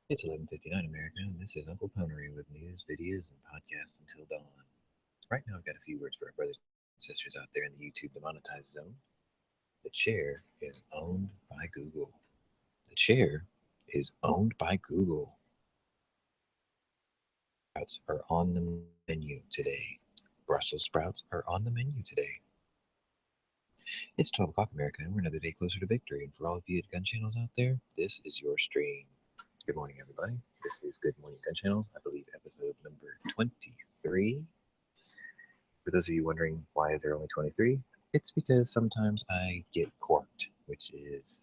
It's 11:59 America, and this is Uncle Ponery with news, videos, and podcasts until dawn. Right now, I've got a few words for our brothers and sisters out there in the YouTube demonetized zone. The chair is owned by Google. The chair is owned by Google. Sprouts are on the menu today. Brussels sprouts are on the menu today. It's 12 o'clock America, and we're another day closer to victory. And for all of you at Gunchannels out there, this is your stream. Good morning, everybody. This is Good Morning Gunchannels, I believe episode number 23. For those of you wondering why is there only 23, it's because sometimes I get corked, which is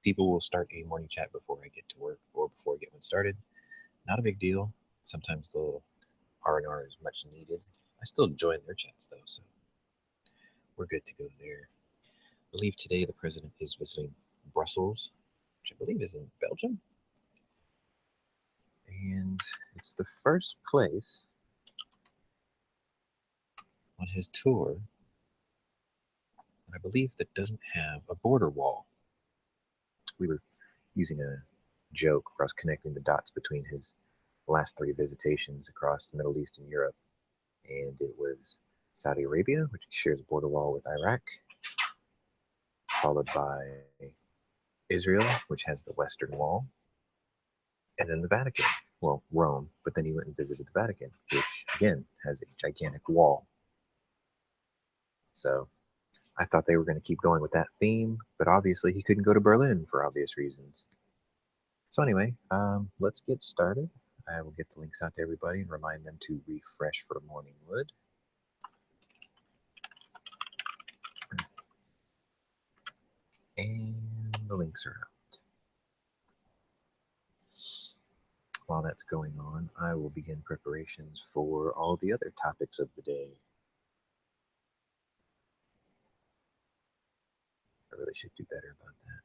people will start a morning chat before I get to work or before I get one started. Not a big deal. Sometimes the R&R is much needed. I still join their chats though, so we're good to go there. I believe today the president is visiting Brussels, which I believe is in Belgium, and it's the first place on his tour, and I believe that doesn't have a border wall. We were using a joke across connecting the dots between his last three visitations across the Middle East and Europe, and it was Saudi Arabia, which shares a border wall with Iraq, followed by Israel, which has the Western Wall, and then the Vatican. Well, Rome, but then he went and visited the Vatican, which again has a gigantic wall. So I thought they were going to keep going with that theme, but obviously he couldn't go to Berlin for obvious reasons. So anyway, let's get started. I will get the links out to everybody and remind them to refresh for morning wood. And the links are out. While that's going on, I will begin preparations for all the other topics of the day. I really should do better about that.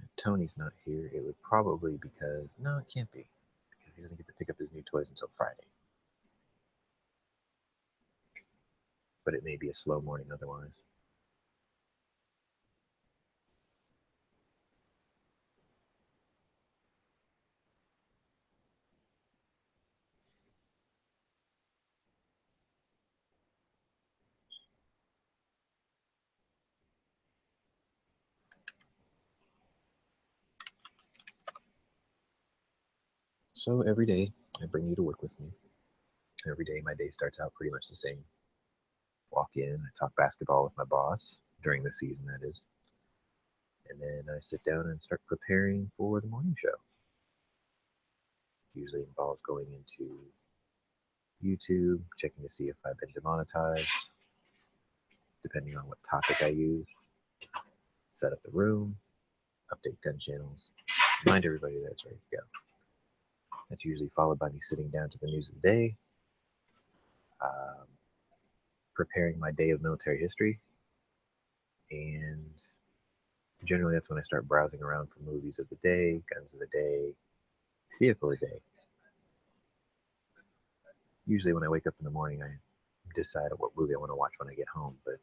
If Tony's not here, it would probably because, no, it can't be, because he doesn't get to pick up his new toys until Friday. But it may be a slow morning otherwise. So every day, I bring you to work with me. Every day, my day starts out pretty much the same. Walk in, I talk basketball with my boss, during the season that is, and then I sit down and start preparing for the morning show. Usually involves going into YouTube, checking to see if I've been demonetized, depending on what topic I use, set up the room, update Gunchannels, remind everybody that it's ready to go. That's usually followed by me sitting down to the news of the day, um, preparing my day of military history, and generally that's when I start browsing around for movies of the day, guns of the day, vehicle of the day. Usually when I wake up in the morning, I decide on what movie I want to watch when I get home, but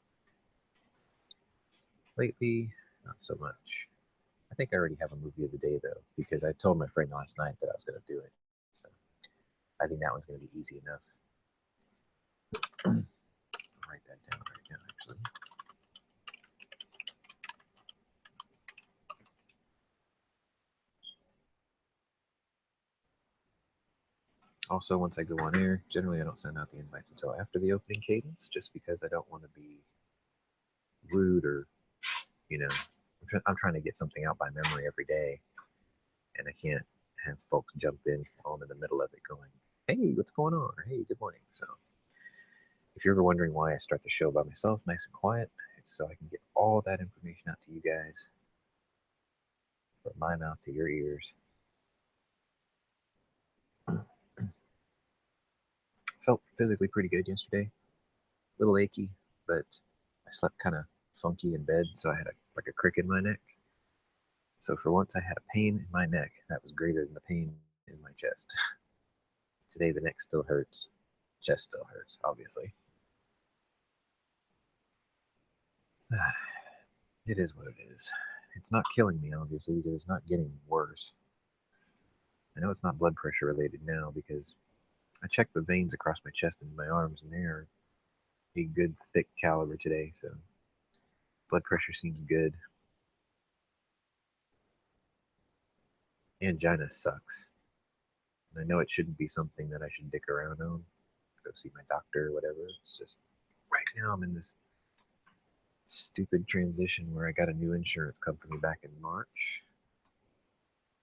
lately, not so much. I think I already have a movie of the day though, because I told my friend last night that I was going to do it. So I think that one's going to be easy enough. I'll write that down right now, actually. Also, once I go on air, generally I don't send out the invites until after the opening cadence, just because I don't want to be rude or, I'm trying to get something out by memory every day, and I can't have folks jump in while I'm in the middle of it going, hey, what's going on? Or hey, good morning. So if you're ever wondering why I start the show by myself, nice and quiet, it's so I can get all that information out to you guys from my mouth to your ears. Felt physically pretty good yesterday. A little achy, but I slept kind of funky in bed, so I had like a crick in my neck. So for once, I had a pain in my neck that was greater than the pain in my chest. Today, the neck still hurts. Chest still hurts, obviously. It is what it is. It's not killing me, obviously, because it's not getting worse. I know it's not blood pressure related now because I checked the veins across my chest and my arms, and they are a good thick caliber today, so blood pressure seems good. Angina sucks. And I know it shouldn't be something that I should dick around on, go see my doctor or whatever. It's just right now I'm in this stupid transition where I got a new insurance company back in March.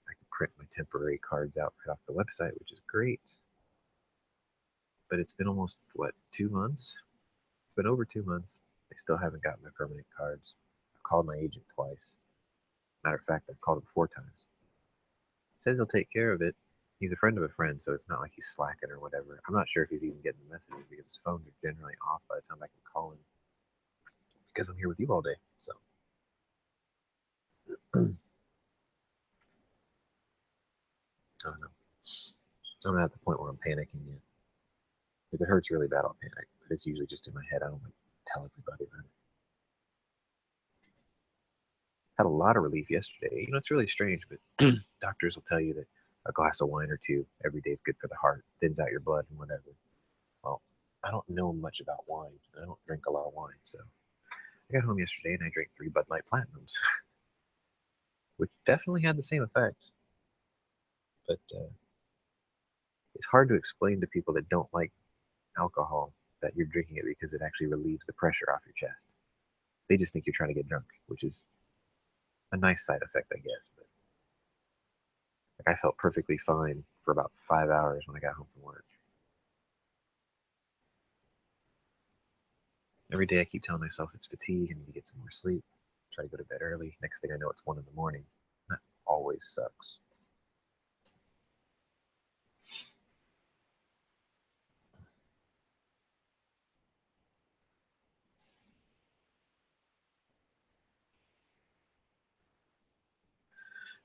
I can print my temporary cards out right off the website, which is great. But it's been almost, what, 2 months? It's been over 2 months. I still haven't gotten my permanent cards. I've called my agent twice. Matter of fact, I've called him 4 times. Says he'll take care of it. He's a friend of a friend, so it's not like he's slacking or whatever. I'm not sure if he's even getting the messages because his phones are generally off by the time I can call him because I'm here with you all day. So I don't know. I'm not at the point where I'm panicking yet. If it hurts really bad, I'll panic. But it's usually just in my head. I don't like tell everybody about it. Had a lot of relief yesterday. It's really strange, but doctors will tell you that a glass of wine or two every day is good for the heart, thins out your blood and whatever. Well, I don't know much about wine. I don't drink a lot of wine, so I got home yesterday and I drank 3 Bud Light Platinums, which definitely had the same effect. But it's hard to explain to people that don't like alcohol that you're drinking it because it actually relieves the pressure off your chest. They just think you're trying to get drunk, which is a nice side effect, I guess. But like, I felt perfectly fine for about 5 hours when I got home from work. Every day I keep telling myself it's fatigue and need to get some more sleep. Try to go to bed early. Next thing I know, it's 1 in the morning. That always sucks.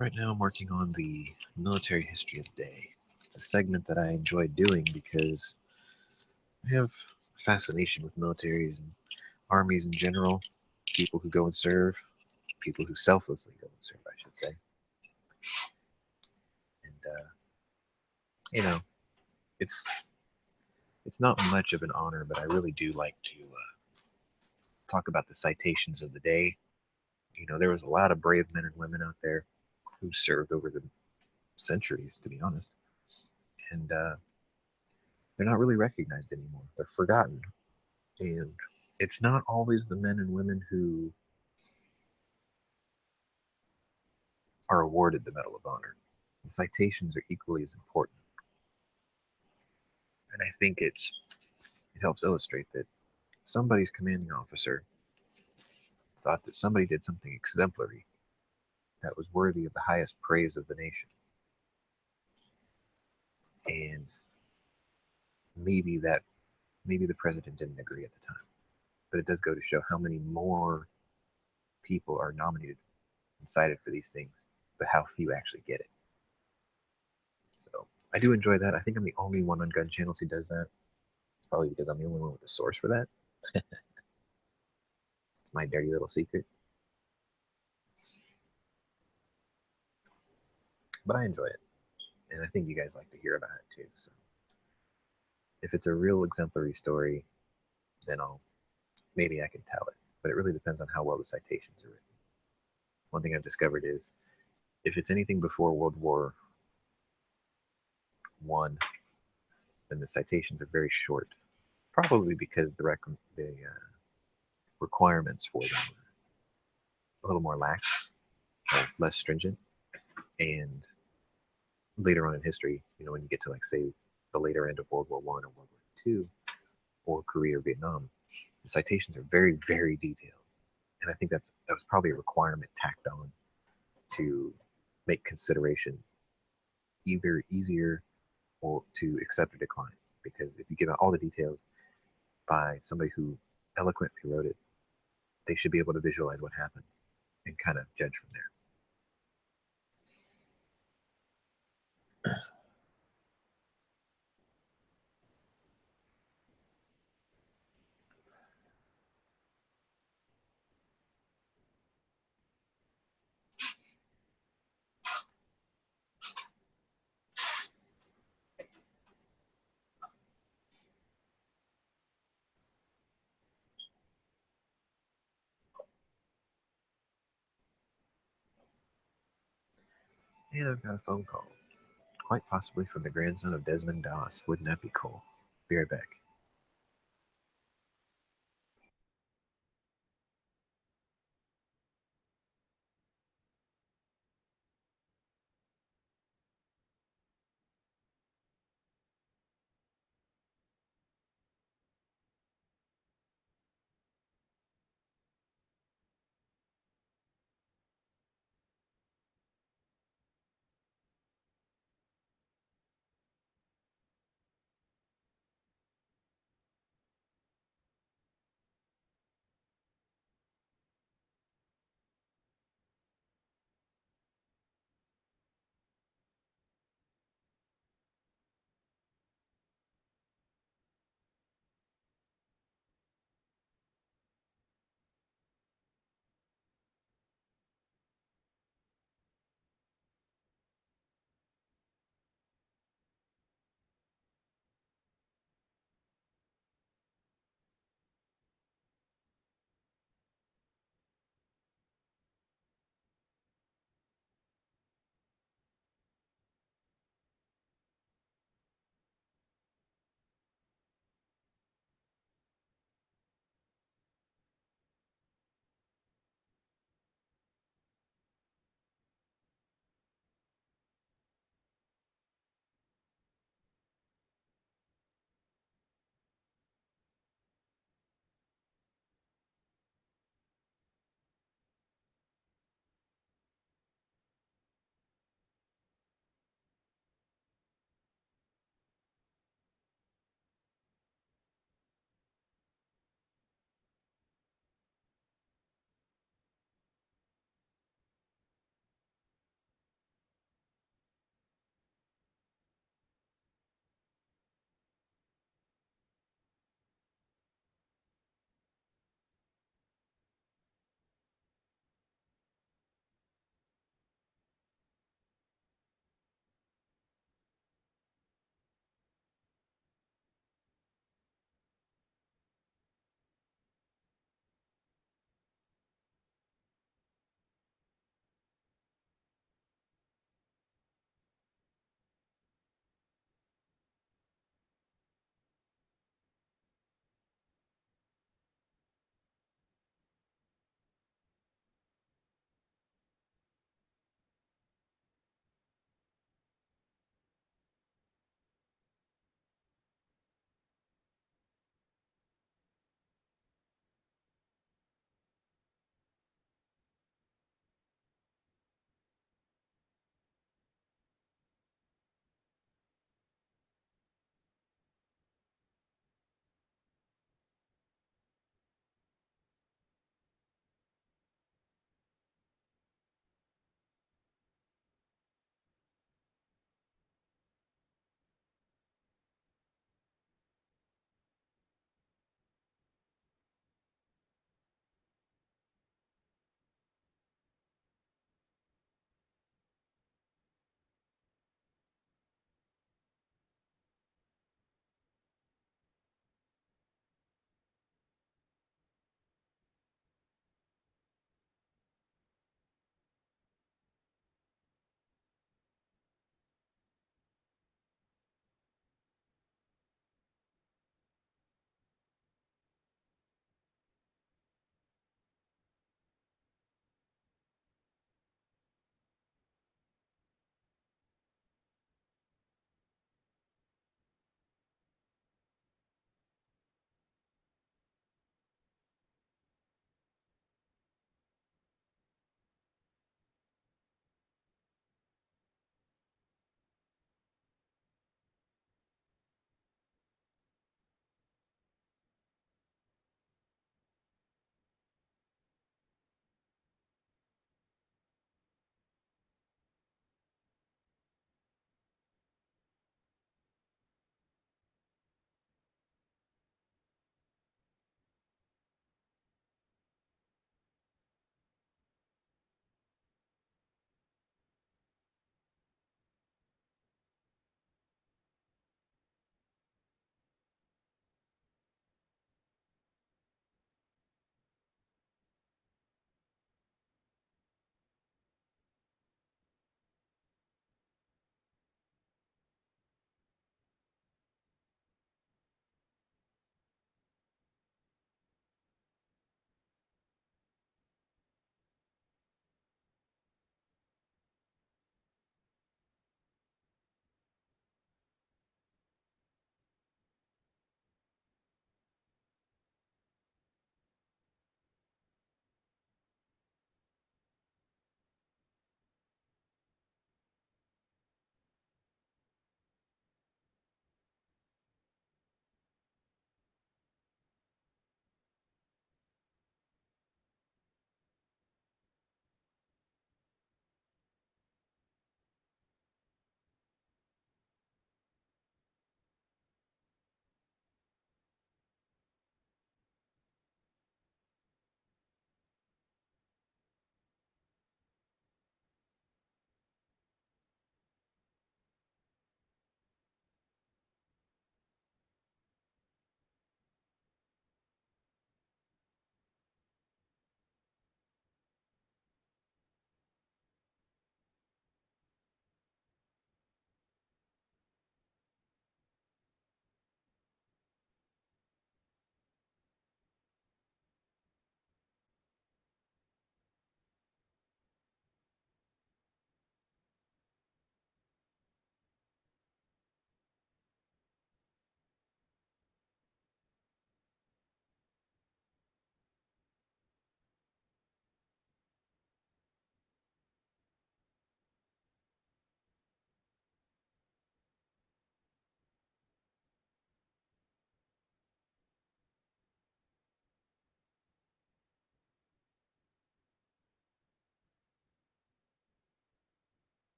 Right now, I'm working on the military history of the day. It's a segment that I enjoy doing because I have a fascination with militaries and armies in general, people who go and serve, people who selflessly go and serve, I should say. And you know, it's it's not much of an honor, but I really do like to talk about the citations of the day. There was a lot of brave men and women out there who served over the centuries, to be honest, and they're not really recognized anymore. They're forgotten, and it's not always the men and women who are awarded the Medal of Honor. The citations are equally as important, and I think it helps illustrate that somebody's commanding officer thought that somebody did something exemplary that was worthy of the highest praise of the nation. And maybe that maybe the president didn't agree at the time, but it does go to show how many more people are nominated and cited for these things, but how few actually get it. So I do enjoy that. I think I'm the only one on Gun Channels who does that. It's probably because I'm the only one with the source for that. It's my dirty little secret, but I enjoy it, and I think you guys like to hear about it too. So if it's a real exemplary story, then I'll maybe I can tell it. But it really depends on how well the citations are written. One thing I've discovered is if it's anything before World War I, then the citations are very short, probably because the requirements for them are a little more lax, or less stringent. And later on in history, when you get to, like, say, the later end of World War I or World War II or Korea or Vietnam, the citations are very, very detailed. And I think that was probably a requirement tacked on to make consideration either easier or to accept or decline. Because if you give out all the details by somebody who eloquently wrote it, they should be able to visualize what happened and kind of judge from there. And I've got a phone call. Quite possibly from the grandson of Desmond Doss. Wouldn't that be cool? Be right back.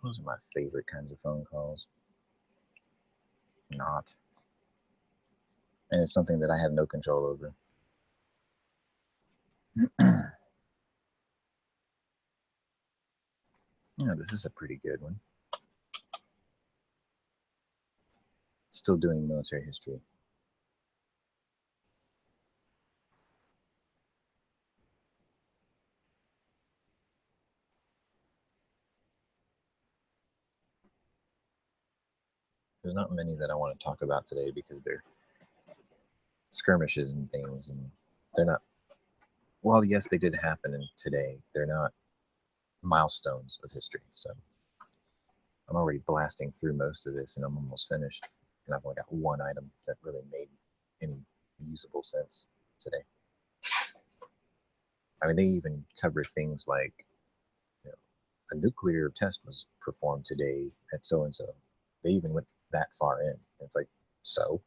Those are my favorite kinds of phone calls. Not. And it's something that I have no control over. Yeah, this is a pretty good one. Still doing military history. There's not many that I want to talk about today because they're skirmishes and things, and they're not. Well, yes, they did happen in today. They're not milestones of history. So I'm already blasting through most of this, and I'm almost finished. And I've only got one item that really made any usable sense today. I mean, they even cover things like, you know, a nuclear test was performed today at so and so. They even went that far in. It's like, so.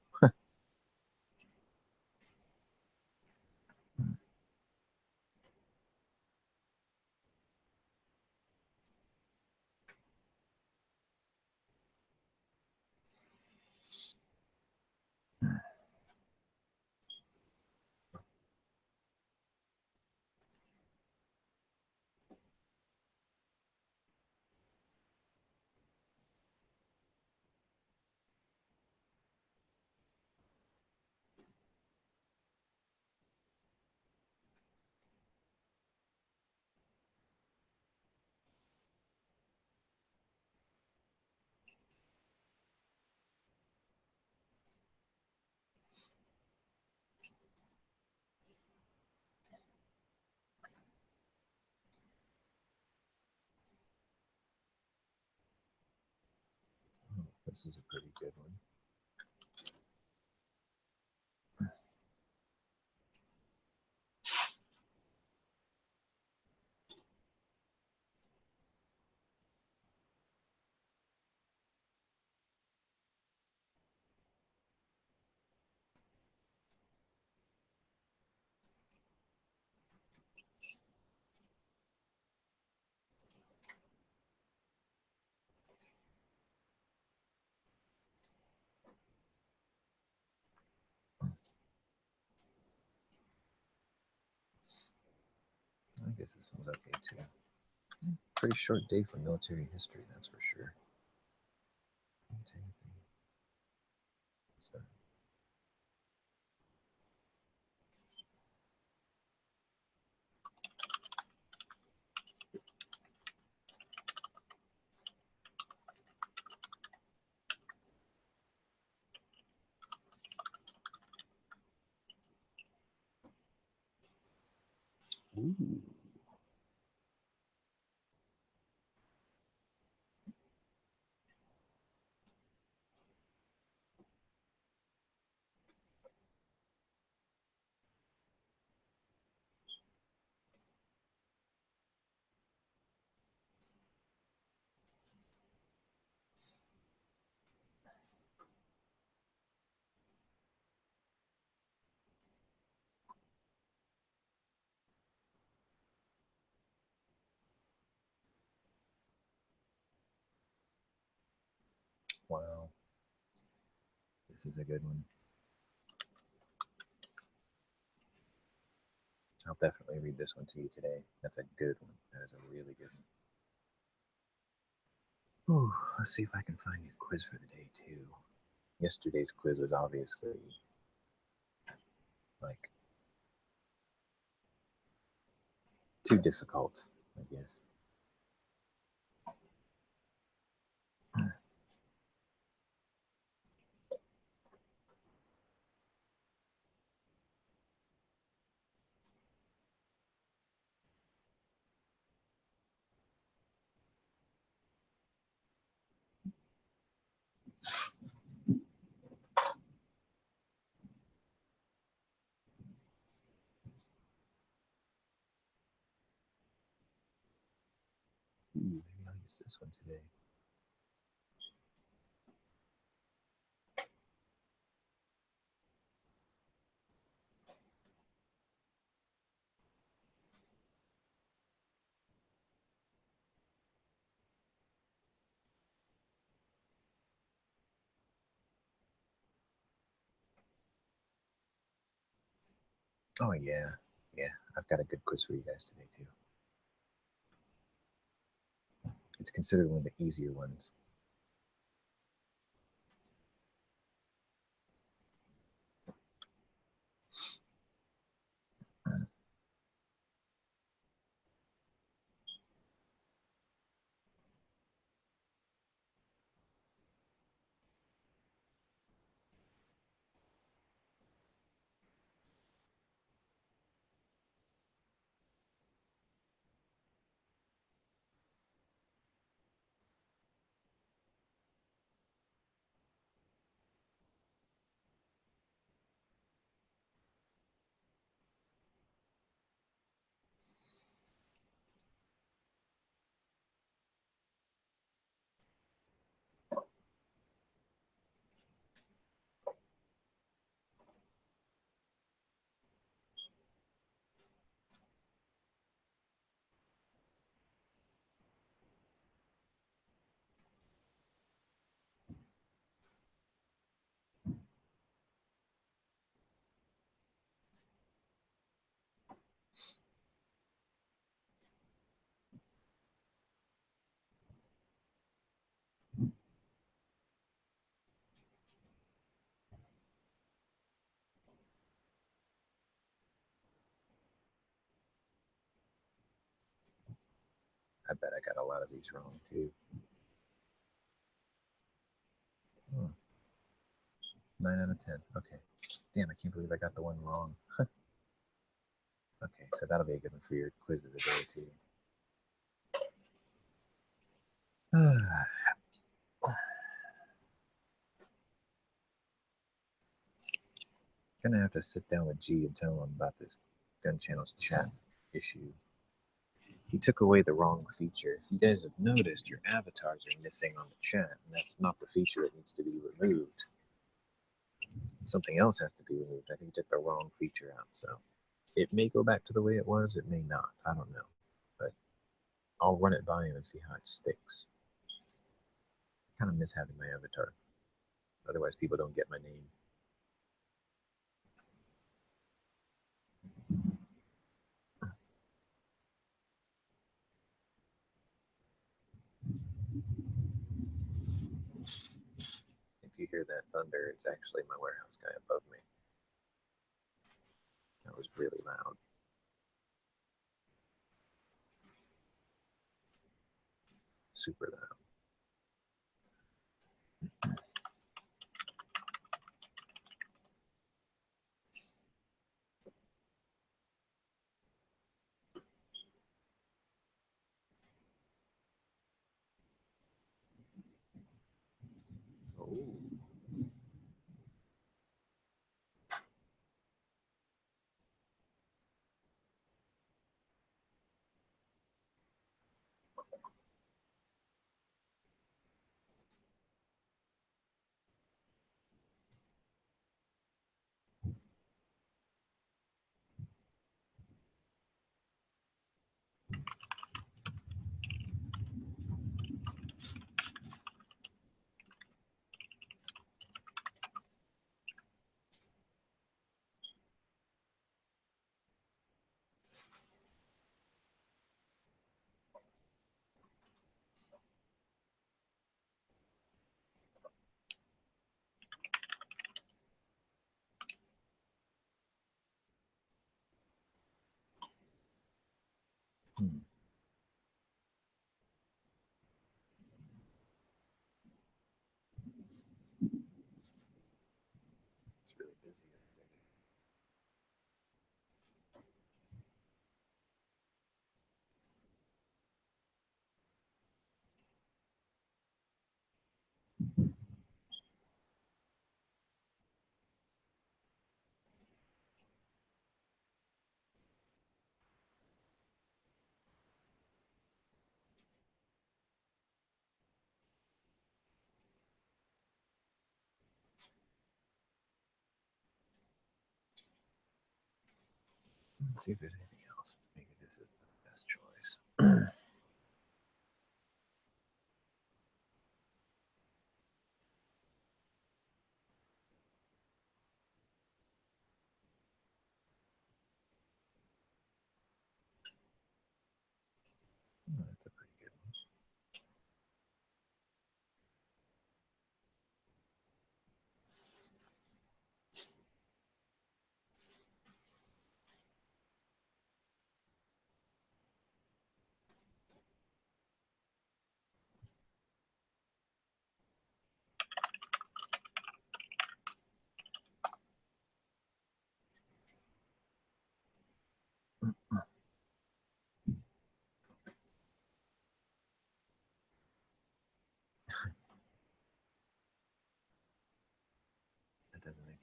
Oh, this is a pretty good one. I guess this one's okay too. Pretty short day for military history, that's for sure. So, ooh. Wow, this is a good one. I'll definitely read this one to you today. That's a good one. That is a really good one. Ooh, let's see if I can find you a quiz for the day too. Yesterday's quiz was obviously like too difficult, I guess. Ooh, maybe I'll use this one today. Oh yeah. I've got a good quiz for you guys today too. It's considered one of the easier ones. I bet I got a lot of these wrong too. Oh, 9 out of 10. Okay. Damn, I can't believe I got the one wrong. Okay, so that'll be a good one for your quiz of the day too. Gonna have to sit down with G and tell him about this Gunchannels chat issue. He took away the wrong feature. If you guys have noticed, your avatars are missing on the chat, and that's not the feature that needs to be removed. Something else has to be removed. I think he took the wrong feature out, so it may go back to the way it was, it may not. I don't know. But I'll run it by him and see how it sticks. I kind of miss having my avatar. Otherwise, people don't get my name. If you hear that thunder, it's actually my warehouse guy above me. That was really loud. Super loud. Oh. Hmm. It's really busy up there. Let's see if there's anything else. Maybe this is the best choice.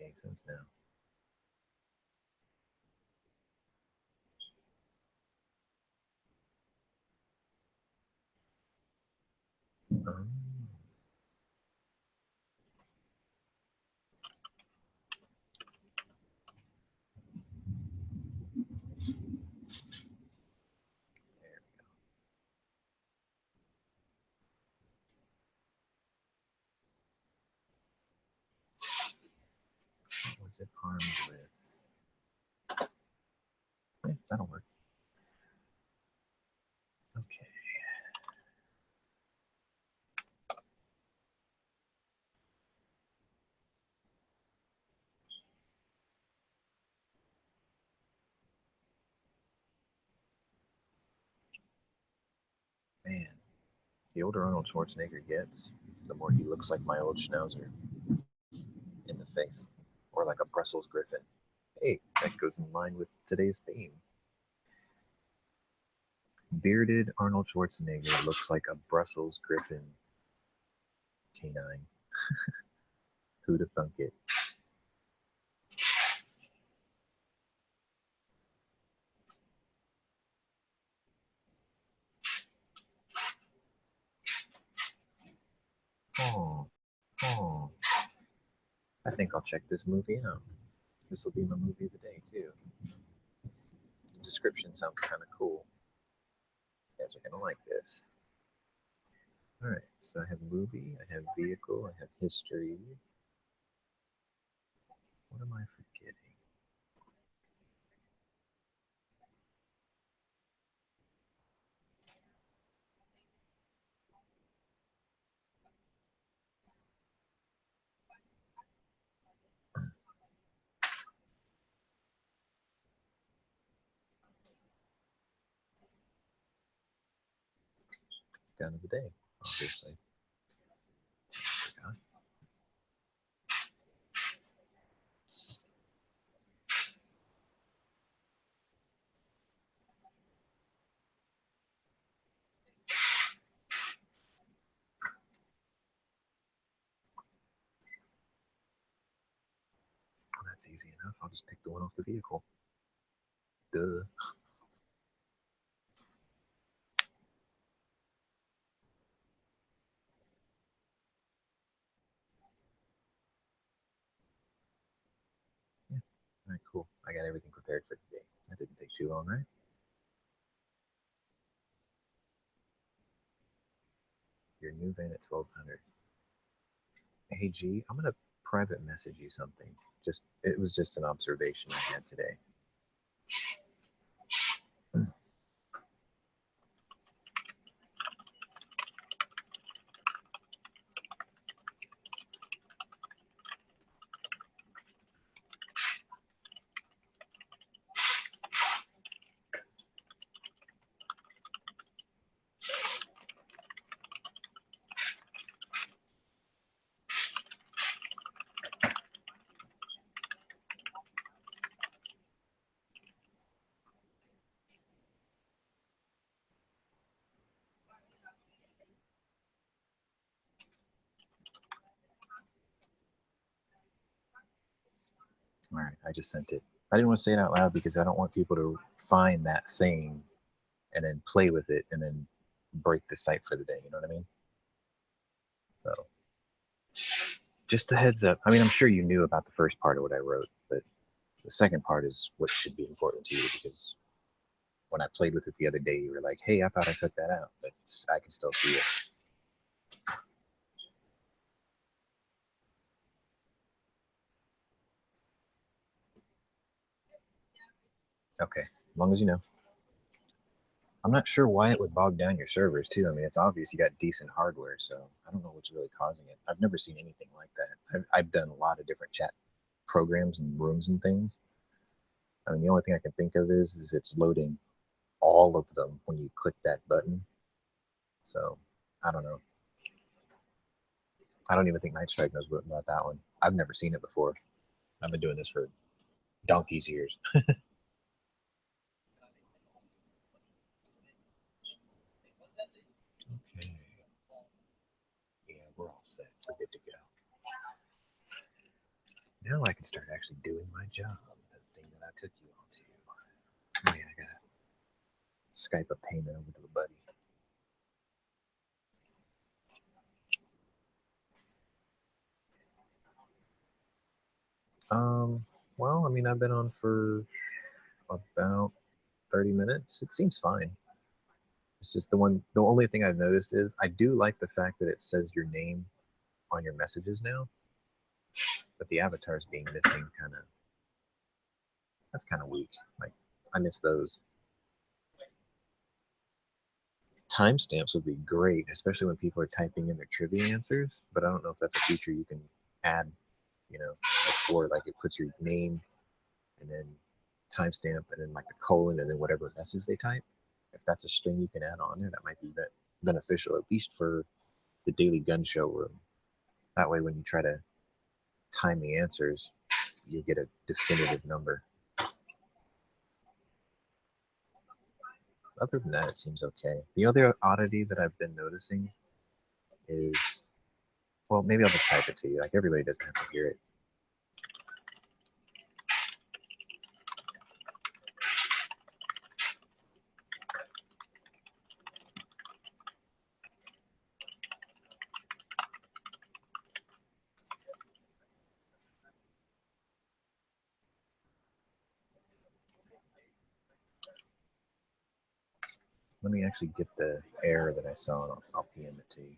any sense now. Um, there we go. What was it armed with? Yeah, that'll work. Okay. Man, the older Arnold Schwarzenegger gets, the more he looks like my old Schnauzer in the face, or like a Brussels Griffin. Hey, that goes in line with today's theme. Bearded Arnold Schwarzenegger looks like a Brussels Griffin canine. Who'd have thunk it? Oh, oh. I think I'll check this movie out. This will be my movie of the day, too. The description sounds kind of cool. You guys are going to like this. Alright, so I have movie, I have vehicle, I have history. What am I forgetting? Gun of the day, obviously. Forgot. Well, that's easy enough. I'll just pick the one off the vehicle. Duh. Yeah. Alright, cool. I got everything prepared for today. That didn't take too long, right? Your new van at 1200. Hey G, I'm gonna private message you something. Just it was just an observation I had today. All right, I just sent it. I didn't want to say it out loud because I don't want people to find that thing and then play with it and then break the site for the day. You know what I mean? So just a heads up. I mean, I'm sure you knew about the first part of what I wrote, but the second part is what should be important to you because when I played with it the other day, you were like, "Hey, I thought I took that out, but I can still see it." Okay, as long as you know. I'm not sure why it would bog down your servers too. I mean, it's obvious you got decent hardware, so I don't know what's really causing it. I've never seen anything like that. I've done a lot of different chat programs and rooms and things. I mean, the only thing I can think of is it's loading all of them when you click that button. So I don't know. I don't even think Night Strike knows about that one. I've never seen it before. I've been doing this for donkey's years. Okay. Yeah, we're all set. We're good to go. Now I can start actually doing my job, the thing that I took you on to. Oh yeah, I gotta Skype a payment over to a buddy. Well, I mean, I've been on for about 30 minutes. It seems fine. It's just the only thing I've noticed is I do like the fact that it says your name on your messages now, but the avatars being missing that's kind of weak. Like, I miss those. Timestamps would be great, especially when people are typing in their trivia answers, but I don't know if that's a feature you can add, before, like it puts your name and then timestamp and then like the colon and then whatever message they type. If that's a string you can add on there, that might be beneficial, at least for the daily gun show room. That way, when you try to time the answers, you get a definitive number. Other than that, it seems okay. The other oddity that I've been noticing is, well, maybe I'll just type it to you. Like, everybody doesn't have to hear it. Let me actually get the error that I saw, and I'll PM it to you.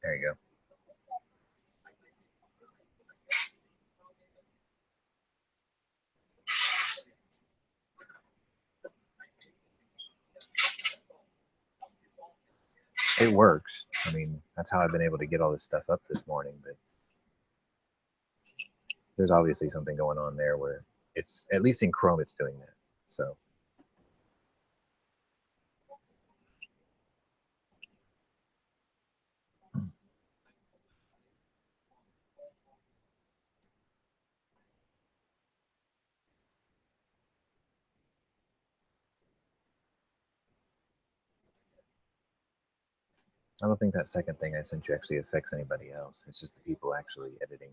There you go. It works. I mean, that's how I've been able to get all this stuff up this morning, but there's obviously something going on there where it's, at least in Chrome, it's doing that. So, I don't think that second thing I sent you actually affects anybody else. It's just the people actually editing.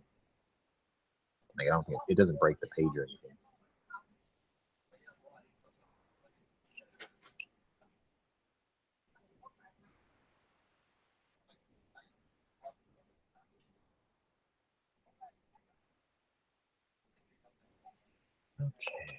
Like, I don't think it doesn't break the page or anything. Okay.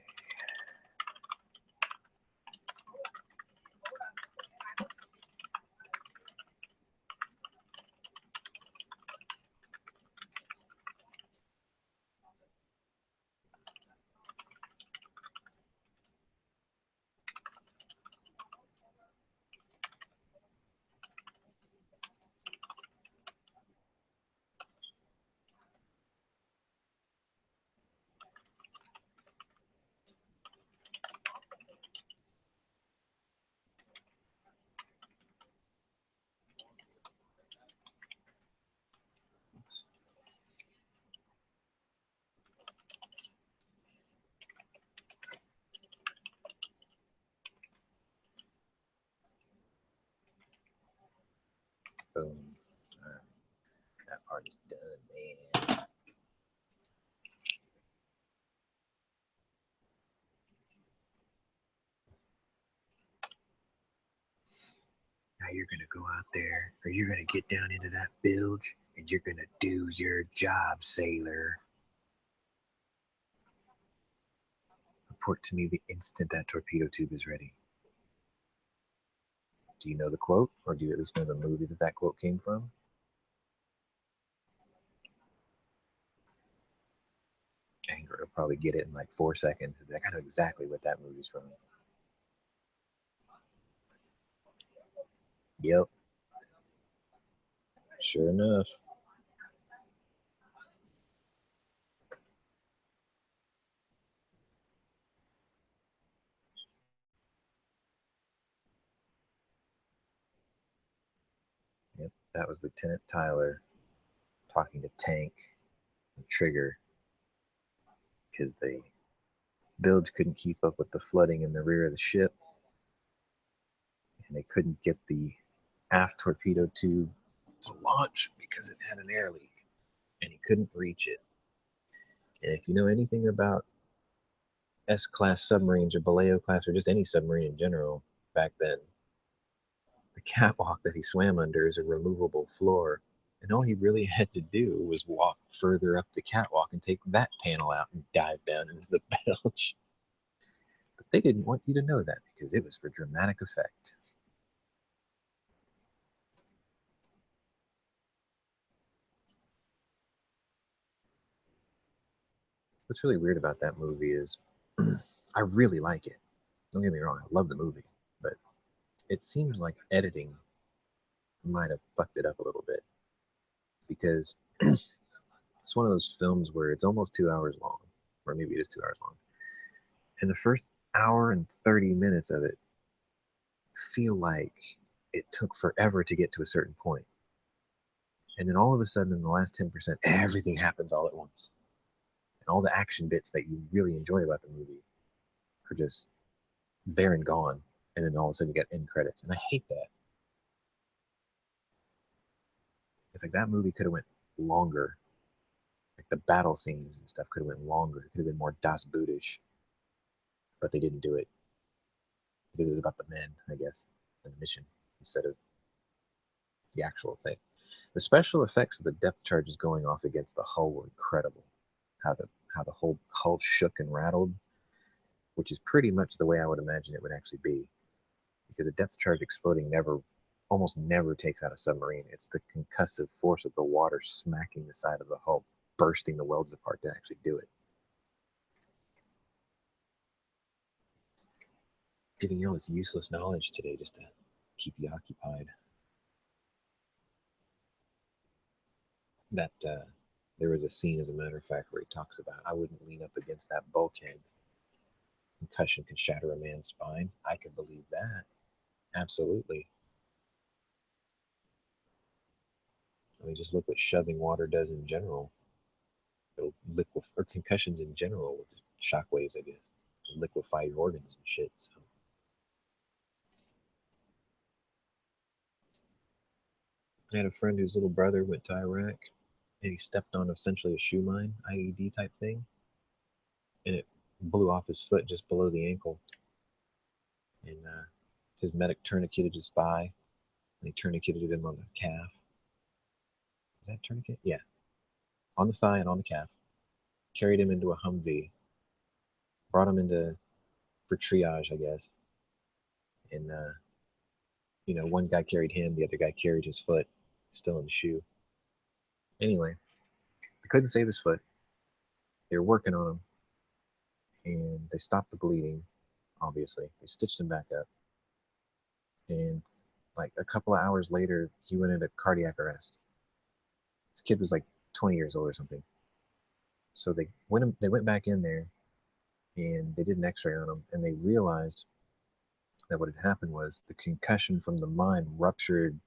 Boom. All right. That part is done, man. Now you're gonna go out there, or you're gonna get down into that bilge, and you're gonna do your job, sailor. Report to me the instant that torpedo tube is ready. Do you know the quote, or do you at least know the movie that that quote came from? You'll probably get it in like 4 seconds. Like, I know exactly what that movie's from. Yep, sure enough. Yep, that was Lieutenant Tyler talking to Tank and Trigger because the bilge couldn't keep up with the flooding in the rear of the ship, and they couldn't get the aft torpedo tube to launch because it had an air leak, and he couldn't reach it. And if you know anything about S-class submarines or Vallejo class or just any submarine in general back then, the catwalk that he swam under is a removable floor. And all he really had to do was walk further up the catwalk and take that panel out and dive down into the bilge. But they didn't want you to know that because it was for dramatic effect. What's really weird about that movie is I really like it. Don't get me wrong, I love the movie. But it seems like editing might have fucked it up a little bit because it's one of those films where it's almost 2 hours long, or maybe it is 2 hours long. And the first hour and 30 minutes of it feel like it took forever to get to a certain point. And then all of a sudden, in the last 10%, everything happens all at once. And all the action bits that you really enjoy about the movie are just there and gone. And then all of a sudden, you get end credits. And I hate that. It's like that movie could have went longer. Like the battle scenes and stuff could have went longer. It could have been more Das Boot-ish, but they didn't do it because it was about the men, I guess, and the mission instead of the actual thing. The special effects of the depth charges going off against the hull were incredible. How the whole hull shook and rattled, which is pretty much the way I would imagine it would actually be, because a depth charge exploding almost never takes out a submarine. It's the concussive force of the water smacking the side of the hull, bursting the welds apart to actually do it. Giving you all this useless knowledge today just to keep you occupied. That there was a scene, as a matter of fact, where he talks about I wouldn't lean up against that bulkhead. Concussion can shatter a man's spine. I can believe that. Absolutely. I mean, just look what shoving water does in general. It'll or concussions in general with shock waves, I guess. Liquefy your organs and shit. So I had a friend whose little brother went to Iraq and he stepped on essentially a shoe mine, IED type thing, and it blew off his foot just below the ankle. And his medic tourniqueted his thigh and he tourniqueted him on the calf. Is that tourniquet? Yeah. On the thigh and on the calf. Carried him into a Humvee, brought him into for triage, I guess. And one guy carried him, the other guy carried his foot, still in the shoe. Anyway, they couldn't save his foot. They were working on him, and they stopped the bleeding. Obviously, they stitched him back up, and like a couple of hours later, he went into cardiac arrest. This kid was like 20 years old or something. So they went back in there, and they did an X-ray on him, and they realized that what had happened was the concussion from the mine ruptured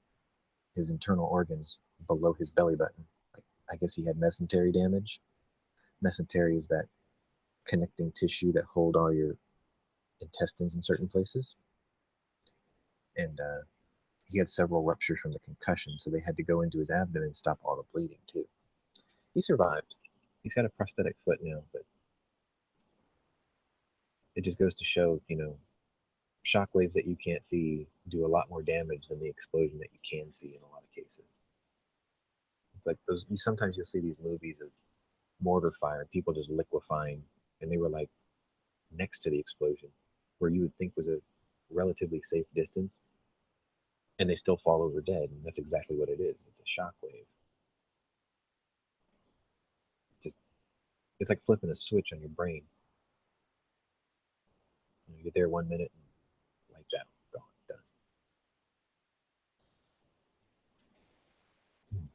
his internal organs below his belly button. Like, I guess he had mesentery damage. Mesentery is that connecting tissue that hold all your intestines in certain places. And he had several ruptures from the concussion, so they had to go into his abdomen and stop all the bleeding too. He survived. He's got a prosthetic foot now, but it just goes to show, shock waves that you can't see do a lot more damage than the explosion that you can see in a lot of cases. It's like those. Sometimes you'll see these movies of mortar fire, people just liquefying, and they were like next to the explosion, where you would think was a relatively safe distance, and they still fall over dead. And that's exactly what it is. It's a shock wave. Just It's like flipping a switch on your brain. You get there 1 minute and lights out, gone, done. Hmm.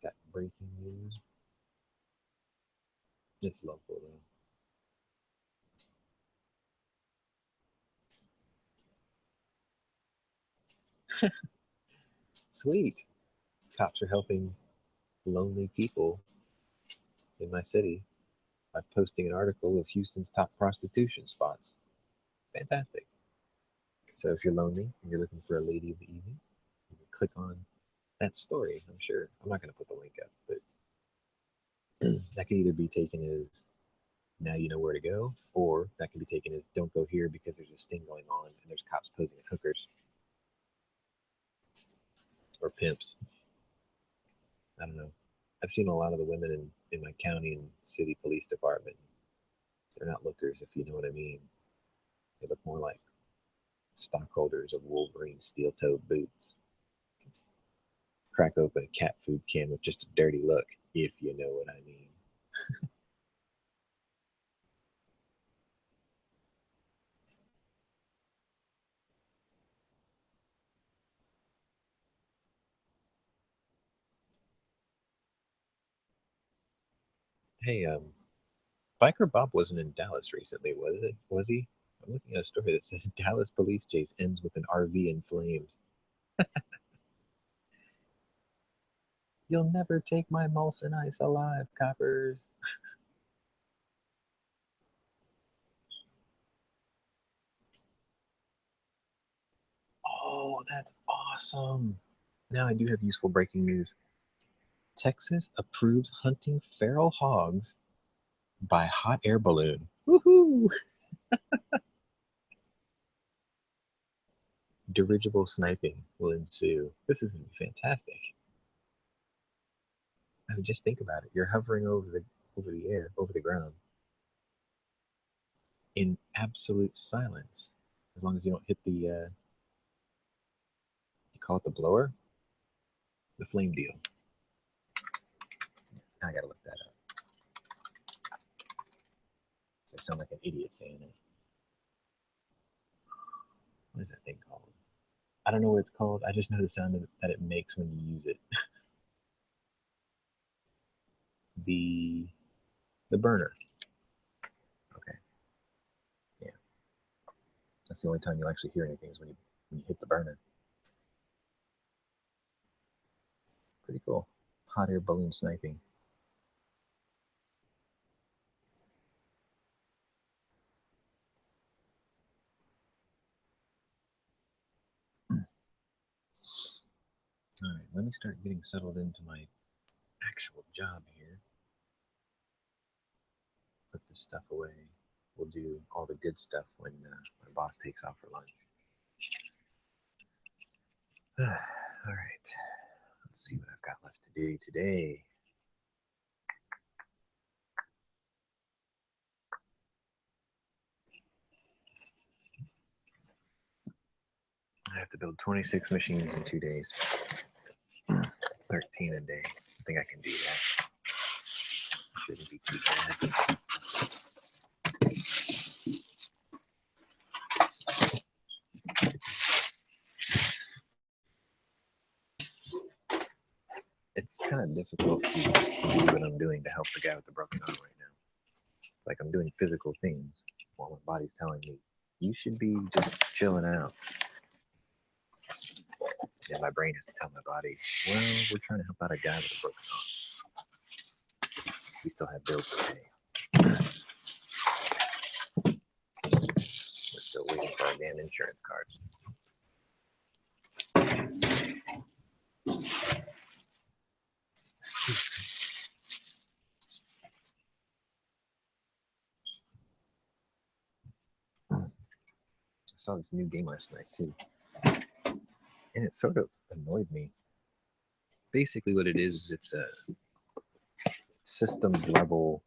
Got breaking news. It's local though. Sweet. Cops are helping lonely people in my city by posting an article of Houston's top prostitution spots. Fantastic. So if you're lonely and you're looking for a lady of the evening, you can click on that story. I'm sure I'm not going to put the link up, but that could either be taken as now you know where to go, or that can be taken as don't go here because there's a sting going on and there's cops posing as hookers or pimps. I don't know. I've seen a lot of the women in my county and city police department. They're not lookers, if you know what I mean. They look more like stockholders of Wolverine steel-toed boots. Crack open a cat food can with just a dirty look, if you know what I mean. Hey, Biker Bob wasn't in Dallas recently, was it? Was he? I'm looking at a story that says Dallas police chase ends with an RV in flames. You'll never take my Molson Ice alive, coppers. Oh, that's awesome. Now I do have useful breaking news. Texas approves hunting feral hogs by hot air balloon. Woohoo! Dirigible sniping will ensue. This is going to be fantastic. I mean, just think about it. You're hovering over the air, over the ground, in absolute silence. As long as you don't hit the you call it the blower, the flame deal. I gotta look that up. So I sound like an idiot saying it. What is that thing called? I don't know what it's called. I just know the sound that it makes when you use it. The the burner. Okay, yeah. That's the only time you'll actually hear anything is when you hit the burner. Pretty cool. Hot air balloon sniping. All right, let me start getting settled into my actual job here. Put this stuff away. We'll do all the good stuff when my boss takes off for lunch. All right, let's see what I've got left to do today. I have to build 26 machines in 2 days. 13 a day. I think I can do that. Shouldn't be too bad. It's kind of difficult to do what I'm doing to help the guy with the broken arm right now. Like I'm doing physical things while my body's telling me you should be just chilling out. And my brain has to tell my body, well, we're trying to help out a guy with a broken arm. We still have bills to pay. We're still waiting for our damn insurance cards. I saw this new game last night too, and it sort of annoyed me. basically what it is, it's a systems level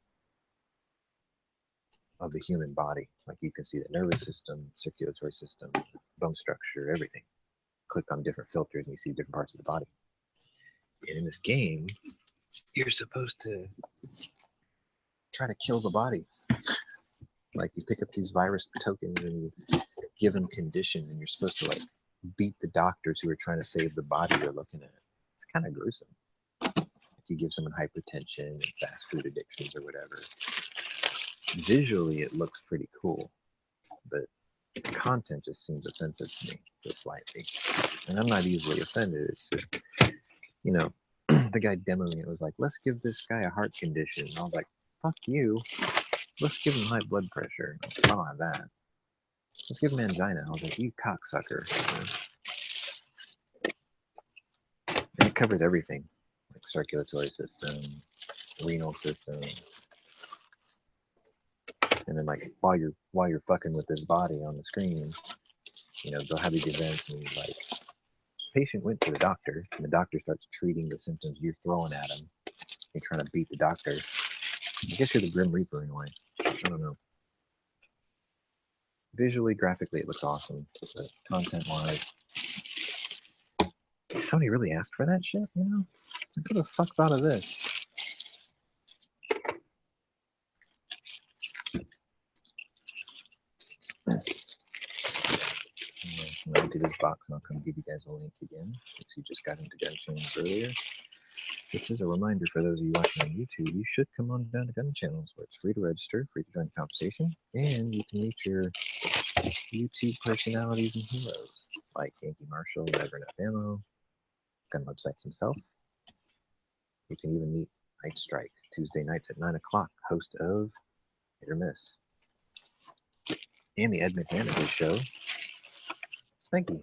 of the human body. Like you can see the nervous system, circulatory system, bone structure, everything. Click on different filters and you see different parts of the body. And in this game, you're supposed to try to kill the body. Like you pick up these virus tokens and you give them conditions, and you're supposed to like beat the doctors who are trying to save the body you're looking at. It's kind of gruesome. Like you give someone hypertension and fast food addictions or whatever. Visually, it looks pretty cool, but the content just seems offensive to me, just slightly. And I'm not easily offended. It's just, you know, the guy demoing it was like, let's give this guy a heart condition. And I was like, fuck you. Let's give him high blood pressure. I don't have that. Let's give him angina. I was like, you cocksucker. And it covers everything, like circulatory system, renal system. And then like while you're fucking with this body on the screen, you know, they'll have these events and like patient went to the doctor and the doctor starts treating the symptoms you're throwing at him. You're trying to beat the doctor. I guess you're the Grim Reaper in a way. I don't know. Visually, graphically, it looks awesome. But content-wise, Sony really asked for that shit, you know? Like, who the fuck thought of this? I'm gonna empty this box and I'll come give you guys a link again. Since you just got into Gunchannels earlier. This is a reminder for those of you watching on YouTube, you should come on down to Gunchannels where it's free to register, free to join the conversation, and you can meet your YouTube personalities and heroes like Yankee Marshall, Never Enough Ammo, Gun Websites himself. You can even meet Night Strike Tuesday nights at 9 o'clock, host of Hit or Miss. And the Ed McMahon of his show, Spanky,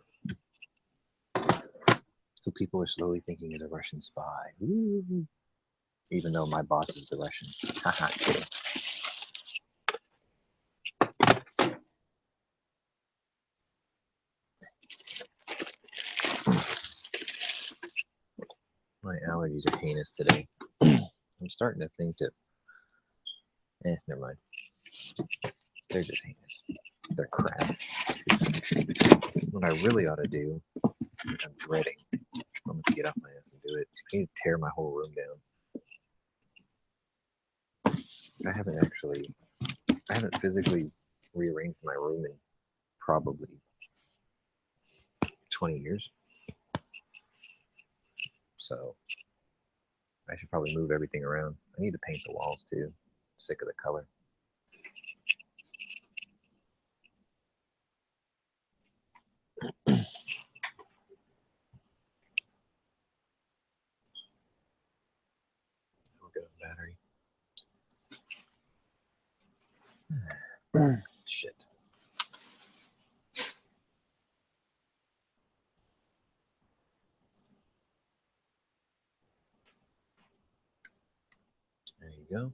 who people are slowly thinking is a Russian spy. Woo. Even though my boss is the Russian. Haha, kidding. My allergies are heinous today. I'm starting to think that, never mind. They're just heinous. They're crap. What I really ought to do, which I'm dreading, I'm going to get off my ass and do it. I need to tear my whole room down. I haven't physically rearranged my room in probably 20 years. So I should probably move everything around. I need to paint the walls too. I'm sick of the color. I'll get a battery. Shit. There you go.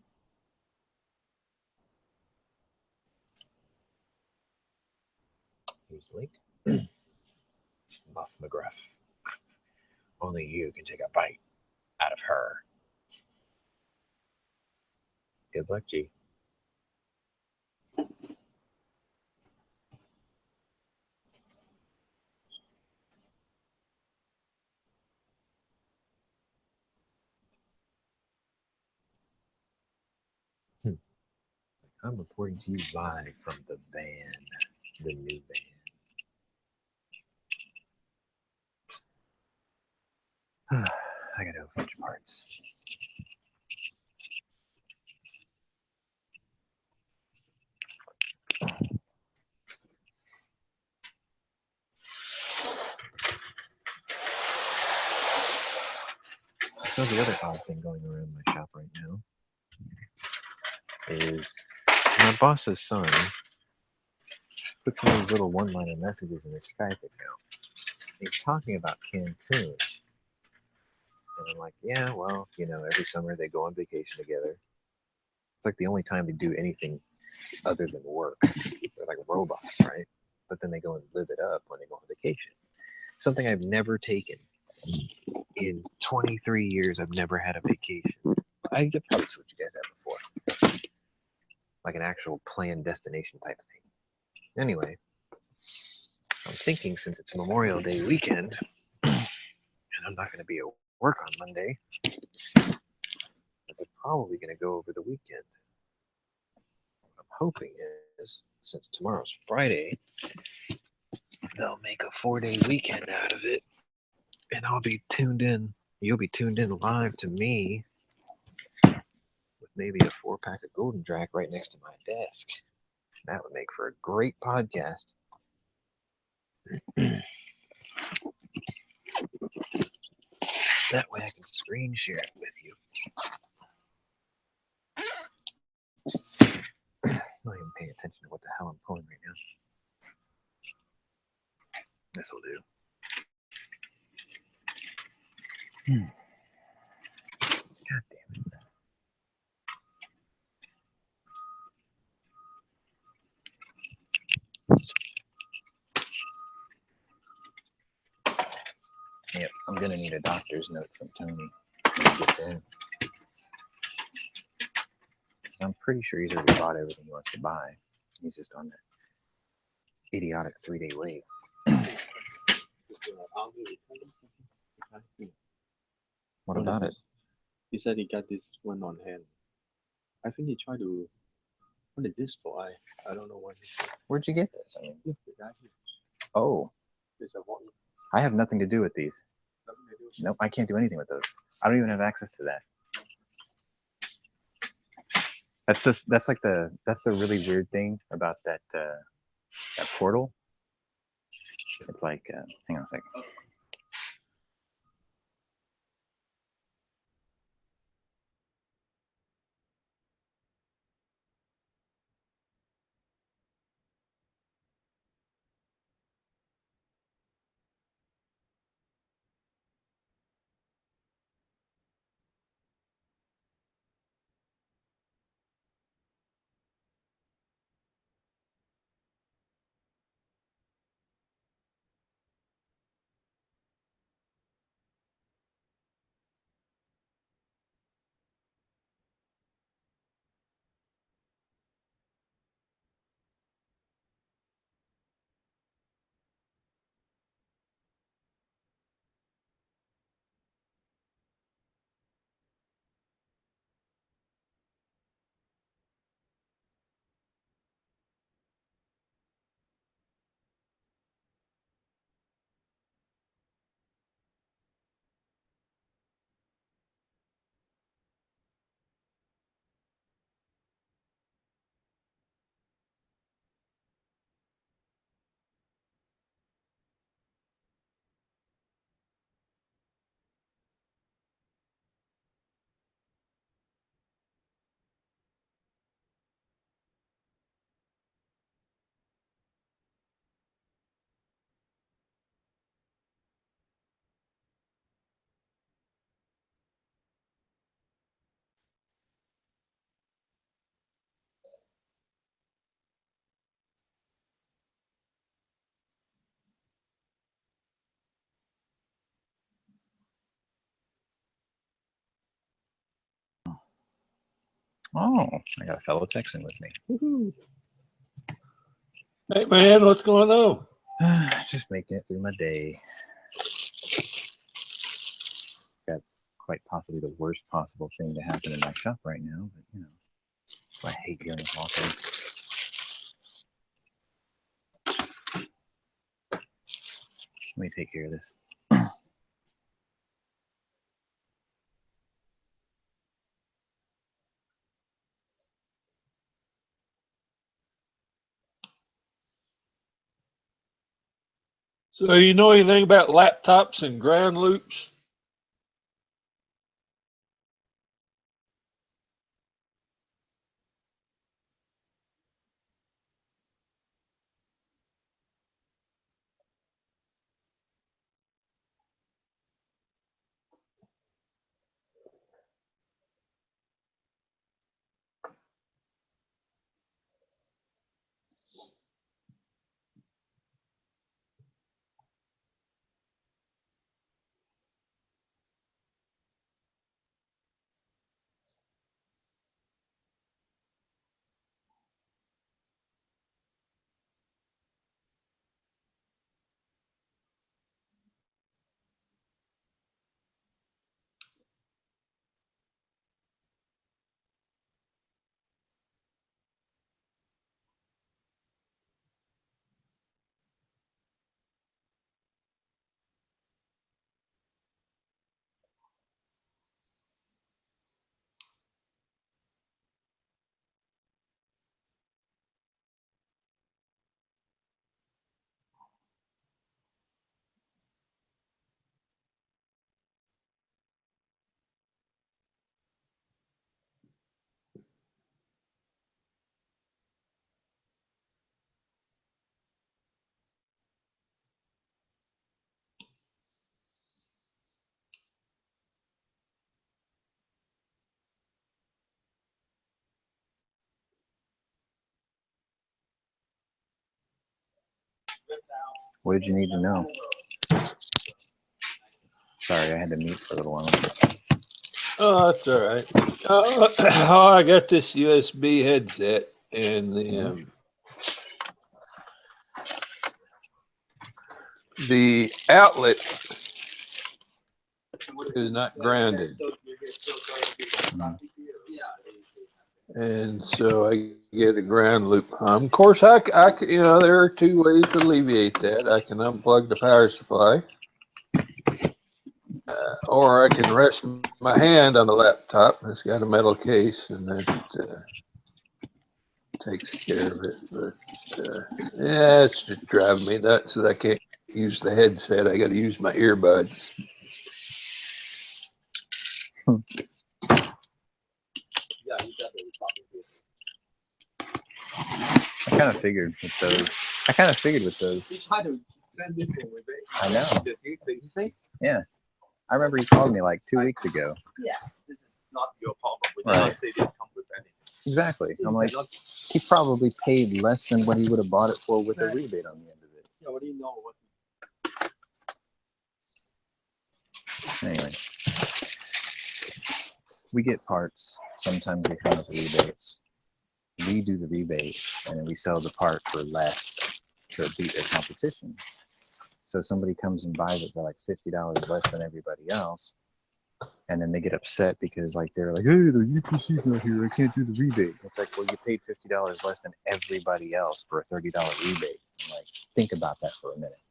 Here's the link. Muff McGruff. Only you can take a bite out of her. Good luck, G. I'm reporting to you live from the van, the new van. I gotta go fetch parts. So the other odd thing going around my shop right now is my boss's son puts in these little one-liner messages in his Skype account. He's talking about Cancun. And I'm like, yeah, well, you know, every summer they go on vacation together. It's like the only time they do anything other than work. They're like robots, right? But then they go and live it up when they go on vacation. Something I've never taken. In 23 years, I've never had a vacation. I get probably what you guys had before, like an actual planned destination type thing. Anyway, I'm thinking since it's Memorial Day weekend, and I'm not going to be at work on Monday, that they're probably going to go over the weekend. What I'm hoping is, since tomorrow's Friday, they'll make a 4-day weekend out of it, and I'll be tuned in. You'll be tuned in live to me with maybe a 4-pack of Golden Drac right next to my desk. That would make for a great podcast. That way I can screen share it with you. I'm not even paying attention to what the hell I'm pulling right now. This will do. God damn it. Yep, I'm gonna need a doctor's note from Tony when he gets in. I'm pretty sure he's already bought everything he wants to buy. He's just on that idiotic 3-day wait. What about it? He said he got this one on hand. I think he tried to. What is this for? I don't know what. Where'd you get this? I mean, The guy here. oh, There's a what? I have nothing to do with these. Nothing to do with Nope, I can't do anything with those. I don't even have access to that. That's the really weird thing about that portal. It's like, hang on a second. Oh, I got a fellow Texan with me. Woohoo. Hey man, what's going on? Just making it through my day. Got quite possibly the worst possible thing to happen in my shop right now, but you know, I hate dealing with walk-ins. Let me take care of this. So you know anything about laptops and ground loops? What did you need to know? Sorry, I had to mute for a little while. Oh, that's all right. Oh, I got this USB headset, and the outlet is not grounded. And so I get a ground loop. Of course, there are two ways to alleviate that. I can unplug the power supply, or I can rest my hand on the laptop. It's got a metal case, and that takes care of it. But yeah, it's just driving me nuts that I can't use the headset. I got to use my earbuds. I kind of figured with those. I know. Yeah. I remember he called me like 2 weeks ago. Yeah, this is not your problem. Right. They didn't come with anything. Exactly. I'm like, he probably paid less than what he would have bought it for with a rebate on the end of it. Yeah, what do you know? Anyway, we get parts. Sometimes they come with rebates. We do the rebate, and then we sell the part for less to beat their competition. So somebody comes and buys it for like $50 less than everybody else, and then they get upset because like they're like, hey, the UPC's not here, I can't do the rebate. It's like, well, you paid $50 less than everybody else for a $30 rebate. I'm like, think about that for a minute.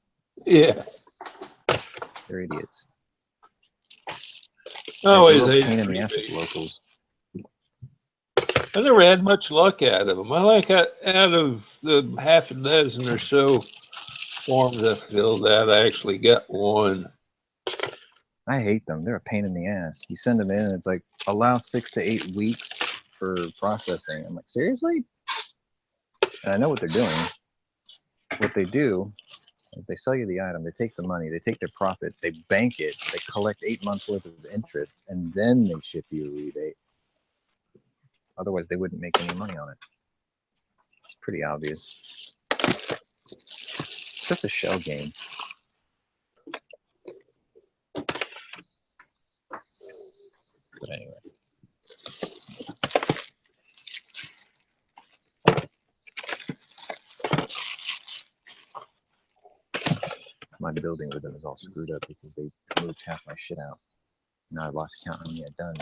Yeah. They're idiots. Always a hate pain in the ass with locals. I never had much luck out of them. I like out of the half a dozen or so forms I filled out, I actually got one. I hate them. They're a pain in the ass. You send them in and it's like, allow 6 to 8 weeks for processing. I'm like, seriously? And I know what they're doing. What they do is they sell you the item, they take the money, they take their profit, they bank it, they collect 8 months worth of interest, and then they ship you a rebate. Otherwise, they wouldn't make any money on it. It's pretty obvious. It's just a shell game. But anyway. My building with them is all screwed up because they moved half my shit out. Now I've lost count how many I've done.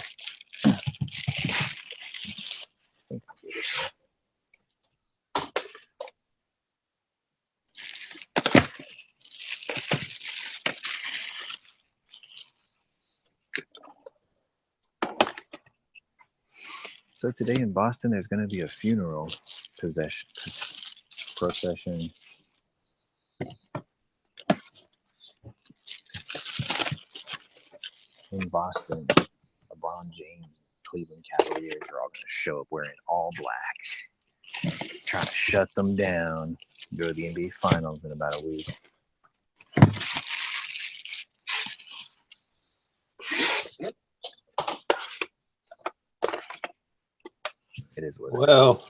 So today in Boston, there's going to be a funeral procession. In Boston, LeBron James, Cleveland Cavaliers are all going to show up wearing all black, trying to shut them down, go to the NBA Finals in about a week. It is what it is. Well,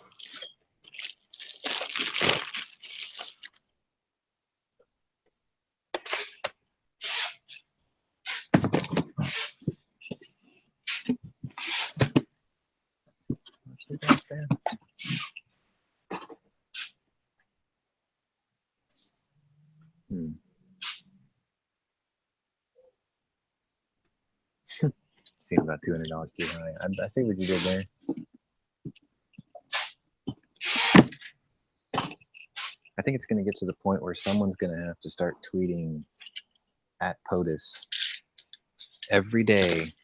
Seems about $200 too high. I see what you did there. I think it's going to get to the point where someone's going to have to start tweeting at POTUS every day.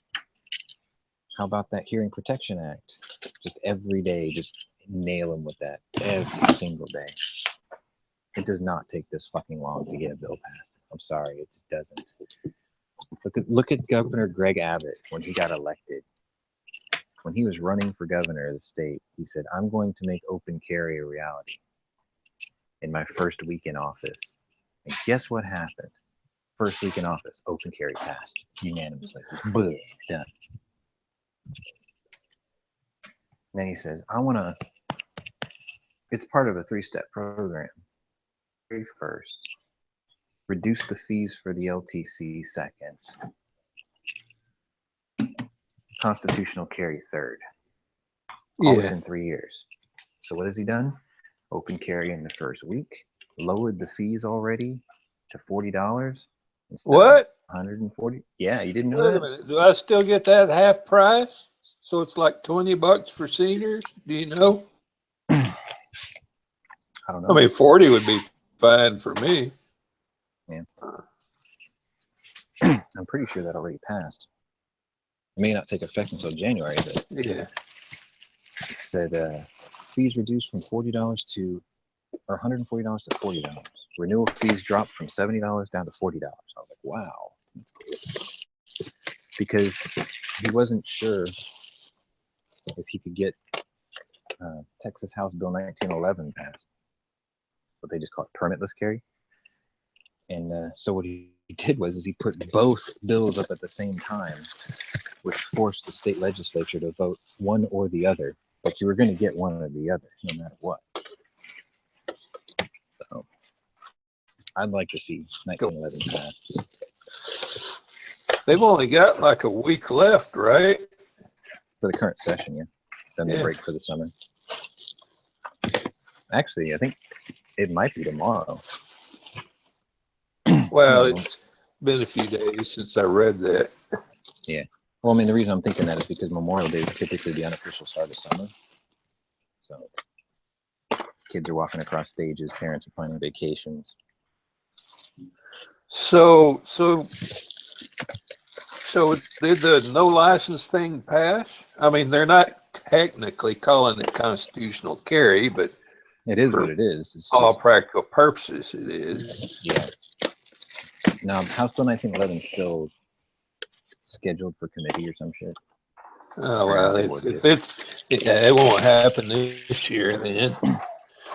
How about that Hearing Protection Act? Just every day, just nail them with that every single day. It does not take this fucking long to get a bill passed. I'm sorry, it just doesn't. Look at Governor Greg Abbott when he got elected. When he was running for governor of the state, he said, I'm going to make open carry a reality in my first week in office. And guess what happened? First week in office, open carry passed unanimously. Boom, done. And then he says, it's part of a 3-step program. First, reduce the fees for the LTC second, constitutional carry third, all Yeah. within 3 years. So what has he done? Open carry in the first week, lowered the fees already to $40 instead of What? 140. Yeah, you didn't know Wait a that? minute. Do I still get that half price? So it's like $20 for seniors? Do you know? I don't I know. mean, 40 would be fine for me. Yeah. I'm pretty sure that already passed. It may not take effect until January, but Yeah. it said fees reduced from $40 to, or $140 to $40. Renewal fees dropped from $70 down to $40. I was like, wow, that's cool. Because he wasn't sure if he could get Texas House Bill 1911 passed, what they just call it permitless carry. And so what he did was he put both bills up at the same time, which forced the state legislature to vote one or the other. But you were going to get one or the other, no matter what. So I'd like to see 1911 passed. They've only got like a week left, right? For the current session, yeah. Then they break for the summer. Actually, I think it might be tomorrow. Well, it's been a few days since I read that. Yeah. Well, I mean, the reason I'm thinking that is because Memorial Day is typically the unofficial start of summer. So kids are walking across stages, parents are planning vacations. So did the no license thing pass? I mean, they're not technically calling it constitutional carry, but it is what it is. It's all just, practical purposes, it is. Yeah. Now, House Bill 1911 is still scheduled for committee or some shit. Oh, well, it won't happen this year then,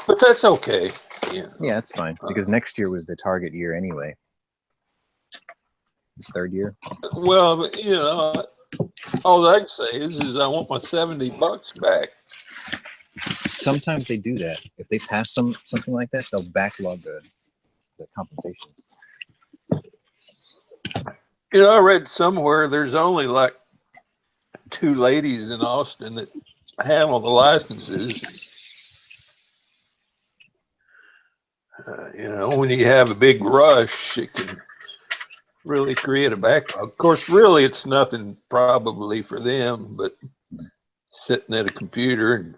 but that's okay. Yeah, that's fine because next year was the target year anyway. It's third year. Well, you know, all I can say is I want my $70 back. Sometimes they do that. If they pass something like that, they'll backlog the compensation. You know, I read somewhere there's only like 2 ladies in Austin that handle the licenses. You know, when you have a big rush, it can really create a backlog. Of course, really, it's nothing probably for them, but sitting at a computer and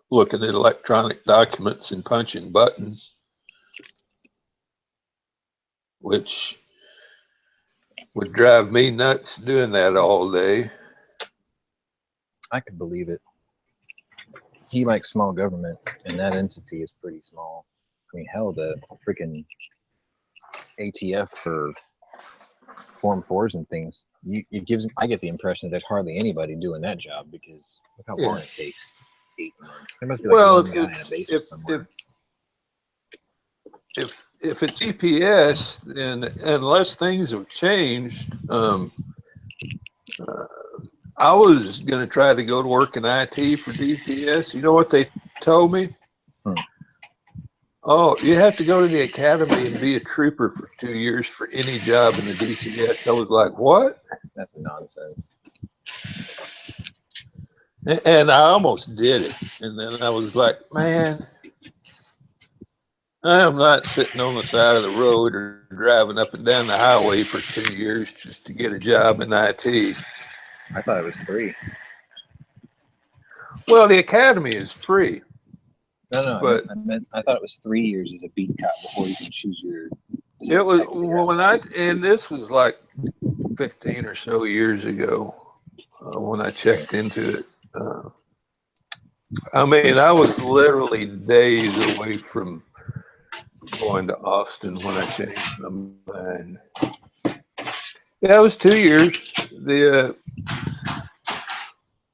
looking at electronic documents and punching buttons, which would drive me nuts doing that all day. I could believe it. He likes small government, and that entity is pretty small. I mean, hell, the freaking ATF for Form 4s and things, I get the impression that there's hardly anybody doing that job because look how long it takes. 8 months. There must be like one guy in a basement somewhere. If it's EPS, then unless things have changed, I was going to try to go to work in IT for DPS. You know what they told me? Oh, you have to go to the academy and be a trooper for 2 years for any job in the DPS. I was like, what? That's nonsense. And I almost did it. And then I was like, man, I am not sitting on the side of the road or driving up and down the highway for 2 years just to get a job in IT. I thought it was 3. Well, the academy is free. No, but I thought it was 3 years as a beat cop before you can choose your. It was and this was like 15 or so years ago when I checked into it. I mean, I was literally days away from going to Austin when I changed my mind. Yeah, it was 2 years.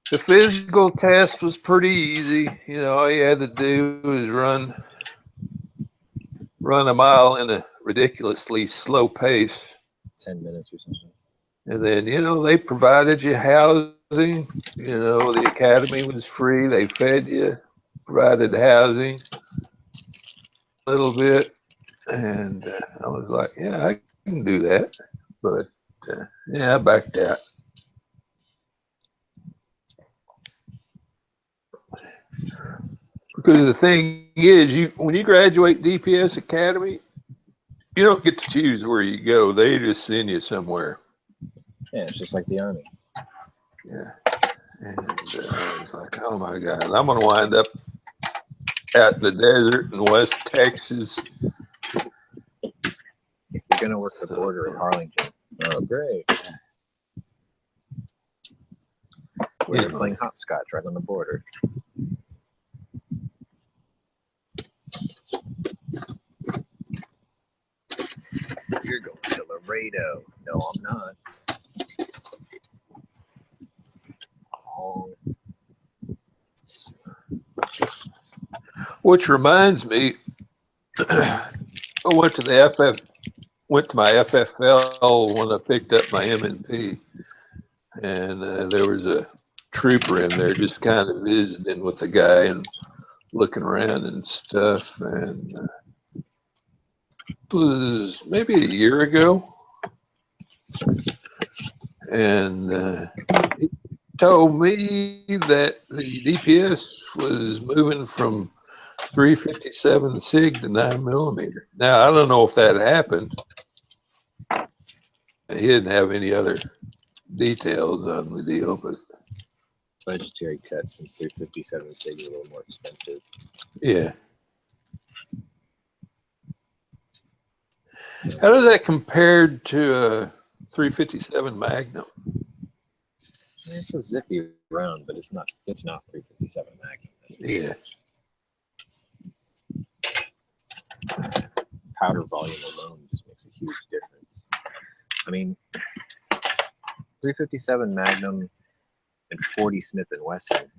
The physical test was pretty easy. You know, all you had to do was run a mile in a ridiculously slow pace. 10 minutes or something. And then, you know, they provided you housing. You know, the academy was free. They fed you, provided housing a little bit. And I was like, yeah, I can do that. But yeah, I backed out. Because the thing is, when you graduate DPS Academy, you don't get to choose where you go. They just send you somewhere. Yeah, it's just like the Army. Yeah. And I was like, oh my God, I'm going to wind up out in the desert in West Texas. You're going to work the border at Harlingen. Oh, great. Where they're playing hopscotch right on the border. You're going to Laredo. No, I'm not. Oh. Which reminds me, I went to my FFL when I picked up my M&P, and there was a trooper in there just kind of visiting with the guy and looking around and stuff. And it was maybe a year ago, and he told me that the DPS was moving from 357 SIG to 9mm. Now I don't know if that happened. He didn't have any other details on the deal, but Budgetary cuts since 357 SIG are a little more expensive. yeah. How does that compare to a 357 Magnum? It's a zippy round, but it's not 357 Magnum. Yeah. Powder volume alone just makes a huge difference. I mean, 357 Magnum and 40 Smith & Wesson,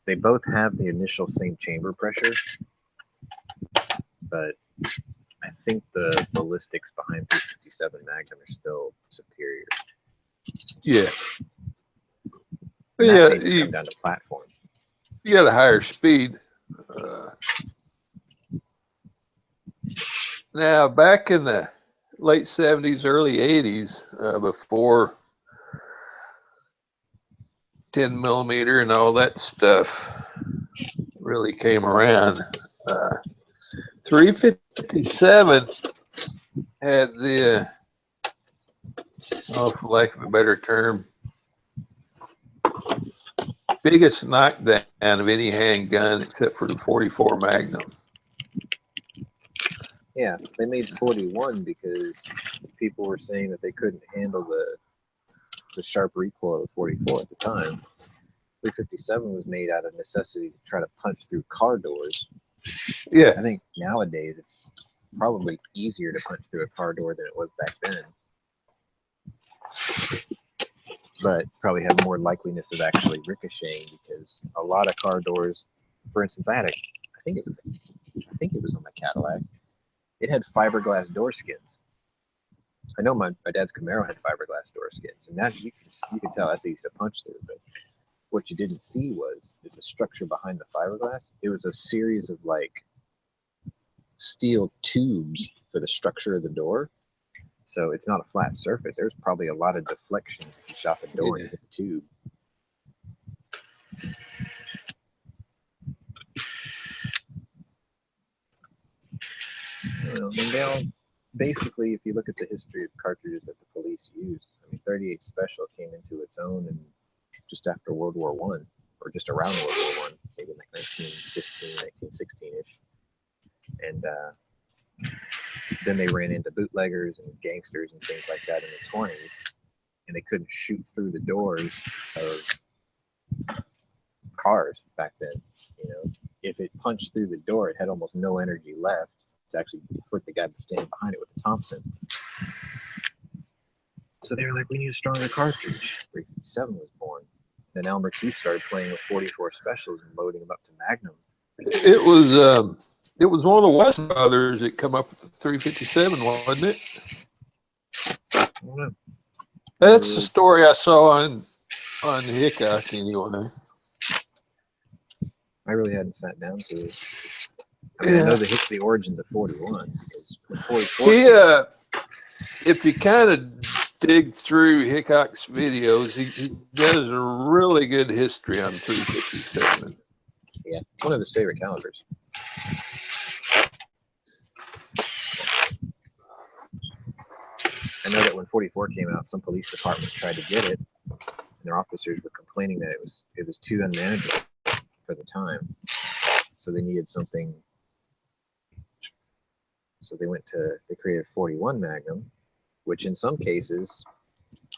they both have the initial same chamber pressure, but I think the ballistics behind 357 Magnum are still superior. Yeah. And Yeah, that may come down to platform. You got a higher speed. Now, back in the late 70s, early 80s, before 10mm and all that stuff really came around, 357 had the, for lack of a better term, biggest knockdown of any handgun except for the 44 Magnum. Yeah, they made 41 because people were saying that they couldn't handle the sharp recoil of the 44 at the time. 357 was made out of necessity to try to punch through car doors. Yeah. I think nowadays it's probably easier to punch through a car door than it was back then. But probably have more likeliness of actually ricocheting because a lot of car doors, for instance, I think it was on my Cadillac. It had fiberglass door skins. I know my dad's Camaro had fiberglass door skins, and that you can tell that's easy to punch through. But what you didn't see is the structure behind the fiberglass. It was a series of like steel tubes for the structure of the door. So it's not a flat surface. There's probably a lot of deflections if you shot the door and hit the tube. And they all, basically, if you look at the history of cartridges that the police used, I mean, 38 Special came into its own in just after World War I, or just around World War I, maybe like 1915, 1916-ish. And then they ran into bootleggers and gangsters and things like that in the 20s, and they couldn't shoot through the doors of cars back then. You know, if it punched through the door, it had almost no energy left to actually put the guy standing behind it with a Thompson. So they were like, we need a stronger cartridge. 357 was born. Then Elmer Keith started playing with 44 Specials and loading them up to Magnum. It was one of the West brothers that come up with the 357, wasn't it? I don't know. That's the story I saw on Hickok anyway. I really hadn't sat down to it. I mean, I know the origins of 41 because 44. He, if you kind of dig through Hickok's videos, he does a really good history on 357. Yeah, it's one of his favorite calibers. I know that when 44 came out, some police departments tried to get it, and their officers were complaining that it was too unmanageable for the time. So they needed something. So they created 41 Magnum, which in some cases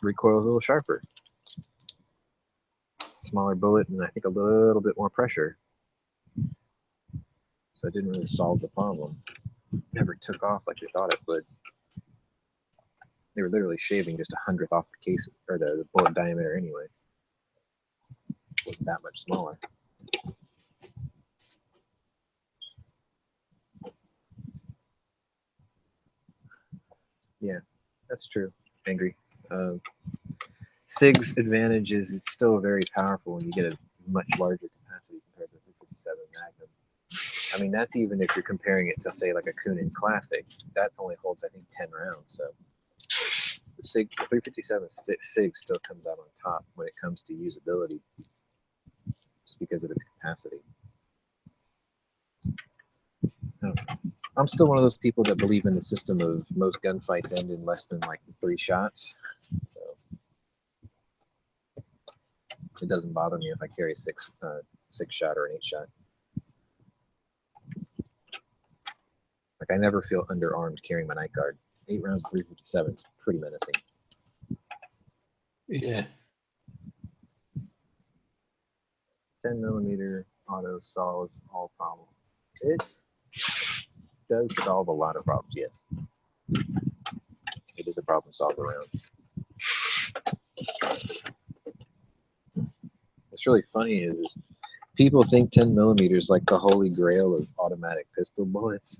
recoils a little sharper. Smaller bullet and I think a little bit more pressure. So it didn't really solve the problem. Never took off like they thought it would. They were literally shaving just 100th off the case or the bullet diameter anyway. It wasn't that much smaller. Yeah, that's true. Angry. SIG's advantage is it's still very powerful when you get a much larger capacity compared to the 357 Magnum. I mean, that's even if you're comparing it to, say, like a Kunin Classic. That only holds, I think, 10 rounds. So the 357 SIG still comes out on top when it comes to usability just because of its capacity. I'm still one of those people that believe in the system of most gunfights end in less than like 3 shots. So it doesn't bother me if I carry a 6 shot or an 8 shot. Like I never feel underarmed carrying my night guard. 8 rounds of 357 is pretty menacing. Yeah. 10mm auto solves all problems. It does solve a lot of problems, yes. It is a problem solver round. What's really funny is people think 10mm is like the holy grail of automatic pistol bullets.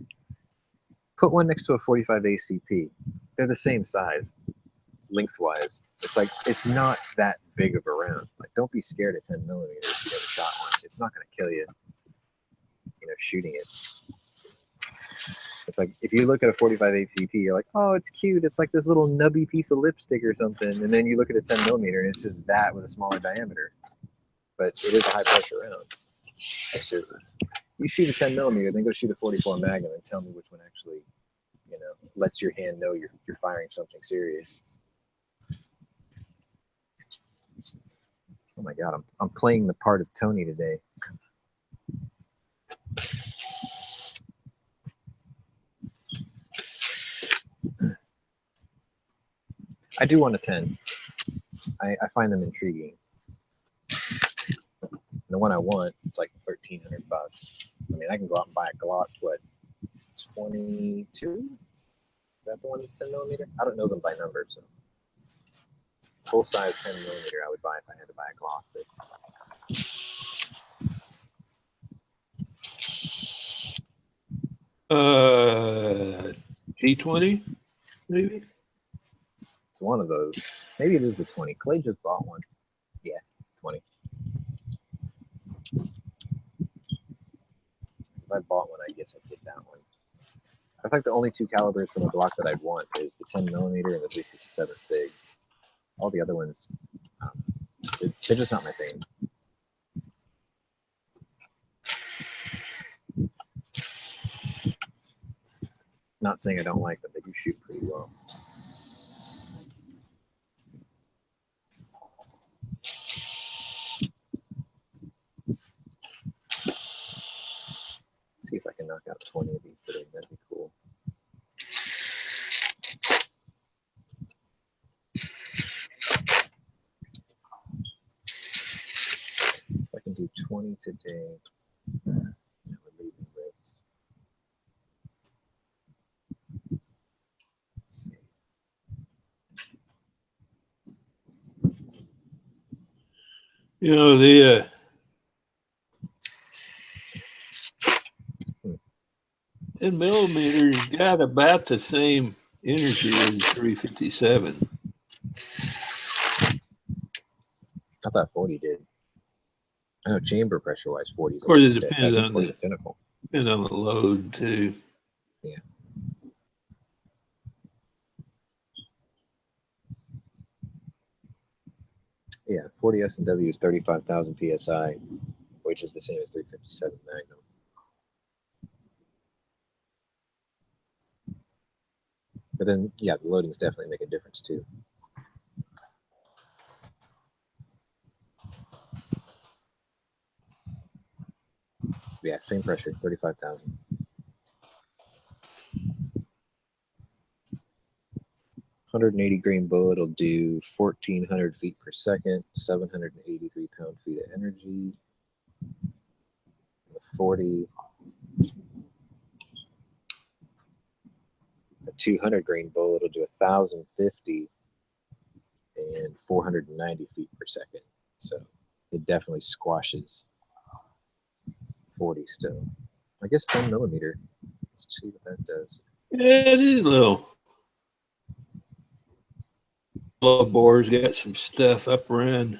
Put one next to a 45 ACP. They're the same size, lengthwise. It's like, it's not that big of a round. Like, don't be scared of 10mm if you never shot one. It's not going to kill you, shooting it. It's like, if you look at a 45 ACP, you're like, oh, it's cute. It's like this little nubby piece of lipstick or something. And then you look at a 10mm and it's just that with a smaller diameter. But it is a high pressure round. It's just, you shoot a 10mm, then go shoot a 44 Magnum and tell me which one actually, lets your hand know you're firing something serious. Oh my God, I'm playing the part of Tony today. I do want a 10. I find them intriguing. The one I want, it's like $1,300. I mean, I can go out and buy a Glock, what, 22? Is that the one that's 10mm? I don't know them by number, so full size 10mm I would buy if I had to buy a Glock. But... G20, maybe? It's one of those. Maybe it is the 20. Clay just bought one. Yeah, 20. If I bought one, I guess I'd get that one. That's like the only 2 calibers from a Glock that I'd want is the 10mm and the 357 SIG. All the other ones, they're just not my thing. Not saying I don't like them, they do shoot pretty well. See if I can knock out 20 of these today, that'd be cool. If I can do 20 today, that would leave me with, let's see. The 10mm got about the same energy as 357. I thought 40 did. I know chamber pressure wise, 40 is Of course, it almost depends on the pinnacle. Depends on the load too. Yeah. Yeah, 40 S&W is 35,000 psi, which is the same as 357 Magnum. But then, yeah, the loadings definitely make a difference too. Yeah, same pressure, 35,000. 180 grain bullet will do 1,400 feet per second, 783 pound-feet of energy. The 40, a 200 grain bullet will do 1,050 and 490 feet per second. So it definitely squashes 40 still. I guess 10 millimeter. Let's see what that does. Yeah, it is little. Bore's got some stuff up around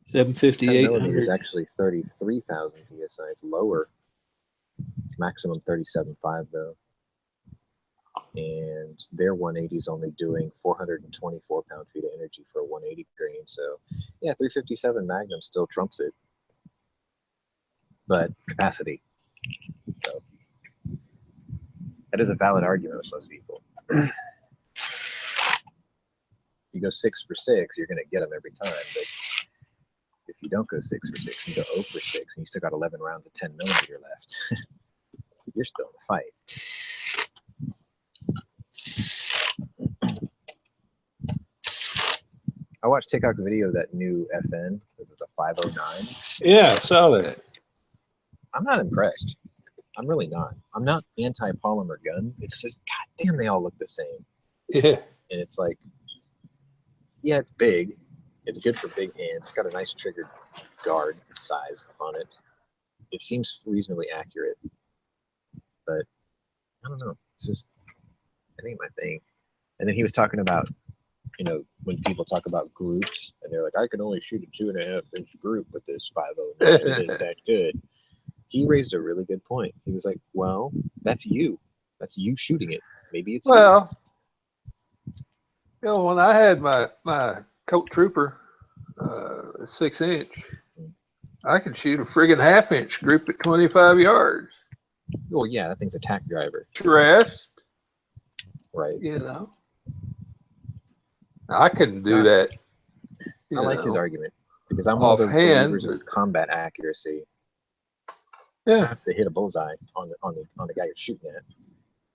750, 10 millimeter is 800. actually 33,000 psi. It's lower. Maximum 37.5 though. And their 180 is only doing 424 pound-feet of energy for a 180 grain. So yeah, 357 Magnum still trumps it. But capacity. So that is a valid argument with most people. You go 6 for 6, you're going to get them every time. But if you don't go 6 for 6, you go 0 for 6, and you still got 11 rounds of 10 millimeter left, you're still in the fight. I watched TikTok video of that new FN. This is a 509. Yeah, I saw that. I'm not impressed. I'm really not. I'm not anti-polymer gun. It's just, goddamn, they all look the same. Yeah. And it's like, yeah, it's big. It's good for big hands. It's got a nice trigger guard size on it. It seems reasonably accurate. But I don't know. It's just, it ain't my thing. And then he was talking about, you know, when people talk about groups, and they're like, I can only shoot a 2.5-inch group with this 509. It isn't that good. He raised a really good point. He was like, well, that's you. That's you shooting it. Maybe it's Well, you know, when I had my Colt Trooper 6-inch, I could shoot a friggin' 1/2-inch group at 25 yards. you. Well, yeah, that thing's a tack driver. Rest, Right. you know. I couldn't do God, that. I like his argument because I'm one of those Offhand, believers of combat accuracy. I yeah. have to hit a bullseye on the guy you're shooting at.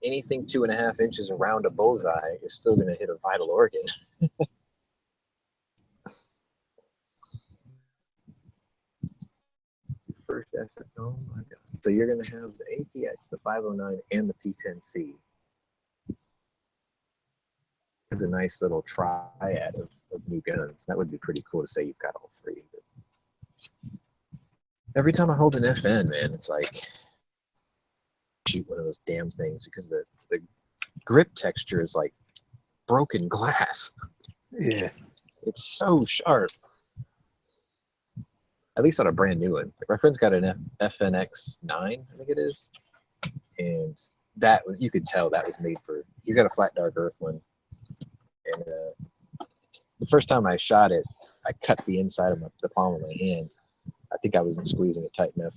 Anything 2.5 inches around a bullseye is still going to hit a vital organ. First effort. Oh my god! So you're going to have the APX, the 509, and the P10C. It's a nice little triad of new guns. That would be pretty cool to say you've got all three. But every time I hold an FN, man, it's like shoot one of those damn things because the grip texture is like broken glass. Yeah. It's so sharp. At least on a brand new one. Like my friend's got an FNX9, I think it is, and that was, you could tell that was made for. He's got a flat dark earth one, and the first time I shot it, I cut the inside of the palm of my hand. I think I wasn't squeezing it tight enough,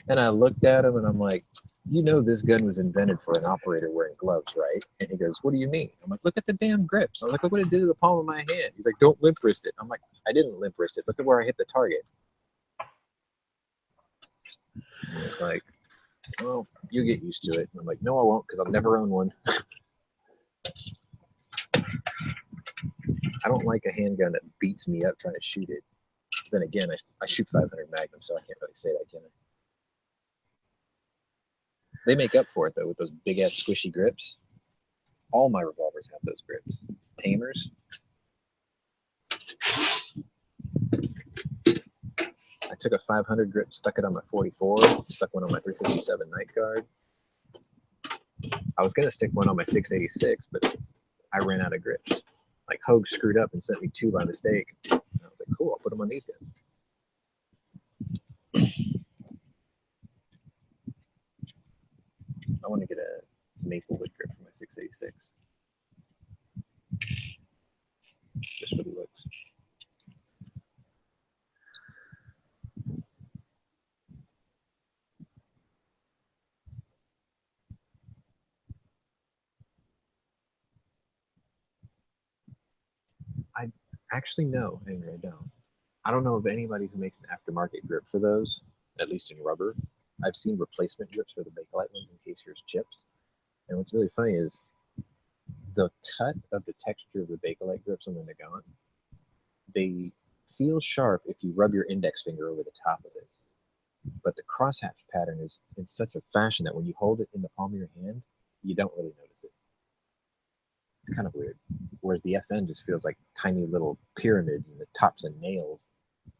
and I looked at him and I'm like, you know, this gun was invented for an operator wearing gloves, right? And he goes, what do you mean? I'm like, look at the damn grips. I was like, look what it did to the palm of my hand. He's like, don't limp wrist it. I'm like, I didn't limp wrist it. Look at where I hit the target. And it's like, well, you get used to it. And I'm like, no, I won't, because I'll never own one. I don't like a handgun that beats me up trying to shoot it. Then again, I shoot 500 Magnum, so I can't really say that, can I? They make up for it, though, with those big-ass squishy grips. All my revolvers have those grips. Tamers. I took a 500 grip, stuck it on my 44, stuck one on my 357 Night Guard. I was going to stick one on my 686, but I ran out of grips. Like, Hogue screwed up and sent me 2 by mistake. And I was like, cool, I'll put them on these guns. I want to get a maple wood grip for my 686. Just for Actually, no, Henry, I don't. I don't know of anybody who makes an aftermarket grip for those, at least in rubber. I've seen replacement grips for the Bakelite ones in case yours chips. And what's really funny is the cut of the texture of the Bakelite grips on the Nagant, they feel sharp if you rub your index finger over the top of it. But the crosshatch pattern is in such a fashion that when you hold it in the palm of your hand, you don't really notice it. It's kind of weird. Whereas the FN just feels like tiny little pyramids and the tops and nails,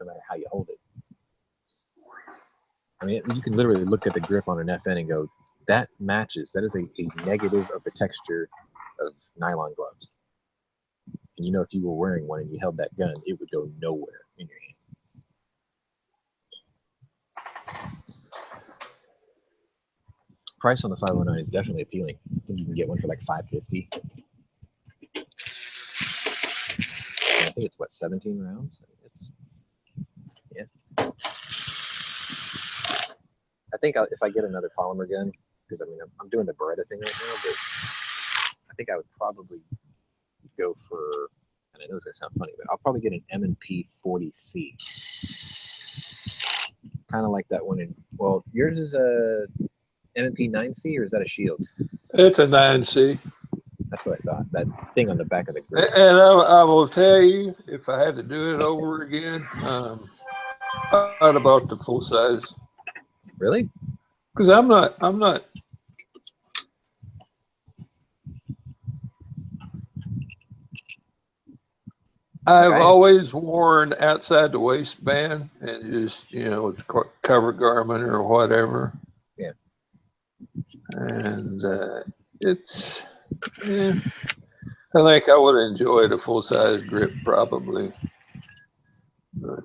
no matter how you hold it. I mean, you can literally look at the grip on an FN and go, that matches. That is a negative of the texture of nylon gloves. And you know, if you were wearing one and you held that gun, it would go nowhere in your hand. Price on the 509 is definitely appealing. I think you can get one for like $550. I think it's what, 17 rounds? It's, yeah. I think if I get another polymer gun, because I mean I'm doing the Beretta thing right now, but I think I would probably go for, and I know it's gonna sound funny, but I'll probably get an M&P 40C. Kind of like that one in, well, yours is a M&P 9C, or is that a Shield? It's a 9C. That's what I thought. That thing on the back of the grip. And I will tell you, if I had to do it over again, I'd have bought the full size. Really? Because I'm not. I've always worn outside the waistband and just, you know, with cover garment or whatever. Yeah. And it's, yeah, I think I would enjoy the full size grip probably. But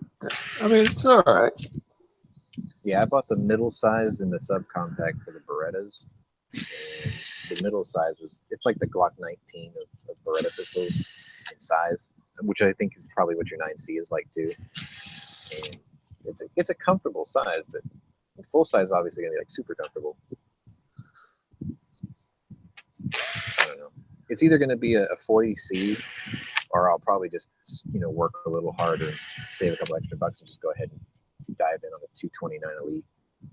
I mean, it's all right. Yeah, I bought the middle size and the subcompact for the Berettas. And the middle size was, it's like the Glock 19 of Beretta pistols in size, which I think is probably what your 9C is like too. And it's a comfortable size, but full size is obviously gonna be like super comfortable. I don't know. It's either gonna be a 40C, or I'll probably just, you know, work a little harder and save a couple extra bucks and just go ahead and dive in on the 229 Elite.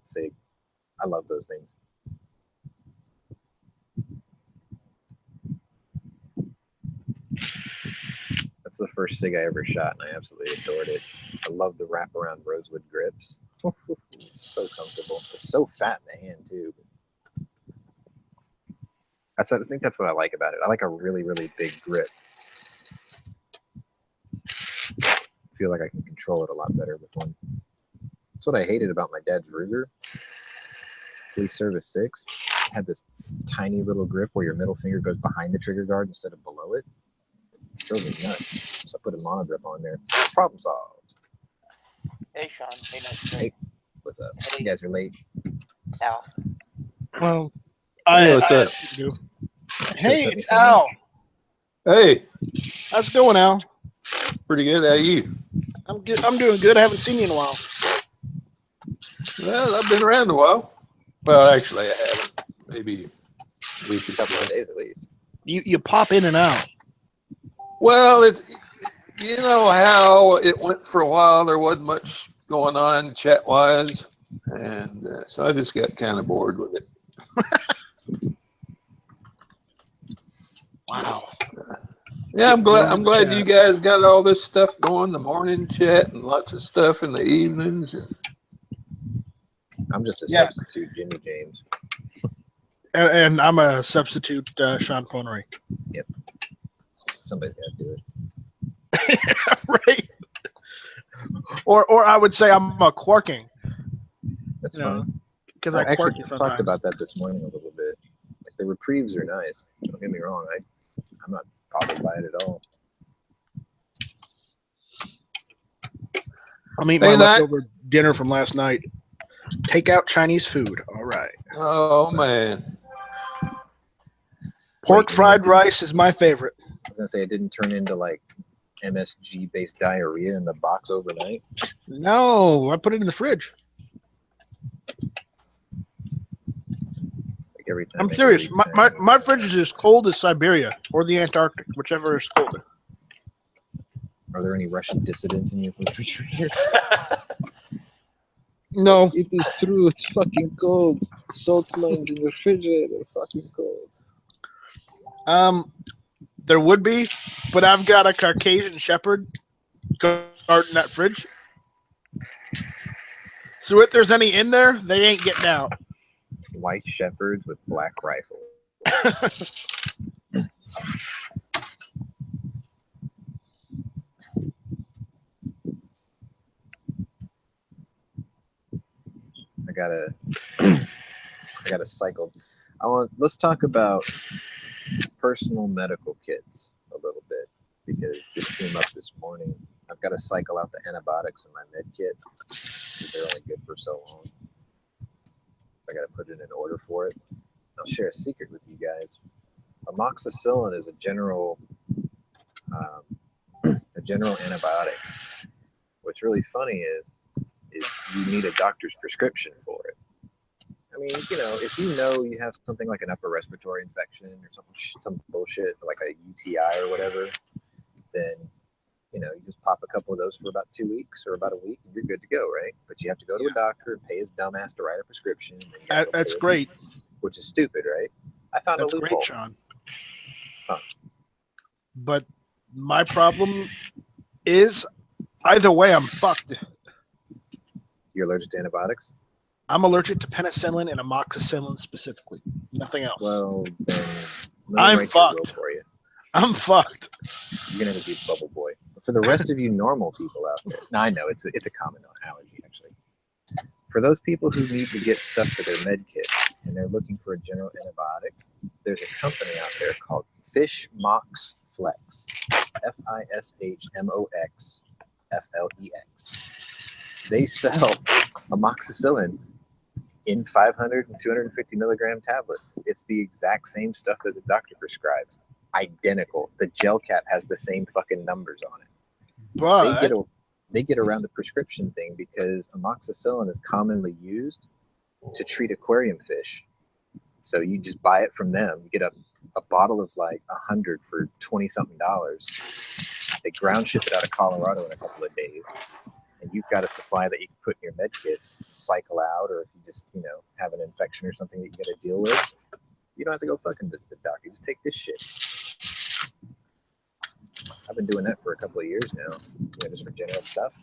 Say, I love those things. That's the first SIG I ever shot, and I absolutely adored it. I love the wraparound rosewood grips. So comfortable. It's so fat in the hand too. I think that's what I like about it. I like a really, really big grip. I feel like I can control it a lot better with one. That's what I hated about my dad's Ruger. Police Service 6 had this tiny little grip where your middle finger goes behind the trigger guard instead of below it. It drove me nuts. So I put a monogrip on there. Problem solved. Hey, Sean. Hey, nice Hey, what's up? Hey. You guys are late. Al. Well, What's up? Hey, it's Al. Hey, How's it going, Al? pretty good. How you? I'm good. I'm doing good. I haven't seen you in a while. Well, I've been around a while. Well, actually, I haven't. Maybe a week or A couple two. of days at least. You pop in and out. Well, it's, you know how it went for a while. There wasn't much going on chat-wise, and so I just got kind of bored with it. Wow. Yeah, I'm glad chat. you guys got all this stuff going. The morning chat and lots of stuff in the evenings. I'm just a Yeah. substitute Jimmy James. And I'm a substitute Sean Connery. Yep. Somebody's got to do it. Right. Or I would say I'm a quarking. That's You know, fine. because I I quark actually you sometimes. talked about that this morning a little bit. Like the reprieves are nice. Don't get me wrong. I'm not bothered by it at all. I'm eating my leftover dinner from last night. Take out Chinese food. All right. Oh man. Pork fried rice is my favorite. I was gonna say it didn't turn into like MSG based diarrhea in the box overnight. No, I put it in the fridge. Like every time. I'm serious. My fridge is as cold as Siberia or the Antarctic, whichever is colder. Are there any Russian dissidents in your refrigerator? No. It is true. It's fucking cold. Salt mines in the refrigerator are fucking cold. There would be, but I've got a Caucasian Shepherd guarding that fridge. So if there's any in there, they ain't getting out. White shepherds with black rifles. I gotta cycle. Let's talk about personal medical kits a little bit because this came up this morning. I've got to cycle out the antibiotics in my med kit because they're only good for so long. So I got to put it in order for it. I'll share a secret with you guys. Amoxicillin is a general antibiotic. What's really funny is you need a doctor's prescription for it. I mean, if you know you have something like an upper respiratory infection or some bullshit like a UTI or whatever, then you just pop a couple of those for about 2 weeks or about a week, and you're good to go, right? But you have to go to a doctor and pay his dumbass to write a prescription. That's great. Which is stupid, right? I found That's a loophole. great, Sean. Huh. But my problem is, either way, I'm fucked. You're allergic to antibiotics? I'm allergic to penicillin and amoxicillin specifically. Nothing else. Well, then I'm write your will fucked. for you. I'm fucked. You're gonna have to be bubble boy. For the rest of you normal people out there, now I know it's a common allergy actually. For those people who need to get stuff for their med kit and they're looking for a general antibiotic, there's a company out there called Fishmox Flex. FISHMOXFLEX. They sell amoxicillin in 500 and 250 milligram tablets. It's the exact same stuff that the doctor prescribes. Identical. The gel cap has the same fucking numbers on it. But they get around the prescription thing because amoxicillin is commonly used to treat aquarium fish. So you just buy it from them. You get a bottle of like 100 for $20-something. They ground ship it out of Colorado in a couple of days. And you've got a supply that you can put in your med kits, cycle out, or if you just, have an infection or something that you got to deal with, you don't have to go fucking visit the doctor. Just take this shit. I've been doing that for a couple of years now, just for general stuff.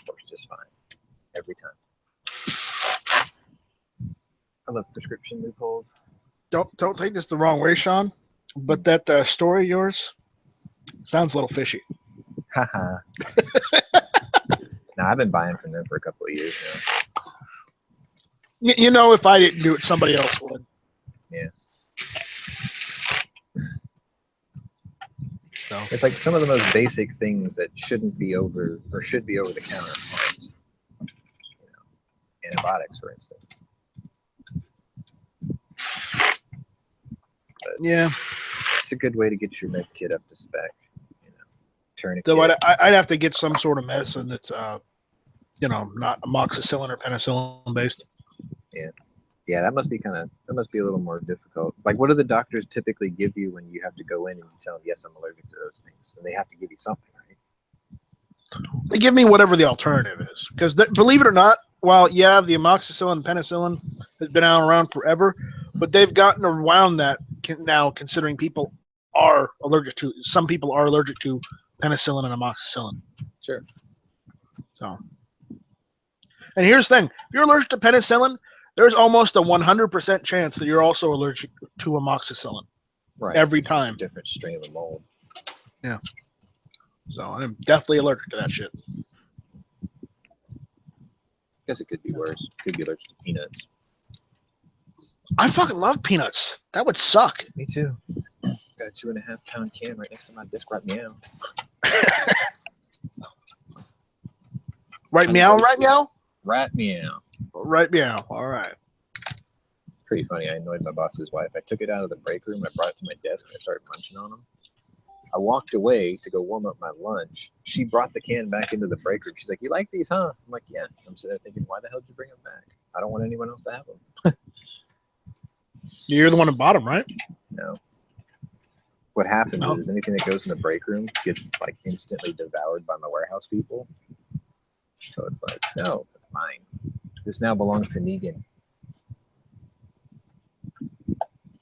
Works just fine every time. I love prescription loopholes. don't take this the wrong way, Sean. But that story of yours sounds a little fishy. Haha. I've been buying from them for a couple of years now. If I didn't do it, somebody else would. Yeah. So it's like some of the most basic things that shouldn't be over or should be over the counter aren't. Antibiotics, for instance. But yeah. It's a good way to get your med kit up to spec. Tourniquet. So I'd have to get some sort of medicine that's not amoxicillin or penicillin based. Yeah, that must be a little more difficult. Like, what do the doctors typically give you when you have to go in and you tell them, yes, I'm allergic to those things? And they have to give you something, right? They give me whatever the alternative is. Because believe it or not, while, yeah, the amoxicillin, penicillin has been around forever, but they've gotten around that now considering some people are allergic to penicillin and amoxicillin. Sure. So, and here's the thing. If you're allergic to penicillin, there's almost a 100% chance that you're also allergic to amoxicillin. Right. Every It's time. a different strain of the mold. Yeah. So I'm definitely allergic to that shit. Guess it could be worse. Could be allergic to peanuts. I fucking love peanuts. That would suck. Me too. Got a 2.5 pound can right next to my desk right now. Right meow, right meow? Right meow. Right meow. All right. Pretty funny. I annoyed my boss's wife. I took it out of the break room. I brought it to my desk and I started munching on them. I walked away to go warm up my lunch. She brought the can back into the break room. She's like, "You like these, huh?" I'm like, "Yeah." I'm sitting there thinking, why the hell did you bring them back? I don't want anyone else to have them. You're the one who bought them, right? No. what happens No. is anything that goes in the break room gets like instantly devoured by my warehouse people. So it's like, no, it's mine. This now belongs to Negan.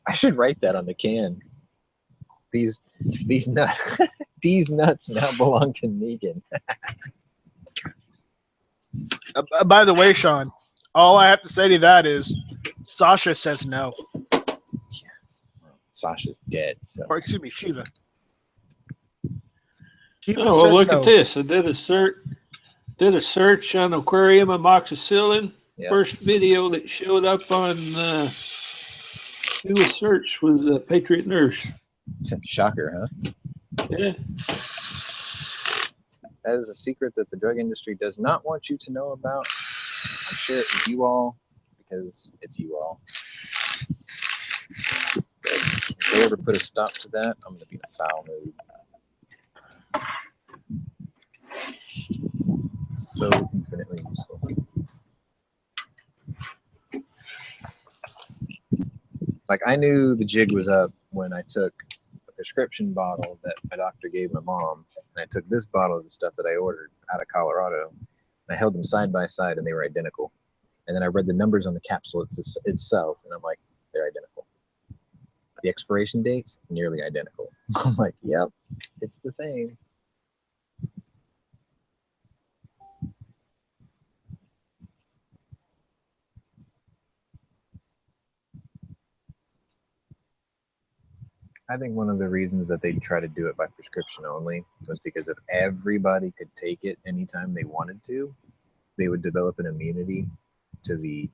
I should write that on the can. These nuts these nuts now belong to Negan. By the way, Sean, all I have to say to that is Sasha says no. Sasha's dead, so Or excuse me, Shiva. Shiva Oh, well, says look no. at this. I did a search on aquarium amoxicillin. yeah. First video that showed up on do a search was Patriot Nurse. Shocker, huh? Yeah. That is a secret that the drug industry does not want you to know about. I'm sure it was you all, because it's you all. If they ever put a stop to that, I'm going to be in a foul mood. So infinitely useful. Like, I knew the jig was up when I took a prescription bottle that my doctor gave my mom, and I took this bottle of the stuff that I ordered out of Colorado, and I held them side by side, and they were identical. And then I read the numbers on the capsule itself, and I'm like, they're identical. The expiration dates, nearly identical. I'm like, yep, it's the same. I think one of the reasons that they try to do it by prescription only was because if everybody could take it anytime they wanted to, they would develop an immunity to the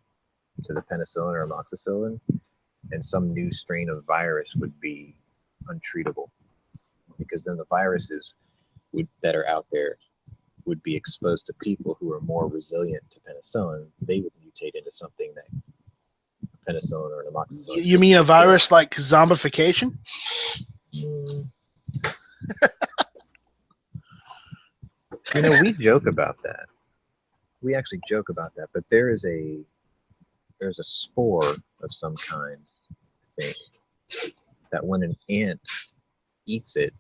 penicillin or amoxicillin, and some new strain of virus would be untreatable, because then the viruses that are out there would be exposed to people who are more resilient to penicillin. They would mutate into something that penicillin or an amoxicillin. You mean a virus like zombification? You know, we joke about that. We actually joke about that, but there's a spore of some kind, I think, that when an ant eats it,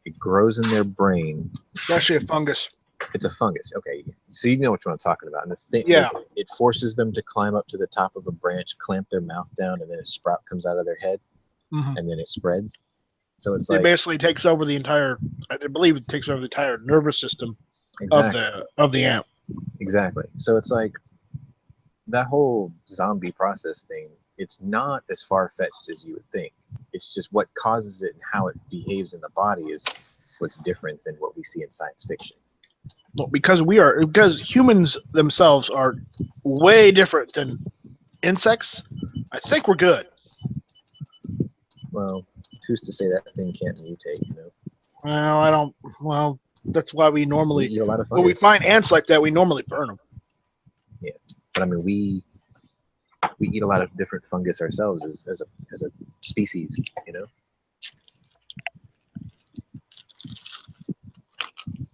it grows in their brain. It's actually a fungus. It's a fungus. Okay, so you know which one I'm talking about. And the thing, Yeah. it forces them to climb up to the top of a branch, clamp their mouth down, and then a sprout comes out of their head, and then it spreads. So it's It like, basically takes over the entire. I believe it takes over the entire nervous system exactly, of the ant. exactly. So it's like that whole zombie process thing. It's not as far-fetched as you would think. It's just what causes it and how it behaves in the body is what's different than what we see in science fiction. Well, because humans themselves are way different than insects. I think we're good. Well, who's to say that thing can't mutate, you know? Well, I don't. Well, that's why we We normally eat a lot of when we fungus. find ants like that, we normally burn them. But I mean, we eat a lot of different fungus ourselves as a species, you know?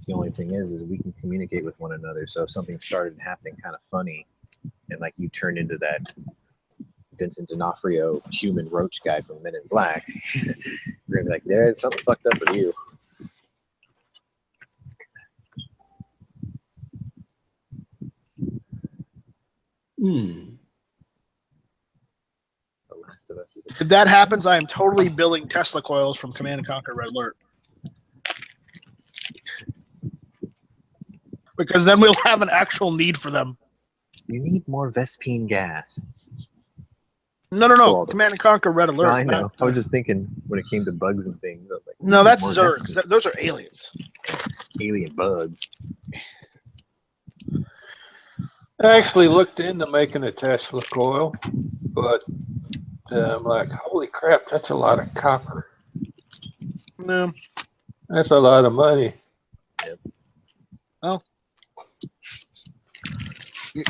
The only thing is we can communicate with one another. So if something started happening kind of funny, and like you turned into that Vincent D'Onofrio human roach guy from Men in Black, we're gonna be like, there's something fucked up with you. The Last of Us is If that happens, I am totally building Tesla coils from Command and Conquer Red Alert. Because then we'll have an actual need for them. You need more Vespine gas. No. Well, Command and Conquer Red Alert. No, I know. not, I was just thinking when it came to bugs and things, I was like, No, "You need that's more Zergs. Vespine." Those are aliens. Alien bugs. I actually looked into making a Tesla coil, but I'm like, holy crap, that's a lot of copper. No. That's a lot of money. Well,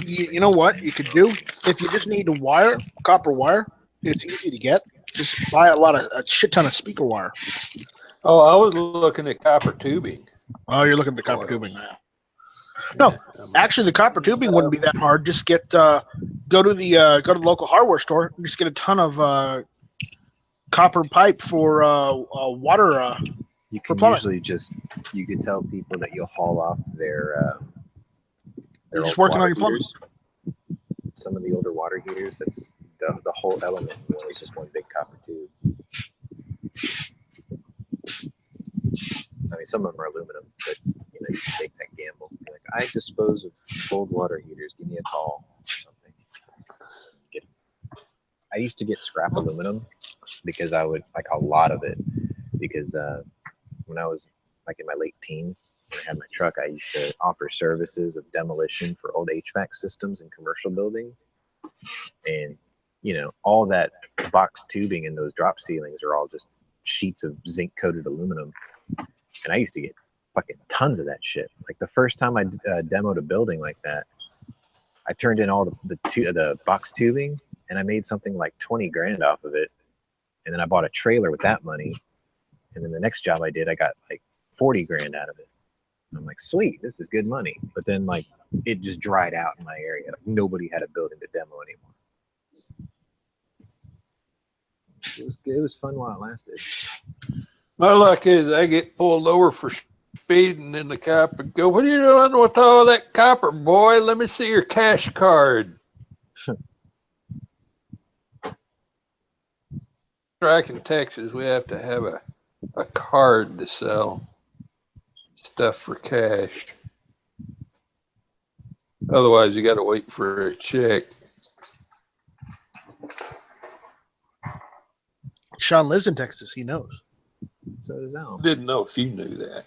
you know what you could do if you just need copper wire. It's easy to get. Just buy a shit ton of speaker wire. Oh, I was looking at copper tubing. Oh, you're looking at the copper tubing now. No, actually, the copper tubing wouldn't be that hard. Just go to the local hardware store and just get a ton of copper pipe for water. You For can plumbing. usually you could tell people that you'll haul off their You're just old working on water your plumbing. heaters. Some of the older water heaters, that's the whole element in one is just one big copper tube. I mean, some of them are aluminum, but you know, you can take that gamble. You're like, I dispose of old water heaters. Give me a call or something. I used to get scrap aluminum because I would like a lot of it because when I was like in my late teens, when I had my truck, I used to offer services of demolition for old HVAC systems in commercial buildings. And, you know, all that box tubing and those drop ceilings are all just sheets of zinc coated aluminum. And I used to get fucking tons of that shit. Like the first time I demoed a building like that, I turned in all the box tubing and I made something like 20 grand off of it. And then I bought a trailer with that money. And then the next job I did, I got like 40 grand out of it. And I'm like, sweet, this is good money. But then like it just dried out in my area. Like nobody had a building to demo anymore. It was fun while it lasted. My luck is I get pulled over for speeding, and the cop would go, "What are you doing with all that copper, boy? Let me see your cash card." Strike in Texas, we have to have a card to sell stuff for cash. Otherwise, you got to wait for a check. Sean lives in Texas. He knows. So does Al. Didn't know if you knew that.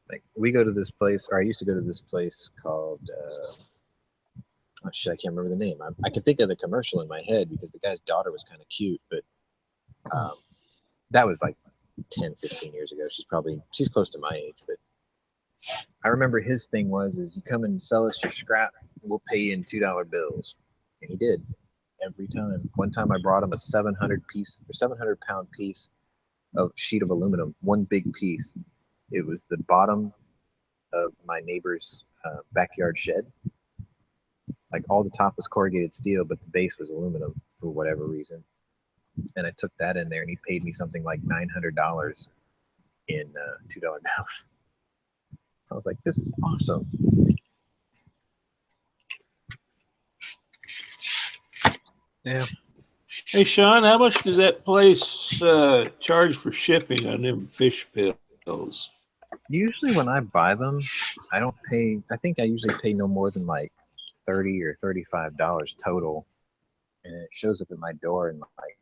Like we go to this place, or I used to go to this place called oh shit, I can't remember the name. I can think of the commercial in my head because the guy's daughter was kind of cute, but that was like 10, 15 years ago. She's close to my age, but I remember his thing is you come and sell us your scrap, and we'll pay you in $2 bills, and he did every time. One time I brought him a 700-pound piece of sheet of aluminum, one big piece. It was the bottom of my neighbor's backyard shed. Like all the top was corrugated steel, but the base was aluminum for whatever reason. And I took that in there, and he paid me something like $900 in $2 bills. I was like, this is awesome. Yeah. Hey, Sean, how much does that place charge for shipping on them fish pills? Usually when I buy them, I don't pay. I think I usually pay no more than like $30 or $35 total, and it shows up at my door in like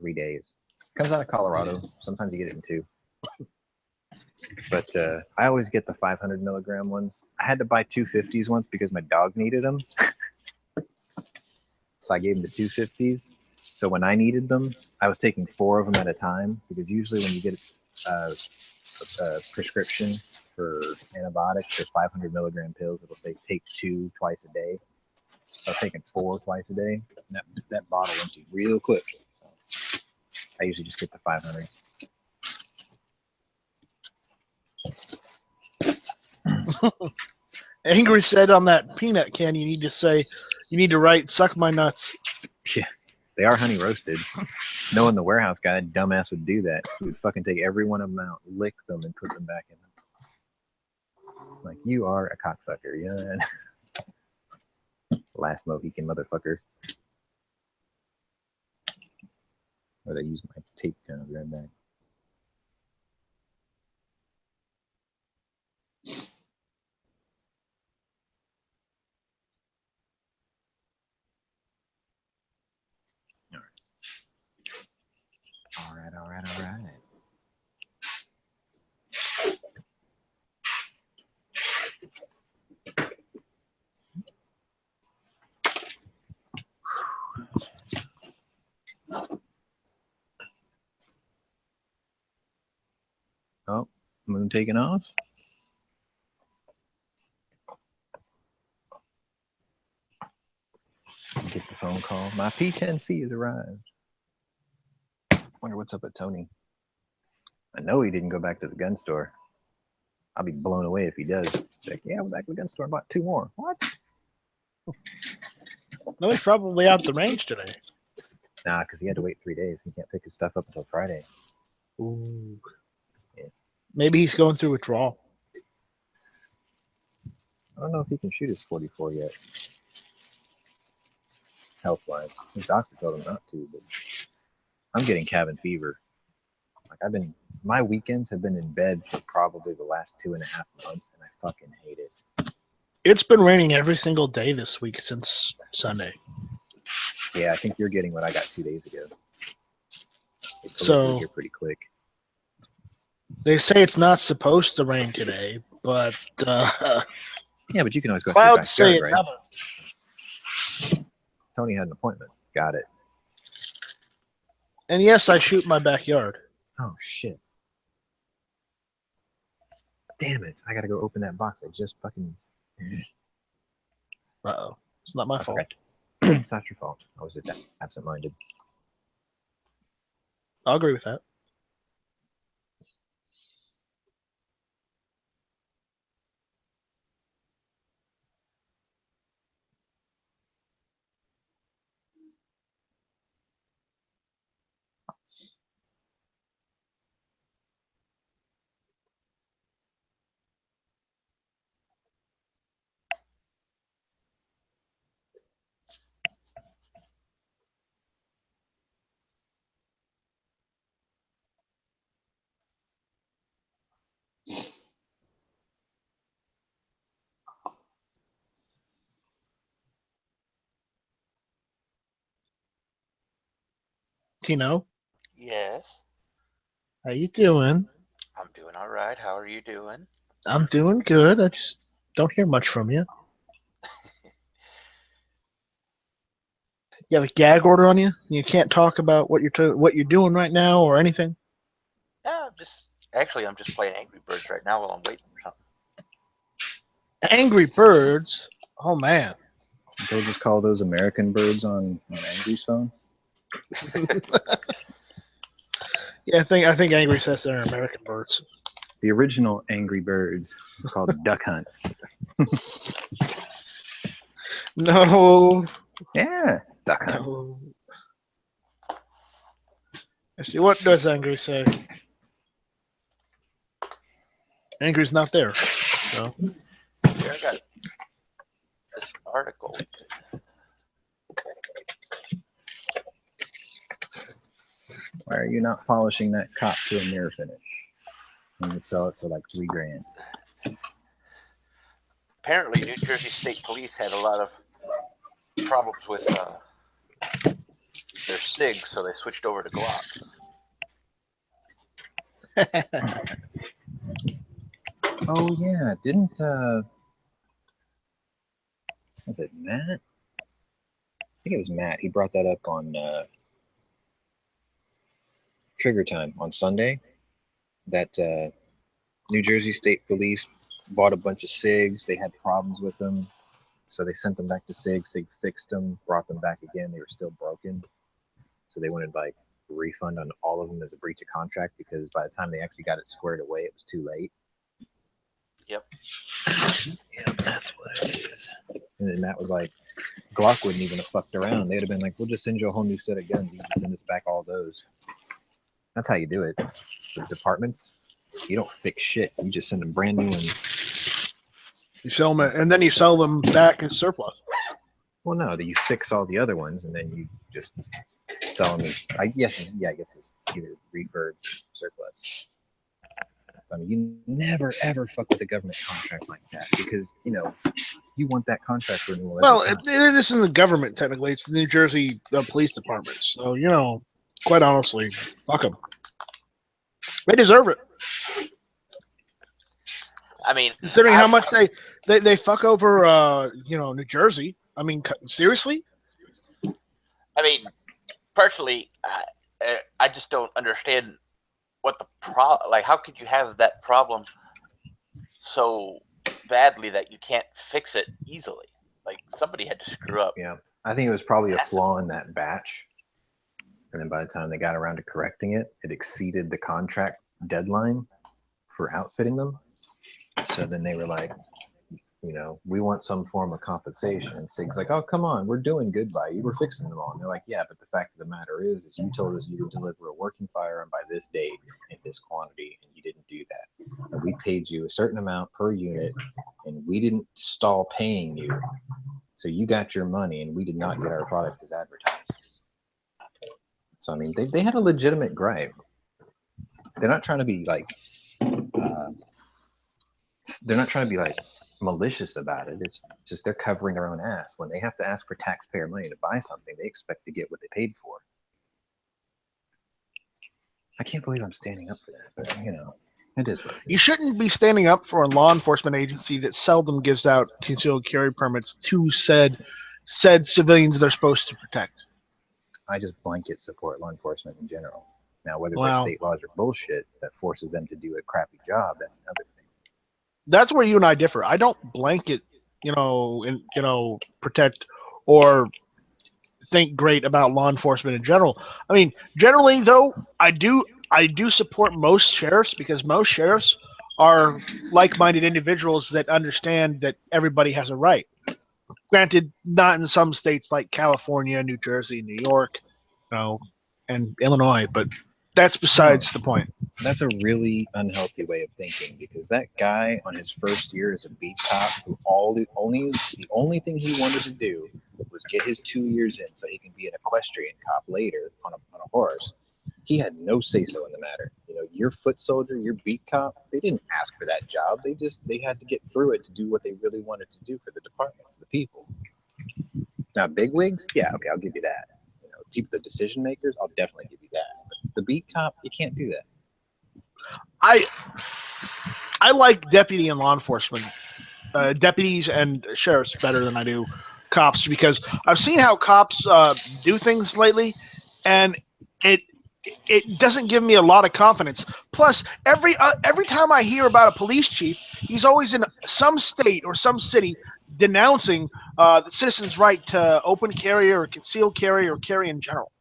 3 days. It comes out of Colorado. Sometimes you get it in 2. But I always get the 500 milligram ones. I had to buy 250s once because my dog needed them. So I gave him the 250s. So when I needed them, I was taking 4 of them at a time because usually when you get a prescription for antibiotics, there's 500 milligram pills. It'll say take 2 twice a day. So I was taking 4 twice a day. And that bottle emptied real quick. So I usually just get the 500. Angry said on that peanut can, you need to write "suck my nuts." Yeah, they are honey roasted. Knowing the warehouse guy, dumbass would do that. He would fucking take every one of them out, lick them, and put them back in them. Like, you are a cocksucker, yeah. Last Mohican motherfucker. Or they use my tape kind of right back. All right. Oh, moon taking off. Get the phone call. My P10C has arrived. Wonder what's up with Tony. I know he didn't go back to the gun store. I'll be blown away if he does. Like, yeah, I went back to the gun store and bought 2 more. What? No, he's probably out the range today. Nah, because he had to wait 3 days. He can't pick his stuff up until Friday. Ooh. Maybe he's going through withdrawal. I don't know if he can shoot his 44 yet. Health-wise, his doctor told him not to, but I'm getting cabin fever. Like my weekends have been in bed for probably the last 2.5 months, and I fucking hate it. It's been raining every single day this week since Sunday. Yeah, I think you're getting what I got 2 days ago. It's So here pretty quick. they say it's not supposed to rain today, but Yeah, but you can always go to your clouds say backyard, right? another. Tony had an appointment. Got it. And yes, I shoot my backyard. Oh shit! Damn it! I gotta go open that box. I just fucking. Uh-oh. It's not my I fault. forgot. It's not your fault. I was just absent-minded. I'll agree with that. Tino, Yes, how you doing? I'm doing all right. How are you doing? I'm doing good. I just don't hear much from you. You have a gag order on you? You can't talk about what you're doing right now or anything? Yeah, I'm just playing Angry Birds right now while I'm waiting for something. Angry Birds? Oh man. They'll just call those American birds on Angry's phone. Yeah, I think Angry says they're American Birds. The original Angry Birds was called Duck Hunt. No. Yeah, Duck Hunt. No. Actually, what does Angry say? Angry's not there. So. Here, I got this article. Why are you not polishing that cop to a mirror finish? And you sell it for like $3,000. Apparently, New Jersey State Police had a lot of problems with their SIGs, so they switched over to Glock. Oh yeah, didn't was it Matt? I think it was Matt. He brought that up on Trigger Time on Sunday. That New Jersey State Police bought a bunch of SIGs. They had problems with them, so they sent them back to SIG. SIG fixed them, brought them back again. They were still broken, so they wanted like a refund on all of them as a breach of contract because by the time they actually got it squared away, it was too late. Yep. Yeah, that's what it is. And then Matt was like, Glock wouldn't even have fucked around. They'd have been like, we'll just send you a whole new set of guns. You can send us back all those. That's how you do it. With departments, you don't fix shit. You just send them brand new ones. You sell them, and then you sell them back as surplus. Well, no, that you fix all the other ones and then you just sell them. I guess it's either refurb, surplus. I mean, you never ever fuck with a government contract like that because you want that contract renewal. Well, it isn't the government technically; it's the New Jersey Police Department. So quite honestly, fuck them. They deserve it. I mean, Considering how much they fuck over, New Jersey. I mean, seriously. I mean, personally, I just don't understand what the like. How could you have that problem so badly that you can't fix it easily? Like somebody had to screw up. Yeah, I think it was probably a flaw in that batch, and then by the time they got around to correcting it, it exceeded the contract deadline for outfitting them. So then they were like, You know, we want some form of compensation. And SIG's like, oh, come on, we're doing good by you. We're fixing them all. And they're like, yeah, but the fact of the matter is you told us you would deliver a working firearm by this date in this quantity, and you didn't do that. And we paid you a certain amount per unit, and we didn't stall paying you. So you got your money, and we did not get our product as advertised. So, I mean, they had a legitimate gripe. They're not trying to be like, they're not trying to be like malicious about it. It's just they're covering their own ass. When they have to ask for taxpayer money to buy something, they expect to get what they paid for. I can't believe I'm standing up for that, but you know, it is what it is. You shouldn't be standing up for a law enforcement agency that seldom gives out concealed carry permits to said civilians they're supposed to protect. I just blanket support law enforcement in general. Now, whether Wow. their state laws are bullshit that forces them to do a crappy job, that's another thing. That's where you and I differ. I don't blanket, protect or think great about law enforcement in general. I mean, generally though, I do support most sheriffs because most sheriffs are like-minded individuals that understand that everybody has a right. Granted, not in some states like California, New Jersey, New York, and Illinois, but that's besides the point. That's a really unhealthy way of thinking because that guy on his first year as a beat cop who the only thing he wanted to do was get his 2 years in so he can be an equestrian cop later on a horse. He had no say-so in the matter. You know, your foot soldier, your beat cop, they didn't ask for that job. They had to get through it to do what they really wanted to do for the department, for the people. Now, bigwigs, yeah, okay, I'll give you that. You know, people, the decision makers, I'll definitely give you that. But the beat cop, you can't do that. I like deputy and law enforcement, deputies and sheriffs better than I do cops because I've seen how cops do things lately, and it doesn't give me a lot of confidence. Plus, every time I hear about a police chief, he's always in some state or some city denouncing the citizens' right to open carry or concealed carry or carry in general.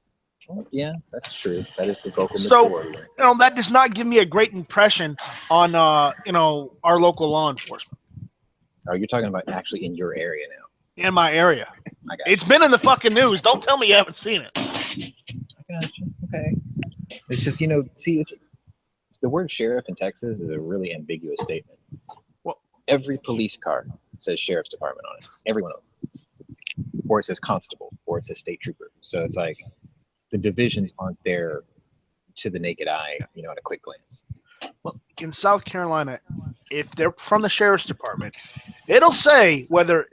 Well, yeah, that's true. That is the vocal So, majority. that does not give me a great impression on, our local law enforcement Oh, you're talking about actually in your area now. in my area. I got you. It's been in the fucking news. Don't tell me you haven't seen it. I got you. Okay. It's just, it's the word sheriff in Texas is a really ambiguous statement. Well, every police car says sheriff's department on it. Every one of them. Or it says constable, or it says state trooper. So it's like the divisions aren't there to the naked eye, at a quick glance. Well, in South Carolina, if they're from the sheriff's department, it'll say whether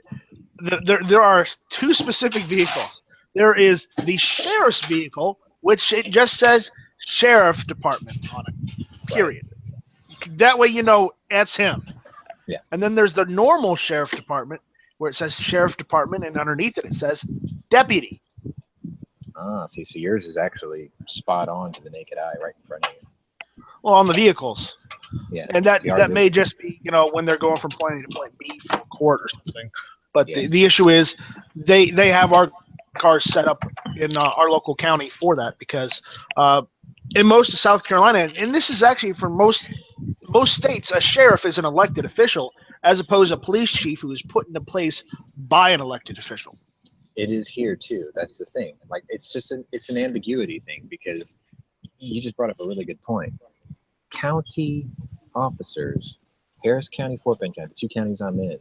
there are two specific vehicles. There is the sheriff's vehicle, which it just says sheriff department on it, period. Right. That way you know that's him. Yeah. And then there's the normal sheriff department where it says sheriff department, and underneath it says deputy. Ah, see, so yours is actually spot on to the naked eye right in front of you. Well, on the vehicles. Yeah. And that may just be, when they're going from point A to point B for court or something. But yeah. the issue is they have our cars set up in our local county for that because in most of South Carolina, and this is actually for most states, a sheriff is an elected official as opposed to a police chief who is put into place by an elected official. It is here too. That's the thing. Like it's an ambiguity thing because you just brought up a really good point. County officers, Harris County, Fort Bend County, the two counties I'm in,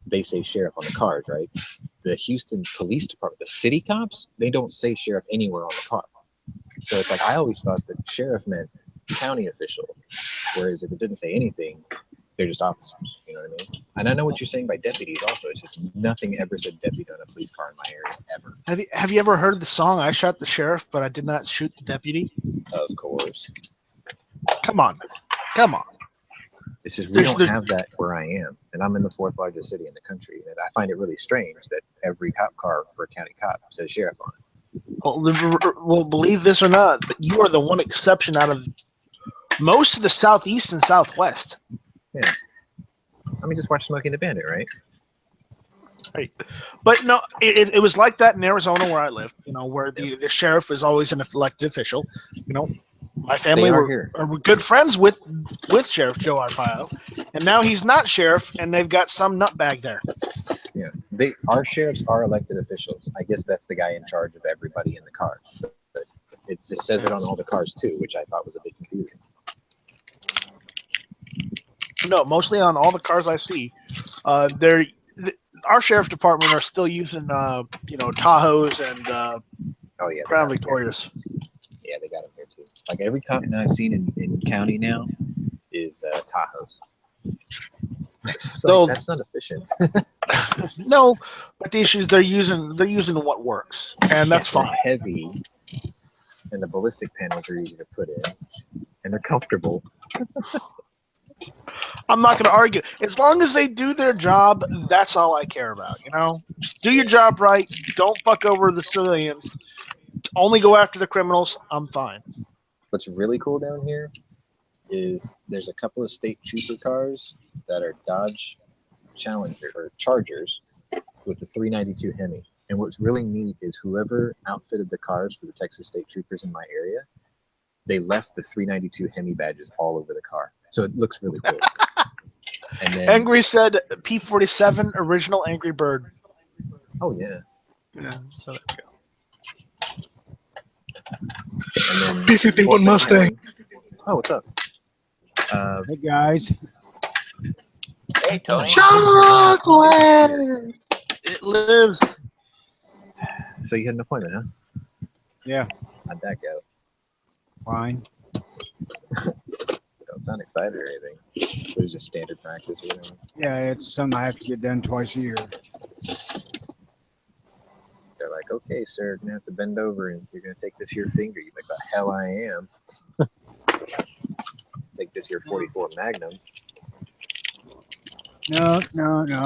they say sheriff on the cars, right? The Houston Police Department, the city cops, they don't say sheriff anywhere on the car. So it's like I always thought that sheriff meant county official, whereas if it didn't say anything, they're just officers. You know what I mean? And I know what you're saying by deputies also. It's just nothing ever said deputy on a police car in my area ever. Have you ever heard the song "I Shot the Sheriff, but I Did Not Shoot the Deputy"? Of course. Come on. It's just we don't have that where I am, and I'm in the fourth largest city in the country, and I find it really strange that every cop car for a county cop says sheriff on it. Well, believe this or not, but you are the one exception out of most of the Southeast and Southwest. Yeah. I mean, just watch Smokey and the Bandit, right? Right. But no, it was like that in Arizona where I lived, where the sheriff is always an elected official, My family They are were here. are good friends with Sheriff Joe Arpaio, and now he's not sheriff, and they've got some nutbag there. Yeah, our sheriffs are elected officials. I guess that's the guy in charge of everybody in the car. But it just says it on all the cars too, which I thought was a bit confusing. No, mostly on all the cars I see, our sheriff's department are still using Tahoes and Oh yeah, Crown Victorias. Yeah, they got them here too. Like every cop I've seen in county now is Tahoes. Though That's not efficient. no, but the issue is they're using what works, and that's They're fine. heavy, and the ballistic panels are easy to put in, and they're comfortable. I'm not going to argue. As long as they do their job, that's all I care about. Just do your job right. Don't fuck over the civilians. Only go after the criminals. I'm fine. What's really cool down here is there's a couple of state trooper cars that are Dodge Challenger or Chargers with the 392 Hemi. And what's really neat is whoever outfitted the cars for the Texas State Troopers in my area, they left the 392 Hemi badges all over the car. So it looks really cool. And then, Angry said P-47 original Angry Bird. oh yeah. Yeah, so there we go. And then P-51 Mustang. Oh, what's up? Hey guys. Hey, Tony. Chocolate! It lives. So you had an appointment, huh? Yeah, How'd that go? fine. Don't sound excited or anything. It was just standard practice or whatever. Yeah, it's something I have to get done twice a year. They're like, okay, sir, you're gonna have to bend over and you're gonna take this here finger. You're like, the hell I am. Take this here 44 Magnum. No.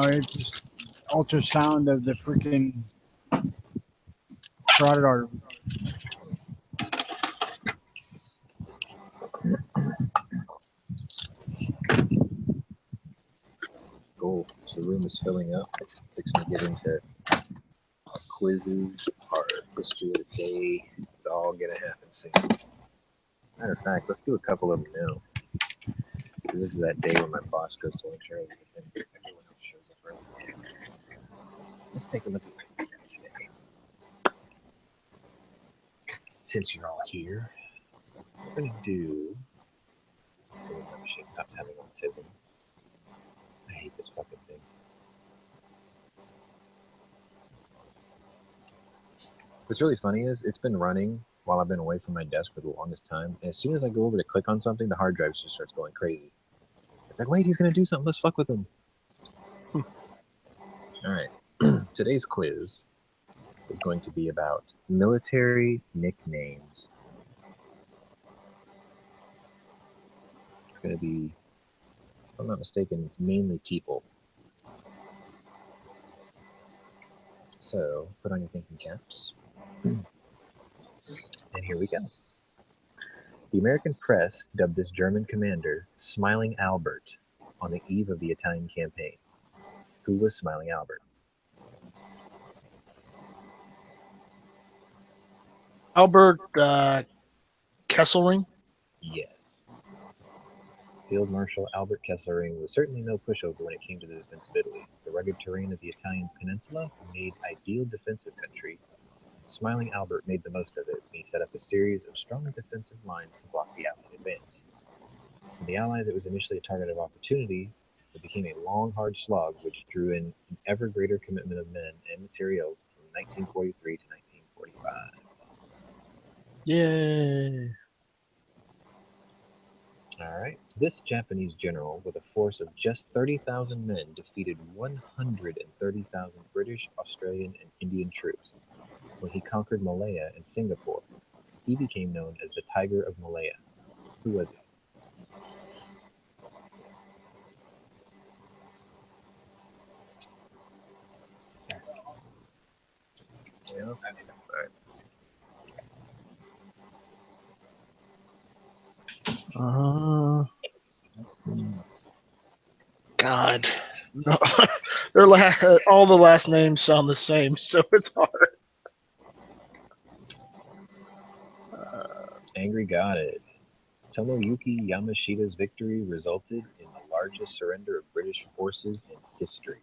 It's just ultrasound of the freaking carotid artery. Cool. So the room is filling up. It's fixing to get into our quizzes, our history of the day. It's all gonna happen soon. Matter of fact, let's do a couple of them now. This is that day when my boss goes to lunch early and everyone else shows up early. Let's take a look at my dinner today. Since you're all here, we're gonna do. So my machine stops having autism. I hate this fucking thing. What's really funny is it's been running while I've been away from my desk for the longest time. And as soon as I go over to click on something, the hard drive just starts going crazy. It's like, wait, he's going to do something. Let's fuck with him. All right. Today's quiz is going to be about military nicknames. It's going to be, if I'm not mistaken, it's mainly people. So put on your thinking caps. And here we go. The American press dubbed this German commander Smiling Albert on the eve of the Italian campaign. Who was Smiling Albert? Albert Kesselring? Yes. Field Marshal Albert Kesselring was certainly no pushover when it came to the defense of Italy. The rugged terrain of the Italian peninsula made ideal defensive country. Smiling Albert made the most of it, and he set up a series of strong defensive lines to block the Allied advance. For the Allies, it was initially a target of opportunity. It became a long, hard slog, which drew in an ever greater commitment of men and material from 1943 to 1945. Yay. All right. This Japanese general, with a force of just 30,000 men, defeated 130,000 British, Australian, and Indian troops. When he conquered Malaya and Singapore, he became known as the Tiger of Malaya. Who was he? Yeah, all right. God. No. All the last names sound the same, so it's hard. Angry got it. Tomoyuki Yamashita's victory resulted in the largest surrender of British forces in history.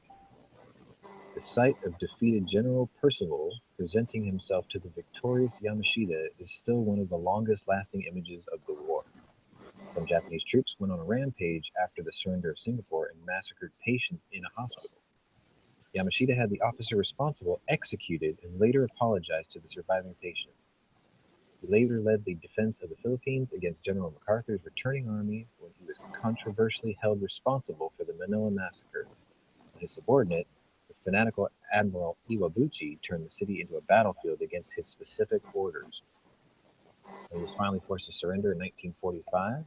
The sight of defeated General Percival presenting himself to the victorious Yamashita is still one of the longest lasting images of the war. Some Japanese troops went on a rampage after the surrender of Singapore and massacred patients in a hospital. Yamashita had the officer responsible executed and later apologized to the surviving patients. He later led the defense of the Philippines against General MacArthur's returning army when he was controversially held responsible for the Manila Massacre. And his subordinate, the fanatical Admiral Iwabuchi, turned the city into a battlefield against his specific orders. When he was finally forced to surrender in 1945,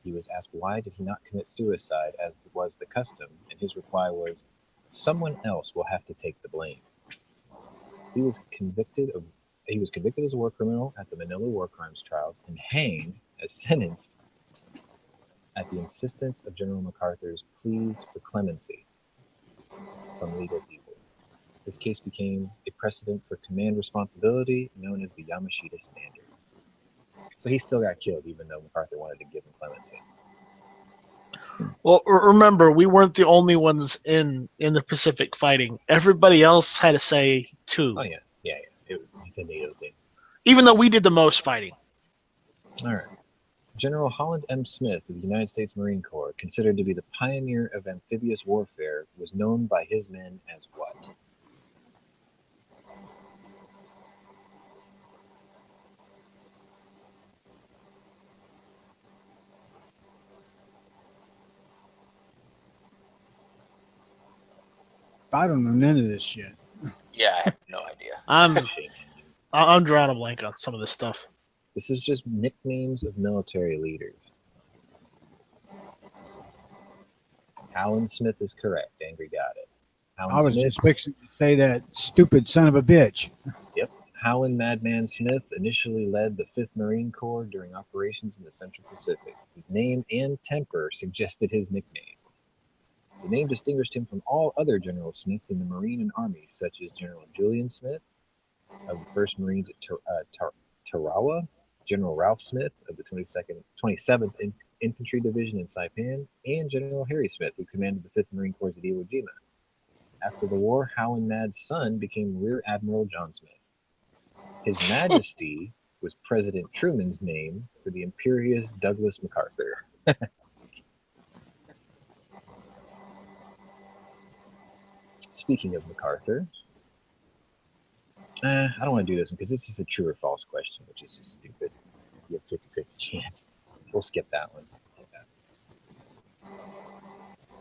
he was asked why did he not commit suicide as was the custom, and his reply was, "Someone else will have to take the blame." He was convicted as a war criminal at the Manila War Crimes trials and hanged as sentenced at the insistence of General MacArthur's pleas for clemency from legal people. This case became a precedent for command responsibility known as the Yamashita Standard. So he still got killed even though MacArthur wanted to give him clemency. Well, remember, we weren't the only ones in the Pacific fighting. Everybody else had a say too. Oh yeah. It's a NATO thing. Even though we did the most fighting. All right. General Holland M. Smith of the United States Marine Corps, considered to be the pioneer of amphibious warfare, was known by his men as what? I don't know none of this shit. Yeah, I have no idea. I'm drawing a blank on some of this stuff. This is just nicknames of military leaders. Alan Smith is correct. Angry got it. Alan I was Smith, just fixing to say that stupid son of a bitch. Yep. Howland Madman Smith initially led the 5th Marine Corps during operations in the Central Pacific. His name and temper suggested his nicknames. The name distinguished him from all other General Smiths in the Marine and Army, such as General Julian Smith of the 1st Marines at Tarawa, General Ralph Smith of the 27th Infantry Division in Saipan, and General Harry Smith, who commanded the 5th Marine Corps at Iwo Jima. After the war, Howland Mad's son became Rear Admiral John Smith. His Majesty was President Truman's name for the imperious Douglas MacArthur. Speaking of MacArthur, I don't want to do this one because this is a true or false question, which is just stupid. You have 50-50 chance. We'll skip that one.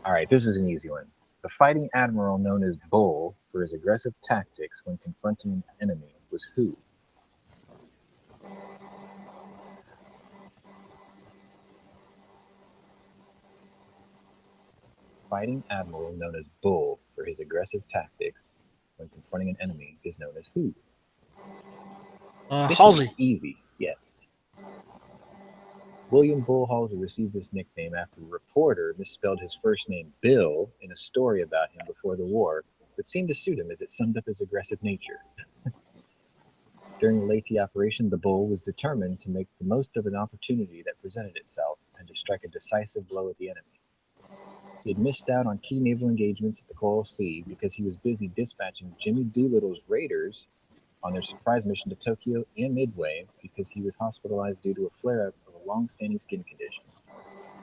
All right, this is an easy one. The fighting admiral known as Bull for his aggressive tactics when confronting an enemy was who? Fighting admiral known as Bull for his aggressive tactics when confronting an enemy is known as who? Halsey. Easy, yes. William Bull Halsey received this nickname after a reporter misspelled his first name Bill in a story about him before the war that seemed to suit him as it summed up his aggressive nature. During the Leyte operation, the Bull was determined to make the most of an opportunity that presented itself and to strike a decisive blow at the enemy. He had missed out on key naval engagements at the Coral Sea because he was busy dispatching Jimmy Doolittle's raiders on their surprise mission to Tokyo and Midway because he was hospitalized due to a flare-up of a long-standing skin condition.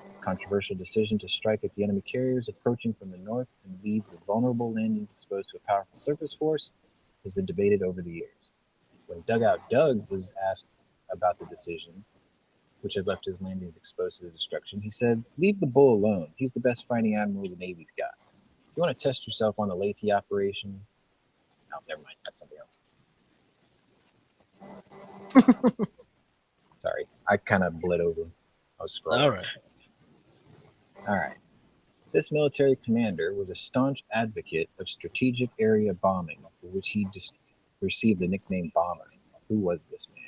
His controversial decision to strike at the enemy carriers approaching from the north and leave the vulnerable landings exposed to a powerful surface force has been debated over the years. When Dugout Doug was asked about the decision, which had left his landings exposed to the destruction, he said, "Leave the Bull alone. He's the best fighting admiral the Navy's got. If you want to test yourself on the Leyte operation..." Oh, never mind. That's something else. Sorry. I kind of bled over. I was scrolling. All right. This military commander was a staunch advocate of strategic area bombing, for which he received the nickname Bomber. Who was this man?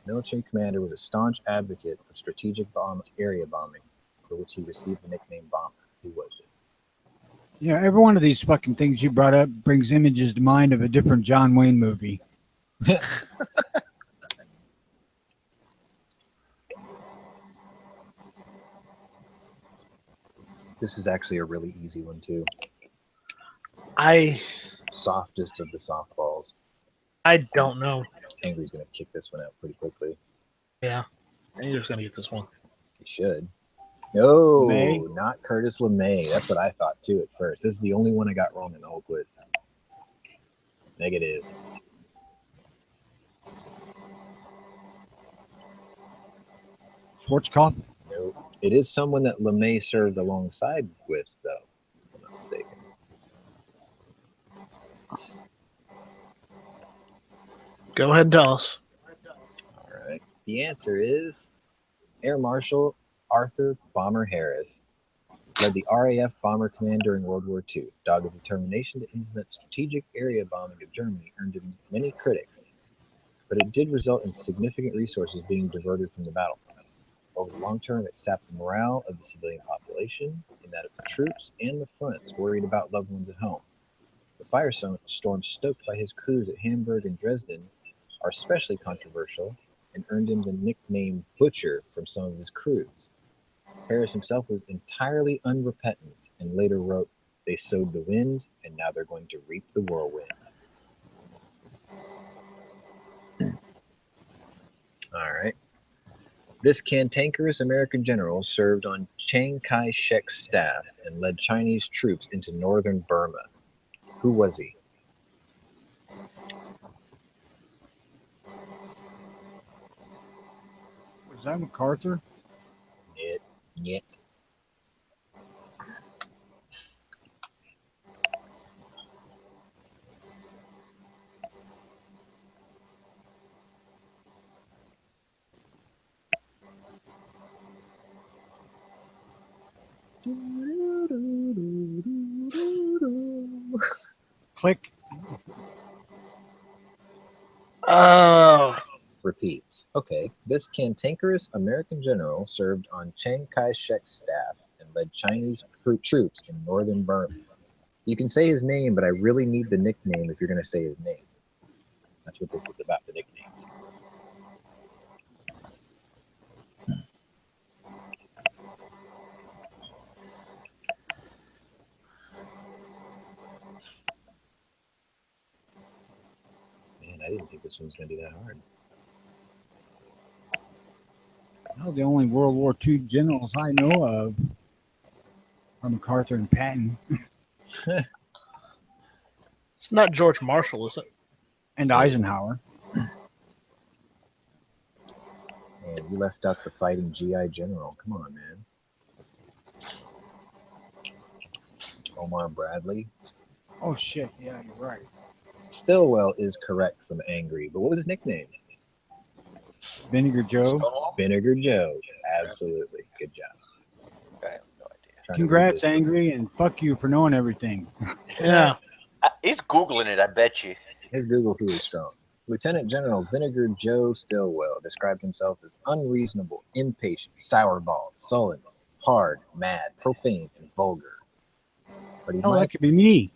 Military commander was a staunch advocate of strategic area bombing, for which he received the nickname Bomber. Who was it? You know, every one of these fucking things you brought up brings images to mind of a different John Wayne movie. This is actually a really easy one too. I Softest of the softballs. don't know. Angry's gonna kick this one out pretty quickly. Yeah, Andrew's gonna get this one. He should. No, LeMay? not Curtis LeMay. That's what I thought too at first. This is the only one I got wrong in the whole quiz. Negative. Schwarzkopf? Nope. It is someone that LeMay served alongside with, though, if I'm not mistaken. Go ahead and tell us. All right. The answer is Air Marshal Arthur Bomber Harris. Led the RAF Bomber Command during World War II. Dogged determination to implement strategic area bombing of Germany earned him many critics, but it did result in significant resources being diverted from the battlefront. Over the long term, it sapped the morale of the civilian population and that of the troops and the fronts worried about loved ones at home. The firestorms stoked by his crews at Hamburg and Dresden are especially controversial and earned him the nickname Butcher from some of his crews. Harris himself was entirely unrepentant and later wrote, "They sowed the wind, and now they're going to reap the whirlwind." All right. This cantankerous American general served on Chiang Kai-shek's staff and led Chinese troops into northern Burma. Who was he? Was that MacArthur? Yet. Click. Repeat. Okay, this cantankerous American general served on Chiang Kai-shek's staff and led Chinese troops in northern Burma. You can say his name, but I really need the nickname if you're going to say his name. That's what this is about, the nicknames. Man, I didn't think this one was going to be that hard. Well, the only World War II generals I know of are MacArthur and Patton. It's not George Marshall, is it? And Eisenhower. And you left out the fighting GI General. Come on, man. Omar Bradley. Oh, shit. Yeah, you're right. Stillwell is correct from Angry, but what was his nickname? Vinegar Joe. Stonewall? Vinegar Joe. Absolutely. Good job. I have no idea. Trying to read Congrats, this. Angry, and fuck you for knowing everything. Yeah. He's Googling it, I bet you. His Google Who is strong. Lieutenant General Vinegar Joe Stillwell described himself as unreasonable, impatient, sour-balled, sullen, hard, mad, profane, and vulgar. But Oh, that could be me.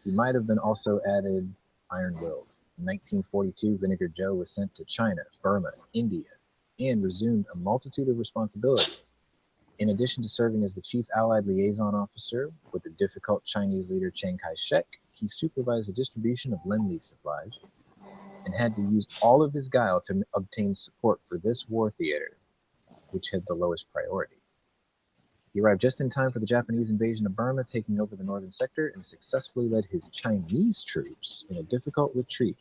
he might have been also added iron-willed. In 1942, Vinegar Joe was sent to China, Burma, India, and resumed a multitude of responsibilities. In addition to serving as the chief Allied liaison officer with the difficult Chinese leader Chiang Kai-shek, he supervised the distribution of Lend-Lease supplies and had to use all of his guile to obtain support for this war theater, which had the lowest priority. He arrived just in time for the Japanese invasion of Burma, taking over the northern sector, and successfully led his Chinese troops in a difficult retreat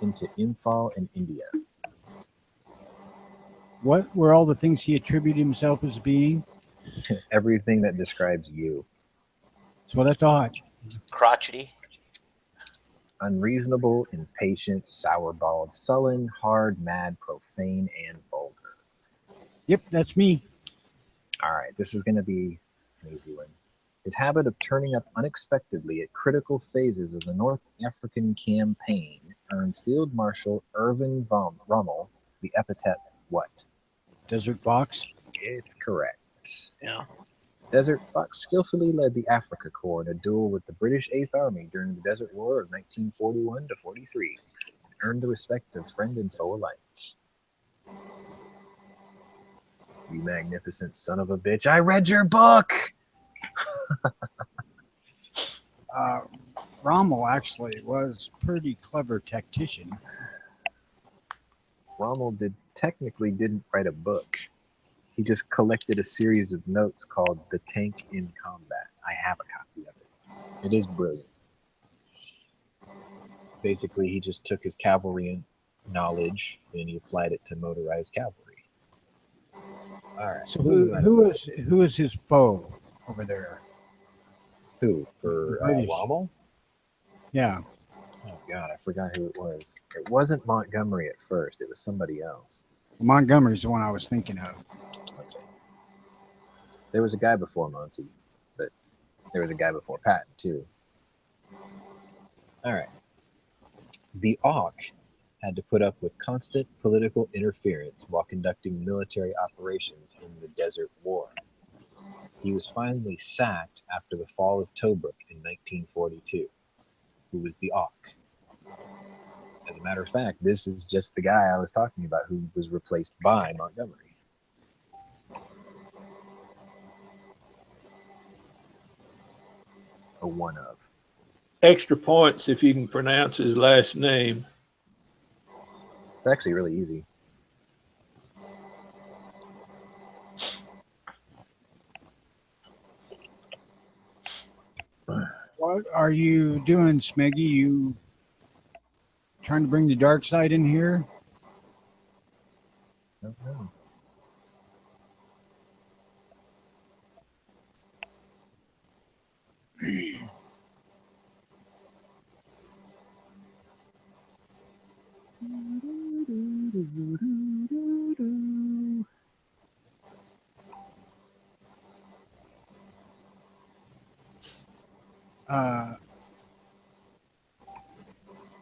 into Imphal and India. What were all the things he attributed himself as being? Everything that describes you. That's what I thought. Crotchety. Unreasonable, impatient, sour-balled, sullen, hard, mad, profane, and vulgar. Yep, that's me. All right, this is going to be an easy one. His habit of turning up unexpectedly at critical phases of the North African campaign earned Field Marshal Irvin Rommel the epithet what? Desert Fox. It's correct. Yeah. Desert Fox skillfully led the Africa Corps in a duel with the British Eighth Army during the Desert War of 1941 to 43, and earned the respect of friend and foe alike. You magnificent son of a bitch! I read your book. Rommel actually was pretty clever tactician. Rommel technically didn't write a book. He just collected a series of notes called The Tank in Combat. I have a copy of it. It is brilliant. Basically, he just took his cavalry knowledge and he applied it to motorized cavalry. All right. So who is his foe over there? Who? For British. Rommel? Yeah. Oh, God, I forgot who it was. It wasn't Montgomery at first. It was somebody else. Montgomery's the one I was thinking of. Okay. There was a guy before Monty, but there was a guy before Patton, too. All right. The Auk had to put up with constant political interference while conducting military operations in the Desert War. He was finally sacked after the fall of Tobruk in 1942. Who was the Auk? As a matter of fact, this is just the guy I was talking about who was replaced by Montgomery. A one of. Extra points if you can pronounce his last name. It's actually really easy. What are you doing, Smeggy? You trying to bring the dark side in here? I don't know.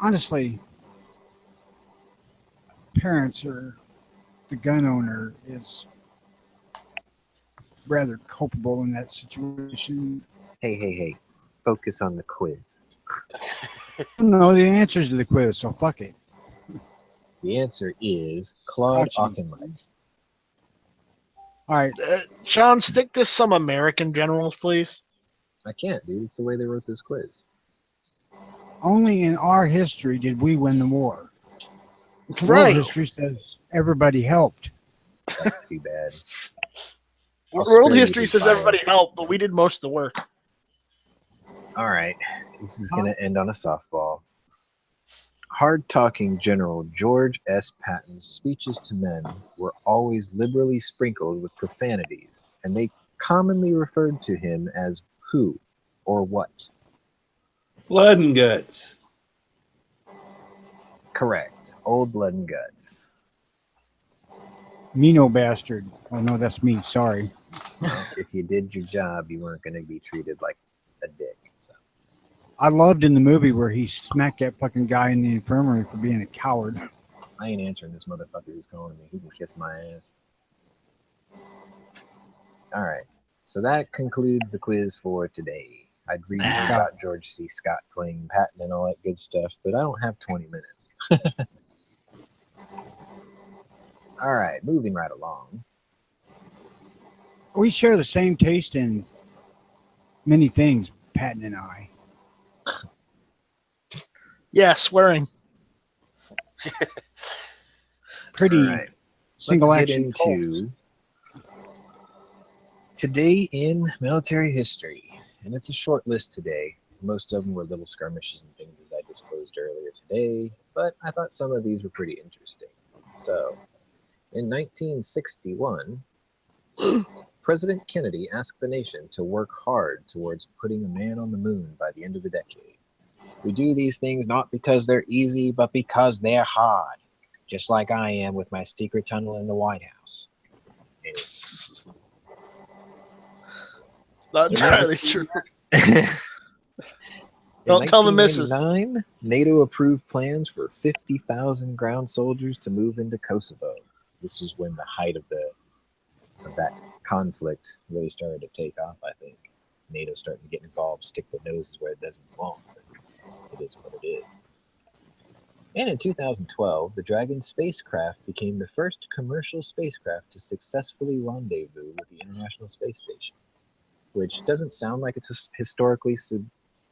Honestly, parents or the gun owner is rather culpable in that situation. Hey. Focus on the quiz. I don't know the answers to the quiz, so fuck it. The answer is Claude Gotcha. Auchinleck. All right. Sean, stick to some American generals, please. I can't, dude. It's the way they wrote this quiz. Only in our history did we win the war. World Right. history says everybody helped. That's too bad. I'll World spare you history the says fire. everybody helped, but we did most of the work. All right. This is going to end on a softball. Hard-talking General George S. Patton's speeches to men were always liberally sprinkled with profanities, and they commonly referred to him as who or what? Blood and guts. Correct. Old Blood and Guts. Meano bastard. Oh no, that's me. Sorry. Well, if you did your job, you weren't going to be treated like a dick. So. I loved in the movie where he smacked that fucking guy in the infirmary for being a coward. I ain't answering this motherfucker who's calling me. He can kiss my ass. All right. So that concludes the quiz for today. I'd read you about George C. Scott playing Patton and all that good stuff, but I don't have 20 minutes. All right, moving right along. We share the same taste in many things, Patton and I. Yeah, swearing. Pretty All right. single Let's get action into today in military history. And it's a short list today. Most of them were little skirmishes and things as I disclosed earlier today, but I thought some of these were pretty interesting. So, in 1961, President Kennedy asked the nation to work hard towards putting a man on the moon by the end of the decade. We do these things not because they're easy, but because they're hard. Just like I am with my secret tunnel in the White House. It's not entirely true. Don't tell the missus. In 1999, NATO approved plans for 50,000 ground soldiers to move into Kosovo. This was when the height of that conflict really started to take off, I think. NATO starting to get involved, stick their noses where it doesn't belong. But it is what it is. And in 2012, the Dragon spacecraft became the first commercial spacecraft to successfully rendezvous with the International Space Station, which doesn't sound like it's historically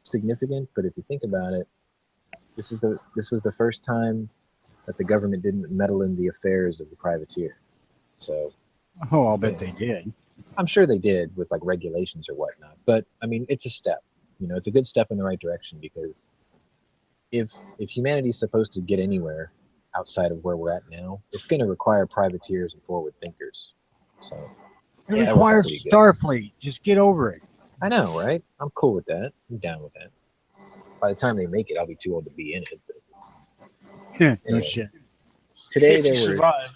significant, but if you think about it, this was the first time that the government didn't meddle in the affairs of the privateer. So, Oh, I'll bet they did. I'm sure they did with like regulations or whatnot. But I mean, it's a step. It's a good step in the right direction, because if humanity's supposed to get anywhere outside of where we're at now, it's going to require privateers and forward thinkers. So It that worked out requires pretty good. Starfleet. Just get over it. I know, right? I'm cool with that. I'm down with that. By the time they make it, I'll be too old to be in it. But No anyway, shit. today If you there were survive.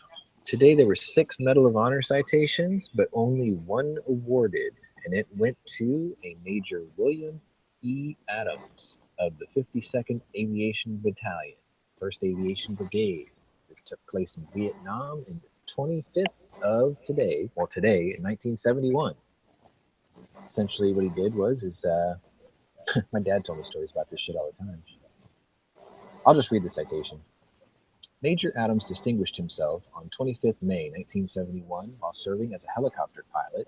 Today there were 6 Medal of Honor citations, but only 1 awarded, and it went to a Major William E. Adams of the 52nd Aviation Battalion, 1st Aviation Brigade. This took place in Vietnam in the 25th of today in 1971. Essentially what he did was my dad told me stories about this shit all the time. I'll just read the citation. Major Adams distinguished himself on 25th May 1971 while serving as a helicopter pilot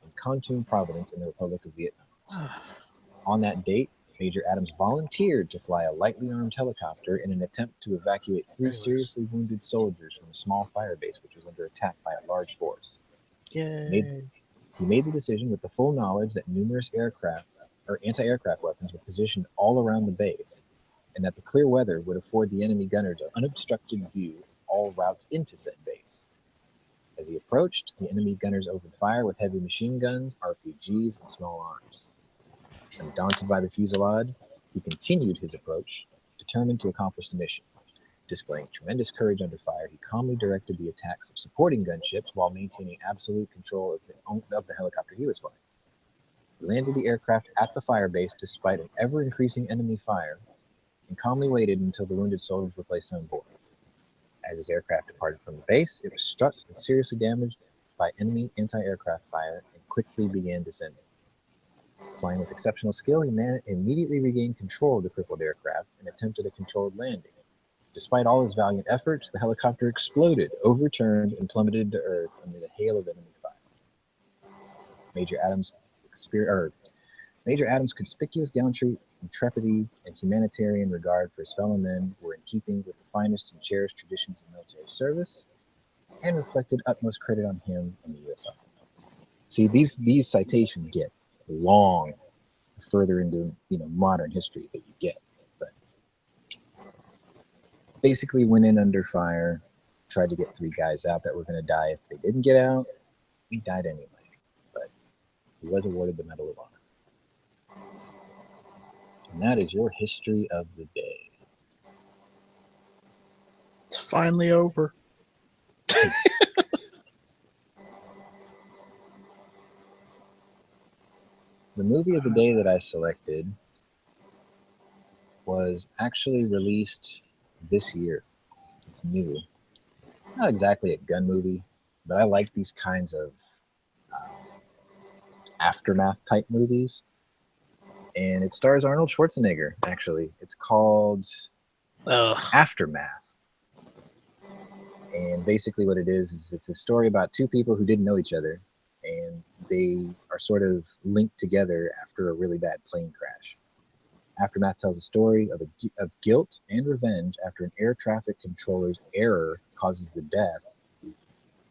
in Kon Province in the Republic of Vietnam. On that date, Major Adams volunteered to fly a lightly armed helicopter in an attempt to evacuate 3 seriously wounded soldiers from a small fire base which was under attack by a large force. Yay. He made the decision with the full knowledge that numerous aircraft or anti-aircraft weapons were positioned all around the base, and that the clear weather would afford the enemy gunners an unobstructed view of all routes into said base. As he approached, the enemy gunners opened fire with heavy machine guns, RPGs, and small arms. Undaunted by the fusillade, he continued his approach, determined to accomplish the mission. Displaying tremendous courage under fire, he calmly directed the attacks of supporting gunships while maintaining absolute control of the helicopter he was flying. He landed the aircraft at the fire base despite an ever-increasing enemy fire, and calmly waited until the wounded soldiers were placed on board. As his aircraft departed from the base, it was struck and seriously damaged by enemy anti-aircraft fire and quickly began descending. Flying with exceptional skill, he immediately regained control of the crippled aircraft and attempted a controlled landing. Despite all his valiant efforts, the helicopter exploded, overturned, and plummeted to Earth amid a hail of enemy fire. Major Adams' conspicuous gallantry, intrepidity, and humanitarian regard for his fellow men were in keeping with the finest and cherished traditions of military service, and reflected utmost credit on him and the U.S. Army. See, these citations get long, further into modern history that you get, but basically went in under fire, tried to get 3 guys out that were going to die if they didn't get out. He died anyway, but he was awarded the Medal of Honor. And that is your history of the day. It's finally over. The movie of the day that I selected was actually released this year. It's new. Not exactly a gun movie, but I like these kinds of aftermath type movies. And it stars Arnold Schwarzenegger, actually. It's called Aftermath. And basically what it is it's a story about 2 people who didn't know each other, and they are sort of linked together after a really bad plane crash. Aftermath tells a story of guilt and revenge after an air traffic controller's error causes the death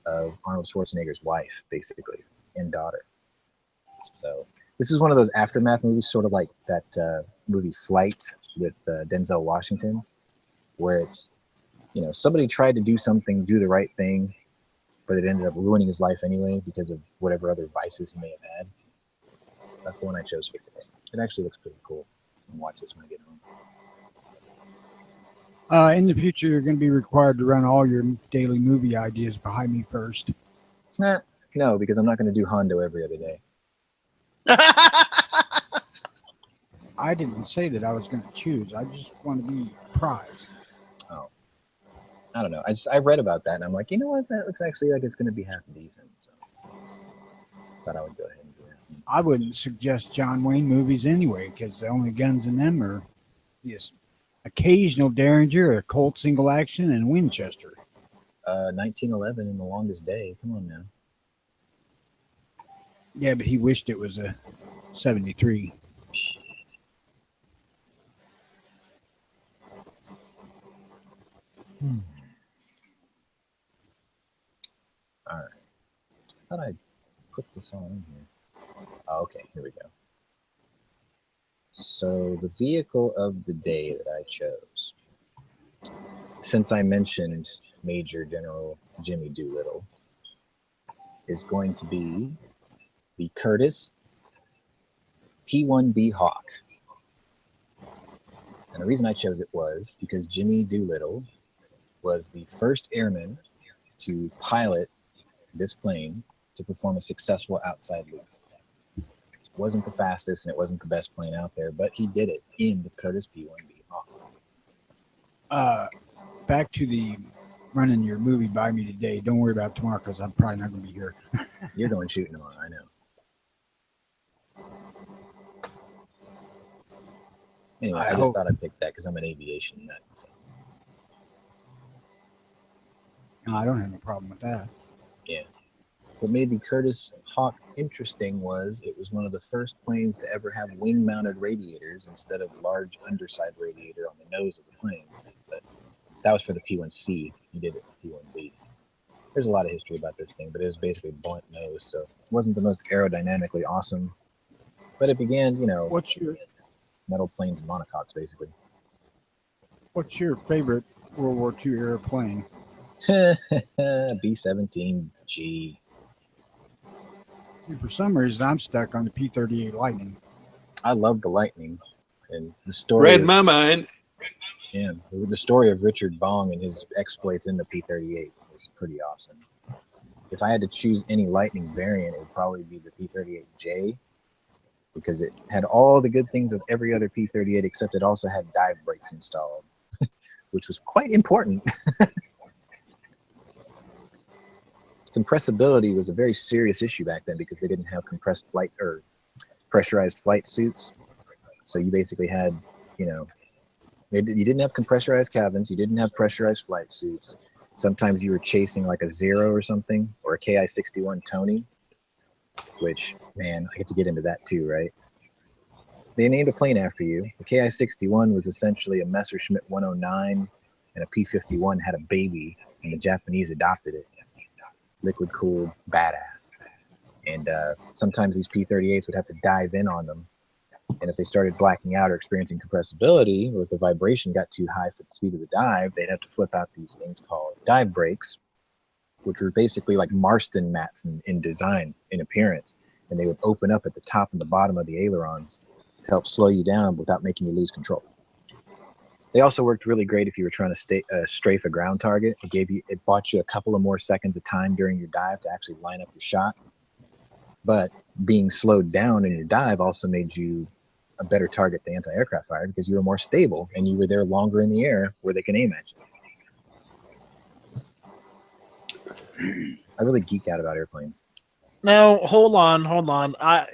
of Arnold Schwarzenegger's wife, basically, and daughter. So this is one of those aftermath movies, sort of like that movie Flight with Denzel Washington, where it's, somebody tried to do the right thing, but it ended up ruining his life anyway because of whatever other vices he may have had. That's the one I chose for today. It actually looks pretty cool. I'll watch this when I get home. In the future, you're going to be required to run all your daily movie ideas behind me first. No, because I'm not going to do Hondo every other day. I didn't say that I was going to choose. I just want to be prized. Oh, I don't know. I read about that and I'm like, you know what? That looks actually like it's going to be half decent. So Thought I would go ahead and do that. I wouldn't suggest John Wayne movies anyway, because the only guns in them are this occasional Derringer, a Colt single action, and Winchester. 1911 in The Longest Day. Come on now. Yeah, but he wished it was a 73. Shit. All right. I thought I put this all in here. Oh, okay, here we go. So the vehicle of the day that I chose, since I mentioned Major General Jimmy Doolittle, is going to be the Curtiss P-1B Hawk. And the reason I chose it was because Jimmy Doolittle was the first airman to pilot this plane to perform a successful outside loop. It wasn't the fastest and it wasn't the best plane out there, but he did it in the Curtiss P-1B Hawk. Back to the running your movie by me today. Don't worry about tomorrow because I'm probably not going to be here. You're going shooting tomorrow, I know. Anyway, I just thought I'd pick that because I'm an aviation nut. So. No, I don't have a problem with that. Yeah. What made the Curtiss Hawk interesting was it was one of the first planes to ever have wing-mounted radiators instead of large underside radiator on the nose of the plane. But that was for the P-1C. He did it for P-1B. There's a lot of history about this thing, but it was basically blunt nose, so it wasn't the most aerodynamically awesome. But it began, you know, What's your metal planes and monocoques, basically. What's your favorite World War II era plane? B-17G. For some reason, I'm stuck on the P-38 Lightning. I love the Lightning, and the story. Read my mind. Yeah, the story of Richard Bong and his exploits in the P-38 was pretty awesome. If I had to choose any Lightning variant, it would probably be the P-38J, because it had all the good things of every other P-38, except it also had dive brakes installed, which was quite important. Compressibility was a very serious issue back then because they didn't have compressed flight or pressurized flight suits. So you basically had, you know, you didn't have pressurized cabins, you didn't have pressurized flight suits. Sometimes you were chasing like a Zero or something, or a Ki-61 Tony, which, man, I get to get into that too, right? They named a plane after you. The Ki-61 was essentially a Messerschmitt 109, and a P-51 had a baby, and the Japanese adopted it. Liquid cooled, badass. And sometimes these P-38s would have to dive in on them. And if they started blacking out or experiencing compressibility, or if the vibration got too high for the speed of the dive, they'd have to flip out these things called dive brakes, which were basically like Marston mats in design, in appearance. And they would open up at the top and the bottom of the ailerons to help slow you down without making you lose control. They also worked really great if you were trying to strafe a ground target. It bought you a couple of more seconds of time during your dive to actually line up your shot. But being slowed down in your dive also made you a better target to anti-aircraft fire because you were more stable and you were there longer in the air where they can aim at you. I really geek out about airplanes. Now, hold on.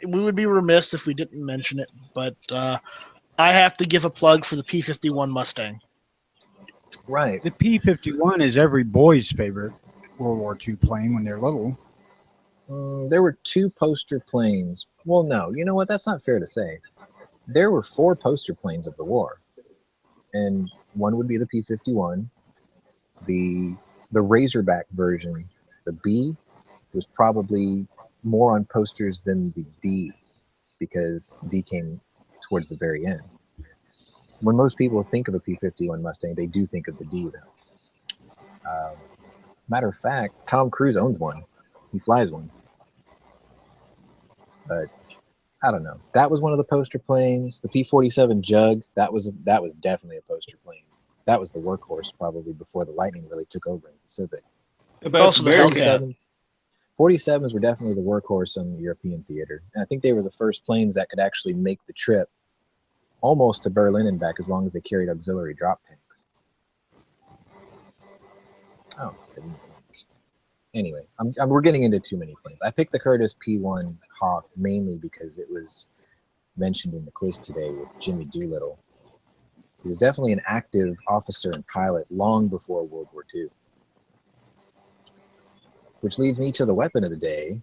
We would be remiss if we didn't mention it, but I have to give a plug for the P-51 Mustang. Right. The P-51 is every boy's favorite World War II plane when they're little. There were 2 poster planes. Well, no, you know what? That's not fair to say. There were 4 poster planes of the war, and one would be the P-51. The Razorback version, the B, was probably more on posters than the D, because the D came towards the very end. When most people think of a P-51 Mustang, they do think of the D, though. Matter of fact, Tom Cruise owns one. He flies one. But I don't know. That was one of the poster planes. The P-47 Jug, that was definitely a poster plane. That was the workhorse probably before the Lightning really took over in the Pacific. Also the Hellcat. 47s were definitely the workhorse on the European theater. And I think they were the first planes that could actually make the trip almost to Berlin and back as long as they carried auxiliary drop tanks. Oh, Anyway, we're getting into too many planes. I picked the Curtiss P1 Hawk mainly because it was mentioned in the quiz today with Jimmy Doolittle. He was definitely an active officer and pilot long before World War II. Which leads me to the weapon of the day,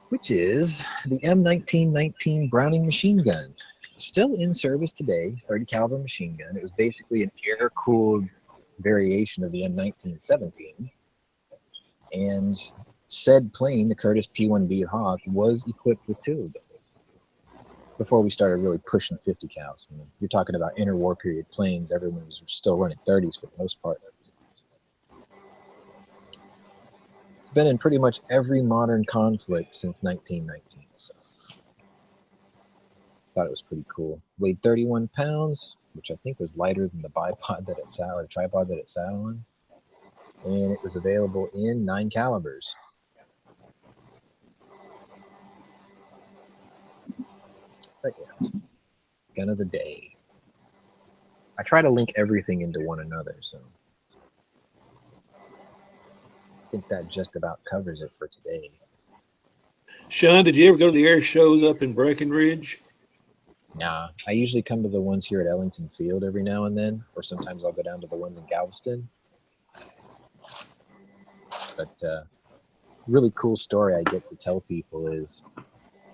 which is the M1919 Browning machine gun. Still in service today, 30 caliber machine gun. It was basically an air-cooled variation of the M1917. And said plane, the Curtiss P1B Hawk, was equipped with two of them before we started really pushing 50 cals. I mean, you're talking about interwar period planes. Everyone was still running 30s for the most part. It's been in pretty much every modern conflict since 1919. So thought it was pretty cool. Weighed 31 pounds, which I think was lighter than the bipod that it sat, or the tripod that it sat on. And it was available in 9 calibers. But yeah, gun of the day. I try to link everything into one another, so I think that just about covers it for today. Sean, did you ever go to the air shows up in Breckenridge? Nah, I usually come to the ones here at Ellington Field every now and then, or sometimes I'll go down to the ones in Galveston. But really cool story I get to tell people is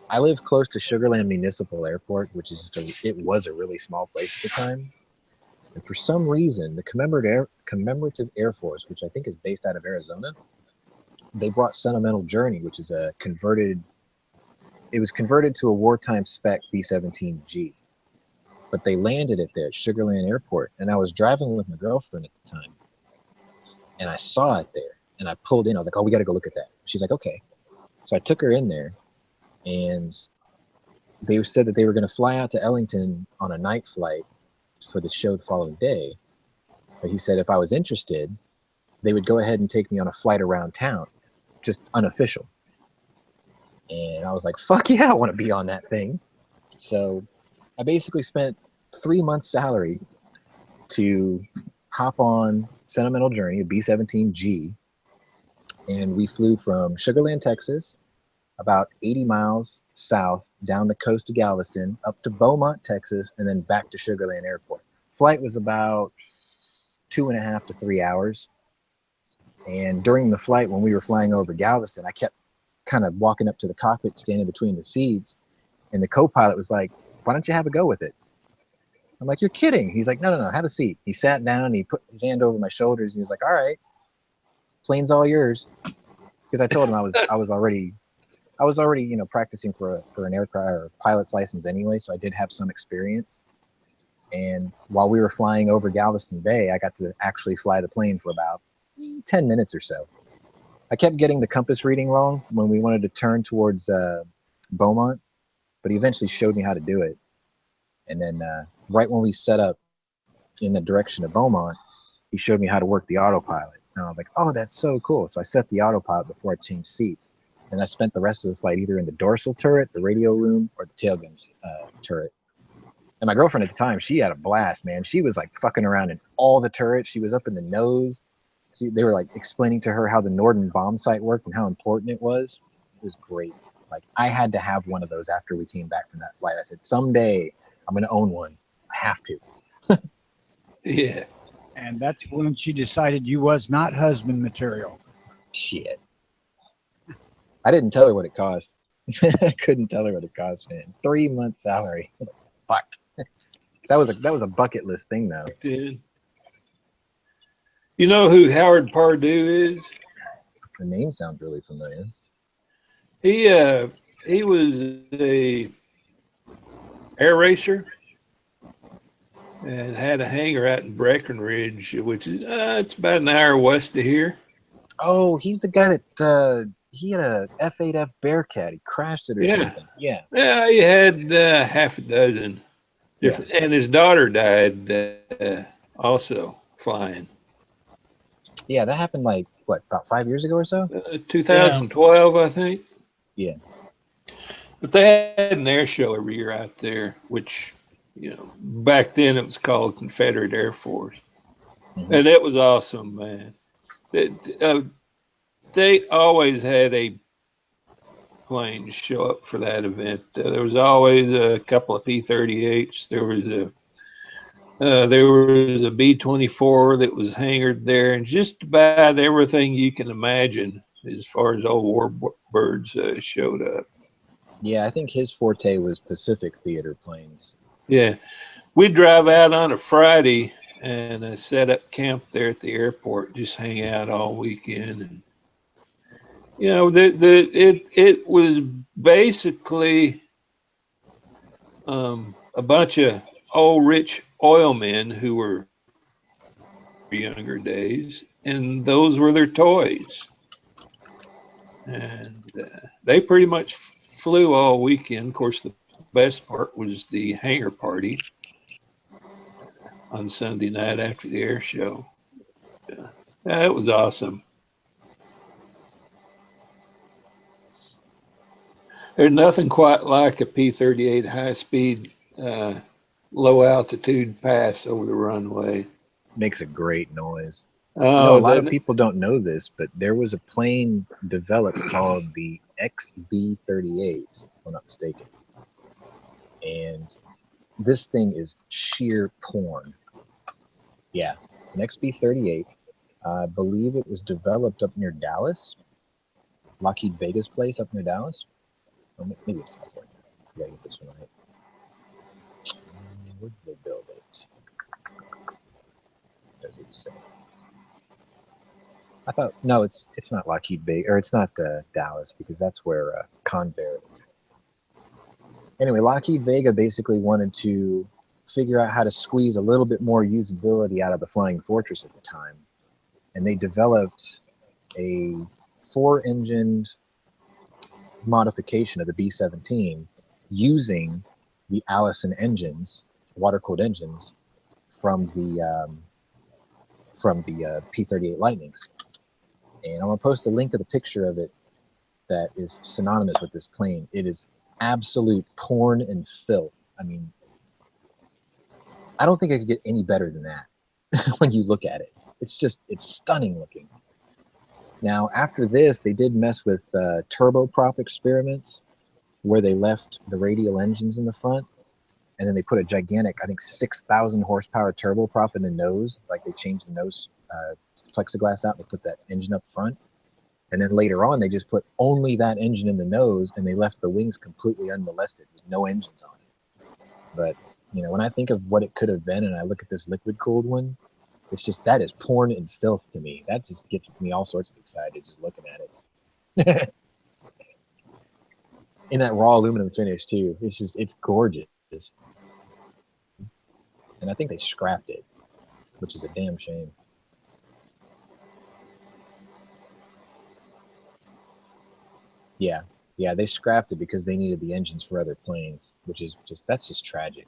I live close to Sugar Land Municipal Airport, which is it was a really small place at the time. And for some reason, the Commemorative Air Force, which I think is based out of Arizona, they brought Sentimental Journey, which is it was converted to a wartime spec B-17G. But they landed it there at Sugar Land Airport. And I was driving with my girlfriend at the time. And I saw it there. And I pulled in. I was like, oh, we got to go look at that. She's like, okay. So I took her in there. And they said that they were going to fly out to Ellington on a night flight for the show the following day. But he said if I was interested, they would go ahead and take me on a flight around town, just unofficial. And I was like, fuck yeah, I want to be on that thing. So I basically spent 3 months' salary to hop on Sentimental Journey, a B-17G. And we flew from Sugar Land, Texas, about 80 miles south down the coast of Galveston, up to Beaumont, Texas, and then back to Sugar Land Airport. Flight was about 2.5 to 3 hours. And during the flight, when we were flying over Galveston, I kept kind of walking up to the cockpit, standing between the seats, and the co-pilot was like, why don't you have a go with it? I'm like, you're kidding. He's like, no, have a seat. He sat down and he put his hand over my shoulders and he was like, all right, plane's all yours. Because I told him I was already, practicing for an aircraft or pilot's license anyway, so I did have some experience. And while we were flying over Galveston Bay, I got to actually fly the plane for about 10 minutes or so. I kept getting the compass reading wrong when we wanted to turn towards Beaumont, but he eventually showed me how to do it. And then right when we set up in the direction of Beaumont, he showed me how to work the autopilot. And I was like, oh, that's so cool. So I set the autopilot before I changed seats. And I spent the rest of the flight either in the dorsal turret, the radio room, or the tailgun turret. And my girlfriend at the time, she had a blast, man. She was like fucking around in all the turrets. She was up in the nose. They were like explaining to her how the Norden bomb sight worked and how important it was. It was great. Like I had to have one of those after we came back from that flight. I said, someday I'm going to own one. I have to. Yeah. And that's when she decided you was not husband material. Shit. I didn't tell her what it cost. I couldn't tell her what it cost, man. 3 months salary. I was like, fuck. That was a bucket list thing, though. Dude. You know who Howard Pardue is? The name sounds really familiar. He was a air racer and had a hangar out in Breckenridge, which is it's about an hour west of here. Oh, he's the guy that he had a F8F Bearcat. He crashed it or something. Yeah. Yeah, he had half a dozen different, and his daughter died also flying. Yeah, that happened like what, about 5 years ago or so? 2012, I think. Yeah. But they had an air show every year out there, which, back then it was called Confederate Air Force. And it was awesome, man. They always had a plane show up for that event. There was always a couple of P-38s. There was a B-24 that was hangared there, and just about everything you can imagine as far as old warbirds showed up. Yeah, I think his forte was Pacific Theater planes. Yeah, we'd drive out on a Friday and set up camp there at the airport, just hang out all weekend. And you know, it was basically a bunch of old rich oil men who were younger days, and those were their toys. And they pretty much flew all weekend. Of course, the best part was the hangar party on Sunday night after the air show. It was awesome. There's nothing quite like a P-38 high-speed, low-altitude pass over the runway. Makes a great noise. Oh, a lot of people don't know this, but there was a plane developed called the XB-38, if I'm not mistaken. And this thing is sheer porn. Yeah, it's an XB-38. I believe it was developed up near Dallas, Lockheed Vegas place up near Dallas. Or maybe it's California. I gotta get this one right. Where did they build it? Does it say? I thought no, it's not Lockheed Vegas, or it's not Dallas, because that's where Convair is. Anyway, Lockheed Vega basically wanted to figure out how to squeeze a little bit more usability out of the Flying Fortress at the time, and they developed a 4-engined modification of the B-17 using the Allison engines, water-cooled engines from the P-38 Lightnings. And I'm gonna post a link of the picture of it that is synonymous with this plane. It is absolute porn and filth. I mean, I don't think I could get any better than that when you look at it. It's stunning looking. Now, after this, they did mess with turboprop experiments where they left the radial engines in the front, and then they put a gigantic, I think, 6,000 horsepower turboprop in the nose. Like they changed the nose plexiglass out and put that engine up front. And then later on, they just put only that engine in the nose, and they left the wings completely unmolested with no engines on it. But, you know, when I think of what it could have been and I look at this liquid-cooled one, it's just, that is porn and filth to me. That just gets me all sorts of excited just looking at it. In that raw aluminum finish, too. It's gorgeous. And I think they scrapped it, which is a damn shame. Yeah, they scrapped it because they needed the engines for other planes, which is that's just tragic.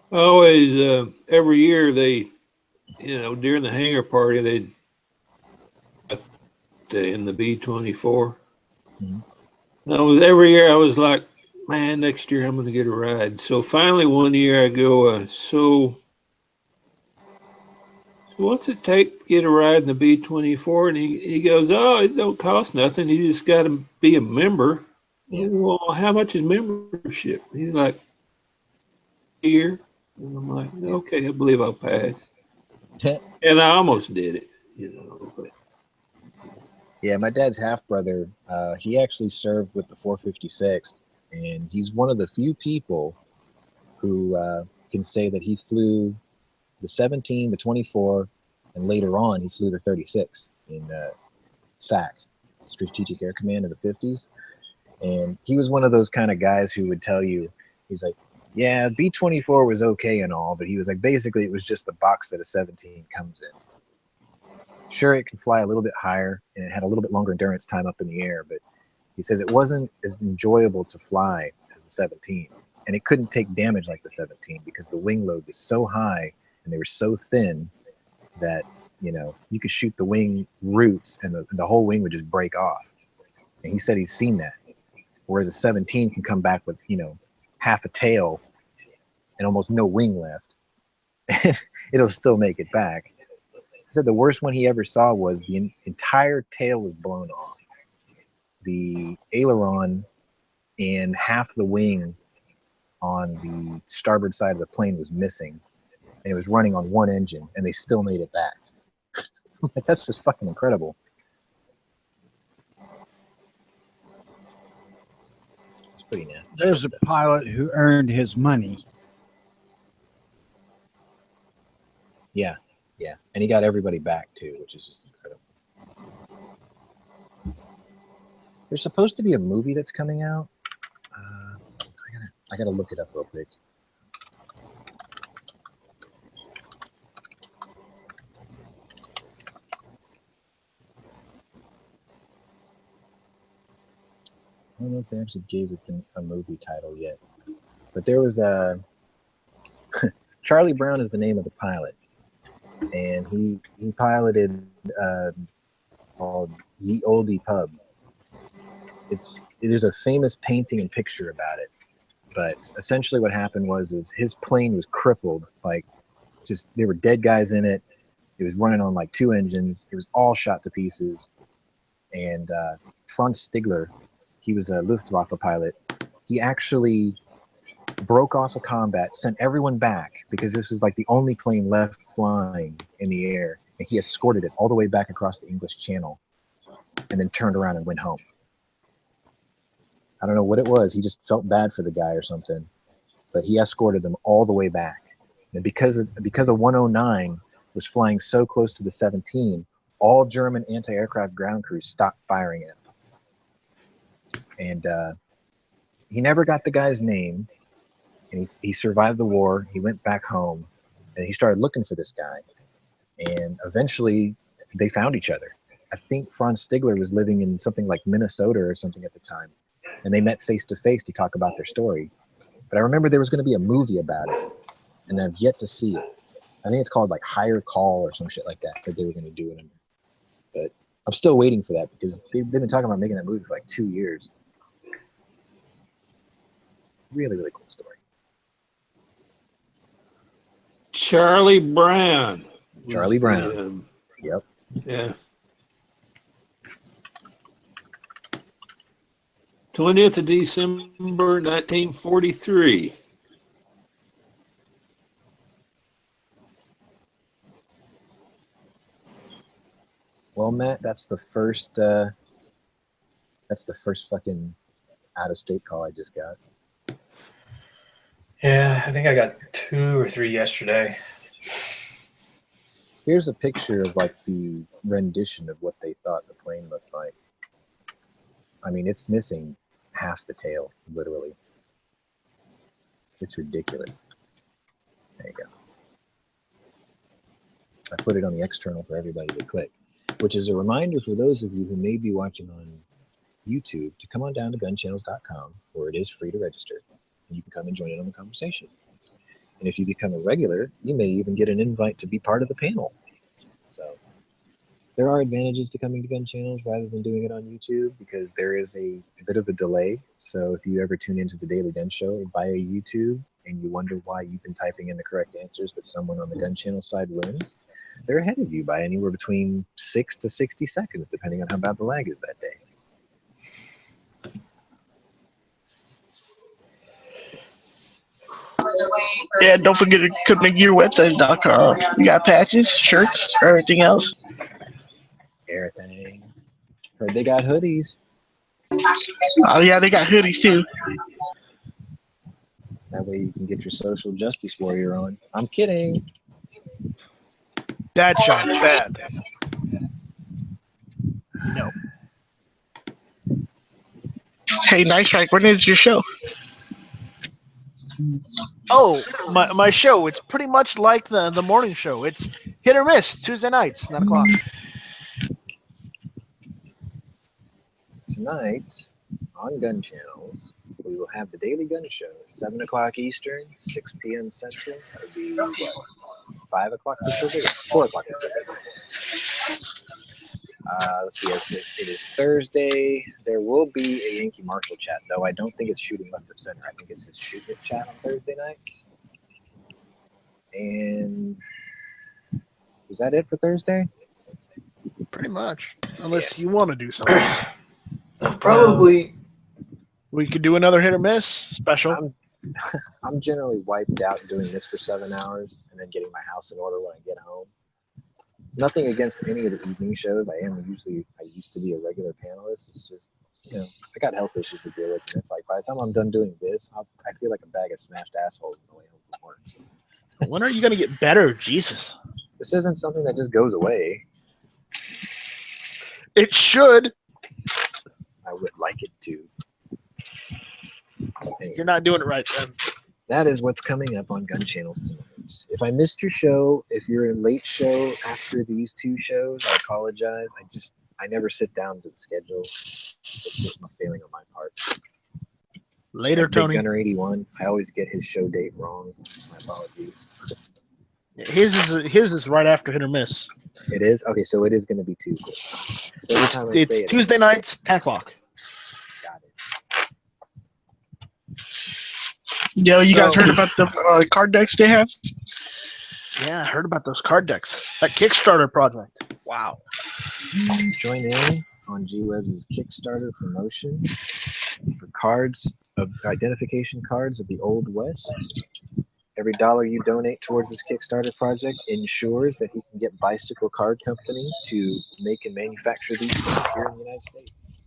Always, every year they, you know, during the hangar party, they'd in the B-24. Every year I was like, man, next year I'm going to get a ride. So finally one year I go, so what's it take to get a ride in the B-24? And he goes, oh, it don't cost nothing. You just got to be a member. Yeah. Well, how much is membership? He's like, a year. And I'm like, okay, I believe I'll pass. And I almost did it, you know. But. Yeah, my dad's half-brother, he actually served with the 456th, and he's one of the few people who can say that he flew the 17, the 24, and later on he flew the 36 in SAC, Strategic Air Command in the 50s. And he was one of those kind of guys who would tell you, he's like, yeah, B-24 was okay and all, but he was like, basically it was just the box that a 17 comes in. Sure, it can fly a little bit higher and it had a little bit longer endurance time up in the air, but he says it wasn't as enjoyable to fly as the 17. And it couldn't take damage like the 17 because the wing load was so high and they were so thin that, you know, you could shoot the wing roots and the whole wing would just break off. And he said he's seen that. Whereas a 17 can come back with, you know, half a tail and almost no wing left. it'll still make it back. He said the worst one he ever saw was the entire tail was blown off. The aileron and half the wing on the starboard side of the plane was missing, and it was running on one engine, and they still made it back. Like, that's just fucking incredible. It's pretty nasty. There's a pilot who earned his money. Yeah, and he got everybody back too, which is just incredible. There's supposed to be a movie that's coming out. I gotta look it up real quick. I don't know if they actually gave it a movie title yet, but there was a Charlie Brown is the name of the pilot, and he piloted called Ye Olde Pub. There's a famous painting and picture about it, but essentially what happened was his plane was crippled, like just there were dead guys in it. It was running on like two engines. It was all shot to pieces, and Franz Stigler, he was a Luftwaffe pilot. He actually broke off a combat, sent everyone back because this was like the only plane left flying in the air, and he escorted it all the way back across the English Channel, and then turned around and went home. I don't know what it was. He just felt bad for the guy or something, but he escorted them all the way back. And because of 109 was flying so close to the 17, all German anti-aircraft ground crews stopped firing at him. And he never got the guy's name, and he survived the war. He went back home, and he started looking for this guy. And eventually, they found each other. I think Franz Stigler was living in something like Minnesota or something at the time, and they met face to face to talk about their story. But I remember there was going to be a movie about it, and I've yet to see it. I think it's called like Higher Call or some shit like that they were going to do it under. But I'm still waiting for that because they've been talking about making that movie for like 2 years. Really, really cool story. Charlie Brown. Charlie Brown. Yep. Yeah. 20th of December, 1943. Well, Matt, that's the first fucking out-of-state call I just got. Yeah, I think I got 2 or 3 yesterday. Here's a picture of like the rendition of what they thought the plane looked like. I mean, it's missing half the tail, literally. It's ridiculous. There you go. I put it on the external for everybody to click, which is a reminder for those of you who may be watching on YouTube to come on down to gunchannels.com, where it is free to register. And you can come and join in on the conversation. And if you become a regular, you may even get an invite to be part of the panel. So there are advantages to coming to Gun Channels rather than doing it on YouTube because there is a bit of a delay. So if you ever tune into the Daily Gun Show via YouTube and you wonder why you've been typing in the correct answers but someone on the Gun Channel side wins, they're ahead of you by anywhere between 6 to 60 seconds, depending on how bad the lag is that day. Yeah, don't forget to cookmakeyourwebsite.com. We got patches, shirts, everything else. Everything. Heard they got hoodies. Oh yeah, they got hoodies too. That way you can get your social justice warrior on. I'm kidding. Dad shot, bad. No. Hey, Night Strike, when is your show? Oh, my show. It's pretty much like the morning show. It's hit or miss. Tuesday nights, 9 o'clock. Tonight on Gun Channels, we will have the Daily Gun Show at 7 o'clock Eastern, 6 p.m. Central. That would be what, 5 o'clock Pacific? 4 o'clock Pacific. Let's see, it is Thursday. There will be a Yankee Marshall chat, though I don't think it's shooting left of center. I think it's his shoot it chat on Thursday nights. And was that it for Thursday? Pretty much. Unless you want to do something. Probably. We could do another hit or miss special. I'm generally wiped out doing this for 7 hours and then getting my house in order when I get home. It's nothing against any of the evening shows. I used to be a regular panelist. It's just, I got health issues to deal with, and it's like by the time I'm done doing this, I feel like a bag of smashed assholes on the way home from work. So. When are you going to get better? Jesus. This isn't something that just goes away. It should. I would like it to. Anyway, You're not doing it right then. that is what's coming up on Gun Channels tonight. If I missed your show, if you're a late show after these two shows, I apologize. I never sit down to the schedule. It's just my failing on my part. Later, like Big Tony. Gunner 81, I always get his show date wrong. My apologies. His is right after hit or miss. It is? Okay, so it is going to be Tuesday. So every time I say It's it, Tuesday nights, 10 o'clock. got it. Yo, you guys heard about the card decks they have? Yeah, I heard about those card decks. That Kickstarter project. Wow. Join in on G-Web's Kickstarter promotion for cards of identification cards of the Old West. Every dollar you donate towards this Kickstarter project ensures that he can get Bicycle Card Company to make and manufacture these things here in the United States.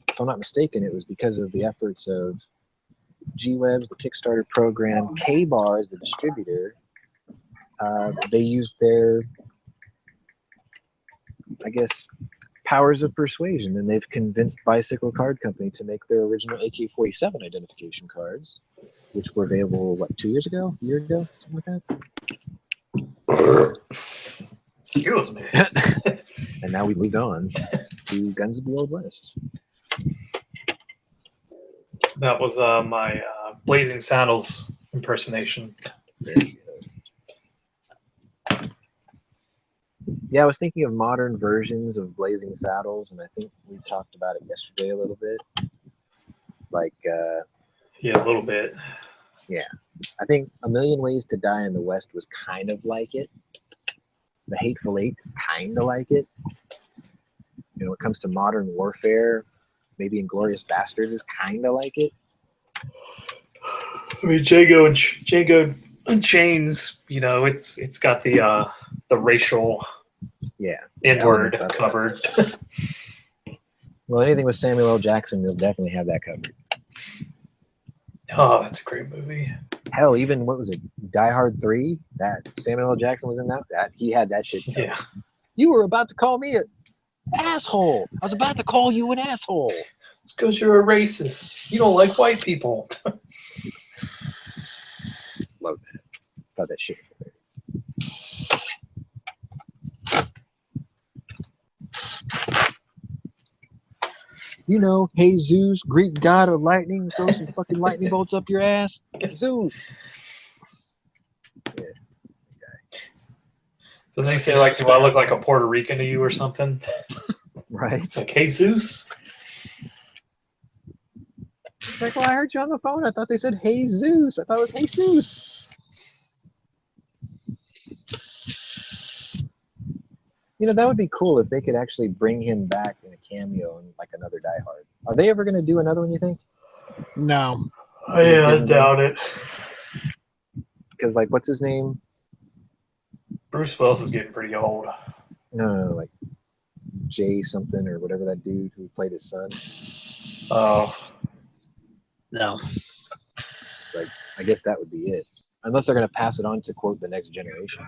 If I'm not mistaken, it was because of the efforts of G-Webs, the Kickstarter program, K-Bar is the distributor. They used their, I guess, powers of persuasion, and they've convinced Bicycle Card Company to make their original AK-47 identification cards, which were available, what, 2 years ago? A year ago? Something like that? Excuse me. And now we moved on to Guns of the Old West. That was my Blazing Saddles impersonation. There you go. Yeah, I was thinking of modern versions of Blazing Saddles, and I think we talked about it yesterday a little bit. Like, Yeah, a little bit. yeah, I think A Million Ways to Die in the West was kind of like it. The Hateful Eight is kind of like it. When it comes to modern warfare, maybe Inglourious Bastards is kind of like it. I mean, Django Unchained's, it's got the racial N-word covered. Well, anything with Samuel L. Jackson, they'll definitely have that covered. Oh, that's a great movie. Hell, even what was it, Die Hard 3? That Samuel L. Jackson was in that he had that shit covered. Yeah. You were about to call me an asshole. I was about to call you an asshole. It's because you're a racist. You don't like white people. Love that. Thought that shit was hilarious. Jesus, Greek god of lightning, throw some fucking lightning bolts up your ass. Zeus. Yeah. Doesn't he say, do I look like a Puerto Rican to you or something? Right. It's like, hey, Zeus. It's like, well, I heard you on the phone. I thought they said, hey, Zeus. I thought it was, hey, Zeus. That would be cool if they could actually bring him back in a cameo in like another Die Hard. Are they ever going to do another one, you think? No. Yeah, I doubt it. Because, like, what's his name? Bruce Willis is getting pretty old. No, like Jay something or whatever that dude who played his son. Oh. No. It's like, I guess that would be it. Unless they're going to pass it on to, quote, the next generation.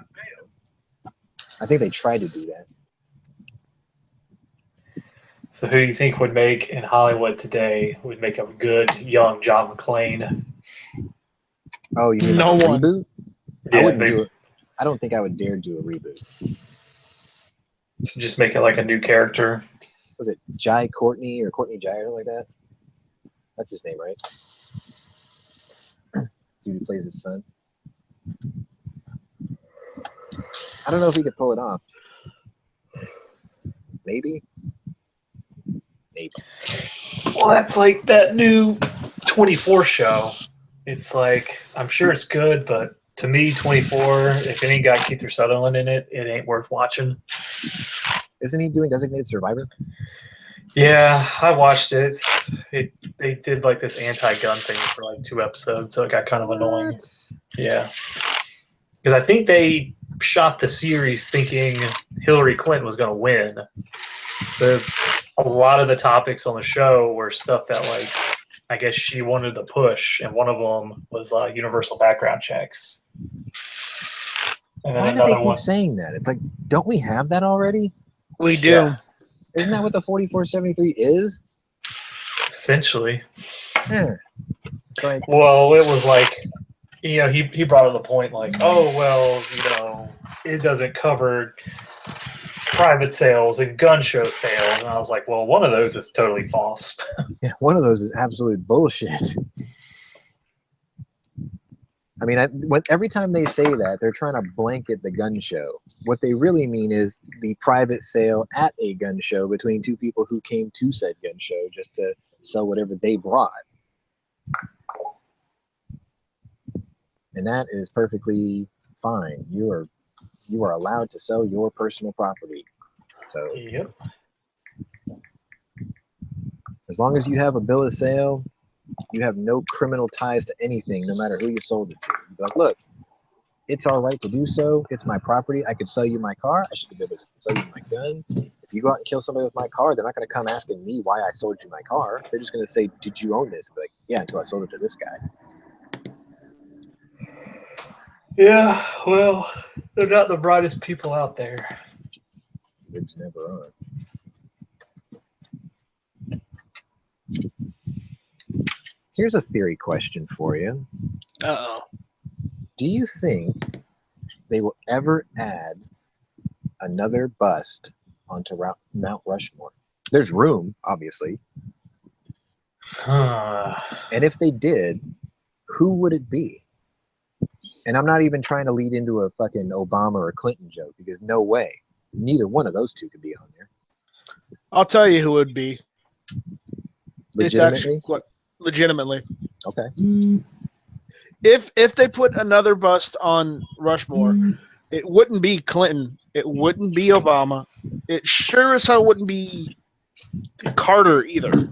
I think they tried to do that. So who do you think would make in Hollywood today would make a good young John McClane? Oh, you mean No like a one. reboot? Yeah, I wouldn't do it. I don't think I would dare do a reboot. So just make it like a new character. Was it Jai Courtney or Courtney Jai or like that? That's his name, right? Dude who plays his son. I don't know if he could pull it off. Maybe. napalm. Well, that's like that new 24 show. It's like, I'm sure it's good, but to me, 24, if it ain't got Keith Sutherland in it, it ain't worth watching. Isn't he doing Designated Survivor? Yeah, I watched it. They did like this anti-gun thing for like 2 episodes, so it got kind of annoying. What? Yeah. Because I think they shot the series thinking Hillary Clinton was going to win. So a lot of the topics on the show were stuff that, like, I guess she wanted to push, and one of them was universal background checks. And then Why do they another keep one. saying that? It's like, don't we have that already? We do. Yeah. Isn't that what the 4473 is? Essentially. Yeah. It's like, Well, it was like, he brought up the point like, oh, well, it doesn't cover private sales and gun show sales. And I was like, well, one of those is totally false. yeah, one of those is absolute bullshit. I mean, every time they say that, they're trying to blanket the gun show. What they really mean is the private sale at a gun show between 2 people who came to said gun show just to sell whatever they brought. And that is perfectly fine. You are allowed to sell your personal property. So Yep. as long as you have a bill of sale, you have no criminal ties to anything, no matter who you sold it to. You'd be like, look, it's all right to do so. It's my property. I could sell you my car. I should be able to sell you my gun. If you go out and kill somebody with my car, they're not going to come asking me why I sold you my car. They're just going to say, did you own this? I'd be like, yeah, until I sold it to this guy. Yeah, well, they're not the brightest people out there. It's never on. Here's a theory question for you. Uh-oh. Do you think they will ever add another bust onto Mount Rushmore? There's room, obviously. And if they did, who would it be? And I'm not even trying to lead into a fucking Obama or Clinton joke, because no way. Neither one of those two could be on there. I'll tell you who it would be. It's actually Legitimately? legitimately. Okay. If they put another bust on Rushmore, it wouldn't be Clinton. It wouldn't be Obama. It sure as hell wouldn't be Carter either.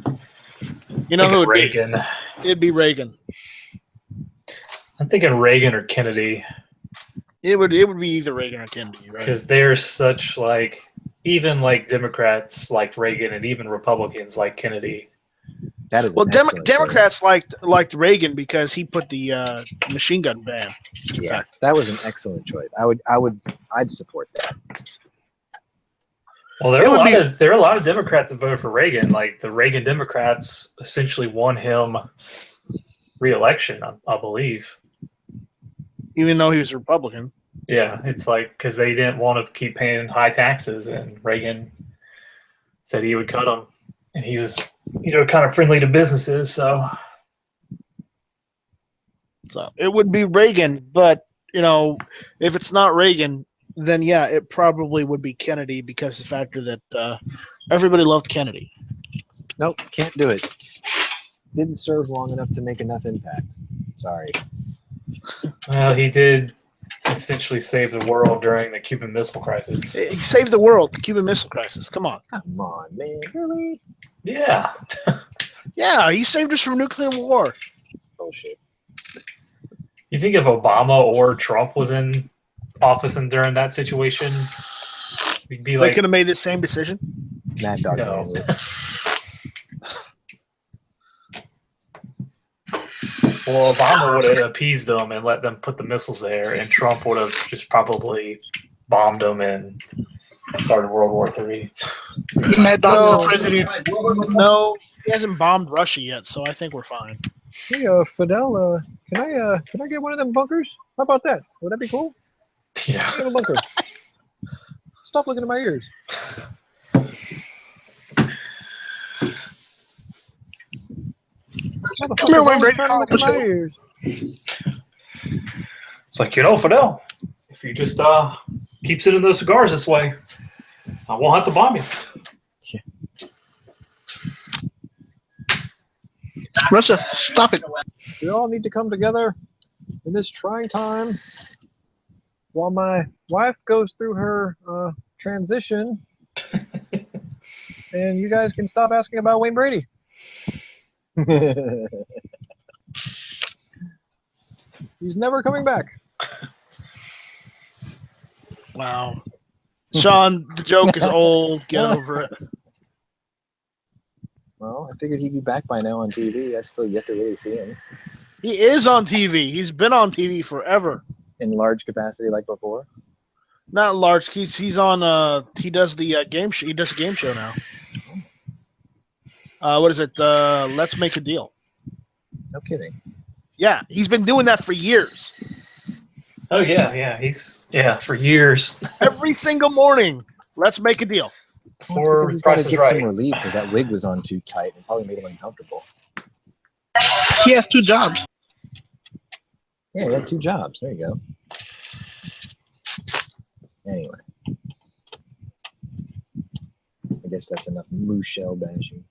You know who it'd Reagan. be? It'd be Reagan. I'm thinking Reagan or Kennedy. It would be either Reagan or Kennedy, right? Because they're such even Democrats like Reagan and even Republicans like Kennedy. That is well, Democrats liked Reagan because he put the machine gun ban. Yeah, that was an excellent choice. I'd support that. Well, there are a lot of Democrats that voted for Reagan. Like the Reagan Democrats essentially won him re-election, I believe. Even though he was a Republican. Yeah, it's like because they didn't want to keep paying high taxes, and Reagan said he would cut them, and he was, kind of friendly to businesses. So it would be Reagan, but if it's not Reagan, then yeah, it probably would be Kennedy because of the factor that everybody loved Kennedy. Nope, can't do it. Didn't serve long enough to make enough impact. Sorry. Well, he did essentially save the world during the Cuban Missile Crisis. He saved the world, the Cuban Missile Crisis. Come on. Come on, man. Really? Yeah. Yeah, he saved us from nuclear war. Bullshit. You think if Obama or Trump was in office and during that situation, we'd be like... They could have made the same decision? Mad Dog. No. Well, Obama would have appeased them and let them put the missiles there, and Trump would have just probably bombed them and started World War III. Mad Dog president. No, he hasn't bombed Russia yet, so I think we're fine. Hey, Fidel, can I get one of them bunkers? How about that? Would that be cool? Yeah. I have a bunker. Stop looking at my ears. Come here, my great Trying to look at my ears. It's like, Fidel, if you just keep sitting those cigars this way, I won't have to bomb you. Yeah. Russia, stop it. We all need to come together in this trying time while my wife goes through her transition, and you guys can stop asking about Wayne Brady. He's never coming back. Wow. Sean, the joke is old. Get over it. Well, I figured he'd be back by now on TV. I still yet to really see him He is on TV. He's been on TV forever. in large capacity like before. Not large. He's on. He does the game show. He does a game show now. What is it? Let's Make a Deal. No kidding. Yeah, he's been doing that for years. Oh yeah. He's for years. Every single morning. Let's make a deal. Before He's got Price to is get Right. some relief because that wig was on too tight and probably made him uncomfortable. He has 2 jobs. Yeah, he had 2 jobs. There you go. Anyway. I guess that's enough moose shell bashing.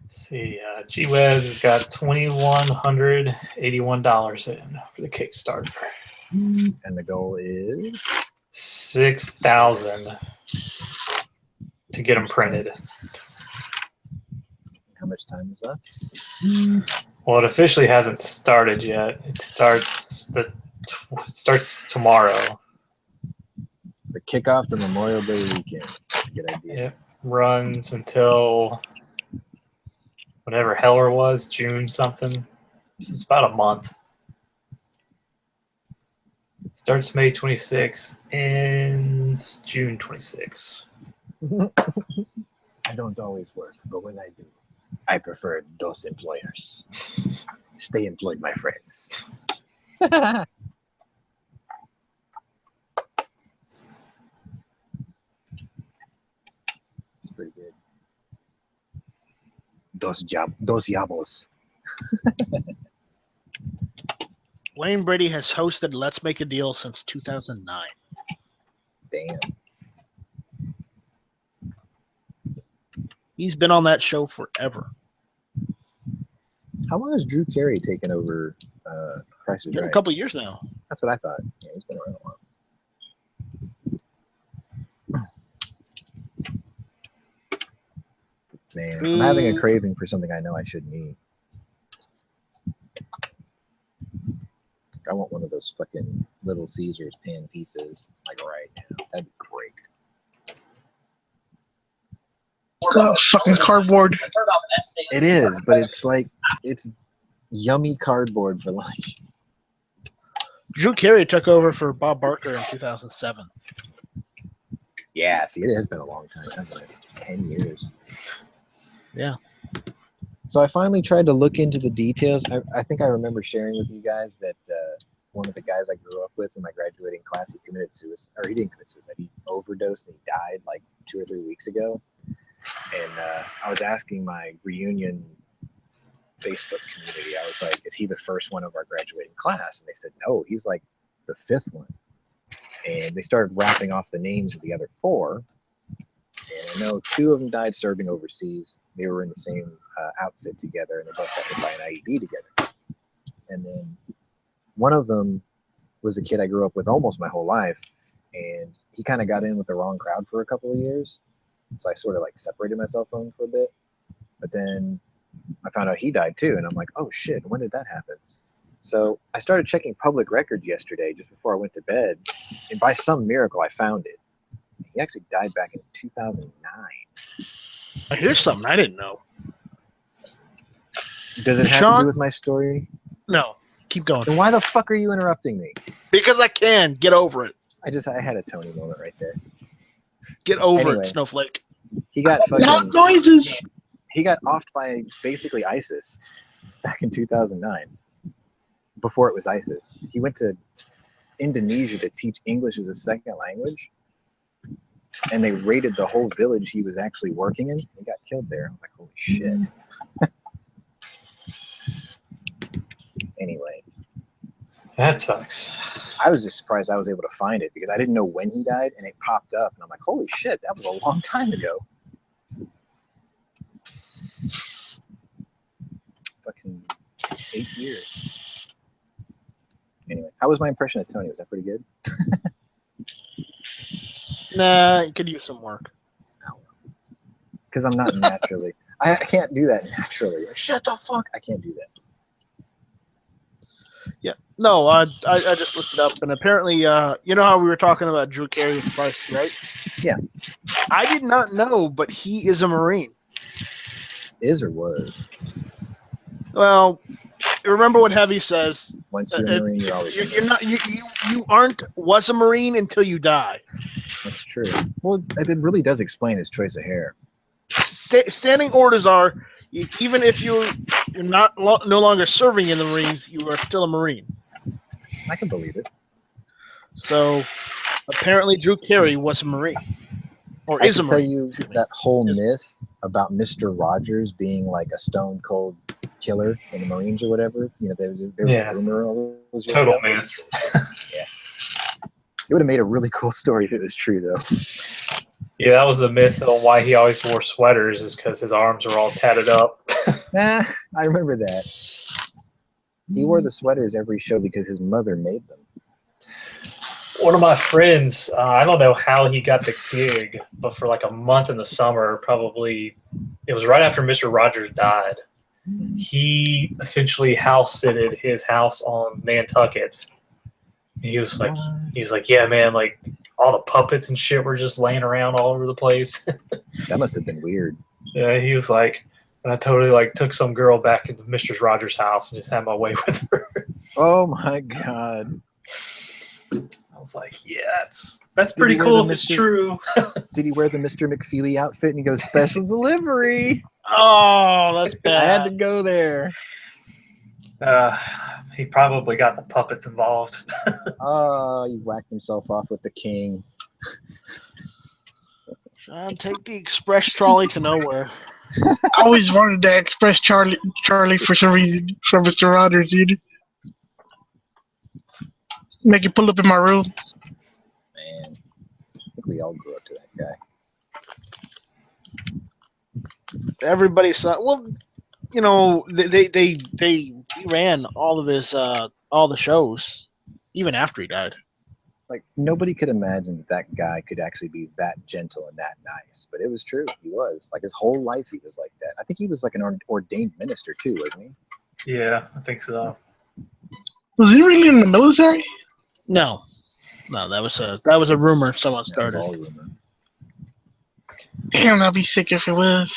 Let's see, G-Web's got $2,181 in for the Kickstarter. And the goal is 6,000 to get them printed. how much time is left? Well, it officially hasn't started yet. It starts tomorrow. The kickoff to Memorial Day weekend. That's a good idea. It runs until whatever Heller was, June something. This is about a month. Starts May 26th, ends June 26th. I don't always work, but when I do, I prefer those employers. Stay employed, my friends. It's pretty good. Dos diablos. Wayne Brady has hosted Let's Make a Deal since 2009. Damn. He's been on that show forever. How long has Drew Carey taken over Price is Been Right? a couple years now. That's what I thought. Yeah, he's been around a while. Man, I'm having a craving for something I know I shouldn't eat. I want one of those fucking Little Caesars pan pizzas, like right now. That'd be great. Fucking cardboard. It is, but it's like, it's yummy cardboard for lunch. Drew Carey took over for Bob Barker in 2007. Yeah, see, it has been a long time. Hasn't it? 10 years. Yeah. So I finally tried to look into the details. I think I remember sharing with you guys that one of the guys I grew up with in my graduating class, he committed suicide, or he didn't commit suicide, he overdosed and he died like 2 or 3 weeks ago. And I was asking my reunion Facebook community, I was like, is he the first one of our graduating class? And they said, no, he's like the 5th one. And they started rattling off the names of the other 4. And I know 2 of them died serving overseas. They were in the same outfit together, and they both got hit by an IED together. And then one of them was a kid I grew up with almost my whole life, and he kind of got in with the wrong crowd for a couple of years. So I sort of like separated myself from him for a bit. But then I found out he died too, and I'm like, oh shit, when did that happen? So I started checking public records yesterday just before I went to bed, and by some miracle I found it. He actually died back in 2009. Here's something I didn't know. Does it have to Sean? do with my story? No, keep going. Then why the fuck are you interrupting me? Because I can. Get over it. I had a Tony moment right there. Get over Anyway. it, Snowflake. He got Loud fucking, noises. he got offed by basically ISIS back in 2009. Before it was ISIS. He went to Indonesia to teach English as a second language. And they raided the whole village he was actually working in. He got killed there. I was like, holy shit. Anyway. That sucks. I was just surprised I was able to find it because I didn't know when he died, and it popped up, and I'm like, holy shit, that was a long time ago. Fucking 8 years. Anyway, how was my impression of Tony? Was that pretty good? Nah, you could use some work. Because I'm not naturally. I can't do that naturally. Like, shut the fuck. I can't do that. Yeah. No, I just looked it up, and apparently, you know how we were talking about Drew Carey with Price, right? Yeah. I did not know, but he is a Marine. Is or was? Well, remember what Heavy says. Once you're a Marine, you're always a You're not. You aren't was a Marine until you die. That's true. Well, it really does explain his choice of hair. Standing orders are, even if you're not no longer serving in the Marines, you are still a Marine. I can believe it. So, apparently, Drew Carey was a Marine, or I is a can tell Marine. you that whole myth about Mr. Rogers being like a stone cold killer in the Marines or whatever. You know, there was a rumor all those years Total ago. myth. Yeah. It would have made a really cool story if it was true, though. Yeah, that was the myth on why he always wore sweaters, is because his arms were all tatted up. I remember that. He wore the sweaters every show because his mother made them. One of my friends, I don't know how he got the gig, but for like a month in the summer, probably, it was right after Mr. Rogers died. He essentially house-sitted his house on Nantucket. He was like, yeah, man, like all the puppets and shit were just laying around all over the place. That must have been weird. Yeah, he was like, and I totally like took some girl back into Mr. Rogers' house and just had my way with her. Oh my god. I was like, yeah, that's pretty cool if it's true. Did he wear the Mr. McFeely outfit and he goes, special delivery? Oh, that's bad. I had to go there. He probably got the puppets involved. Oh, he whacked himself off with the king. John, take the express trolley to nowhere. I always wanted that express Charlie for some reason from Mr. Rogers, dude. Make it pull up in my room. Man, I think we all grew up to that guy. Everybody saw. Well, you know, they ran all of his all the shows, even after he died. Like, nobody could imagine that guy could actually be that gentle and that nice. But it was true. He was. Like, his whole life he was like that. I think he was like an ordained minister, too, wasn't he? Yeah, I think so. Was he really in the military? No, that was a rumor someone started. That was all rumor. Damn, I'd be sick if it was.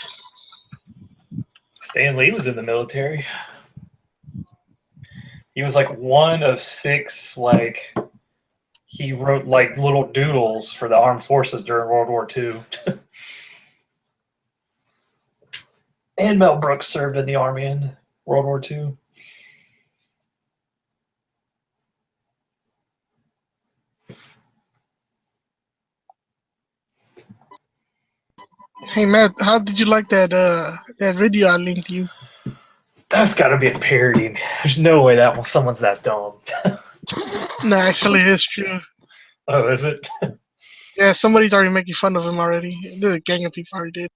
Stan Lee was in the military. He was like one of 6, like, he wrote like little doodles for the armed forces during World War II. And Mel Brooks served in the Army in World War II. Hey Matt, how did you like that that video I linked you? That's got to be a parody. There's no way that someone's that dumb. No, actually, it's true. Oh, is it? Yeah, somebody's already making fun of him already. There's a gang of people already did.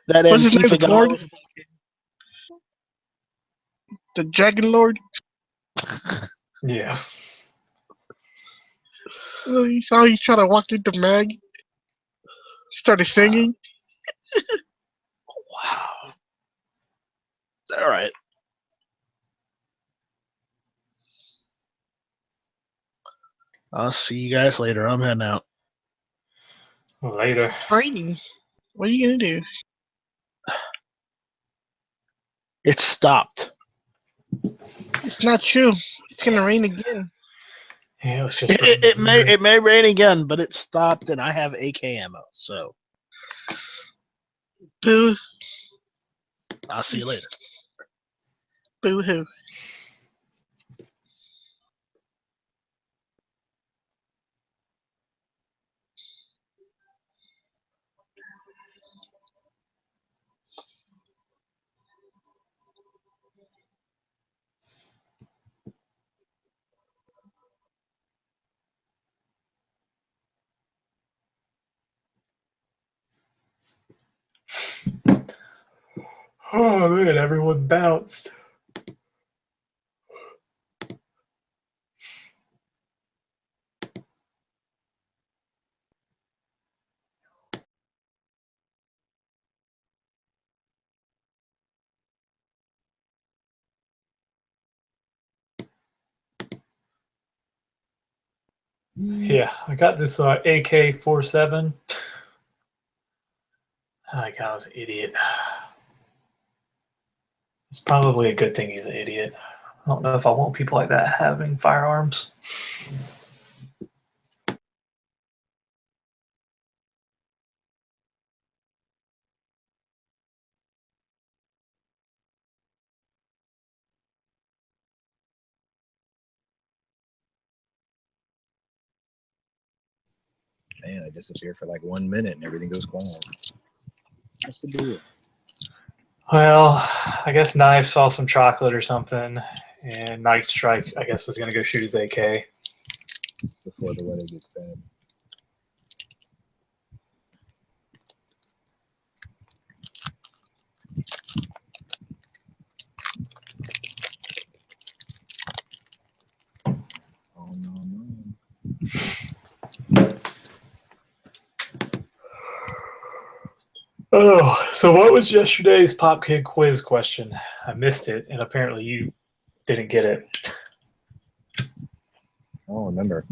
That What's his name? Antifa The guy. Lord? The Dragon Lord? Yeah. You saw he tried to walk into Mag. Started singing. Wow. All right. I'll see you guys later. I'm heading out. Later. Brady, what are you gonna do? It stopped. It's not true. It's gonna rain again. Yeah, it's just It may rain again, but it stopped, and I have AK ammo. So Boo. I'll see you later. Boo hoo. Oh man, everyone bounced. Yeah, I got this AK-47. Oh my god, I was an idiot. It's probably a good thing he's an idiot. I don't know if I want people like that having firearms. Man, I disappear for like 1 minute and everything goes quiet. What's the deal? Well, I guess Knife saw some chocolate or something, and Night Strike, I guess, was going to go shoot his AK. Before the weather gets bad. Oh, no. Oh, so what was yesterday's Pop Kid quiz question? I missed it, and apparently you didn't get it. I don't remember.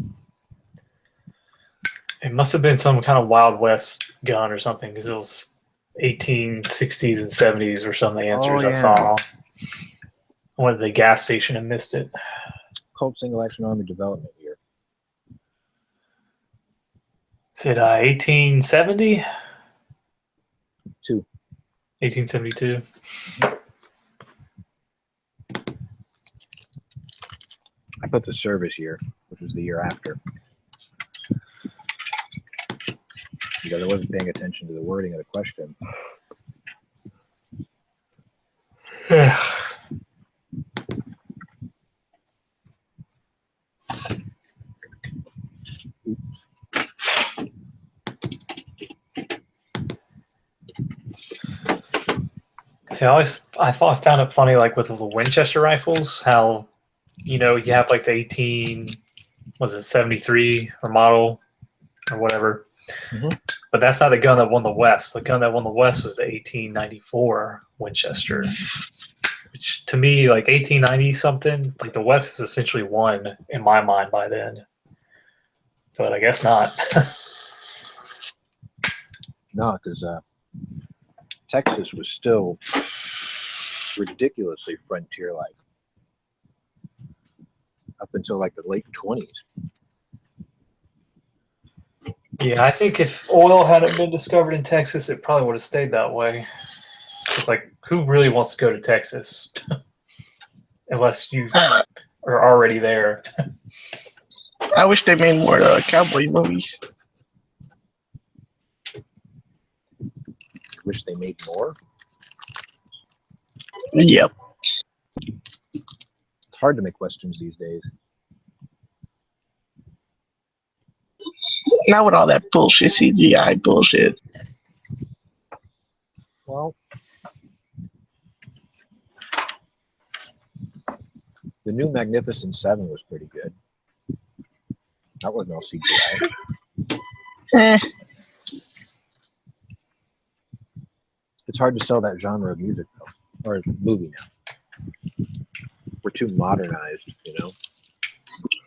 It must have been some kind of Wild West gun or something, because it was 1860s and 70s or some of the answers I saw. I went to the gas station and missed it. Colt Single Action Army Development Year. Is it 1870? 1872. 1872. I put the service year, which was the year after. Because I wasn't paying attention to the wording of the question. Yeah. See, I found it funny, like with the Winchester rifles, how, you know, you have like the 73 or model or whatever. Mhm. But that's not the gun that won the West. The gun that won the West was the 1894 Winchester, which to me, like 1890 something, like the West is essentially won in my mind by then. But I guess not. No, because Texas was still ridiculously frontier-like up until like the late 20s. Yeah, I think if oil hadn't been discovered in Texas, it probably would have stayed that way. It's like, who really wants to go to Texas? Unless you are already there. I wish they made more cowboy movies. Wish they made more. Yep. It's hard to make westerns these days. Not with all that bullshit CGI bullshit. Well, the new Magnificent Seven was pretty good. That wasn't all CGI. Eh. It's hard to sell that genre of music though, or movie now. We're too modernized, you know.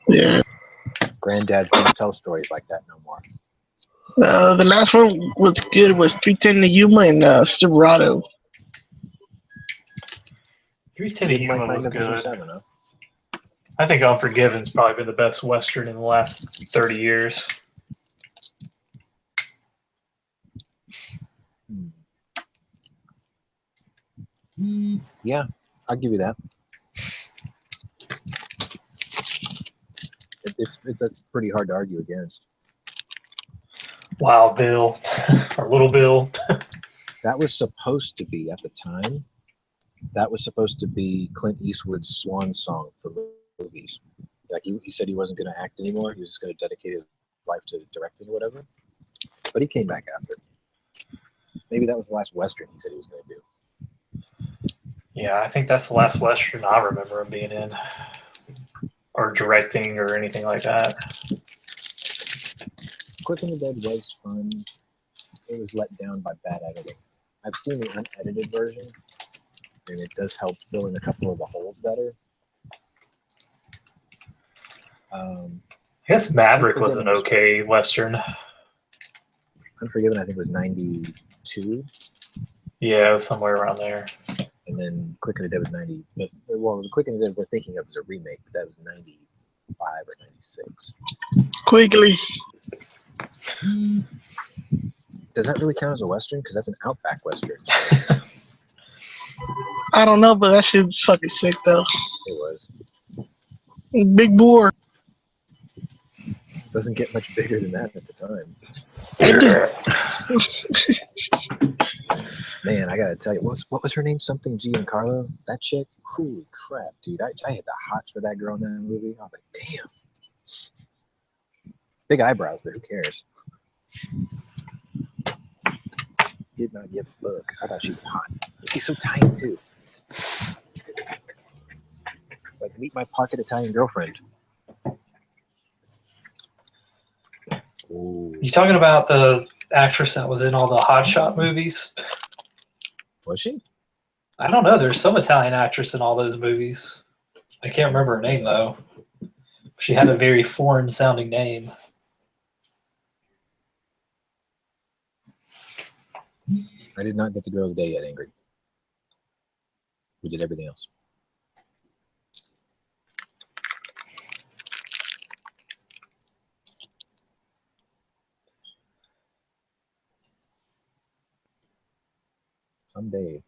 Yeah. Granddads don't tell stories like that no more. The last one was good. Was 310 to Yuma and Silverado. 310 to Yuma was good. Seven, huh? I think Unforgiven's probably been the best Western in the last 30 years. Yeah, I'll give you that. That's pretty hard to argue against. Wild Bill, or Little Bill. That was supposed to be, at the time, that was supposed to be Clint Eastwood's swan song for movies. Like he said he wasn't going to act anymore. He was just going to dedicate his life to directing or whatever. But he came back after. Maybe that was the last Western he said he was going to do. Yeah, I think that's the last Western I remember him being in, or directing, or anything like that. Quick and the Dead was fun. It was let down by bad editing. I've seen the unedited version, and it does help fill in a couple of the holes better. I guess Maverick was an Unforgiven okay Western. Unforgiven, I think, was 92, Yeah, it was somewhere around there. and then Quick and the Dead was 90. Well, the Quick and the Dead we're thinking of is a remake, but that was 95 or 96. Quigley. Does that really count as a Western? Because that's an Outback Western. I don't know, but that shit's fucking sick though. It was. Big boar. Doesn't get much bigger than that at the time. Man, I gotta tell you, what was her name? Something Giancarlo? That chick? Holy crap, dude. I had the hots for that girl in that movie. I was like, damn. Big eyebrows, but who cares? Did not give a fuck. I thought she was hot. She's so tiny, too. It's like, meet my pocket Italian girlfriend. Ooh. You talking about the actress that was in all the Hot Shot movies? Was she? I don't know. There's some Italian actress in all those movies. I can't remember her name, though. She had a very foreign-sounding name. I did not get the girl of the day yet, Angry. We did everything else. Someday,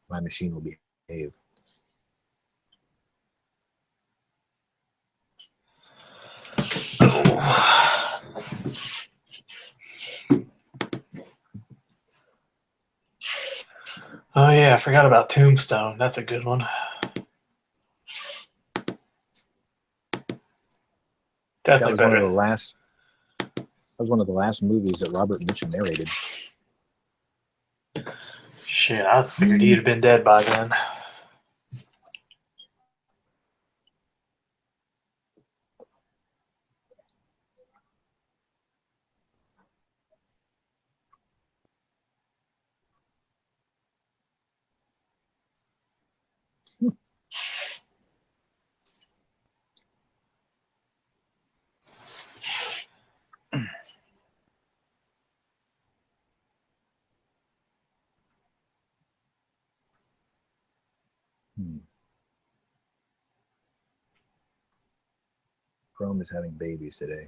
my machine will behave. Oh yeah, I forgot about Tombstone. That's a good one. Definitely That was better. one of the last. That was one of the last movies that Robert Mitchum narrated. Shit, I figured he'd have been dead by then. Chrome is having babies today.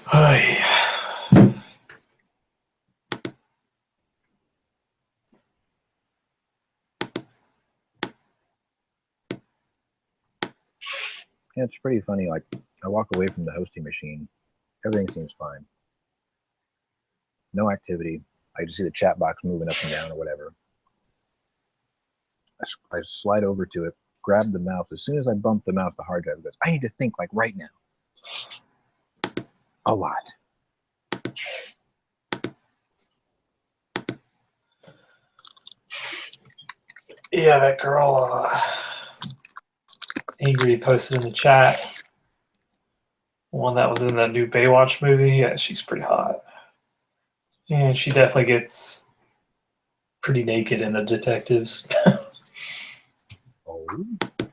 Hey. Yeah, it's pretty funny. Like, I walk away from the hosting machine. Everything seems fine. No activity. I just see the chat box moving up and down or whatever. I slide over to it, grab the mouse. As soon as I bump the mouse, the hard drive goes, I need to think like right now. A lot. Yeah, that girl, Angry posted in the chat. One that was in that new Baywatch movie. Yeah, she's pretty hot. And she definitely gets pretty naked in the Detectives. Oh.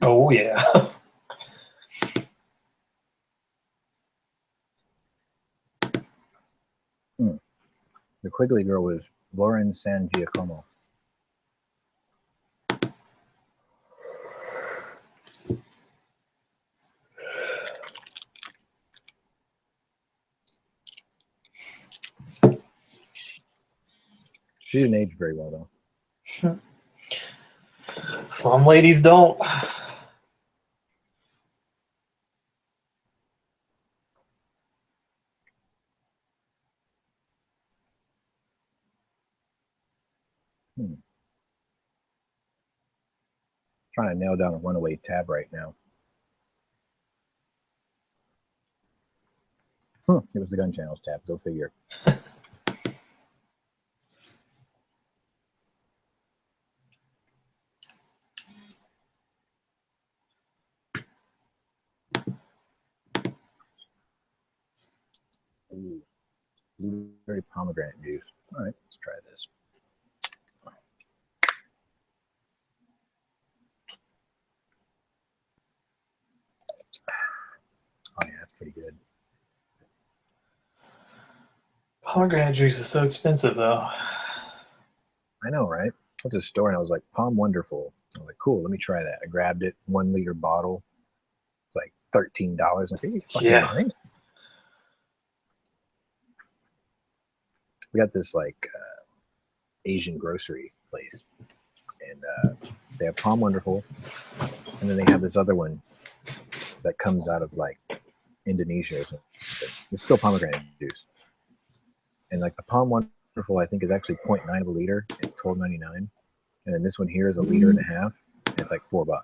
Oh, yeah. The Quigley girl was Lauren San Giacomo. She didn't age very well, though. Some ladies don't. Trying to nail down a runaway tab right now. It was the Gunchannels tab. Go figure. Ooh, blueberry pomegranate juice. All right, let's try this. Oh yeah, that's pretty good. Pomegranate juice is so expensive, though. I know, right? I went to the store and I was like, Palm Wonderful. I was like, cool, let me try that. I grabbed it, 1 liter bottle. It's like $13. Like, are you fucking Yeah. mind? We got this like Asian grocery place, and they have Palm Wonderful, and then they have this other one that comes out of like Indonesia or something. It's still pomegranate juice, and like the Palm Wonderful, I think is actually 0.9 of a liter. It's $12.99, and then this one here is 1.5 liters, and it's like $4.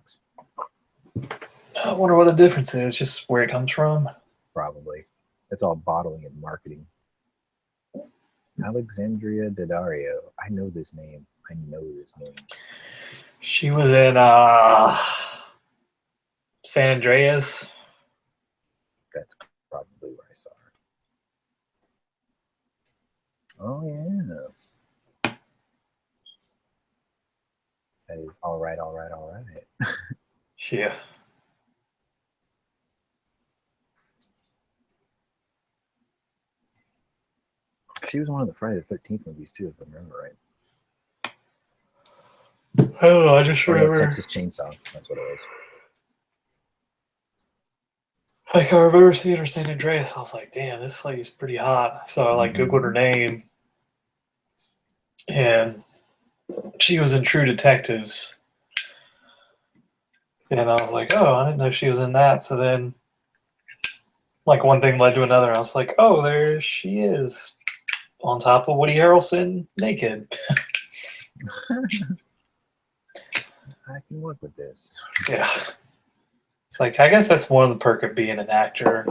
I wonder what the difference is, just where it comes from. Probably. It's all bottling and marketing. Alexandria Daddario. I know this name. I know this name. She was in San Andreas. That's probably where I saw her. Oh, yeah. That is all right, all right, all right. Yeah. She was one of the Friday the 13th movies, too, if I remember right. I don't know, I just Oh, yeah, remember. Texas Chainsaw. That's what it was. Like, I remember seeing her San Andreas. I was like, damn, this lady's pretty hot. So I like Googled her name. And she was in True Detectives. And I was like, oh, I didn't know she was in that. So then, like, one thing led to another. I was like, oh, there she is. On top of Woody Harrelson, naked. I can work with this. Yeah. It's like, I guess that's one of the perks of being an actor.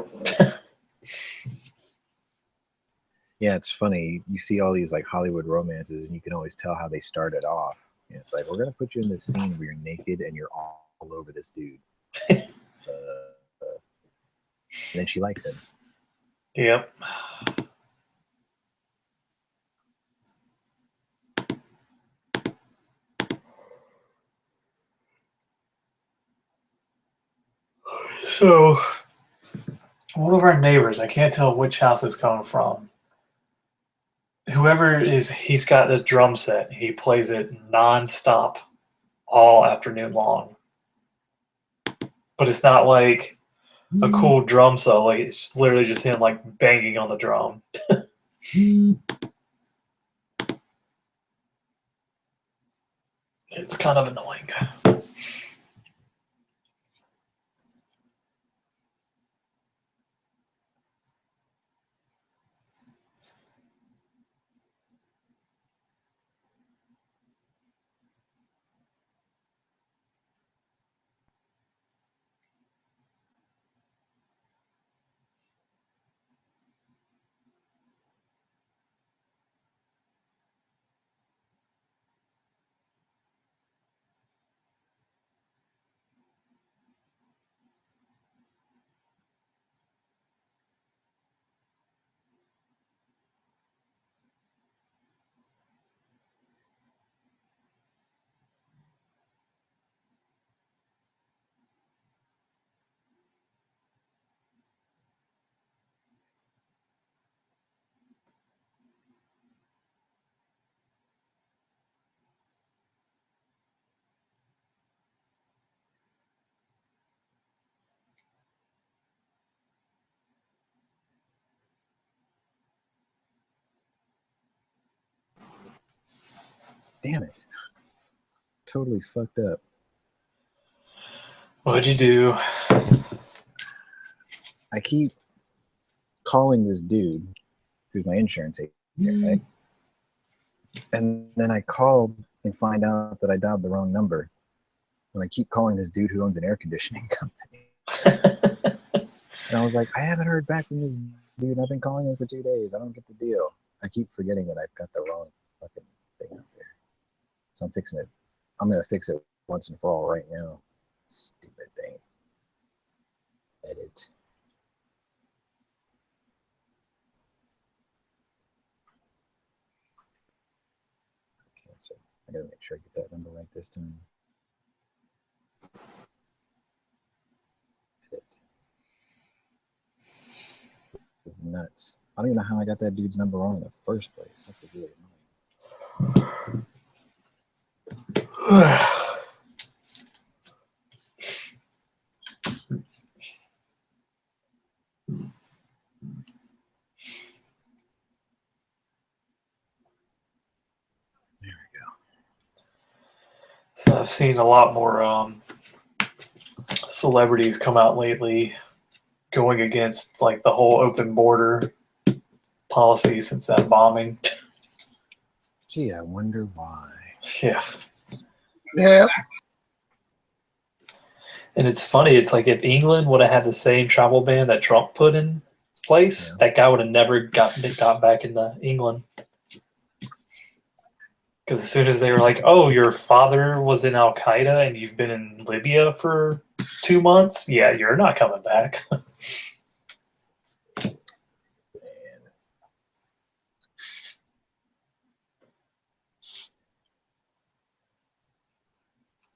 Yeah, it's funny. You see all these like Hollywood romances, and you can always tell how they started off. And it's like, we're gonna put you in this scene where you're naked and you're all over this dude. And then she likes him. Yep. So, one of our neighbors, I can't tell which house it's coming from. Whoever is, he's got this drum set. He plays it nonstop all afternoon long. But it's not like a cool drum solo. Like, it's literally just him like banging on the drum. It's kind of annoying. Damn it. Totally fucked up. What'd you do? I keep calling this dude who's my insurance agent, right? And then I called and find out that I dialed the wrong number. And I keep calling this dude who owns an air conditioning company. And I was like, I haven't heard back from this Dude, I've been calling him for 2 days. I don't get the deal. I keep forgetting that I've got the wrong fucking thing up there. So I'm fixing it. I'm gonna fix it once and for all right now. Stupid thing. Edit. Cancel. I gotta make sure I get that number right this time. Edit. This is nuts. I don't even know how I got that dude's number wrong in the first place. That's what's really annoying. There we go. So I've seen a lot more celebrities come out lately going against like the whole open border policy since that bombing. Gee, I wonder why. Yeah. Yeah. And it's funny, it's like if England would have had the same travel ban that Trump put in place, Yeah. that guy would have never got back into England. Because as soon as they were like, oh, your father was in Al Qaeda and you've been in Libya for 2 months, yeah, you're not coming back.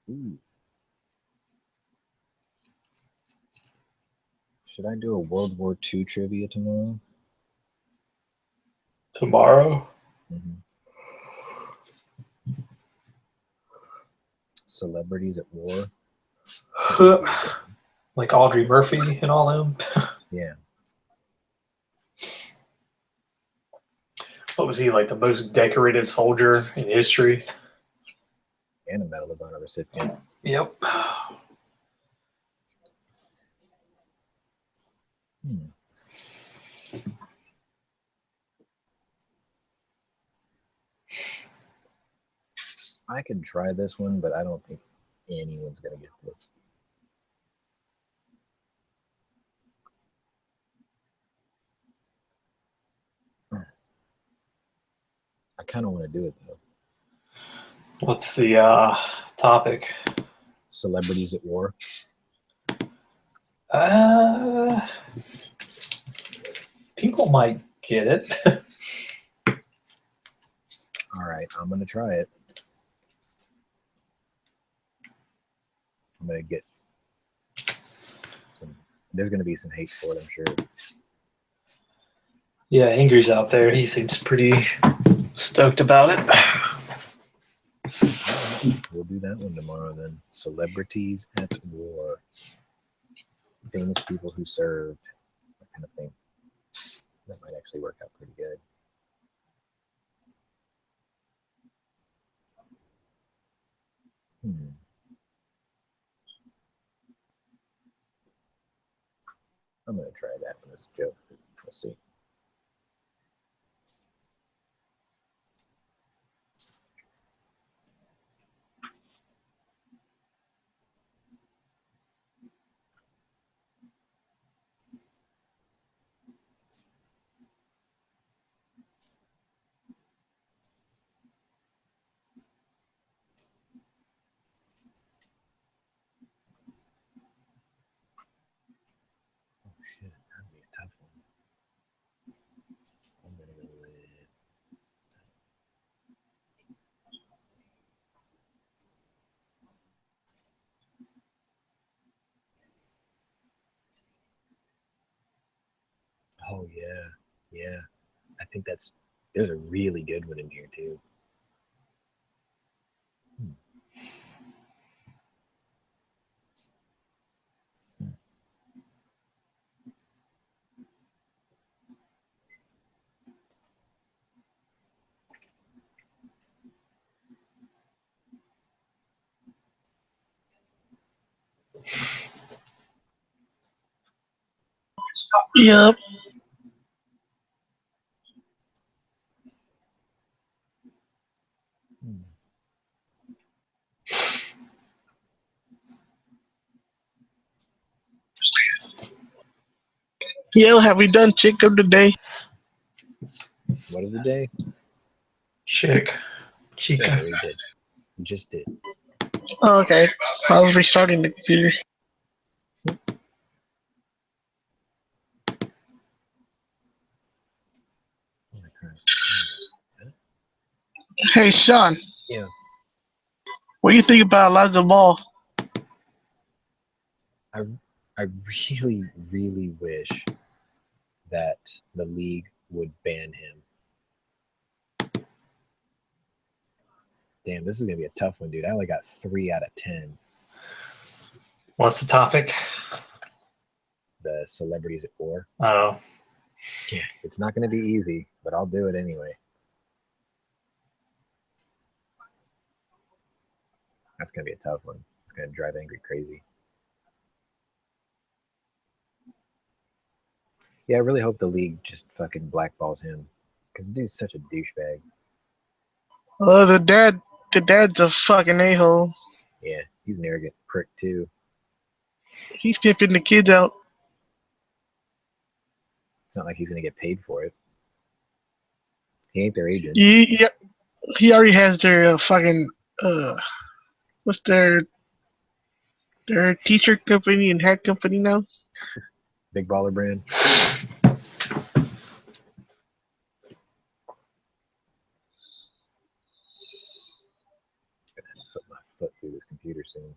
Ooh. Should I do a World War II trivia tomorrow? Tomorrow? Mm-hmm. Celebrities at war. Like Audrey Murphy and all them. Yeah. What was he, like the most decorated soldier in history? And a Medal of Honor recipient. Yep. I can try this one, but I don't think anyone's gonna get this. I kind of want to do it though. What's the topic? Celebrities at war. People might get it. All right, I'm gonna try it. I'm gonna get some. There's gonna be some hate for it, I'm sure. Yeah, Angry's out there. He seems pretty stoked about it. We'll do that one tomorrow then. Celebrities at war. Famous people who served. That kind of thing. That might actually work out pretty good. I'm gonna try that one as a joke. We'll see. Oh shit, that'd be a tough one. I'm gonna go with. Oh yeah, yeah. I think there's a really good one in here too. Yep. Yo, have we done chick of the day? What is the day? Chick. Yeah, Chica. we did. We just did. Oh, okay. I was restarting the computer. Oh my God. Hey, Sean. Yeah. What do you think about Elijah Ball? I really, really wish that the league would ban him. Damn, this is gonna be a tough one, dude. I only got 3 out of 10. What's the topic? The celebrities at war. Oh. Yeah, it's not gonna be easy, but I'll do it anyway. That's gonna be a tough one. It's gonna drive Angry crazy. Yeah, I really hope the league just fucking blackballs him, because the dude's such a douchebag. The dad's a fucking a-hole. Yeah, he's an arrogant prick too. He's pimping the kids out. It's not like he's gonna get paid for it. He ain't their agent. He already has their fucking what's their t-shirt company and hat company now. Big baller brand. Gonna put my foot through this computer soon.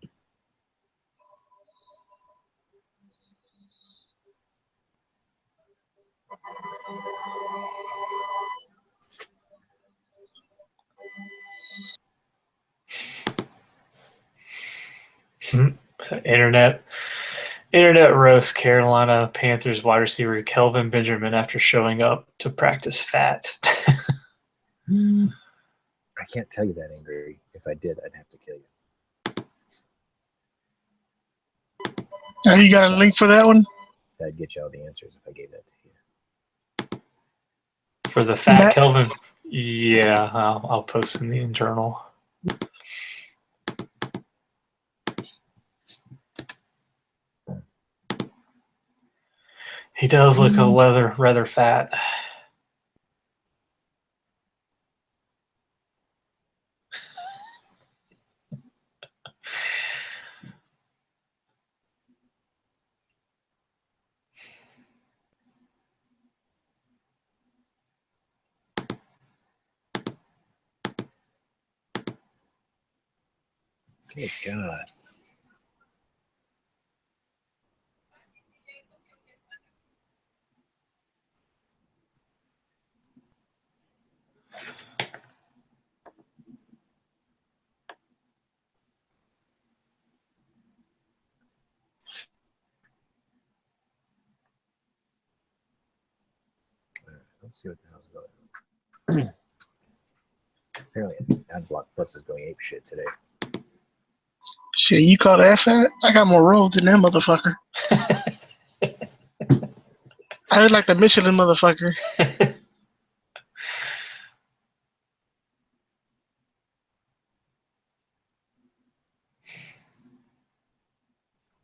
Internet roast Carolina Panthers wide receiver Kelvin Benjamin after showing up to practice fat. I can't tell you that, Angry. If I did, I'd have to kill you. You got a link for that one? That'd get you all the answers if I gave that to you. For the fat Kelvin? Yeah, I'll post in the internal. He does look rather fat. Good God. Let's see what the hell's going on. Apparently, Adblock Plus is going ape shit today. Shit, you call that fat? I got more rolls than that motherfucker. I look like the Michelin motherfucker.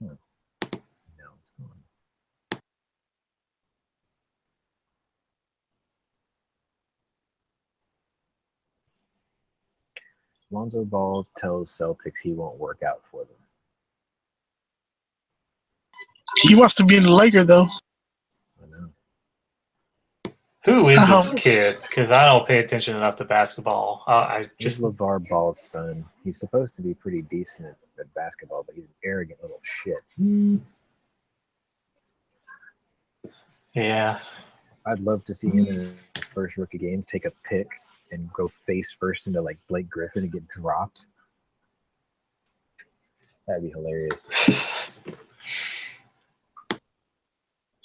No, it's gone. Lonzo Ball tells Celtics he won't work out for them. He wants to be in the Laker though. I know. Who is this kid? Because I don't pay attention enough to basketball. He's LeVar Ball's son. He's supposed to be pretty decent at basketball, but he's an arrogant little shit. Yeah. I'd love to see him in his first rookie game take a pick and go face first into like Blake Griffin and get dropped. That'd be hilarious.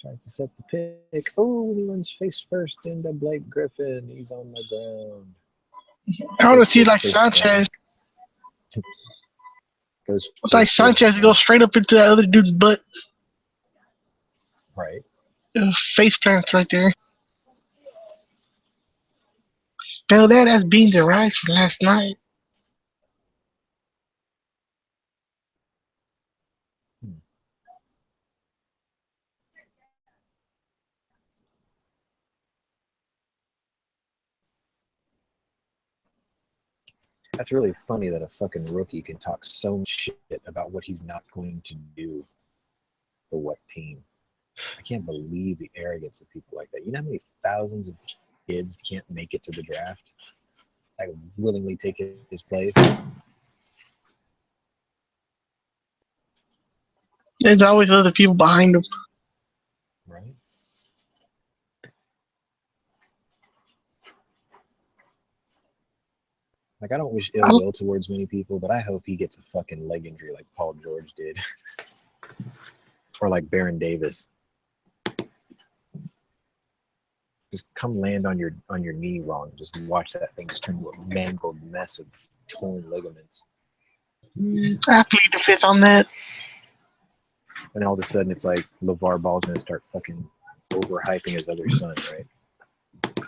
Tries to set the pick. Oh, he runs face first into Blake Griffin. He's on the ground. I want to see like Sanchez. Goes it's like Sanchez goes straight up into that other dude's butt. Right. Face plants right there. Spell that as beans and rice from last night. That's really funny that a fucking rookie can talk so much shit about what he's not going to do for what team. I can't believe the arrogance of people like that. You know how many thousands of kids can't make it to the draft? I would willingly take his place. There's always other people behind them. Right? Like, I don't wish ill will towards many people, but I hope he gets a fucking leg injury like Paul George did. Or like Baron Davis. Just come land on your knee wrong. Just watch that thing just turn into a mangled mess of torn ligaments. I plead the fifth on that. And all of a sudden it's like LeVar Ball's gonna start fucking overhyping his other son, right?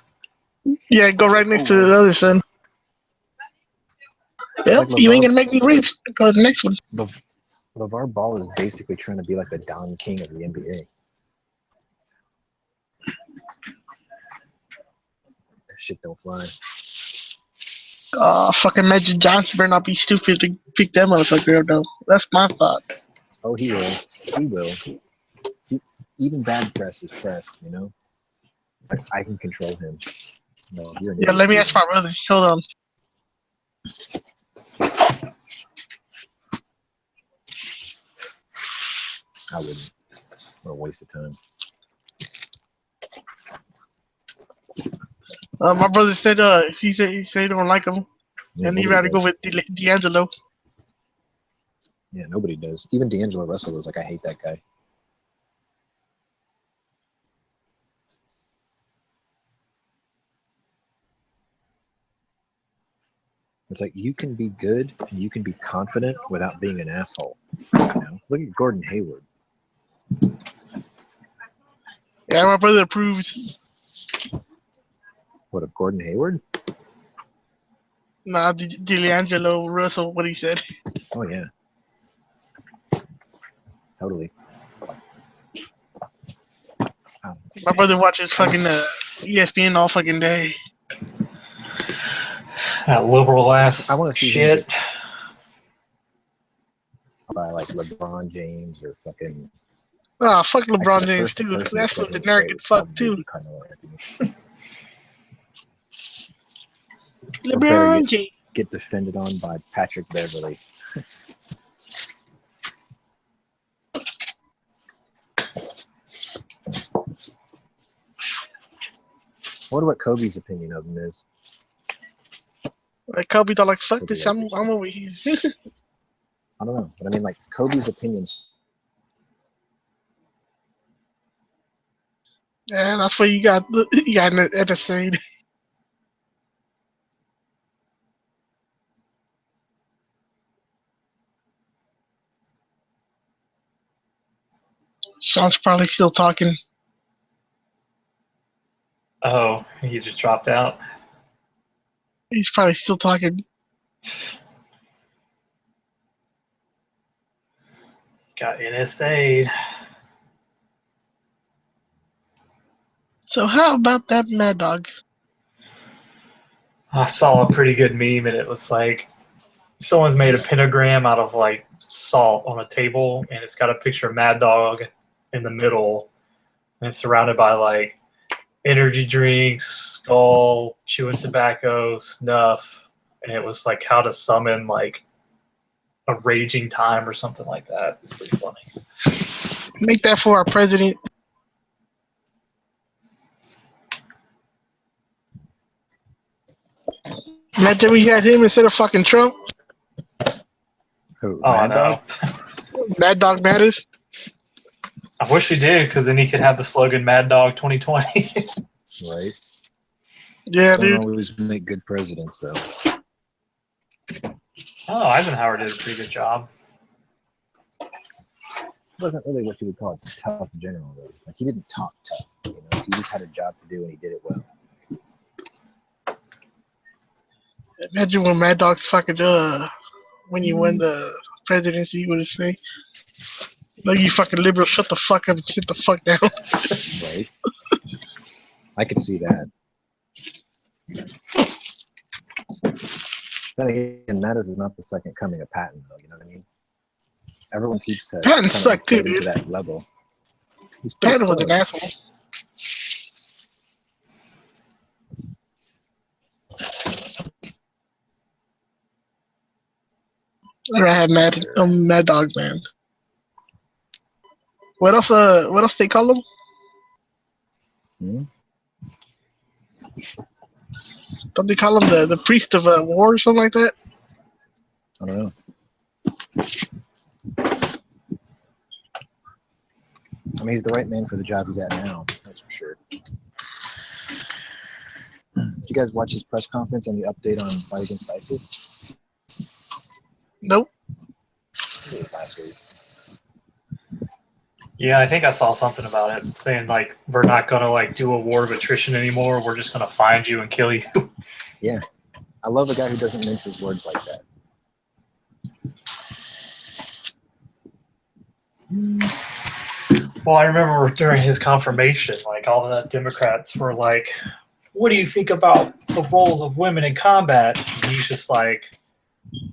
Yeah, go right next to the other son. Yep, Like you ain't gonna make me rich. Go to the next one. LeVar Ball is basically trying to be like the Don King of the NBA. That shit don't fly. Fucking Magic Johnson better not be stupid to pick that motherfucker up, though. That's my thought. Oh, he will. He will. Even bad press is press, you know? Like, I can control him. No, you're an Yeah, idiot. let me ask my brother. Hold on. I wouldn't. What a waste of time. My brother said he said he don't like him, Yeah, and he'd nobody rather go does. with D'Angelo. Yeah, nobody does. Even D'Angelo Russell was like, I hate that guy. It's like you can be good and you can be confident without being an asshole. You know? Look at Gordon Hayward. Yeah, my brother approves. What, of Gordon Hayward? Nah, D'Angelo Russell, what he said. Oh, yeah. Totally. My brother watches fucking ESPN all fucking day. That liberal ass I want to see shit. By like LeBron James or fucking. Ah, fuck LeBron Actually, James the too. person That's that what the said nerd it could was fuck probably too. Carmelo Anthony. Or better LeBron yet, James. get defended on by Patrick Beverly. I wonder what Kobe's opinion of him is. Like Kobe thought like fuck Kobe this. I'm Lakers. over here. I don't know, but I mean, like Kobe's opinions. Yeah, that's what you got in the episode. Sean's probably still talking. Oh, he just dropped out. He's probably still talking. Got NSA'd. So how about that Mad Dog? I saw a pretty good meme, and it was like someone's made a pentagram out of like salt on a table, and it's got a picture of Mad Dog in the middle, and it's surrounded by like energy drinks, skull, chewing tobacco, snuff, and it was like how to summon like a raging time or something like that. It's pretty funny. Make that for our president. Imagine we had him instead of fucking Trump. Who, Oh, I Mad know. Dog? Mad Dog matters. I wish we did, because then he could have the slogan "Mad Dog 2020." Right. Yeah, Don't dude. always make good presidents, though. Oh, Eisenhower did a pretty good job. It wasn't really what you would call a tough general, though. Like he didn't talk tough. You know, he just had a job to do and he did it well. Imagine when Mad Dog fucking when you win the presidency, you would say, "Like you fucking liberal, shut the fuck up and sit the fuck down." Right. I could see that. Then again, Mattis is not the second coming of Patton, though. You know what I mean? Everyone keeps to Patton kind of sucked too, inflate to dude. that level. He's pretty Patton was an close. asshole. Or I had Mad Dog Man. What else? What else they call him? Hmm? Don't they call him the priest of war or something like that? I don't know. I mean, he's the right man for the job he's at now. That's for sure. Did you guys watch his press conference and the update on Fight Against ISIS? Nope. It was last week. Yeah, I think I saw something about it saying like we're not gonna like do a war of attrition anymore. We're just gonna find you and kill you. Yeah, I love a guy who doesn't mince his words like that. Well, I remember during his confirmation, like all the Democrats were like, "What do you think about the roles of women in combat?" And he's just like,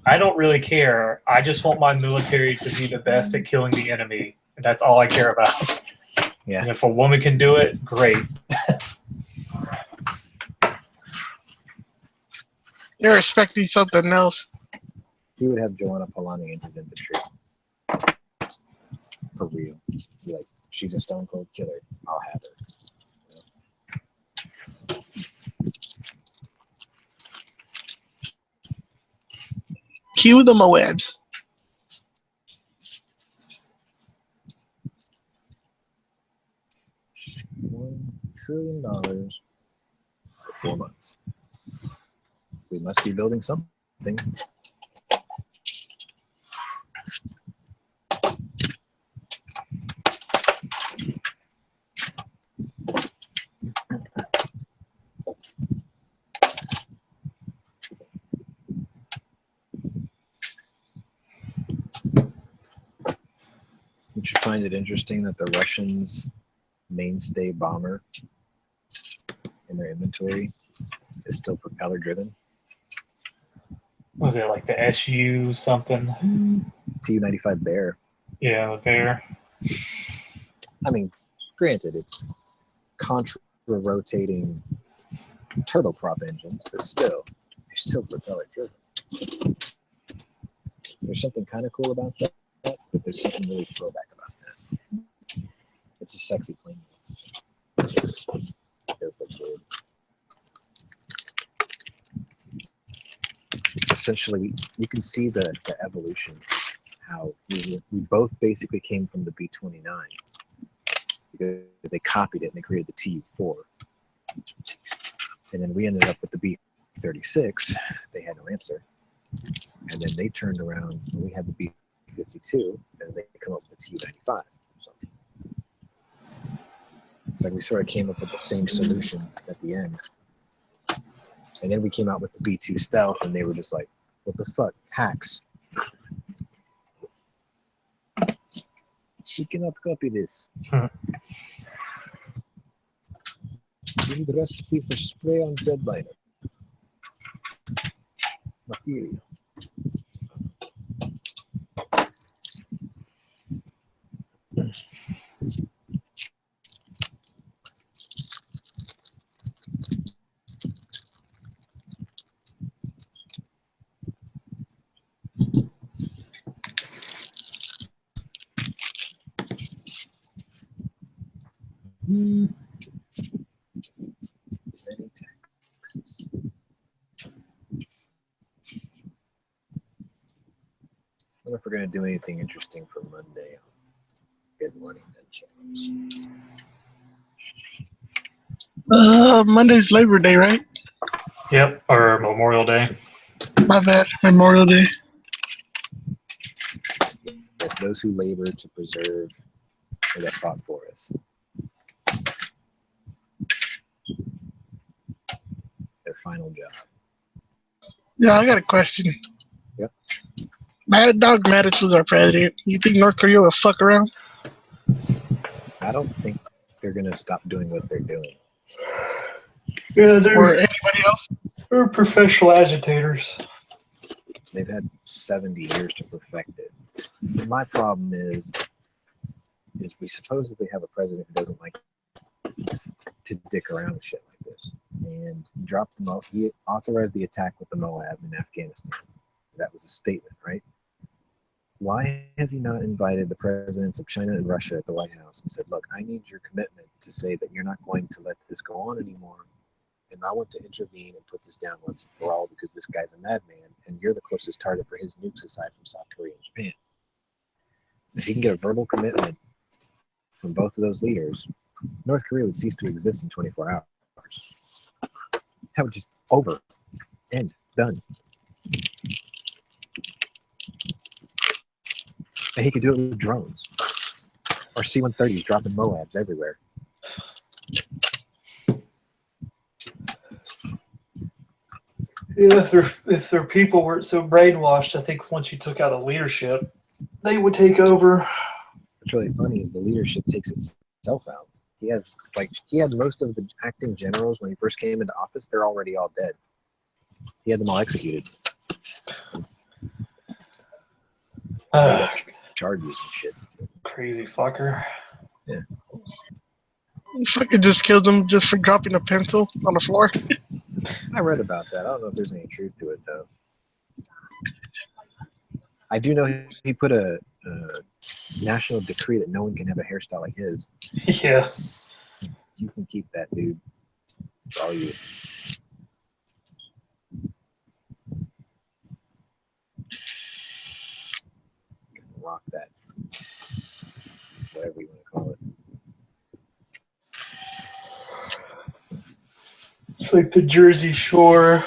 "I don't really care. I just want my military to be the best at killing the enemy. And that's all I care about. Yeah. And if a woman can do it, great." You're expecting something else. He would have Joanna Polani in his infantry. For real. Be like, she's a stone cold killer. I'll have her. Cue the Moabs. $1 trillion for 4 months. We must be building something. Would you find it interesting that the Russians' mainstay bomber in their inventory is still propeller driven? Was it like the SU something? Tu-95 Bear. Yeah, the Bear. I mean, granted, it's contra-rotating turboprop engines, but still, they're still propeller driven. There's something kind of cool about that, but there's something really throwback about that. It's a sexy plane. It does look good. Essentially, you can see the evolution, how we both basically came from the B-29 because they copied it and they created the Tu-4. And then we ended up with the B-36. They had no answer. And then they turned around and we had the B-52 and they come up with the Tu-95. So it's like we sort of came up with the same solution at the end. And then we came out with the B-2 Stealth, and they were just like, what the fuck? Hacks. We cannot copy this. We need the recipe for spray-on breadliner. Material. Many texts. I wonder if we're going to do anything interesting for Monday. Good morning, Gunchannels. Monday's Labor Day, right? Yep, or Memorial Day. My bad. Memorial Day. Yes, those who labor to preserve or that fought for us. Their final job. Yeah, I got a question. Yep. Mad Dog Mattis was our president. You think North Korea will fuck around? I don't think they're going to stop doing what they're doing. Yeah, Or anybody else? they're professional agitators. They've had 70 years to perfect it. And my problem is we supposedly have a president who doesn't like to dick around with shit like this. And he dropped the he authorized the attack with the Moab in Afghanistan. That was a statement, right? Why has he not invited the presidents of China and Russia at the White House and said, look, I need your commitment to say that you're not going to let this go on anymore, and I want to intervene and put this down once and for all because this guy's a madman, and you're the closest target for his nukes aside from South Korea and Japan. If he can get a verbal commitment from both of those leaders, North Korea would cease to exist in 24 hours. That would just over, end, done. And he could do it with drones or C-130s dropping Moabs everywhere. Yeah, if their people weren't so brainwashed, I think once you took out a leadership, they would take over. What's really funny is the leadership takes itself out. He had most of the acting generals when he first came into office. They're already all dead. He had them all executed. Charges and shit. Crazy fucker. Yeah. You fucking just killed him just for dropping a pencil on the floor. I read about that. I don't know if there's any truth to it though. I do know he put a national decree that no one can have a hairstyle like his. Yeah. You can keep that, dude. It's all you. Rock that. Whatever you want to call it. It's like the Jersey Shore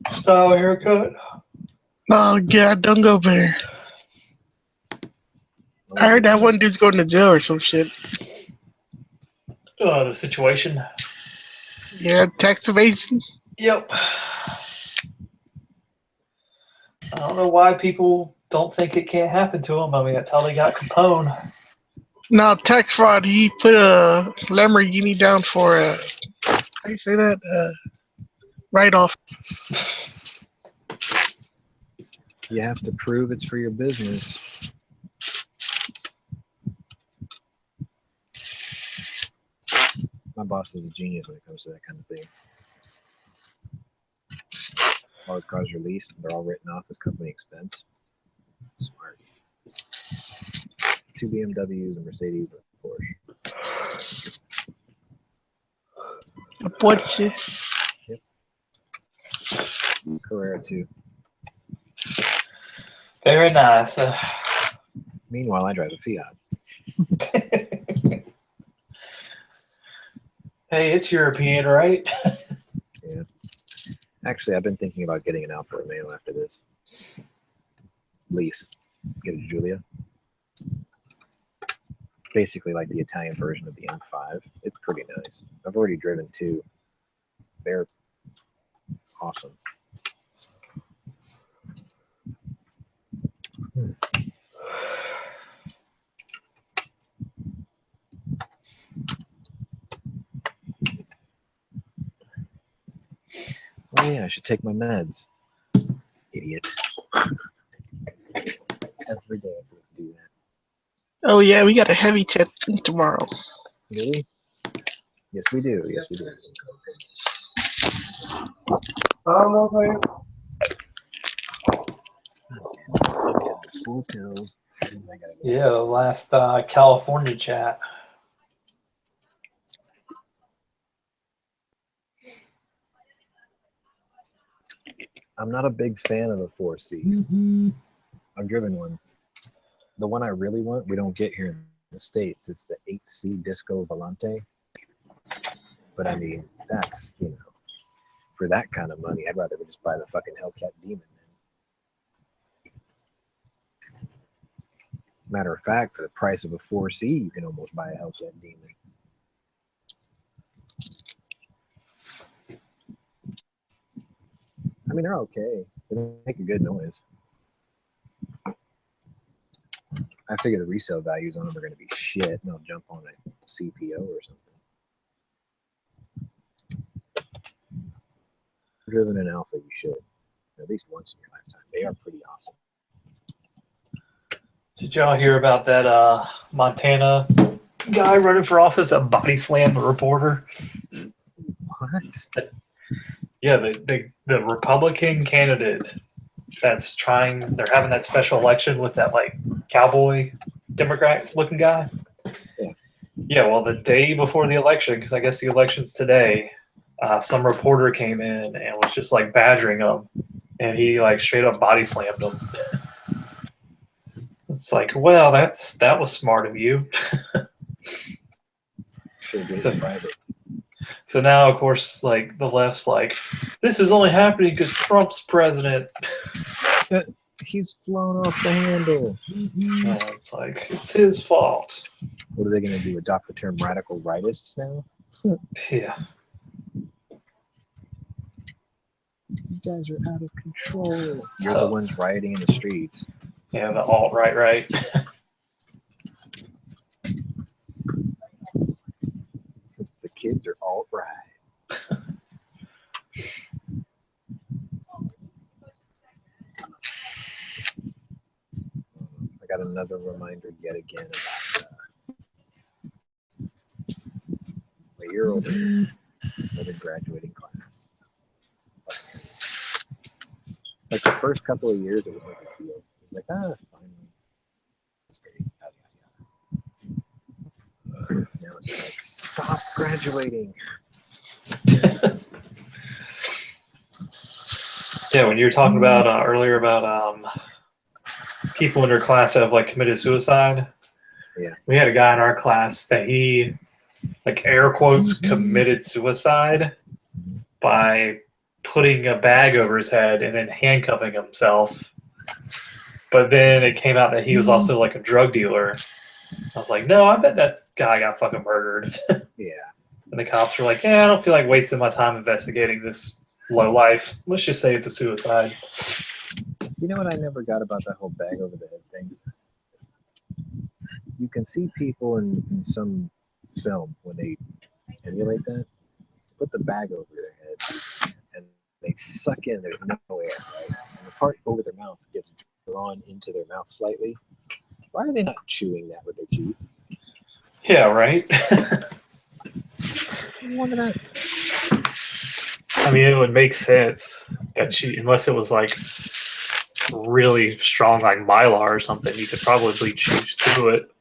style haircut. Oh, yeah, don't go there. I heard that one dude's going to jail or some shit. The situation. Yeah, tax evasion. Yep. I don't know why people don't think it can't happen to them. I mean, that's how they got Capone. No, tax fraud. He put a Lamborghini down for how do you say that? Write-off. You have to prove it's for your business. My boss is a genius when it comes to that kind of thing. All his cars are leased, they're all written off as company expense. Smart. 2 BMWs, a Mercedes, and a Porsche. A Porsche. Yep. Carrera too. Very nice. Meanwhile, I drive a Fiat. Hey, it's European, right? Yeah. Actually, I've been thinking about getting an Alfa Romeo after this. Lease. Get a Giulia. Basically like the Italian version of the M5. It's pretty nice. I've already driven 2. They're awesome. Oh yeah, I should take my meds. Idiot. Every day I have to do that. Oh yeah, we got a heavy test tomorrow. Do we? Yes, we do. Yes, we do. Full pills. Yeah, the last California chat. I'm not a big fan of the 4C. I've driven one. The one I really want, we don't get here in the States. It's the 8C Disco Volante. But I mean, that's, for that kind of money, I'd rather just buy the fucking Hellcat Demon. Matter of fact, for the price of a 4C, you can almost buy a Hellcat Demon. I mean, they're okay. They make a good noise. I figure the resale values on them are going to be shit, and they'll jump on a CPO or something. Driven an Alpha, you should. at least once in your lifetime. They are pretty awesome. Did y'all hear about that Montana guy running for office that body slammed the reporter? What? Yeah, the Republican candidate that's trying. They're having that special election with that like cowboy Democrat looking guy. Yeah. Yeah. Well, the day before the election, because I guess the election's today, some reporter came in and was just like badgering him, and he like straight up body slammed him. It's like, well, that was smart of you. Should have been private. So now, of course, like the left's like, this is only happening because Trump's president. He's flown off the handle. It's like, it's his fault. What are they going to do? Adopt the term radical rightists now? Yeah. You guys are out of control. You're the ones rioting in the streets. Yeah, the alt-right, right? The kids are alt-right. I got another reminder yet again about my year-old another graduating class. Like the first couple of years, it was like a deal. It was like, finally, it's great. Now it's like, stop graduating. Yeah, when you were talking about earlier about people in your class that have like committed suicide. Yeah. We had a guy in our class that he, like air quotes, committed suicide by putting a bag over his head and then handcuffing himself. But then it came out that he was also like a drug dealer. I was like, no, I bet that guy got fucking murdered. Yeah. And the cops were like, yeah, I don't feel like wasting my time investigating this low life. Let's just say it's a suicide. You know what I never got about that whole bag over the head thing? You can see people in some film when they emulate that, put the bag over their head and they suck in, there's no air, right? And the part over their mouth gets drawn into their mouth slightly. Why are they not chewing that with their teeth? Yeah, right? One of that. I mean, it would make sense that unless it was like really strong, like Mylar or something, you could probably chew through it.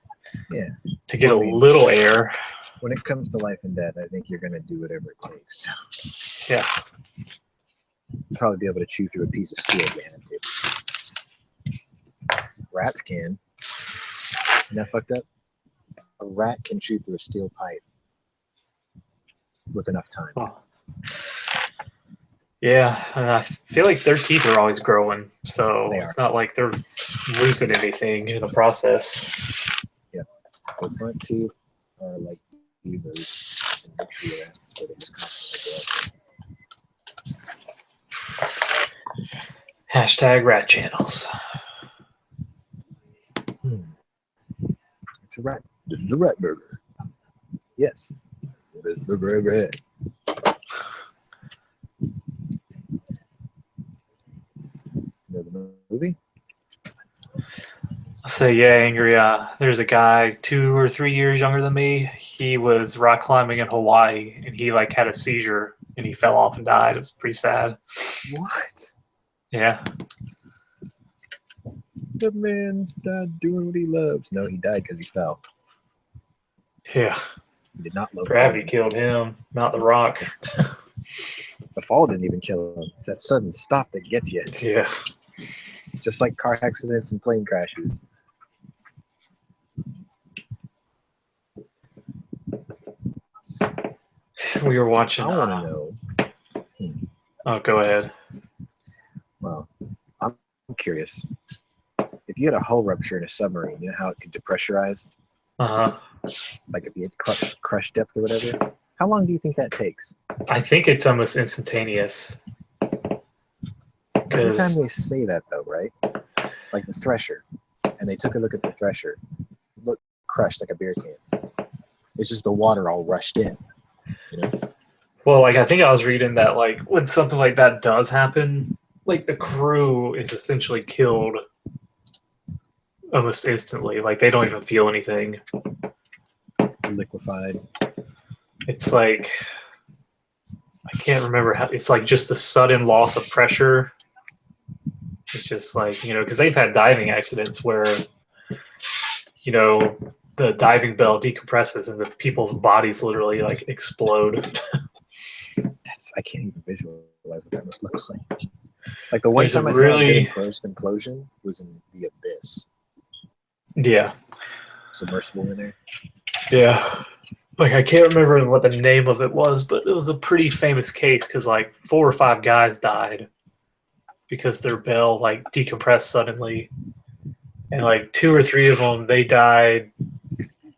Yeah. To get a little air. When it comes to life and death, I think you're going to do whatever it takes. Yeah. Probably be able to chew through a piece of steel if you had to. Rats can. Isn't that fucked up? A rat can chew through a steel pipe with enough time. Oh. Yeah, and I feel like their teeth are always growing, so it's not like they're losing anything in the process. Yeah, the front teeth are like beavers and nutria rats, so they just constantly grow. Hashtag rat channels. It's a rat. This is a rat burger. Yes. It is the very red. You know the movie? I'll say, yeah, Angry. There's a guy 2 or 3 years younger than me. He was rock climbing in Hawaii, and he like had a seizure, and he fell off and died. It's pretty sad. What? Yeah. The man died doing what he loves. No, he died because he fell. Yeah. He did not love Gravity killed him, not the rock. The fall didn't even kill him. It's that sudden stop that gets you. Yeah. Just like car accidents and plane crashes. We were watching. I want to know. Oh, go ahead. Well, I'm curious. If you had a hull rupture in a submarine, you know how it could depressurize? Uh-huh. Like if you had crush depth or whatever? How long do you think that takes? I think it's almost instantaneous. Every time they say that, though, right? Like the Thresher, and they took a look at the Thresher. It looked crushed like a beer can. It's just the water all rushed in. You know? Well, like I think I was reading that like when something like that does happen, like the crew is essentially killed almost instantly. Like they don't even feel anything. Liquefied. It's like I can't remember how. It's like just a sudden loss of pressure. It's just like, you know, because they've had diving accidents where, you know, the diving bell decompresses and the people's bodies literally like explode. I can't even visualize what that must look like. Like the one There's a time I really- saw a good implosion was in the Abyss. Yeah. Submersible in there. Yeah. Like I can't remember what the name of it was, but it was a pretty famous case because like 4 or 5 guys died because their bell like decompressed suddenly, and like 2 or 3 of them they died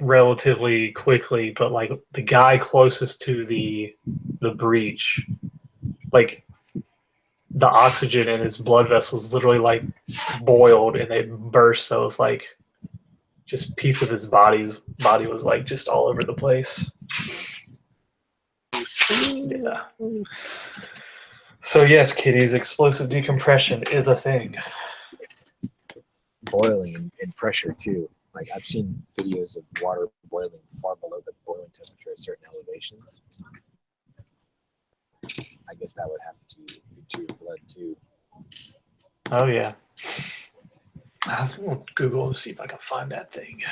relatively quickly, but like the guy closest to the breach, like the oxygen in his blood vessels literally like boiled and they burst, so it's like just piece of his body was like just all over the place. Yeah. So yes, kiddies, explosive decompression is a thing. Boiling and pressure too. Like I've seen videos of water boiling far below the boiling temperature at certain elevations. I guess that would happen to your blood too. Oh yeah. I was gonna Google to see if I can find that thing.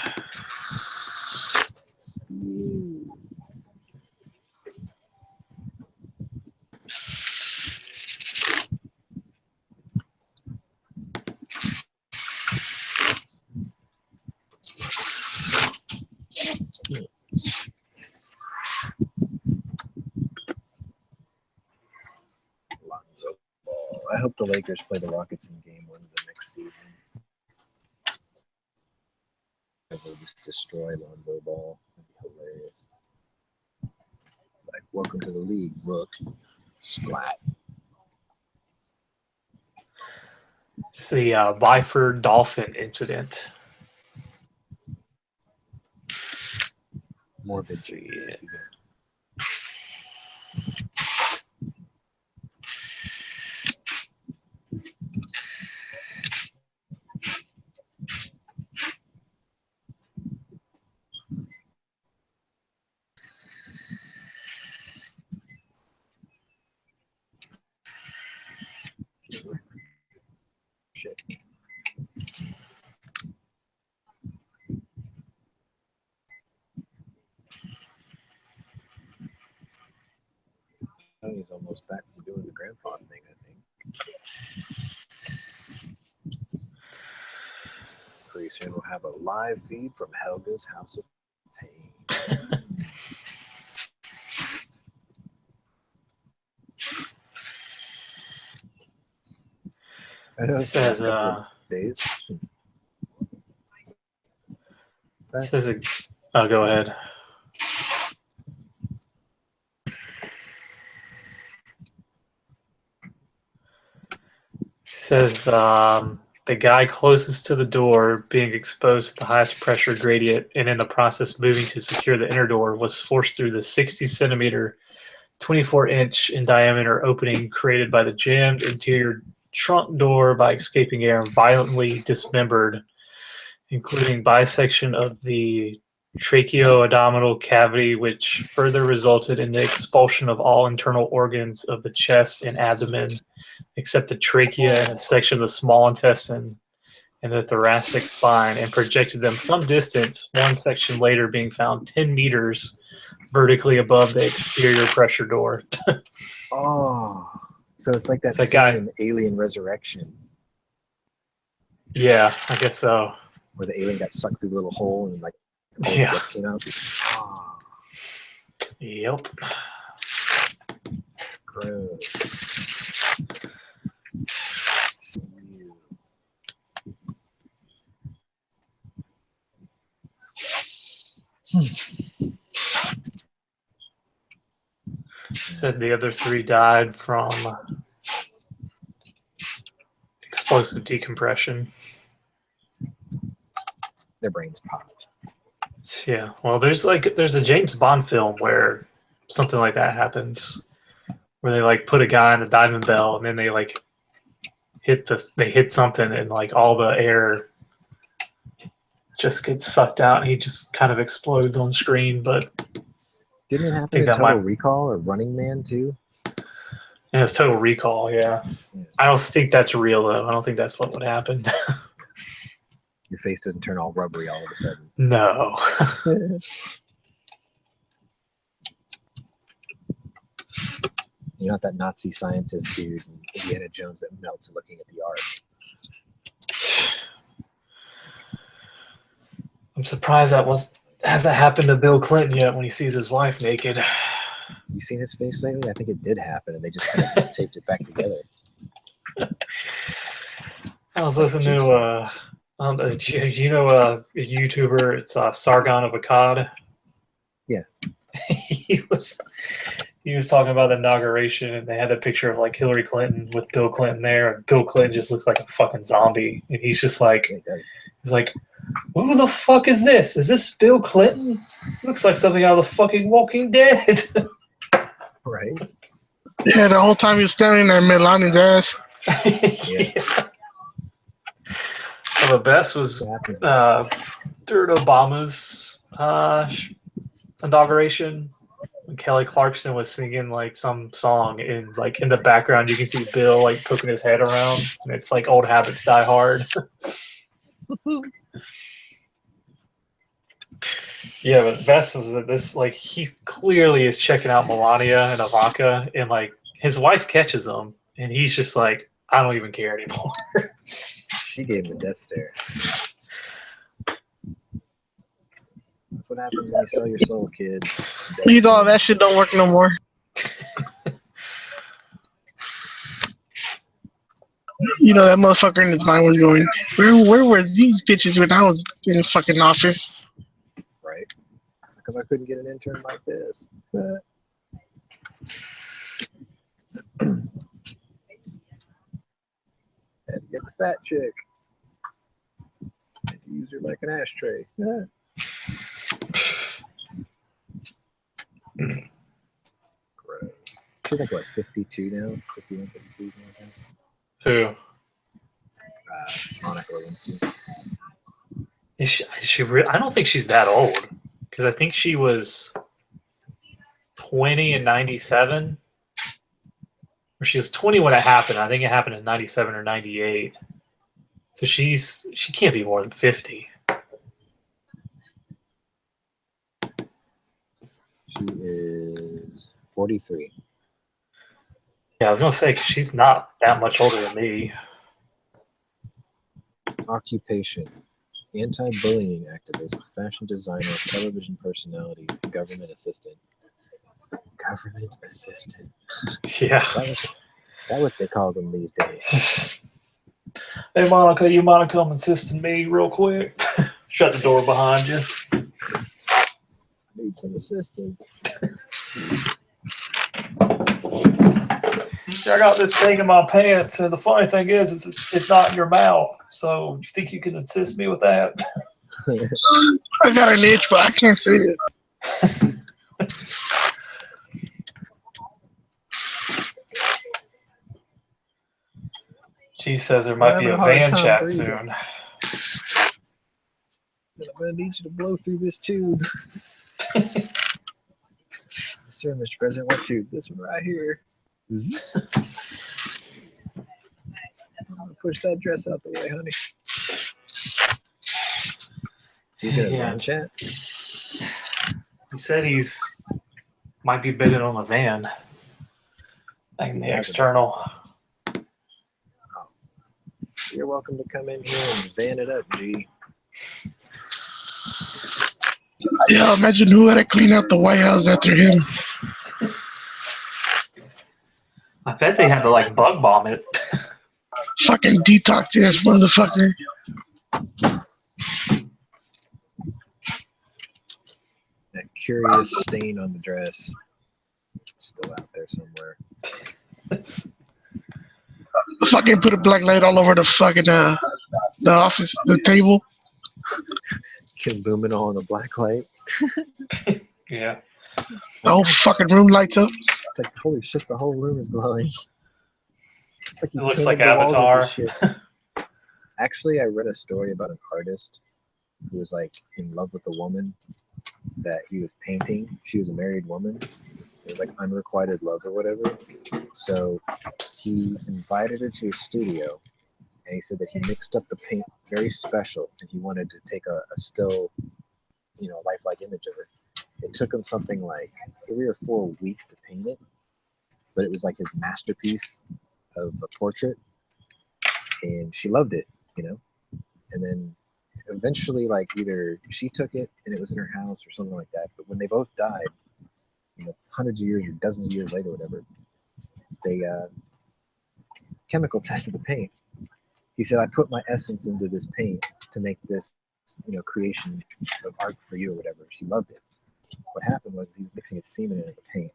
Lonzo Ball. I hope the Lakers play the Rockets in game 1 of the next season. I will just destroy Lonzo Ball. That'd be hilarious. Like, welcome to the league, Rook. Splat. It's the Byford Dolphin incident. Morbid. Let's see. Shit. He's almost back to doing the grandpa thing, I think. Pretty soon we'll have a live feed from Helga's House of Pain. I know It it's the last says couple of days. it says it, oh, go ahead. Says the guy closest to the door, being exposed to the highest pressure gradient and in the process moving to secure the inner door, was forced through the 60-centimeter, 24-inch in diameter opening created by the jammed interior trunk door by escaping air and violently dismembered, including bisection of the tracheoabdominal cavity, which further resulted in the expulsion of all internal organs of the chest and abdomen, except the trachea and a section of the small intestine and the thoracic spine, and projected them some distance, one section later being found 10 meters vertically above the exterior pressure door. Oh, so it's like that That scene guy. in Alien Resurrection Yeah, I guess so. where the alien got sucked through the little hole and like all the Yeah. guts came out. Oh, Yep. gross. So weird. Said the other 3 died from explosive decompression. Their brains popped. Yeah, well, there's a James Bond film where something like that happens, where they like put a guy in a diving bell and then they like they hit something and like all the air just gets sucked out and he just kind of explodes on screen. But Didn't it happen think in that Total might- Recall or Running Man too? and it's Total Recall, yeah. I don't think that's real though. I don't think that's what would happen. Your face doesn't turn all rubbery all of a sudden. No. You're not that Nazi scientist dude in Indiana Jones that melts looking at the art. I'm surprised that hasn't happened to Bill Clinton yet when he sees his wife naked. You seen his face lately? I think it did happen, and they just kind of taped it back together. I was listening to do you know a YouTuber? It's Sargon of Akkad. Yeah. he was talking about the inauguration, and they had a picture of like Hillary Clinton with Bill Clinton there, and Bill Clinton just looks like a fucking zombie, and he's just like, who the fuck is this? Is this Bill Clinton? Looks like something out of the fucking Walking Dead. Right. Yeah, the whole time he was standing there, Melania's ass. Yeah. Well, the best was during Obama's inauguration. When Kelly Clarkson was singing like some song, and like in the background you can see Bill like poking his head around, and it's like Old Habits Die Hard. Yeah, but the best was that this, like, he clearly is checking out Melania and Ivanka, and like his wife catches him, and he's just like, I don't even care anymore. She gave him the death stare. That's what happens when you sell your soul, kid. You know that shit don't work no more. You know that motherfucker in his mind was going, where were these bitches when I was in the fucking office? Right. How come I couldn't get an intern like this? Had to get the fat chick. Had to use her like an ashtray. Gross. She's like, what, 52 now? 51, 52 now? Who? Monica Lewinsky. Is she I don't think she's that old, because I think she was 20 in 97. Or she was 20 when it happened. I think it happened in 97 or 98. So she can't be more than 50. She is 43. Yeah, I was gonna say, 'cause she's not that much older than me. Occupation: anti-bullying activist, fashion designer, television personality, government assistant. Government assistant. Yeah. Is that what they call them these days? Hey, Monica, you mind to come assist me real quick? Shut the door behind you. I need some assistance. I got this thing in my pants, and the funny thing is it's not in your mouth. So, do you think you can assist me with that? I got an itch, but I can't see it. She says there might be a van chat soon. I'm gonna need you to blow through this tube. Sir, Mr. President, what tube? This one right here. I'm gonna push that dress out the way, honey. He's gonna van chat. He said might be bidding on a van. Like in the external. You're welcome to come in here and van it up, G. Yeah, imagine who had to clean out the White House after him. I bet they had to like bug bomb it. Fucking detox ass motherfucker. That curious stain on the dress. Still out there somewhere. Fucking put a black light all over the fucking the office, the table. Kim booming on the black light. Yeah. The whole fucking room lights up. It's like, holy shit, the whole room is glowing. It's like he It looks painted like the walls with Avatar. this shit. Actually, I read a story about an artist who was like in love with a woman that he was painting. She was a married woman. It was like unrequited love or whatever. So he invited her to his studio, and he said that he mixed up the paint very special, and he wanted to take a still, lifelike image of her. It took him something like 3 or 4 weeks to paint it, but it was like his masterpiece of a portrait, and she loved it, And then eventually, like either she took it and it was in her house or something like that. But when they both died, hundreds of years or dozens of years later, whatever, they chemical tested the paint. He said, "I put my essence into this paint to make this, creation of art for you or whatever." She loved it. What happened was he was mixing his semen into the paint.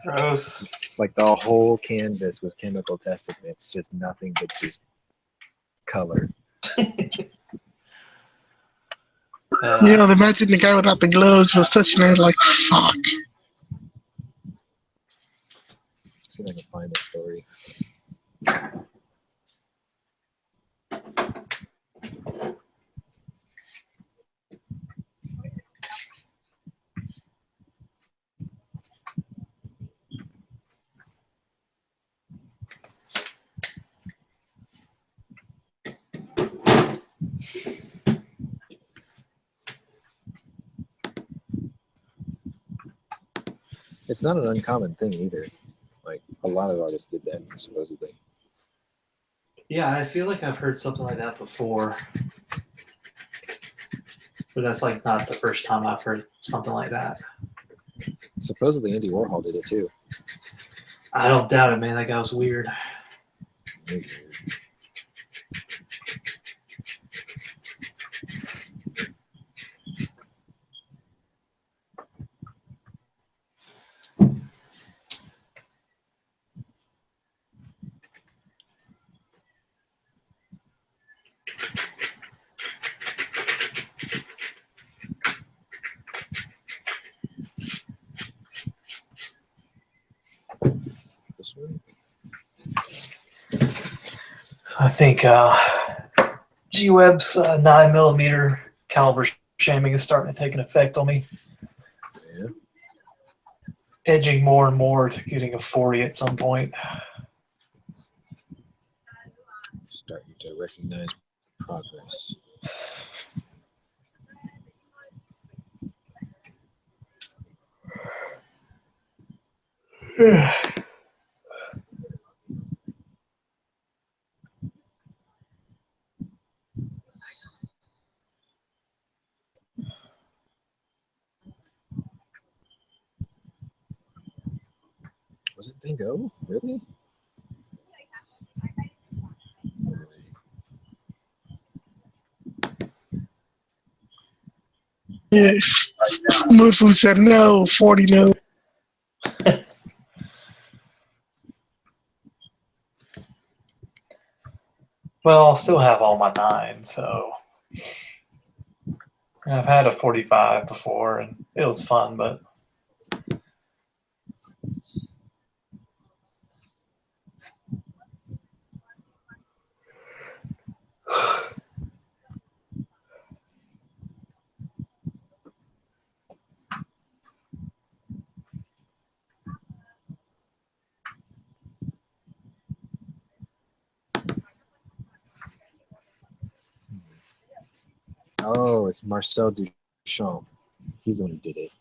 Gross. Like the whole canvas was chemical tested, and it's just nothing but just color. Imagine the guy without the gloves was touching it like, fuck. See if I can find the story. It's not an uncommon thing either. Like a lot of artists did that supposedly. Yeah, I feel like I've heard something like that before. But that's like not the first time I've heard something like that. Supposedly Andy Warhol did it too. I don't doubt it, man. That guy was weird. This one? So I think G-Web's 9mm caliber shaming is starting to take an effect on me. Yeah. Edging more and more to getting a 40 at some point. Starting to recognize progress. Was it Van Gogh? Really? Yeah. Mufu said no, 40 no. Well, I'll still have all my 9, so I've had a 45 before, and it was fun, but Oh, it's Marcel Duchamp. He's the one who did it.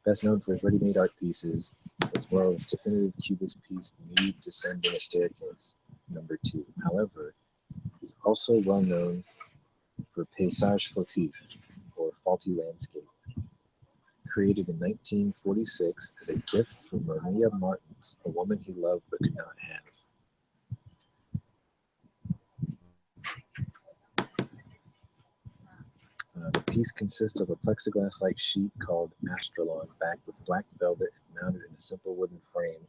Best known for his ready-made art pieces, as well as definitive cubist piece Nude Descending a Staircase, number 2. However, he's also well known for Paysage Fautif, or Faulty Landscape, created in 1946 as a gift from Maria Martins, a woman he loved but could not have. The piece consists of a plexiglass-like sheet called astrolon, backed with black velvet and mounted in a simple wooden frame.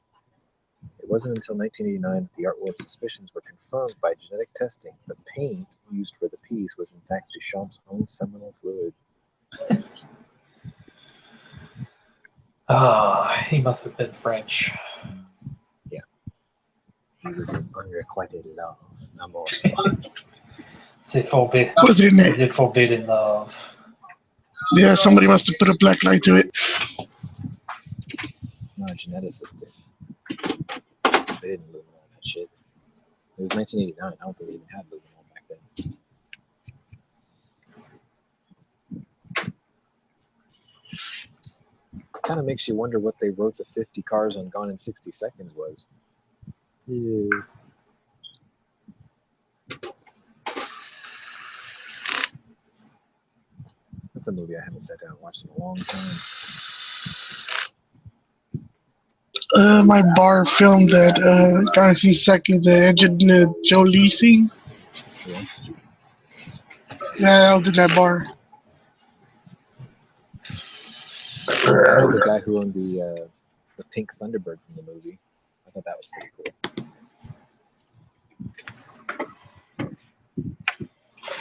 It wasn't until 1989 that the art world's suspicions were confirmed by genetic testing. The paint used for the piece was in fact Duchamp's own seminal fluid. He must have been French. He was in Unrequited Love. Amour. The forbidden, Was it in there? the forbidden love. Yeah, somebody must have put a black light to it. No, a geneticist did. They didn't live on that shit. It was 1989. I don't think they even had luminol back then. Kind of makes you wonder what they wrote the 50 cars on Gone in 60 Seconds was. Yeah. That's a movie I haven't sat down and watched in a long time. My bar filmed that Gone in 60 Seconds, the Angelina Jolie scene. Yeah. Yeah, I was in that bar. I know the guy who owned the pink Thunderbird from the movie. I thought that was pretty cool.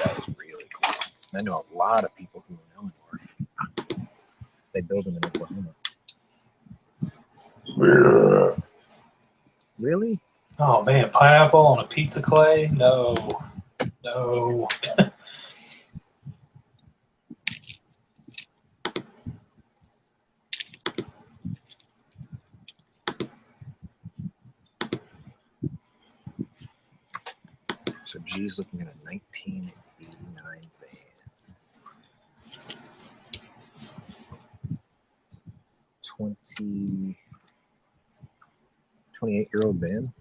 That was really cool. I know a lot of people who own Eleanor. They build them in Oklahoma. Really? Oh man, pineapple on a pizza clay? No. So G's looking at a 1989 van. 28-year-old van.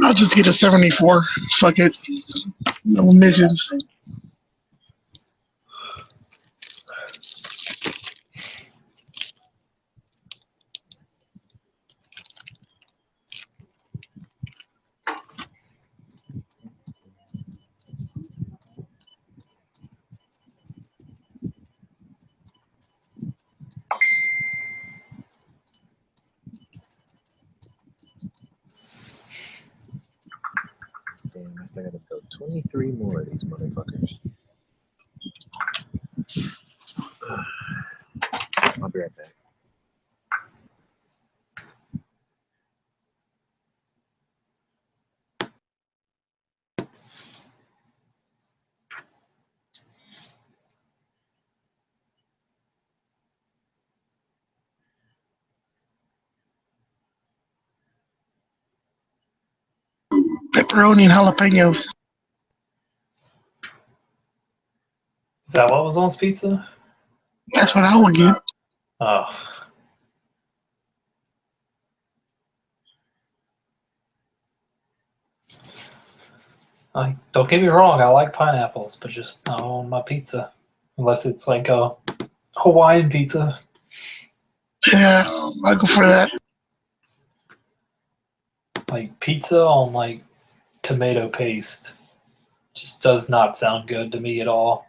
I'll just get a 74. Fuck it. No missions. Damn, I still gotta build 23 more of these motherfuckers. I'll be right back. Pepperoni and jalapenos. Is that what was on his pizza? That's what I would get. Oh. Don't get me wrong, I like pineapples, but just not on my pizza. Unless it's like a Hawaiian pizza. Yeah, I'll go for that. Like pizza on like tomato paste just does not sound good to me at all.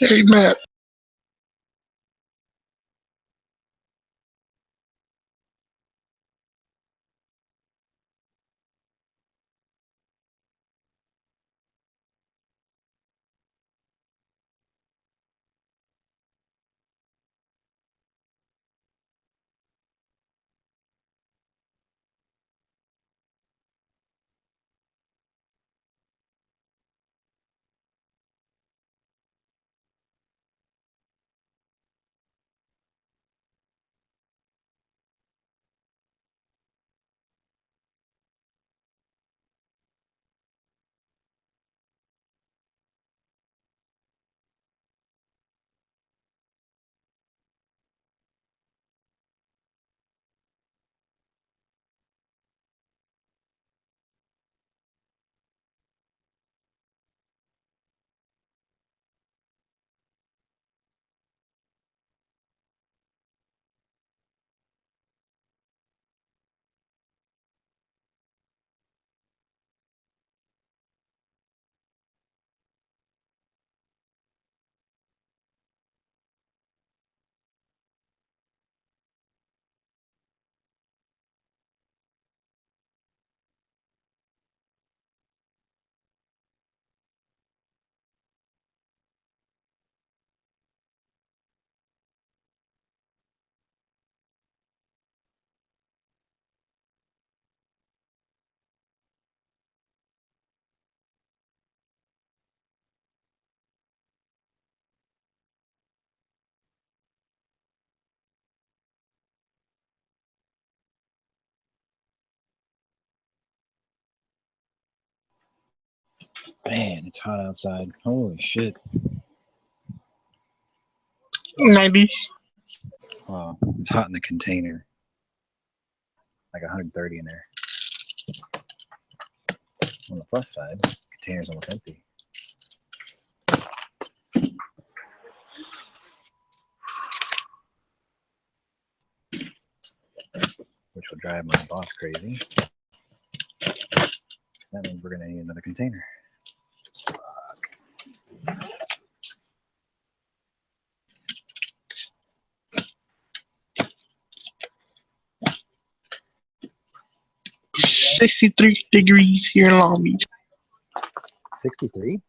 Hey, Matt. Man, it's hot outside. Holy shit. 90. Wow, it's hot in the container. Like 130 in there. On the plus side, the container's almost empty. Which will drive my boss crazy. That means we're gonna need another container. Fuck. 63 degrees here in Long Beach. 63?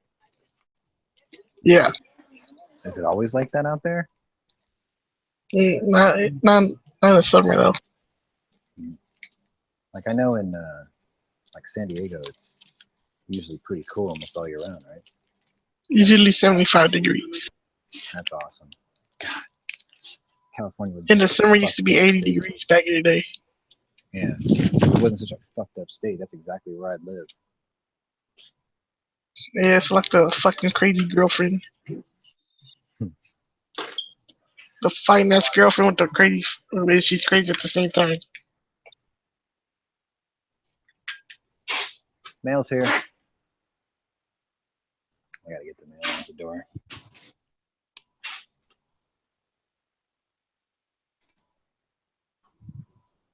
Yeah. Is it always like that out there? Not in the summer though. Like I know in like San Diego, it's usually pretty cool almost all year round, right? Usually 75 degrees. That's awesome. God, California would In be the summer used to be 80 state. degrees back in the day. Yeah, if it wasn't such a fucked up state, that's exactly where I'd live. Yeah, it's like the fucking crazy girlfriend. The fighting ass girlfriend with the crazy, she's crazy at the same time. Mail's here. I gotta get the mail out the door.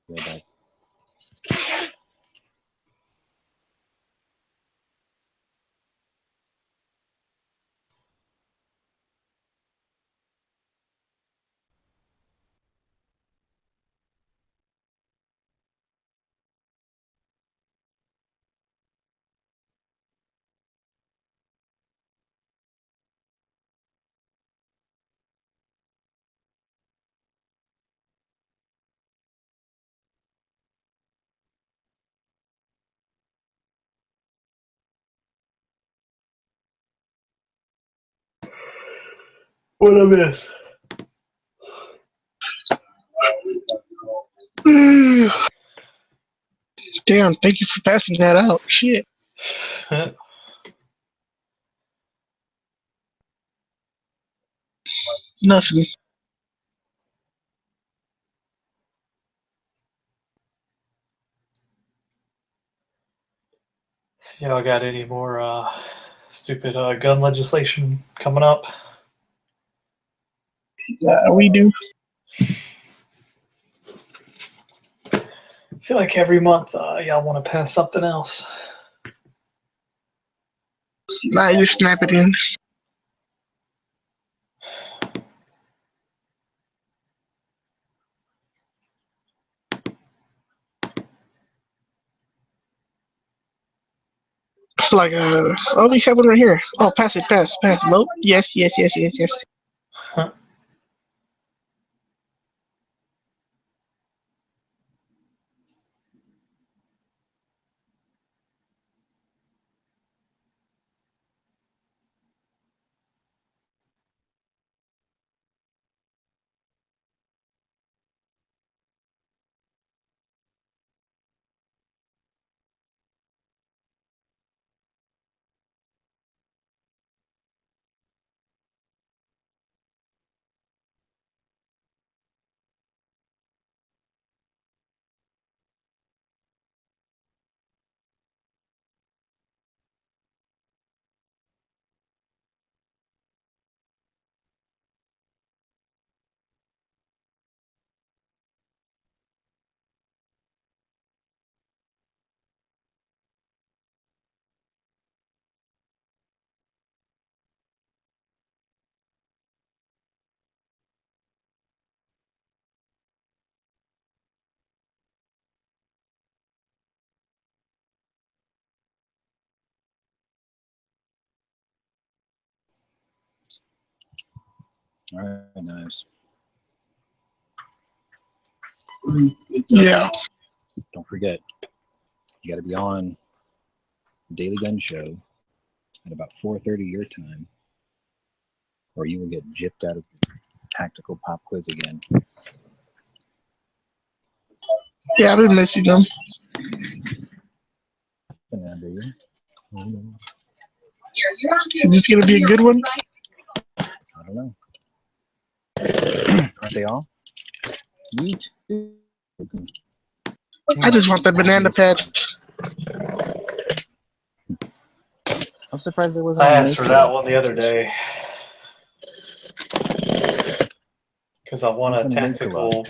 Be right back. What I miss? Damn, thank you for passing that out. Shit. Nothing. So y'all got any more stupid gun legislation coming up? We do. I feel like every month y'all want to pass something else. Nah, just snap it in. Like, oh, we have one right here. Oh, pass it, pass. Nope. Yes. All right, nice. Yeah. Don't forget, you got to be on Daily Gun Show at about 4:30 your time, or you will get gypped out of the tactical pop quiz again. Yeah, I've been missing them. Is this gonna be a good one? I don't know. Aren't they all? Me too. I just want the banana patch. I'm surprised there wasn't. I asked for that one the other day because I won a tactical.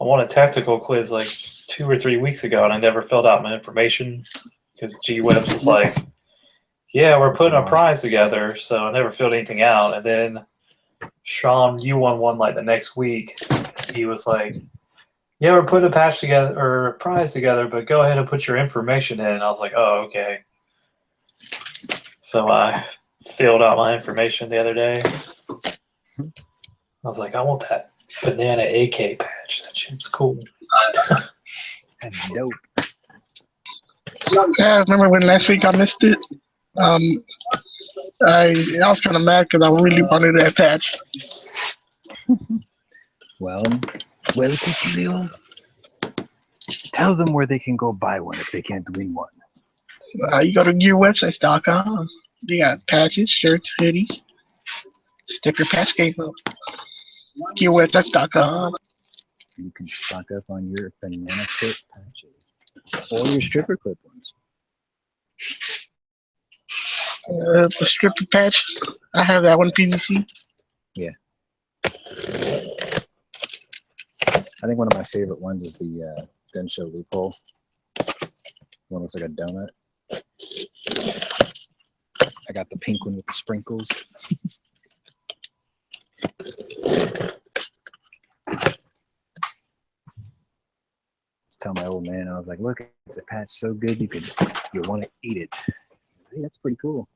I won a tactical quiz like 2 or 3 weeks ago, and I never filled out my information because G-Webs was like, "Yeah, we're putting a prize together," so I never filled anything out. And then Sean, you won one like the next week. He was like, "Yeah, we're putting a patch together or a prize together, but go ahead and put your information in." And I was like, "Oh, okay." So I filled out my information the other day. I was like, I want that banana AK patch. That shit's cool. That's dope. Yeah, I remember when last week I missed it. I was kind of mad because I really wanted that patch. Well, Cuchillo, tell them where they can go buy one if they can't win one. You go to gearwebsites.com. They got patches, shirts, hoodies, sticker patch game up. Gearwebsites.com. You can stock up on your banana clip patches or your stripper clip ones. The stripper patch, I have that one PVC. Yeah. I think one of my favorite ones is the gun show loophole. One looks like a donut. I got the pink one with the sprinkles. Tell my old man, I was like, look, it's a patch so good you want to eat it. Hey, that's pretty cool.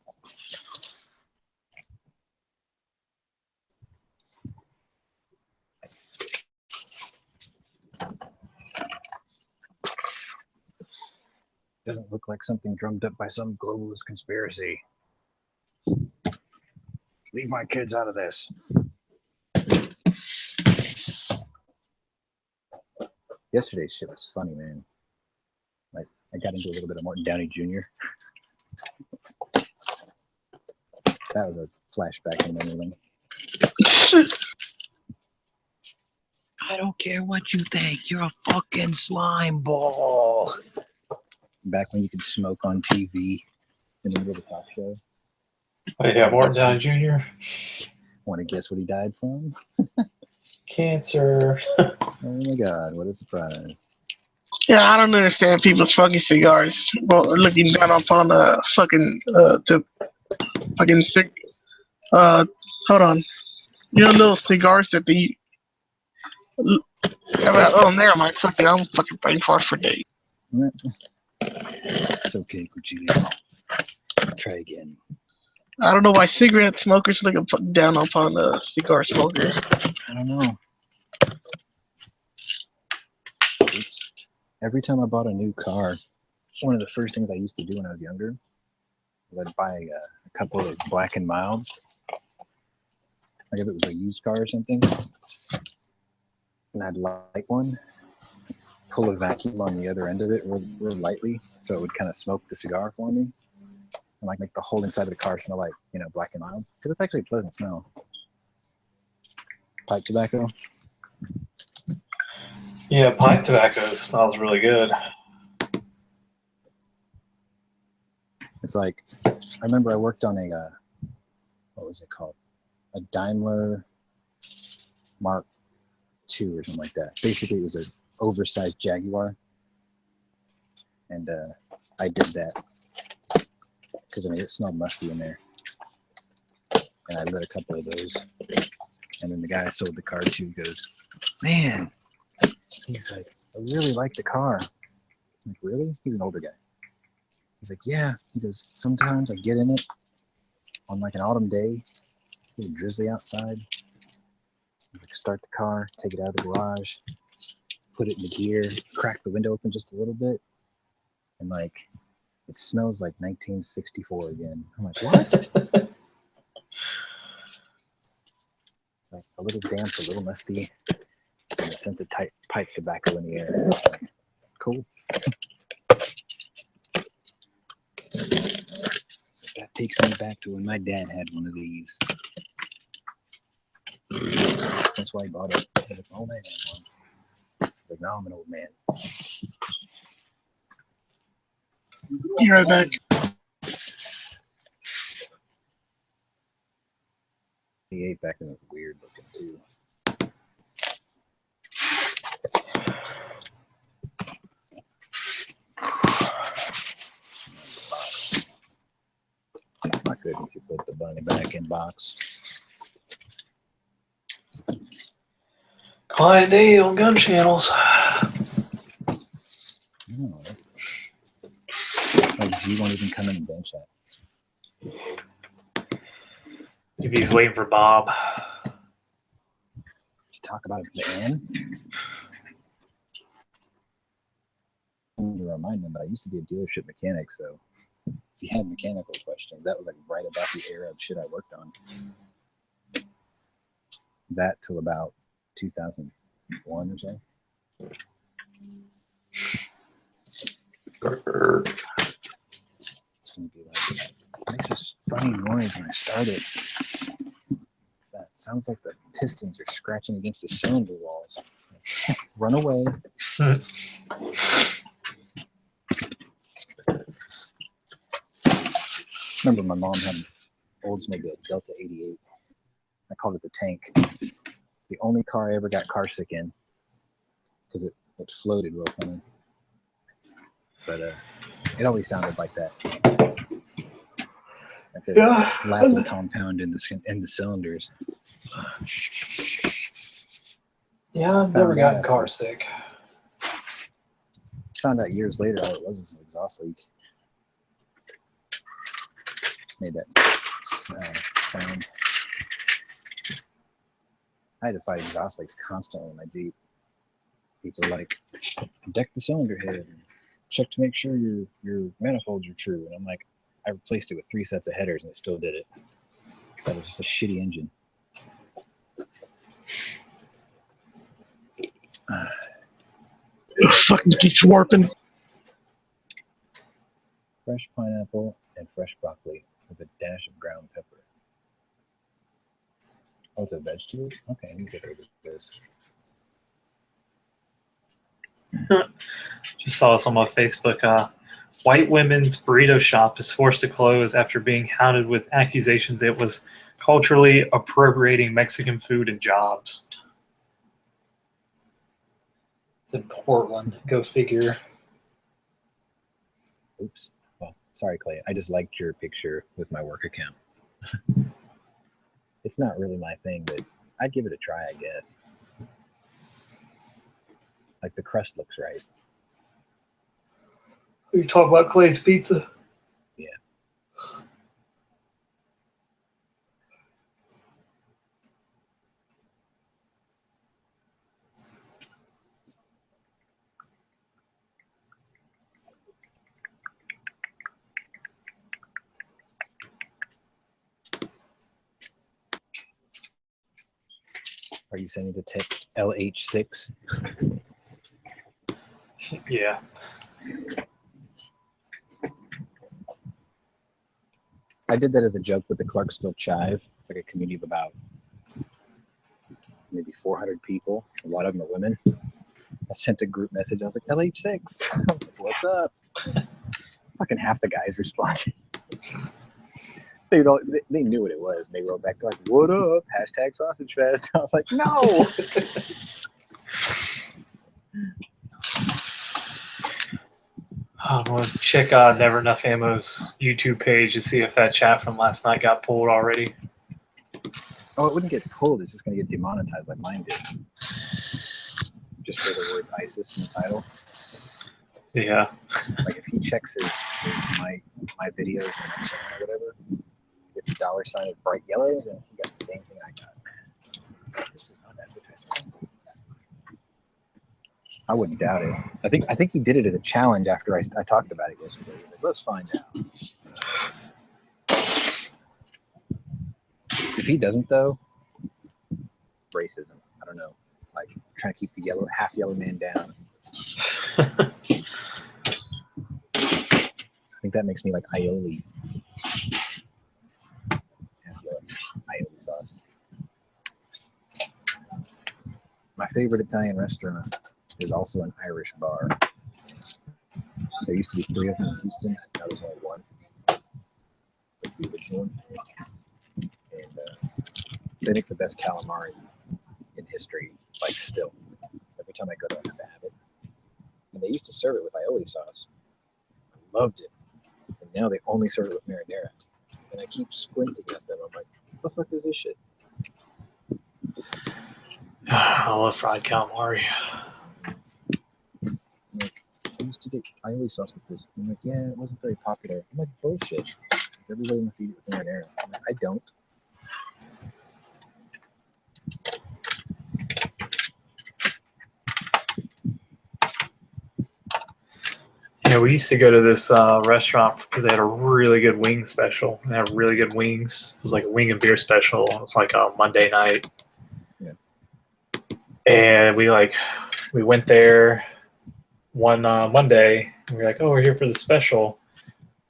Doesn't look like something drummed up by some globalist conspiracy. Leave my kids out of this. Yesterday's shit was funny, man. Like, I got into a little bit of Martin Downey Jr. That was a flashback in memory lane. I don't care what you think. You're a fucking slime ball. Back when you could smoke on TV in the middle of a talk show. Oh, yeah, Martin Downey Jr. Want to guess what he died from? Cancer. Oh my god, what a surprise. Yeah, I don't understand people's fucking cigars. Well, looking down upon the fucking sick. Hold on. You know those cigars that they. Oh, never mind. Fuck it. I'm fucking brain fart for days. It's okay, Cuchillo. try again. I don't know why cigarette smokers look down upon cigar smokers. I don't know. Oops. Every time I bought a new car, one of the first things I used to do when I was younger was I'd buy a couple of Black and Milds. Like if it was a used car or something, and I'd light one, pull a vacuum on the other end of it real lightly, so it would kind of smoke the cigar for me, and like make the whole inside of the car smell like, you know, Black and Milds, because it's actually a pleasant smell. Pipe tobacco. Yeah, pipe tobacco smells really good. It's like, I remember I worked on a, what was it called? A Daimler Mark II or something like that. Basically, it was an oversized Jaguar. And I did that because, I mean, it smelled musty in there. And I lit a couple of those. And then the guy I sold the car to goes, man, he's like, I really like the car. I'm like, really? He's an older guy. He's like, yeah. He goes, sometimes I get in it on like an autumn day, a little drizzly outside. He's like, start the car, take it out of the garage, put it in the gear, crack the window open just a little bit, and like, it smells like 1964 again. I'm like, what? Like a little damp, a little musty, and a scent of pipe tobacco in the air. Like, cool. That takes me back to when my dad had one of these. That's why he bought it. He's like, oh, man, he's like, no, I'm an old man. Be right back. The 8 back then was weird looking too. Not good if you put the bunny back in box. Quiet day on Gunchannels. No. Like G won't even come in and bench that. Maybe he's waiting for Bob. Talk about a van. I need to remind them, but I used to be a dealership mechanic, so if you had mechanical questions, that was like right about the era of shit I worked on. That till about 2001 or so. It's gonna be like, it makes this funny noise when I start it. It's that, sounds like the pistons are scratching against the cylinder walls. Run away. Remember my mom had an Oldsmobile Delta 88. I called it the tank. The only car I ever got car sick in because it floated real funny. But it always sounded like that. Like there's laughing compound in the cylinders. Yeah, I've never gotten car sick. Found out years later all it was an exhaust leak. Made that sound. I had to fight exhaust leaks constantly in my Jeep. People are like, deck the cylinder head and check to make sure your manifolds are true. And I'm like, I replaced it with 3 sets of headers and it still did it. That was just a shitty engine. It fucking keeps warping. Fresh pineapple and fresh broccoli with a dash of ground pepper. Oh, it's a vegetable? Okay, let me get rid of this. Just saw this on my Facebook. White women's burrito shop is forced to close after being hounded with accusations it was culturally appropriating Mexican food and jobs. It's in Portland. Go figure. Oops. Well, sorry, Clay. I just liked your picture with my work account. It's not really my thing, but I'd give it a try, I guess. Like the crust looks right. You talk about Clay's Pizza? Yeah. Are you sending the text LH6? Yeah. I did that as a joke with the Clarksville Chive. It's like a community of about maybe 400 people. A lot of them are women. I sent a group message. I was like, LH6, what's up? Fucking half the guys responded. They knew what it was. And they wrote back like, what up? Hashtag sausage fest. I was like, no. I'm going to check Never Enough Ammo's YouTube page to see if that chat from last night got pulled already. Oh, it wouldn't get pulled. It's just going to get demonetized like mine did. Just for the word ISIS in the title. Yeah. Like if he checks my videos and my channel or whatever, if the dollar sign is bright yellow, then he got the same thing I got. It's like, this is not advertising. I wouldn't doubt it. I think he did it as a challenge after I talked about it yesterday. Like, let's find out. If he doesn't though, racism. I don't know. Like trying to keep the half yellow man down. I think that makes me like aioli. Half yellow aioli sauce. My favorite Italian restaurant is also an Irish bar. There used to be 3 of them in Houston. Now there's only 1. It's the original one. And they make the best calamari in history, like still. Every time I go there, I have to have it. And they used to serve it with aioli sauce. I loved it. And now they only serve it with marinara. And I keep squinting at them. I'm like, what the fuck is this shit? I love fried calamari. Like, I used to get aioli sauce with this. I'm like, yeah, it wasn't very popular. I'm like, bullshit. Everybody must eat it with marinara. I'm like, I don't. Yeah, we used to go to this restaurant because they had a really good wing special. They had really good wings. It was like a wing and beer special. It was like a Monday night. Yeah. And we went there one Monday. And we were like, oh, we're here for the special.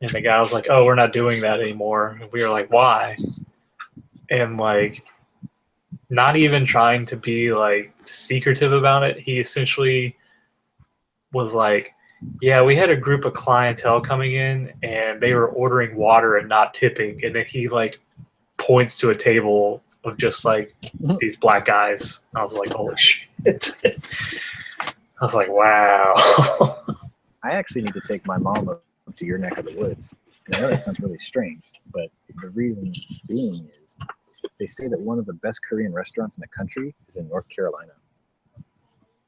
And the guy was like, oh, we're not doing that anymore. And we were like, why? And like, not even trying to be like secretive about it. He essentially was like, yeah, we had a group of clientele coming in and they were ordering water and not tipping. And then he like points to a table of just like these black guys. I was like, holy shit. I was like, wow. I actually need to take my mom up to your neck of the woods. I know that sounds really strange, but the reason being is they say that one of the best Korean restaurants in the country is in North Carolina.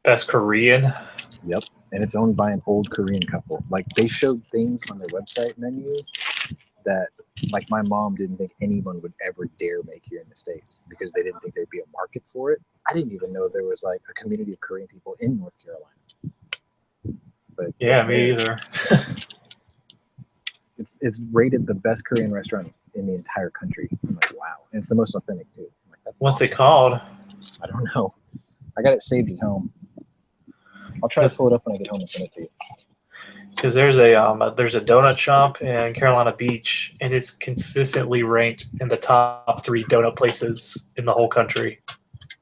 Best Korean? Yep. And it's owned by an old Korean couple. Like they showed things on their website menu that like my mom didn't think anyone would ever dare make here in the States because they didn't think there'd be a market for it. I didn't even know there was like a community of Korean people in North Carolina. But yeah, me either. It's rated the best Korean restaurant in the entire country. I'm like, wow. And it's the most authentic too. I'm like, that's What's awesome. it called? I don't know. I got it saved at home. I'll try to pull it up when I get home and send it to you. Because there's a donut shop in Carolina Beach, and it's consistently ranked in the top 3 donut places in the whole country.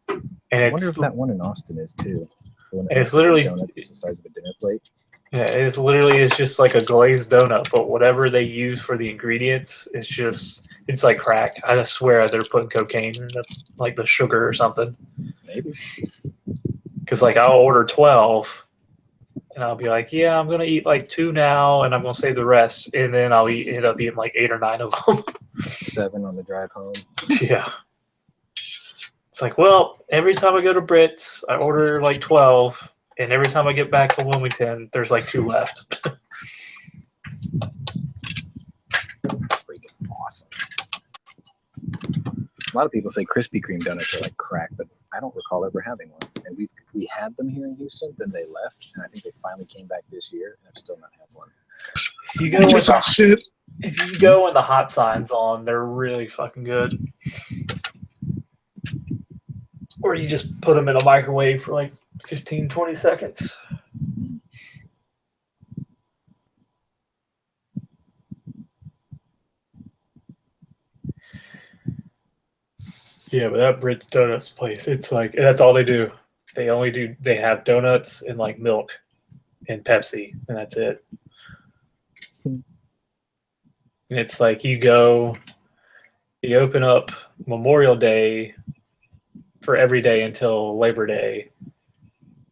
And I wonder if that one in Austin is too. And it's literally donuts the size of a dinner plate. Yeah, it's literally is just like a glazed donut, but whatever they use for the ingredients, it's like crack. I swear they're putting cocaine in the sugar or something. Maybe. Because like I'll order 12, and I'll be like, yeah, I'm gonna eat like 2 now, and I'm gonna save the rest, and then I'll end up eating like 8 or 9 of them. 7 on the drive home. Yeah. It's like, well, every time I go to Brits, I order like 12, and every time I get back to Wilmington, there's like 2 left. Freaking awesome. A lot of people say Krispy Kreme donuts are like crack, but I don't recall ever having one. And we had them here in Houston, then they left, and I think they finally came back this year, and I've still not had one. If you go when the hot sign's on, they're really fucking good. Or you just put them in a microwave for like 15, 20 seconds. Yeah, but that Brits Donuts place, it's like, that's all they do. They have donuts and like milk and Pepsi, and that's it. And it's like you open up Memorial Day for every day until Labor Day.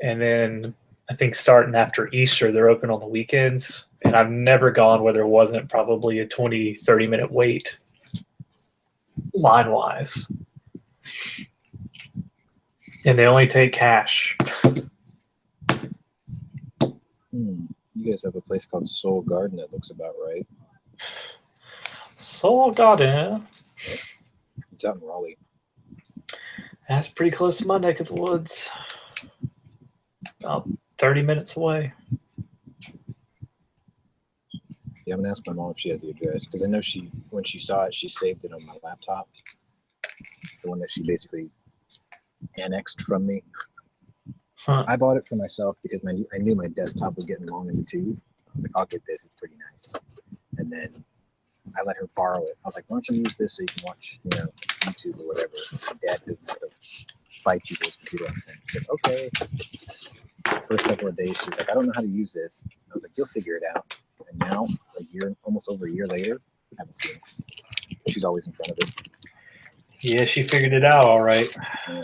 And then I think starting after Easter, they're open on the weekends. And I've never gone where there wasn't probably a 20, 30-minute wait line-wise. And they only take cash. You guys have a place called Soul Garden that looks about right. Soul Garden. It's out in Raleigh. That's pretty close to my neck of the woods. About 30 minutes away. Yeah, I'm gonna ask my mom if she has the address because I know when she saw it, she saved it on my laptop, the one that she basically annexed from me. Huh. I bought it for myself because I knew my desktop was getting long in the tooth. I was like, I'll get this; it's pretty nice. And then I let her borrow it. I was like, why don't you use this so you can watch, YouTube or whatever. My dad doesn't have to fight you for his computer all the time. She said, okay. First couple of days, she was like, I don't know how to use this. I was like, you'll figure it out. And now, almost over a year later, I haven't seen it. She's always in front of it. Yeah, she figured it out all right. Yeah.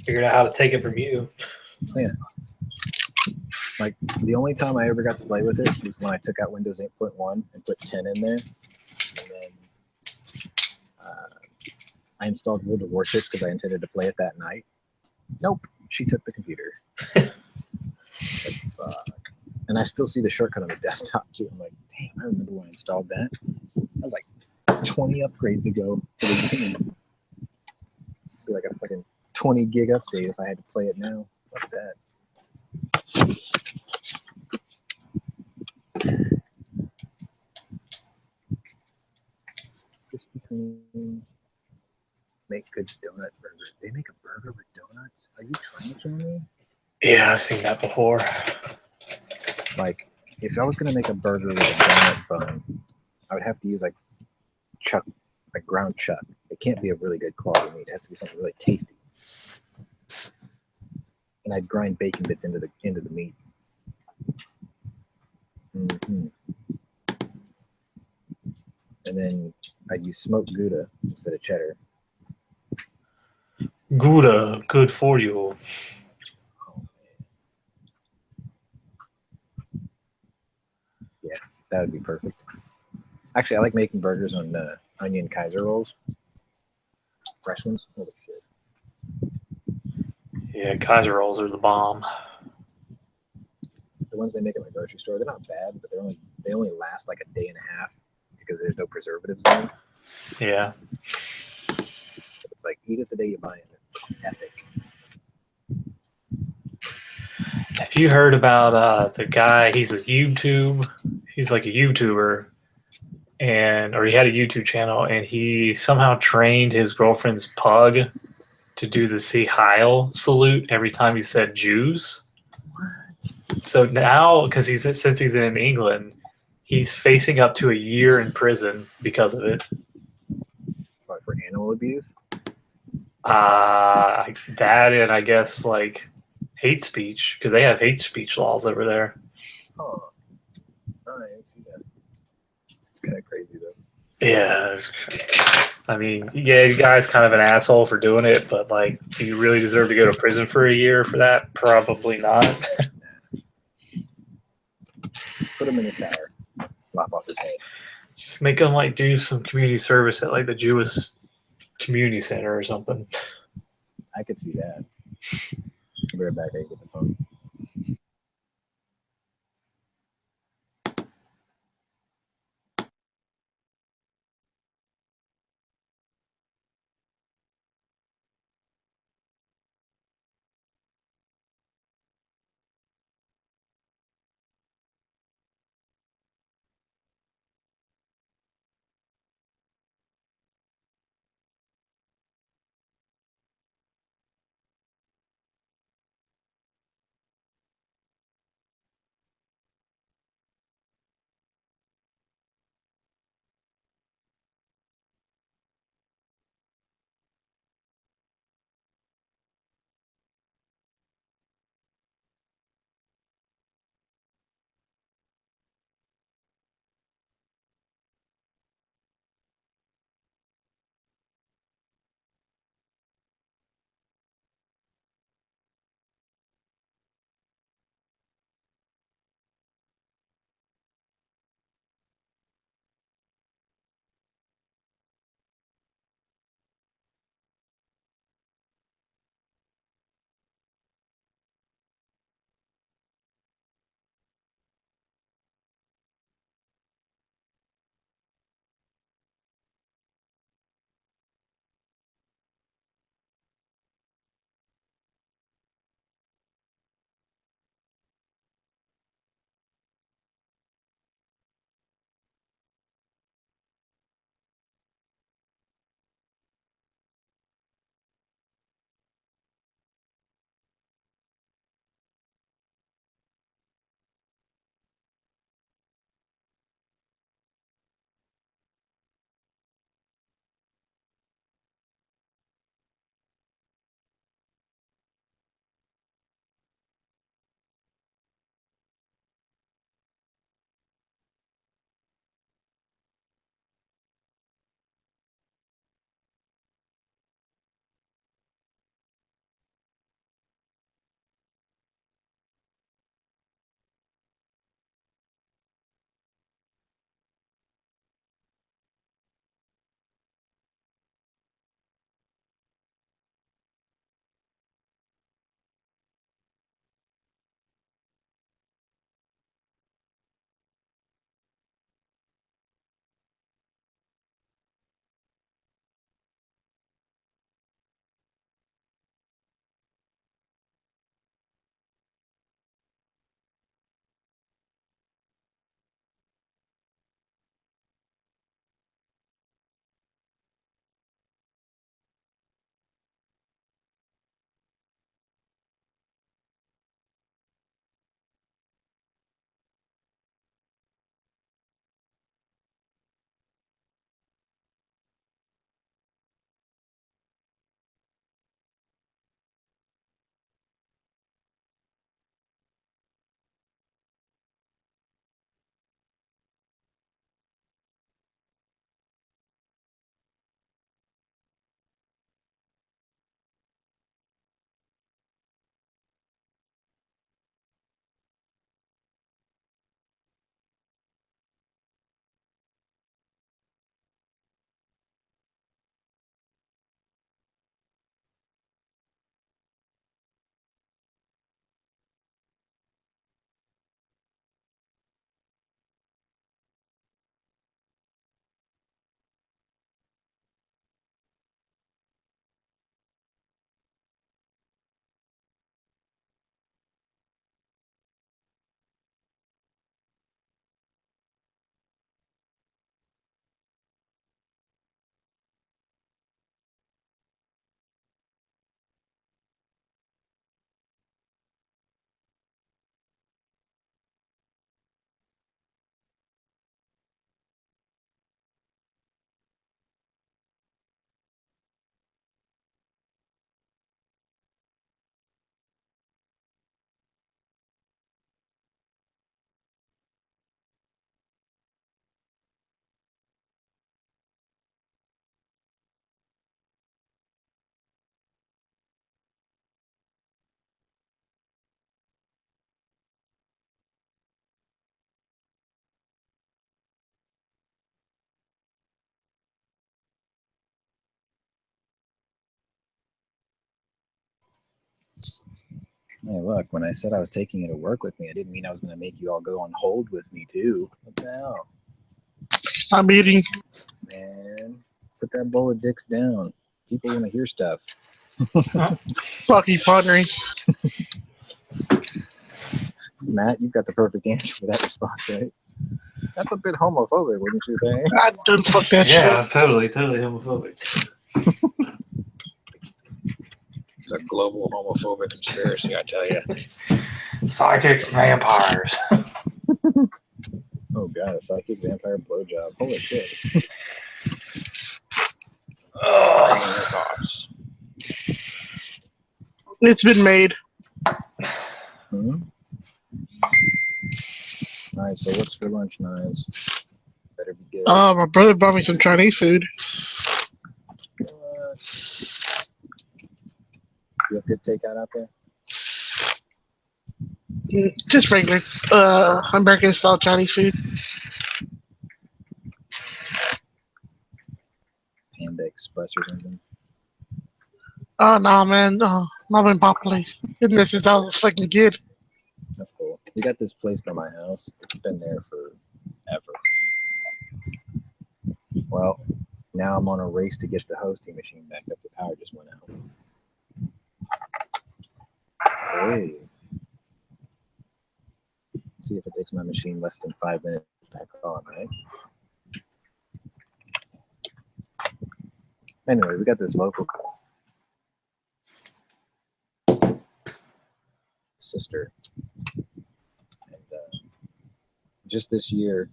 Figured out how to take it from you. Yeah. Like, the only time I ever got to play with it was when I took out Windows 8.1 and put 10 in there. And then I installed World of Warships because I intended to play it that night. Nope. She took the computer. Like, fuck. And I still see the shortcut on the desktop, too. I'm like, damn, I remember when I installed that. That was like 20 upgrades ago for the game. It'd be like a fucking 20 gig update if I had to play it now. Fuck that. Krispy Kreme make good donut burgers. They make a burger with donuts? Are you trying to kill me? Yeah, I've seen that before. Like, if I was gonna make a burger with a donut bun, I would have to use like ground chuck. It can't be a really good quality meat. It has to be something really tasty. And I'd grind bacon bits into the meat. Mm-hmm. And then I'd use smoked Gouda instead of cheddar. Gouda, good for you. Yeah, that would be perfect. Actually, I like making burgers on onion Kaiser rolls. Fresh ones. Holy shit. Yeah, Kaiser rolls are the bomb. The ones they make at my grocery store, they're not bad, but they only last like a day and a half because there's no preservatives in them. Yeah. It's like, eat it the day you buy it. Epic. Have you heard about the guy? He's like a YouTuber, or he had a YouTube channel, and he somehow trained his girlfriend's pug to do the "See Heil" salute every time he said Jews. So now, since he's in England, he's facing up to a year in prison because of it. What, for animal abuse? That, and I guess like hate speech, because they have hate speech laws over there. Oh, I see that. It's kind of crazy though. Yeah, I mean, yeah, the guy's kind of an asshole for doing it, but like, do you really deserve to go to prison for a year for that? Probably not. Put him in a tower. Lop off his head. Just make him like do some community service at like the Jewish community center or something. I could see that. I'll be right back. I get the phone. Hey, look, when I said I was taking you to work with me, I didn't mean I was going to make you all go on hold with me, too. What the hell? I'm eating. Man, put that bowl of dicks down. People want to hear stuff. Fucking funny. Matt, you've got the perfect answer for that response, right? That's a bit homophobic, wouldn't you say? I done fuck that Yeah, shit. totally homophobic. It's a global homophobic conspiracy, I tell you. Psychic vampires. Oh, God, a psychic vampire blowjob. Holy shit. Ugh. Bring your thoughts. It's been made. Hmm? All right, so what's for lunch, Knives? Better be good. My brother bought me some Chinese food. You have good takeout out there? Just regular, American style Chinese food. Panda Express or something? Oh, nah, man. Not been pop place. Been there since I was a fucking kid. That's cool. We got this place by my house. It's been there forever. Well, now I'm on a race to get the hosting machine back up. The power just went out. Hey. See if it takes my machine less than 5 minutes back on, right? Anyway, we got this local sister. And just this year,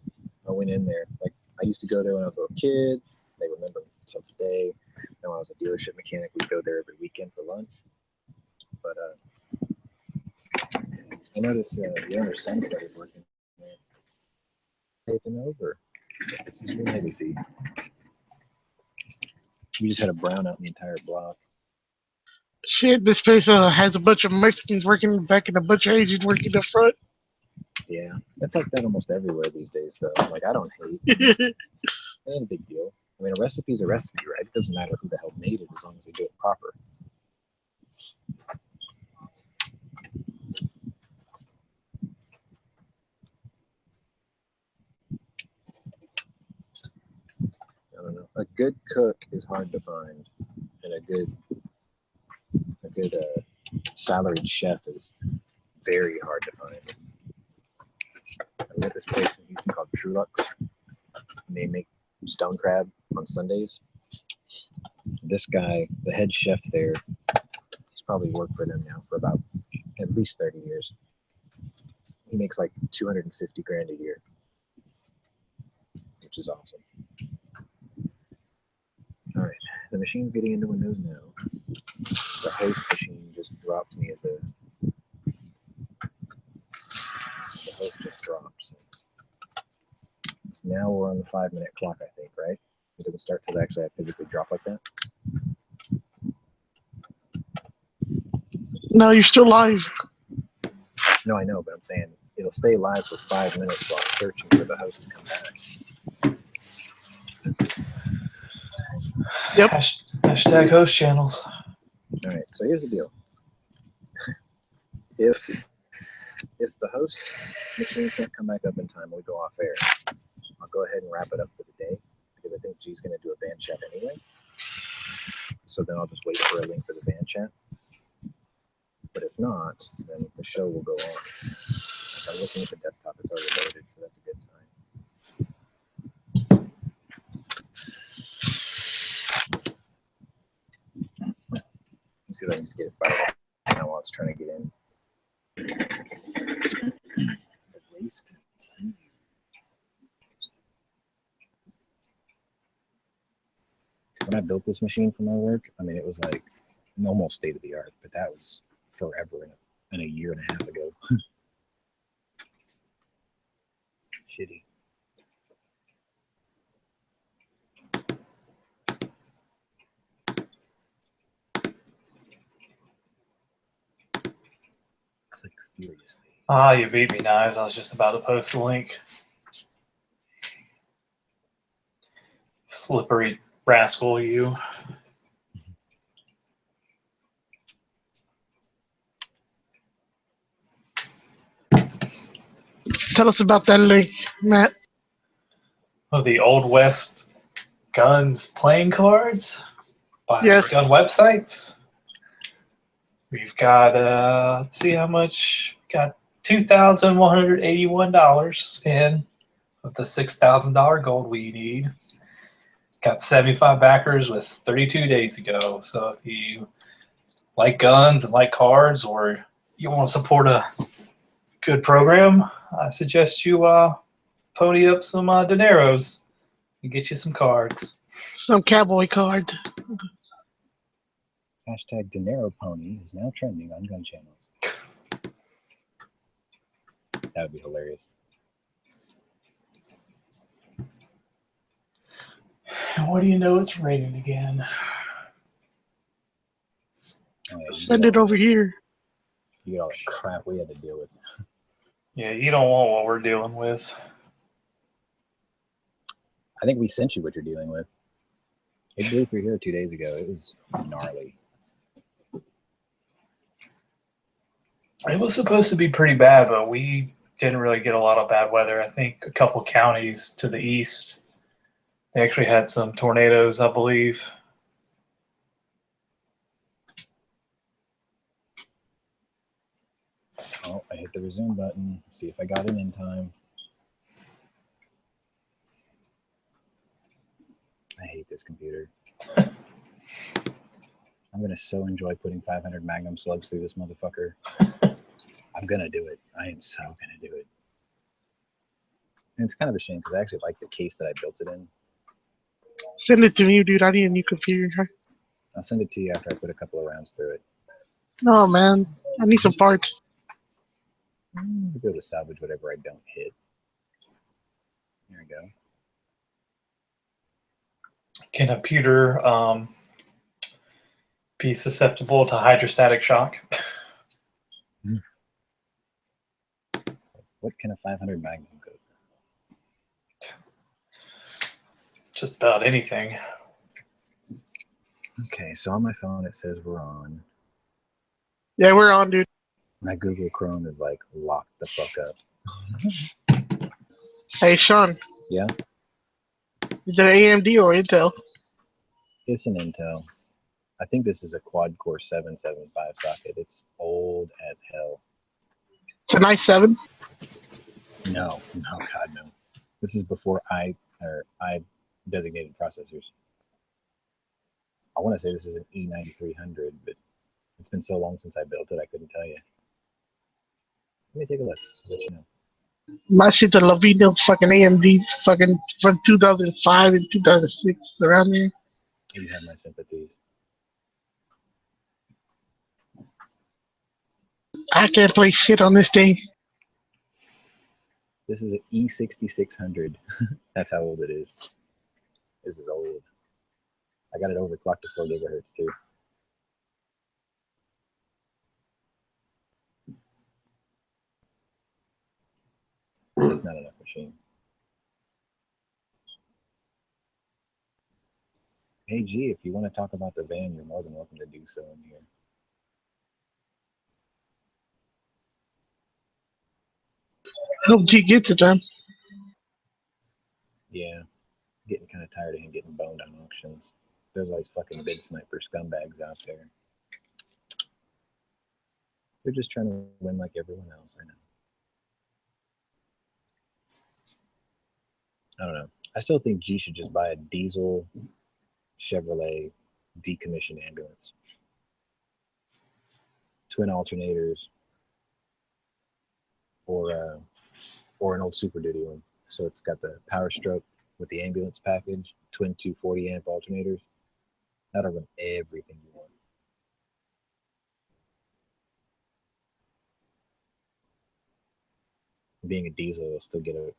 I went in there. Like, I used to go there when I was a little kid. They remember me until today. And when I was a dealership mechanic, we'd go there every weekend for lunch. But I noticed the owner's son started working there. Taking over. This is your legacy. We just had a brownout in the entire block. Shit, this place has a bunch of Mexicans working in the back and a bunch of Asians working the front. Yeah, it's like that almost everywhere these days, though. Like, I don't hate. It ain't a big deal. I mean, a recipe's a recipe, right? It doesn't matter who the hell made it as long as they do it proper. I don't know. A good cook is hard to find, and a good salaried chef is very hard to find. I met this place in Houston called Trulux, and they make stone crab on Sundays. This guy, the head chef there, he's probably worked for them now for about at least 30 years. He makes like 250 grand a year, which is awesome. All right, the machine's getting into Windows now. The host machine just dropped me as the host just dropped. Now we're on the 5-minute clock, I think, right? It doesn't start till actually I physically drop like that. No, you're still live. No, I know, but I'm saying it'll stay live for 5 minutes while I'm searching for the host to come back. Yep. Hashtag host channels. All right, so here's the deal. If the host machine can't come back up in time, we go off air. I'll go ahead and wrap it up for the day because I think G's going to do a band chat anyway. So then I'll just wait for a link for the band chat. But if not, then the show will go on. Like, I'm looking at the desktop; it's already loaded, so that's a good sign. Let's see if I can just get it fired up now while it's trying to get in. The race continues. When I built this machine for my work, I mean, it was like almost state of the art, but that was forever and a year and a half ago. Shitty. Click furiously. Ah, you beat me, Knives. I was just about to post the link. Slippery rascal, you. Tell us about that link, Matt. Of the Old West guns playing cards by Yes. gun websites. We've got let's see how much. Got $2,181 in of the $6,000 gold we need. Got 75 backers with 32 days ago. So if you like guns and like cards, or you want to support a good program, I suggest you pony up some dineros and get you some cards. Some cowboy card. Hashtag Dinero Pony is now trending on Gunchannels. That would be hilarious. What do you know? It's raining again. Oh, yeah, Send it over here. You get all the crap we had to deal with. Yeah, you don't want what we're dealing with. I think we sent you what you're dealing with. It blew through here 2 days ago. It was gnarly. It was supposed to be pretty bad, but we didn't really get a lot of bad weather. I think a couple counties to the east, they actually had some tornadoes, I believe. Oh, I hit the resume button. See if I got it in time. I hate this computer. I'm going to so enjoy putting 500 Magnum slugs through this motherfucker. I'm going to do it. I am so going to do it. And it's kind of a shame because I actually like the case that I built it in. Send it to me, dude. I need a new computer. I'll send it to you after I put a couple of rounds through it. No, man. I need some parts. I'll be able to salvage whatever I don't hit. There we go. Can a pewter be susceptible to hydrostatic shock? What can a 500 Magnum go through? Just about anything. Okay, so on my phone it says we're on. Yeah, we're on, dude. My Google Chrome is like locked the fuck up. Hey, Sean. Yeah? Is it AMD or Intel? It's an Intel. I think this is a quad core 775 socket. It's old as hell. It's an i7? No, God, no. This is before I designated processors. I want to say this is an E9300, but it's been so long since I built it, I couldn't tell you. Let me take a look. I'll let you know. My shit's a Lavino fucking AMD fucking from 2005 and 2006, around there. You have my sympathies. I can't play shit on this thing. This is an E6600. That's how old it is. This is old. I got it overclocked to 4 gigahertz too. It's not enough machine. Hey G, if you want to talk about the van, you're more than welcome to do so in here. Hope G gets it done. Yeah, getting kind of tired of him getting boned on auctions. There's all these fucking bid sniper scumbags out there. They're just trying to win like everyone else, I know. I don't know. I still think G should just buy a diesel Chevrolet decommissioned ambulance. Twin alternators, or an old Super Duty one. So it's got the power stroke with the ambulance package, twin 240 amp alternators. That'll run everything you want. Being a diesel, it'll still get a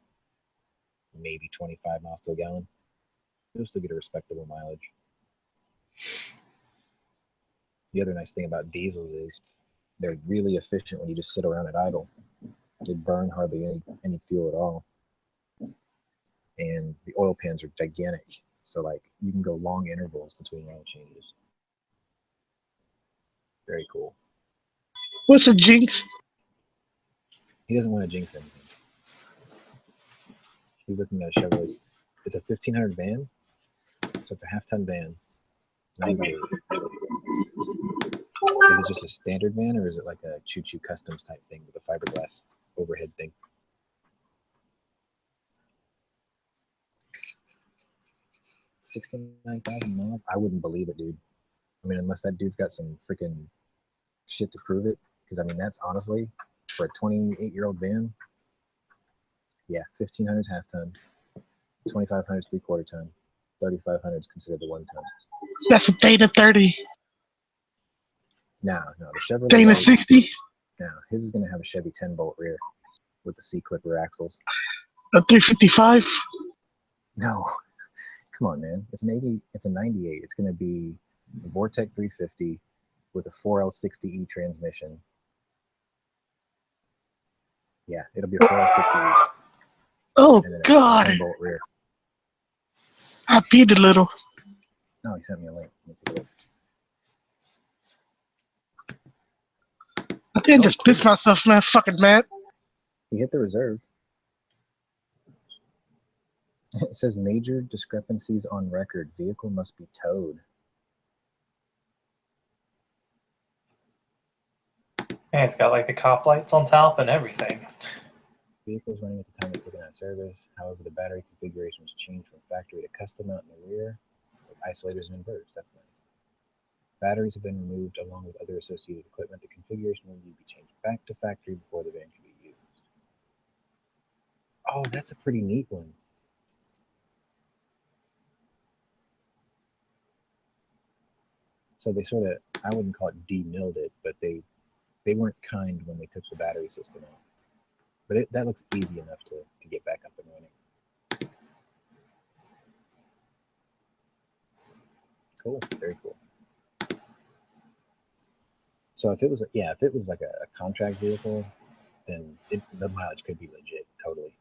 maybe 25 miles to a gallon. It'll still get a respectable mileage. The other nice thing about diesels is they're really efficient when you just sit around at idle. They burn hardly any fuel at all. And the oil pans are gigantic. So like you can go long intervals between oil changes. Very cool. What's a jinx? He doesn't want to jinx anything. He's looking at a Chevrolet. It's a 1500 van, so it's a half-ton van. 98. Is it just a standard van, or is it like a choo-choo customs type thing with a fiberglass overhead thing? $69,000 miles? I wouldn't believe it, dude. I mean, unless that dude's got some freaking shit to prove it. Because, I mean, that's honestly, for a 28-year-old van, yeah, 1500 is half-ton, 2500 is three-quarter ton, 3500 is considered the one-ton. That's a Dana 30. No, the Chevrolet. Dana 60. No, his is going to have a Chevy 10-bolt rear with the C-clipper axles. A 355. No, come on, man. It's an 80. It's a 98. It's going to be a Vortec 350 with a 4L60E transmission. Yeah, it'll be a 4L60E. Oh, and then God. a 10-bolt rear. I peed a little. No, he sent me a link. Let me take a look. I think I just pissed myself, man. Fucking mad. He hit the reserve. It says major discrepancies on record. Vehicle must be towed. And it's got like the cop lights on top and everything. Vehicles running at the time of taken out of service. However, the battery configuration was changed from factory to custom out in the rear with isolators and inverters. That's nice. Batteries have been removed along with other associated equipment. The configuration will need to be changed back to factory before the van can be used. Oh, that's a pretty neat one. So they sort of, I wouldn't call it de-milled it, but they weren't kind when they took the battery system out. But that looks easy enough to get back up and running. Cool, very cool. So if it was, like a contract vehicle, then the mileage could be legit, totally.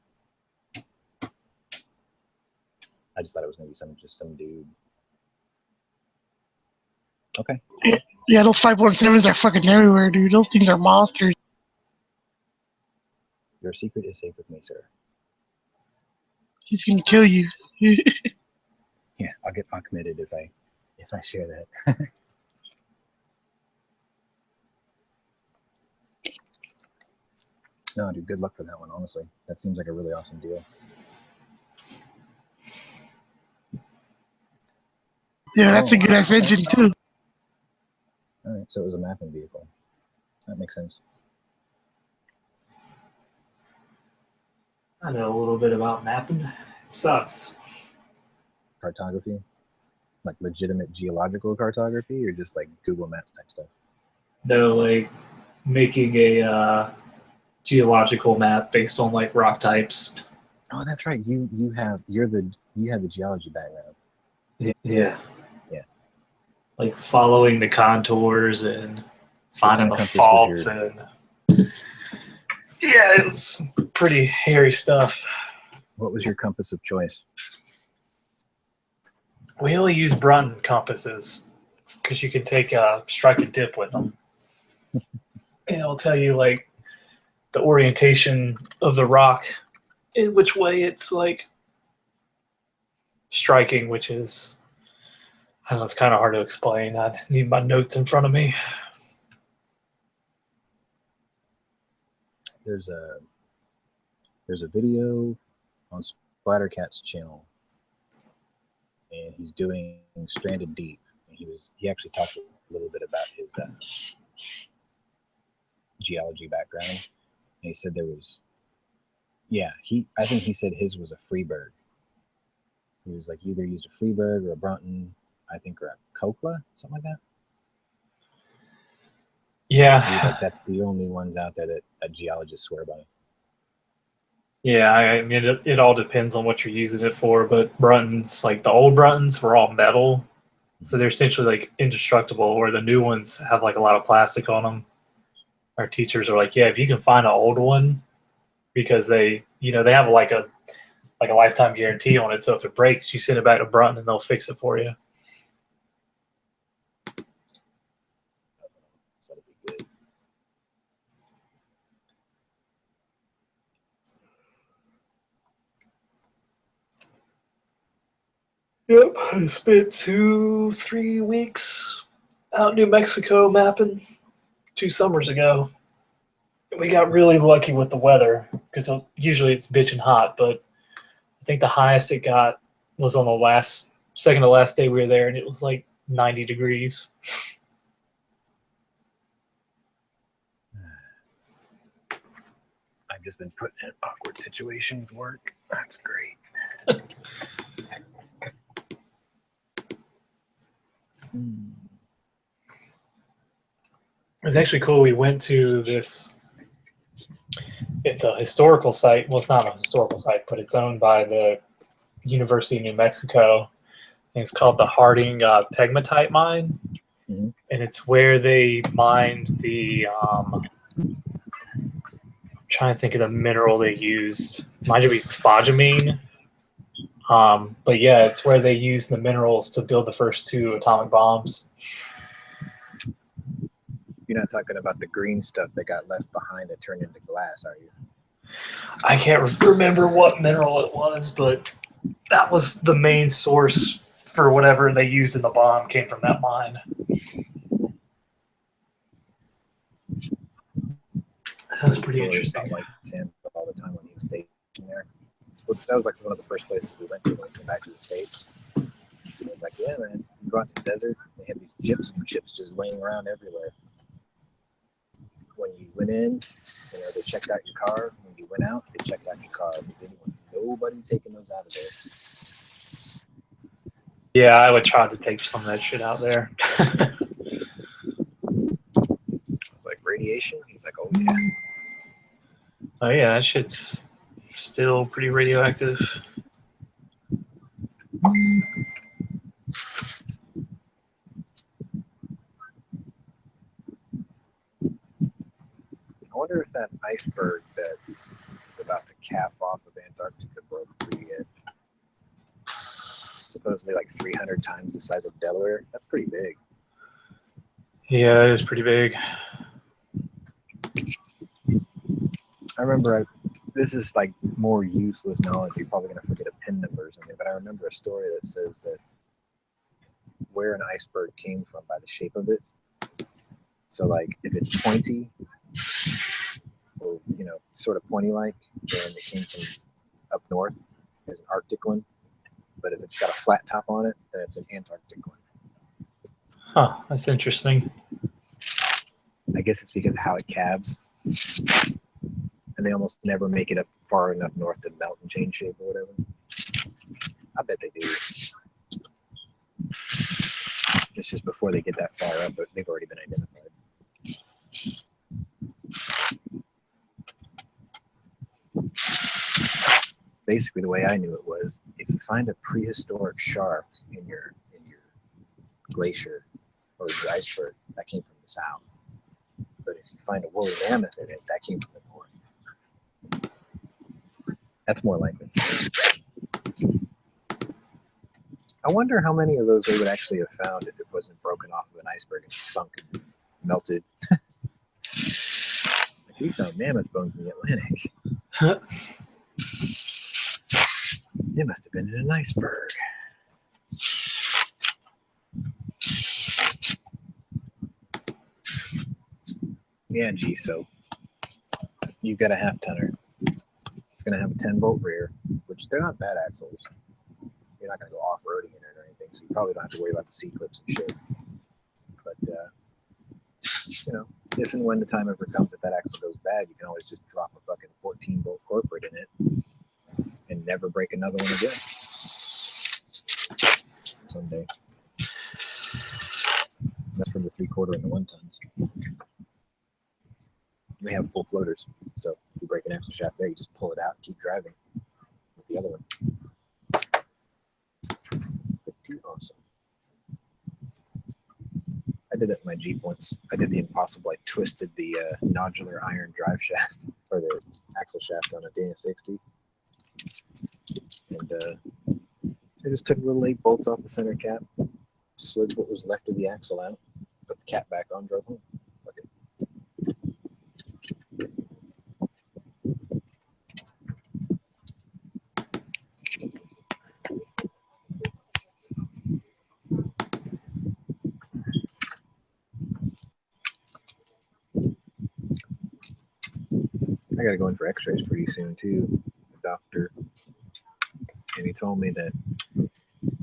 I just thought it was going to be some dude. Okay. Yeah, those 517s are fucking everywhere, dude. Those things are monsters. Your secret is safe with me, sir. He's gonna kill you. Yeah, I'll get committed if I share that. No, dude, good luck for that one, honestly. That seems like a really awesome deal. Yeah, that's a good ass engine too. All right, so it was a mapping vehicle. That makes sense. I know a little bit about mapping. It sucks. Cartography? Like legitimate geological cartography or just like Google Maps type stuff? No, like making a geological map based on like rock types. Oh, that's right. You have the geology background. Yeah. Yeah. Like following the contours and finding the faults and yeah, it was pretty hairy stuff. What was your compass of choice? We only use Brunton compasses because you can take a strike and dip with them. And it'll tell you like the orientation of the rock, in which way it's like striking, which is, I don't know, it's kind of hard to explain. I need my notes in front of me. There's a video on Splattercat's channel, and he's doing Stranded Deep. And he actually talked a little bit about his geology background. And he said there was, I think he said his was a Freeburg. He was like either used a Freeburg or a Brunton, I think, or a Kokla, something like that. Yeah. Like that's the only ones out there that geologists swear by. Yeah, I mean, it all depends on what you're using it for, but Bruntons, like the old Bruntons, were all metal. So they're essentially like indestructible, where the new ones have like a lot of plastic on them. Our teachers are like, yeah, if you can find an old one, because they have like a lifetime guarantee on it. So if it breaks, you send it back to Brunton and they'll fix it for you. So that'll be good. Yep, I spent 2-3 weeks out in New Mexico mapping 2 summers ago. We got really lucky with the weather because usually it's bitching hot, but I think the highest it got was on the second to last day we were there, and it was like 90 degrees. I've just been put in an awkward situation with work. That's great. It's actually cool. We went to this. It's a historical site. Well, it's not a historical site, but it's owned by the University of New Mexico. And it's called the Harding pegmatite mine, Mhm. and it's where they mined the. Trying to think of the mineral they used. Might be spodumene. But yeah, it's where they used the minerals to build the first 2 atomic bombs. You're not talking about the green stuff that got left behind that turned into glass, are you? I can't remember what mineral it was, but that was the main source for whatever they used in the bomb came from that mine. That's pretty interesting. White sand all the time when he was stationed there. That was like one of the first places we went to when we came back to the States. It was like, yeah, man, you go out to the desert, they had these gypsum chips just laying around everywhere. When you went in, they checked out your car. When you went out, they checked out your car. Nobody taking those out of there. Yeah, I would try to take some of that shit out there. I was like, radiation? He's like, oh, yeah. Oh yeah, that shit's still pretty radioactive. I wonder if that iceberg that's about to calf off of Antarctica broke free yet. Supposedly like 300 times the size of Delaware. That's pretty big. Yeah, it is pretty big. I remember, this is like more useless knowledge. You're probably going to forget a pin number or something, but I remember a story that says that where an iceberg came from by the shape of it. So like if it's pointy, or sort of pointy-like, then it came from up north as an Arctic one. But if it's got a flat top on it, then it's an Antarctic one. Huh, that's interesting. I guess it's because of how it calves. And they almost never make it up far enough north to melt and change shape or whatever. I bet they do. It's just before they get that far up, but they've already been identified. Basically, the way I knew it was, if you find a prehistoric shark in your glacier or your iceberg, that came from the south. But if you find a woolly mammoth in it, that came from the north. That's more likely. I wonder how many of those they would actually have found if it wasn't broken off of an iceberg and sunk and melted. Like, we found mammoth bones in the Atlantic. It must have been in an iceberg. Yeah, gee, so you've got a half tonner. It's going to have a 10-volt rear, which they're not bad axles. You're not going to go off-roading in it or anything, so you probably don't have to worry about the C-clips and shit. But, if and when the time ever comes that axle goes bad, you can always just drop a fucking 14-volt corporate in it and never break another one again. Someday. That's from the 3/4 and the 1 tons. They have full floaters, so if you break an axle shaft there, you just pull it out and keep driving with the other one. Pretty awesome. I did it in my Jeep once. I did the impossible. I twisted the nodular iron drive shaft, or the axle shaft on a Dana 60. And I just took little 8 bolts off the center cap, slid what was left of the axle out, put the cap back on, drove home. Okay. I gotta go in for X-rays pretty soon too. The doctor, and he told me that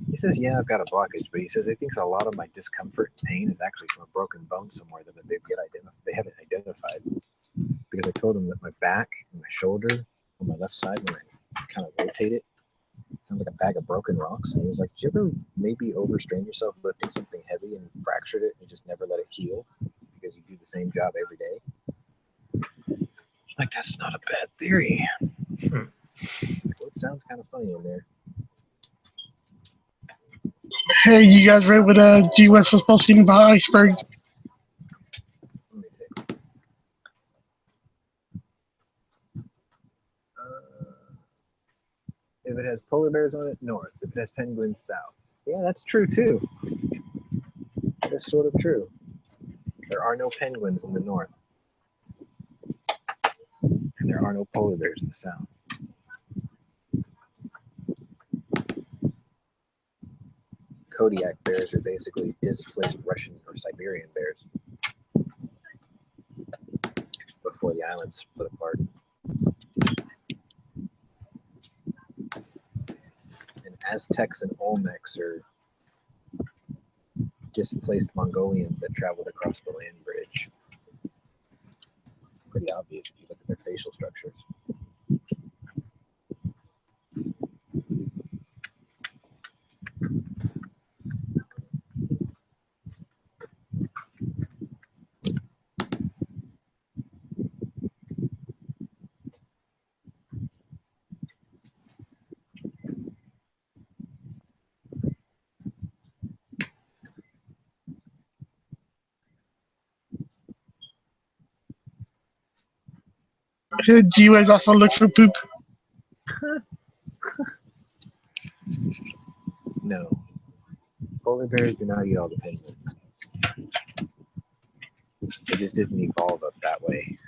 he says, yeah, I've got a blockage, but he says he thinks a lot of my discomfort and pain is actually from a broken bone somewhere that they haven't identified. Because I told him that my back and my shoulder on my left side, when I kind of rotate it, sounds like a bag of broken rocks. And he was like, did you ever maybe overstrain yourself lifting something heavy and fractured it and just never let it heal because you do the same job every day? Like, that's not a bad theory. Well, it sounds kind of funny in there. Hey, you guys read what G West was posting about icebergs? Let me take. If it has polar bears on it, north. If it has penguins, south. Yeah, that's true too. That's sort of true. There are no penguins in the north. And there are no polar bears in the south. Kodiak bears are basically displaced Russian or Siberian bears before the islands split apart. And Aztecs and Olmecs are displaced Mongolians that traveled across the land bridge. Pretty obvious if you look at their facial structures. G West also looks for poop. No. Polar bears do not eat all the penguins. They just didn't evolve up that way.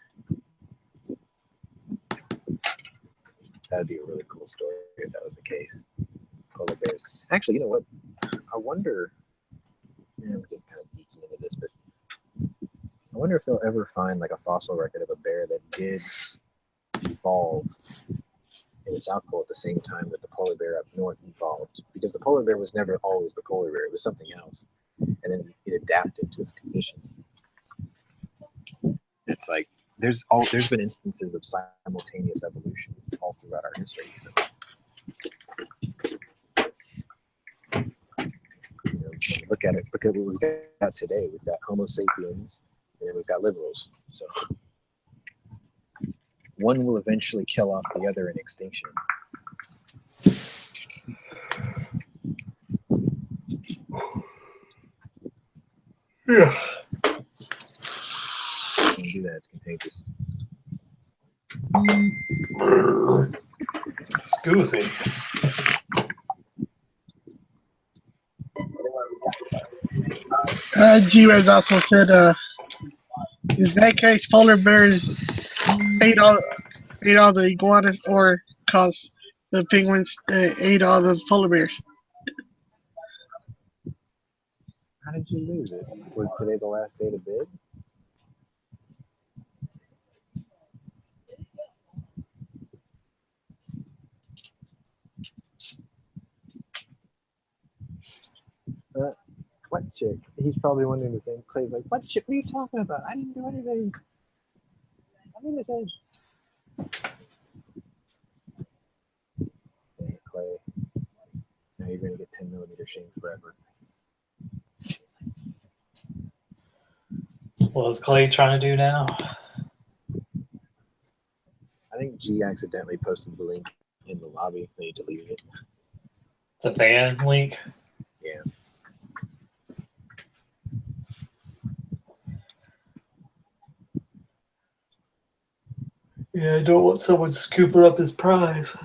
That'd be a really cool story if that was the case. Polar bears. Actually, you know what? I wonder. I'm getting kind of geeky into this, but I wonder if they'll ever find like a fossil record of a bear that did evolve in the South Pole at the same time that the polar bear up north evolved. Because the polar bear was never always the polar bear; it was something else, and then it adapted to its conditions. It's like there's been instances of simultaneous evolution all throughout our history. So, you know, look at what we've got today. We've got Homo sapiens, and then we've got liberals. So one will eventually kill off the other in extinction. Yeah. Don't do that, it's contagious. Scoozy. G West also said, in that case, polar bears ate all the iguanas, or cause the penguins ate all the polar bears. How did you lose it? Was today the last day to bid? What chick? He's probably wondering the same. Clay's like, what chick? What are you talking about? I didn't do anything. I didn't do anything. Dang it, Clay. Now you're gonna get 10mm shame forever. What is Clay trying to do now? I think G accidentally posted the link in the lobby. They deleted it. The van link? Yeah. Yeah, I don't want someone scooping up his prize.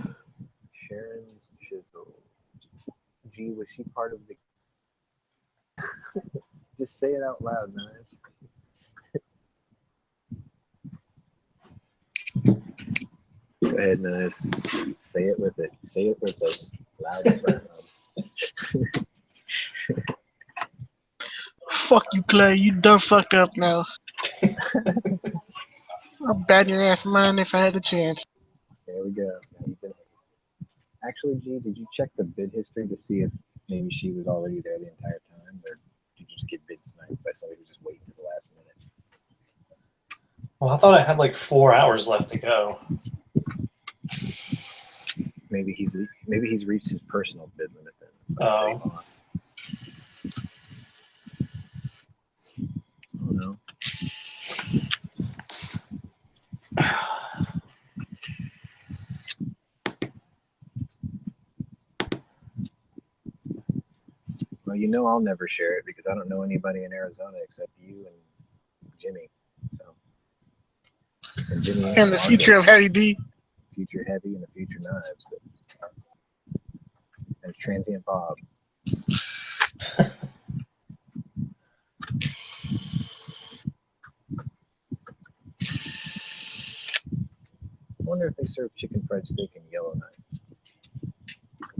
Sharon's chisel. G, was she part of the? Just say it out loud, Knives. Go ahead, Knives. Say it with it. Say it with us. Loud and proud. Fuck you, Clay. You done fuck up now. I'll bat your ass mine if I had the chance. There we go. Now you've been. Actually, G, did you check the bid history to see if maybe she was already there the entire time, or did you just get bid sniped by somebody who just waiting to the last minute? Well, I thought I had like 4 hours left to go. Maybe he's reached his personal bid limit then. That's why I said he lost. Oh no. Well, you know I'll never share it because I don't know anybody in Arizona except you and Jimmy. So, and Jimmy And the future of Heavy D. Future Heavy and the future Knives, but there's Transient Bob. I wonder if they serve chicken fried steak in Yellowknife.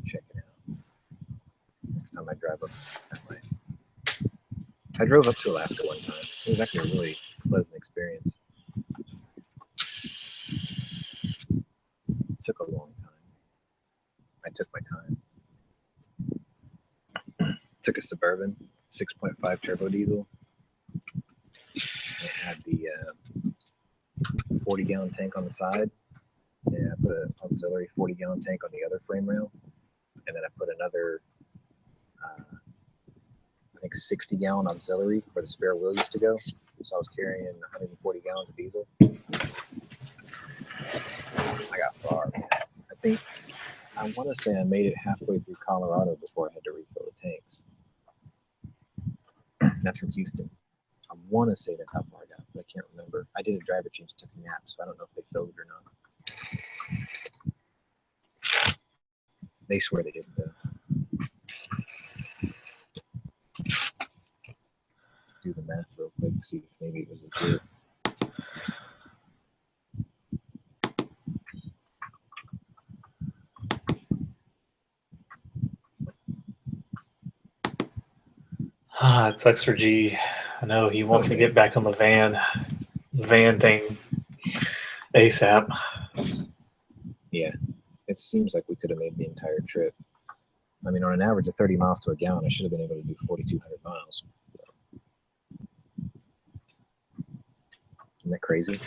Check it out. Next time I drive up that way. I drove up to Alaska one time. It was actually a really pleasant experience. It took a long time. I took my time. Took a Suburban 6.5 turbo diesel. It had the 40-gallon tank on the side. Yeah, I put an auxiliary 40-gallon tank on the other frame rail, and then I put another, I think 60-gallon auxiliary where the spare wheel used to go. So I was carrying 140 gallons of diesel. I got far, man. I want to say I made it halfway through Colorado before I had to refill the tanks. That's from Houston. I want to say that's how far I got, but I can't remember. I did a driver change, took a nap, so I don't know if they filled it or not. They swear they didn't, though. Do the math real quick, see if maybe it was legit. It sucks for G. I know he wants to get back on the van thing ASAP. Yeah, it seems like we could have made the entire trip. I mean, on an average of 30 miles to a gallon, I should have been able to do 4,200 miles. So. Isn't that crazy?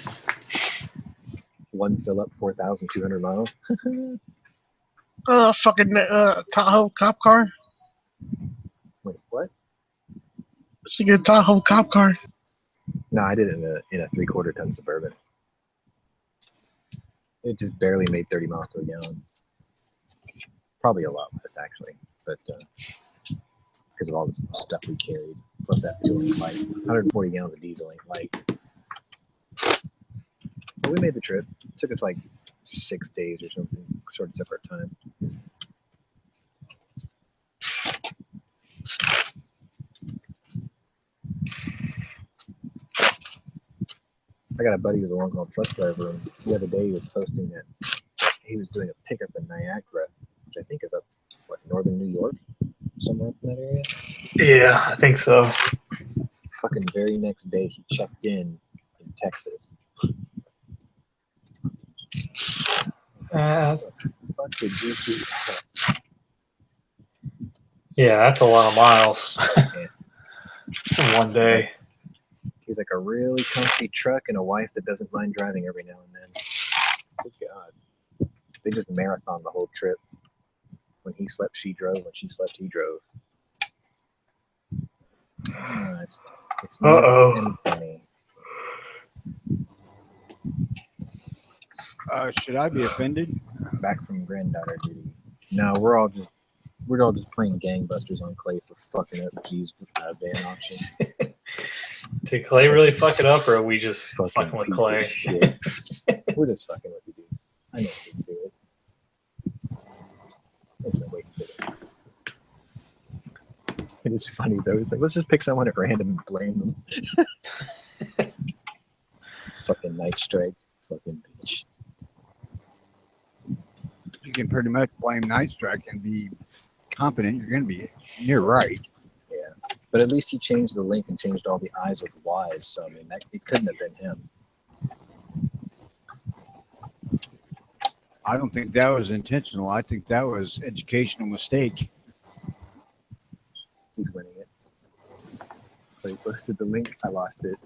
One fill up, 4,200 miles. Fucking Tahoe cop car. Wait, what? It's a good Tahoe cop car. No, I did it in a 3/4 ton Suburban. It just barely made 30 miles to a gallon. Probably a lot less, actually, but because of all the stuff we carried, plus that fuel ain't light. 140 gallons of diesel ain't light. But we made the trip. It took us like 6 days or something. Sort of took our time. I got a buddy who's a long-haul truck driver, and the other day he was posting that he was doing a pickup in Niagara, which I think is up, what, northern New York? Somewhere up in that area? Yeah, I think so. Fucking very next day, he checked in Texas. Fuck did you do? Yeah, that's a lot of miles. In one day. He's like a really comfy truck and a wife that doesn't mind driving every now and then. Good God. They just marathon the whole trip. When he slept, she drove. When she slept, he drove. It's Uh-oh. funny. Should I be offended? Back from granddaughter duty. No, we're all just playing gangbusters on Clay for fucking up G's van auction. Did Clay really fuck it up, or are we just Fucking fucking with piece Clay? of shit. We're just fucking with you, dude. I know you can do it. There's no way to do it. It is funny though. It's like, let's just pick someone at random and blame them. Fucking Night Strike. Fucking bitch. You can pretty much blame Night Strike and be competent. You're going to be near right. Yeah, but at least he changed the link and changed all the I's with Y's. So I mean, it couldn't have been him. I don't think that was intentional. I think that was educational mistake. Who's winning it? So he posted the link. I lost it.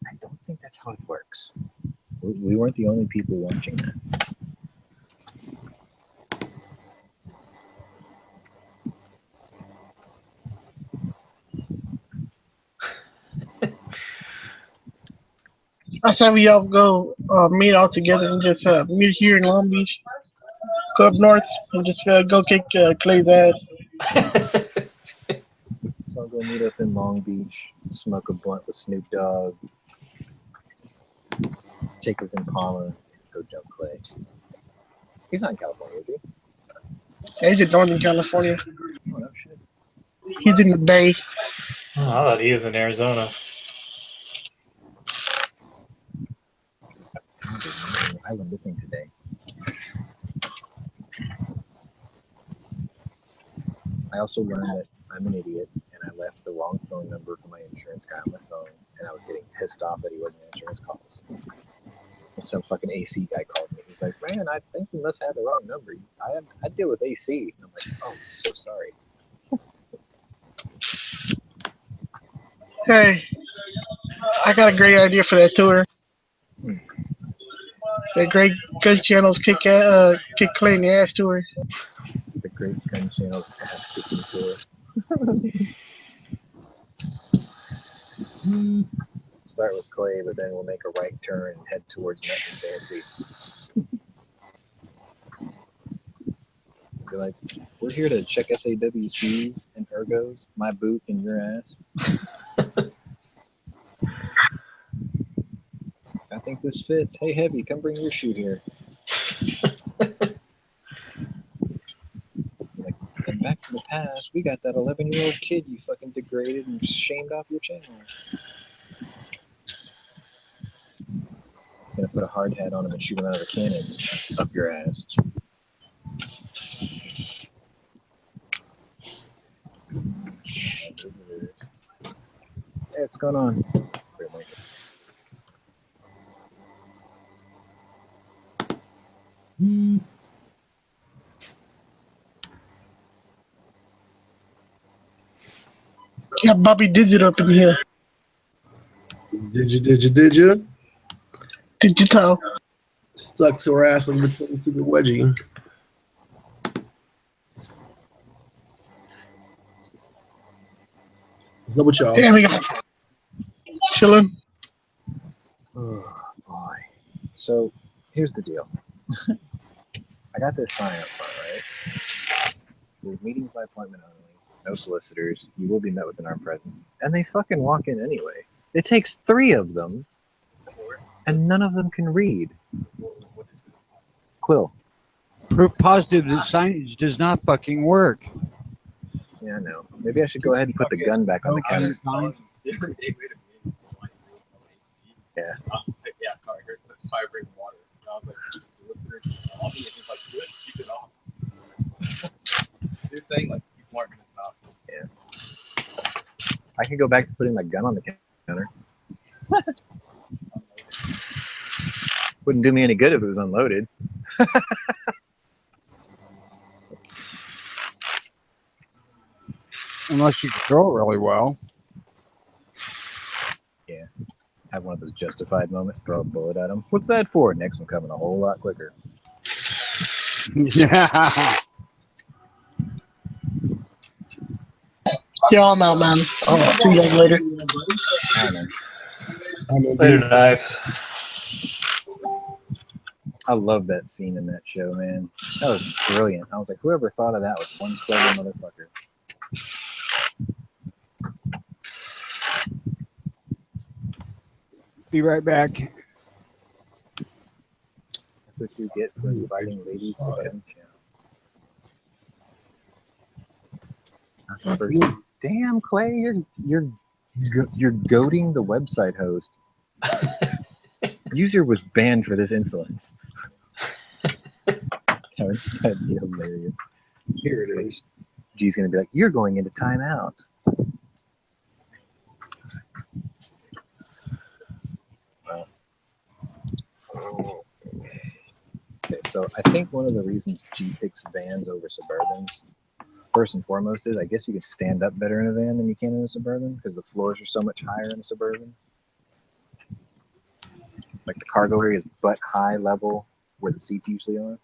I don't think that's how it works. We weren't the only people watching that. I said we all go meet all together and just meet here in Long Beach. Go up north and just go kick Clay's ass. So I'll go meet up in Long Beach, smoke a blunt with Snoop Dogg, take his Impala, go jump Clay. He's not in California, is he? Yeah, he's in Northern California. Oh, no shit. He's in the Bay. Oh, I thought he was in Arizona. I learned a thing today. I also learned that I'm an idiot and I left the wrong phone number for my insurance guy on my phone, and I was getting pissed off that he wasn't answering his calls. And some fucking AC guy called me. He's like, "Man, I think you must have the wrong number. I deal with AC." And I'm like, "Oh, so sorry." Hey, I got a great idea for that tour. That great Gunchannels kick Clay in the ass tour. The Great Gunchannels ass kicking tour. Start with Clay, but then we'll make a right turn and head towards Nothing Fancy. Be like, "We're here to check SAWCs and ergos, my boot and your ass." "I think this fits. Hey, Heavy, come bring your shoe here." Like, and back to the past, we got that 11-year-old kid you fucking degraded and shamed off your channel. Gonna put a hard hat on him and shoot him out of a cannon up your ass. Hey, what's going on? Yeah, Bobby Digit up in here. Did you? Digital. Stuck to her ass like between super wedgie. What's up with y'all? Yeah, we got chilling. Oh boy. So here's the deal. I got this sign up front, right? So meetings by appointment only, no solicitors, you will be met with an armed presence. And they fucking walk in anyway. It takes 3 of them, and none of them can read. Quill. Proof positive that signage does not fucking work. Yeah, I know. Maybe I should go ahead and put the gun back on the counter. The other day we had a meeting with AC. Yeah. I was like, "Yeah, sorry, here's this fire bring water." And I was like, "The solicitor can off," and he's like, "Good, keep it off." So you're saying like people aren't gonna stop? Yeah. I could go back to putting my gun on the counter. Wouldn't do me any good if it was unloaded. Unless you can throw it really well. Yeah. Have one of those justified moments, throw a bullet at them. What's that for? Next one coming a whole lot quicker. Yeah. Yeah, I'm out, man. See you guys later. I know. Later, knives. I love that scene in that show, man. That was brilliant. I was like, whoever thought of that was one clever motherfucker. Be right back. That's what you get for inviting ladies to gun channel. Damn, Clay, you're goading the website host. User was banned for this insolence. That'd be hilarious. Here it is. G's gonna be like, "You're going into timeout." Well, Okay, so I think one of the reasons G picks vans over Suburbans, first and foremost, is I guess you can stand up better in a van than you can in a Suburban because the floors are so much higher in a Suburban. Like the cargo area is butt high level where the seats usually are.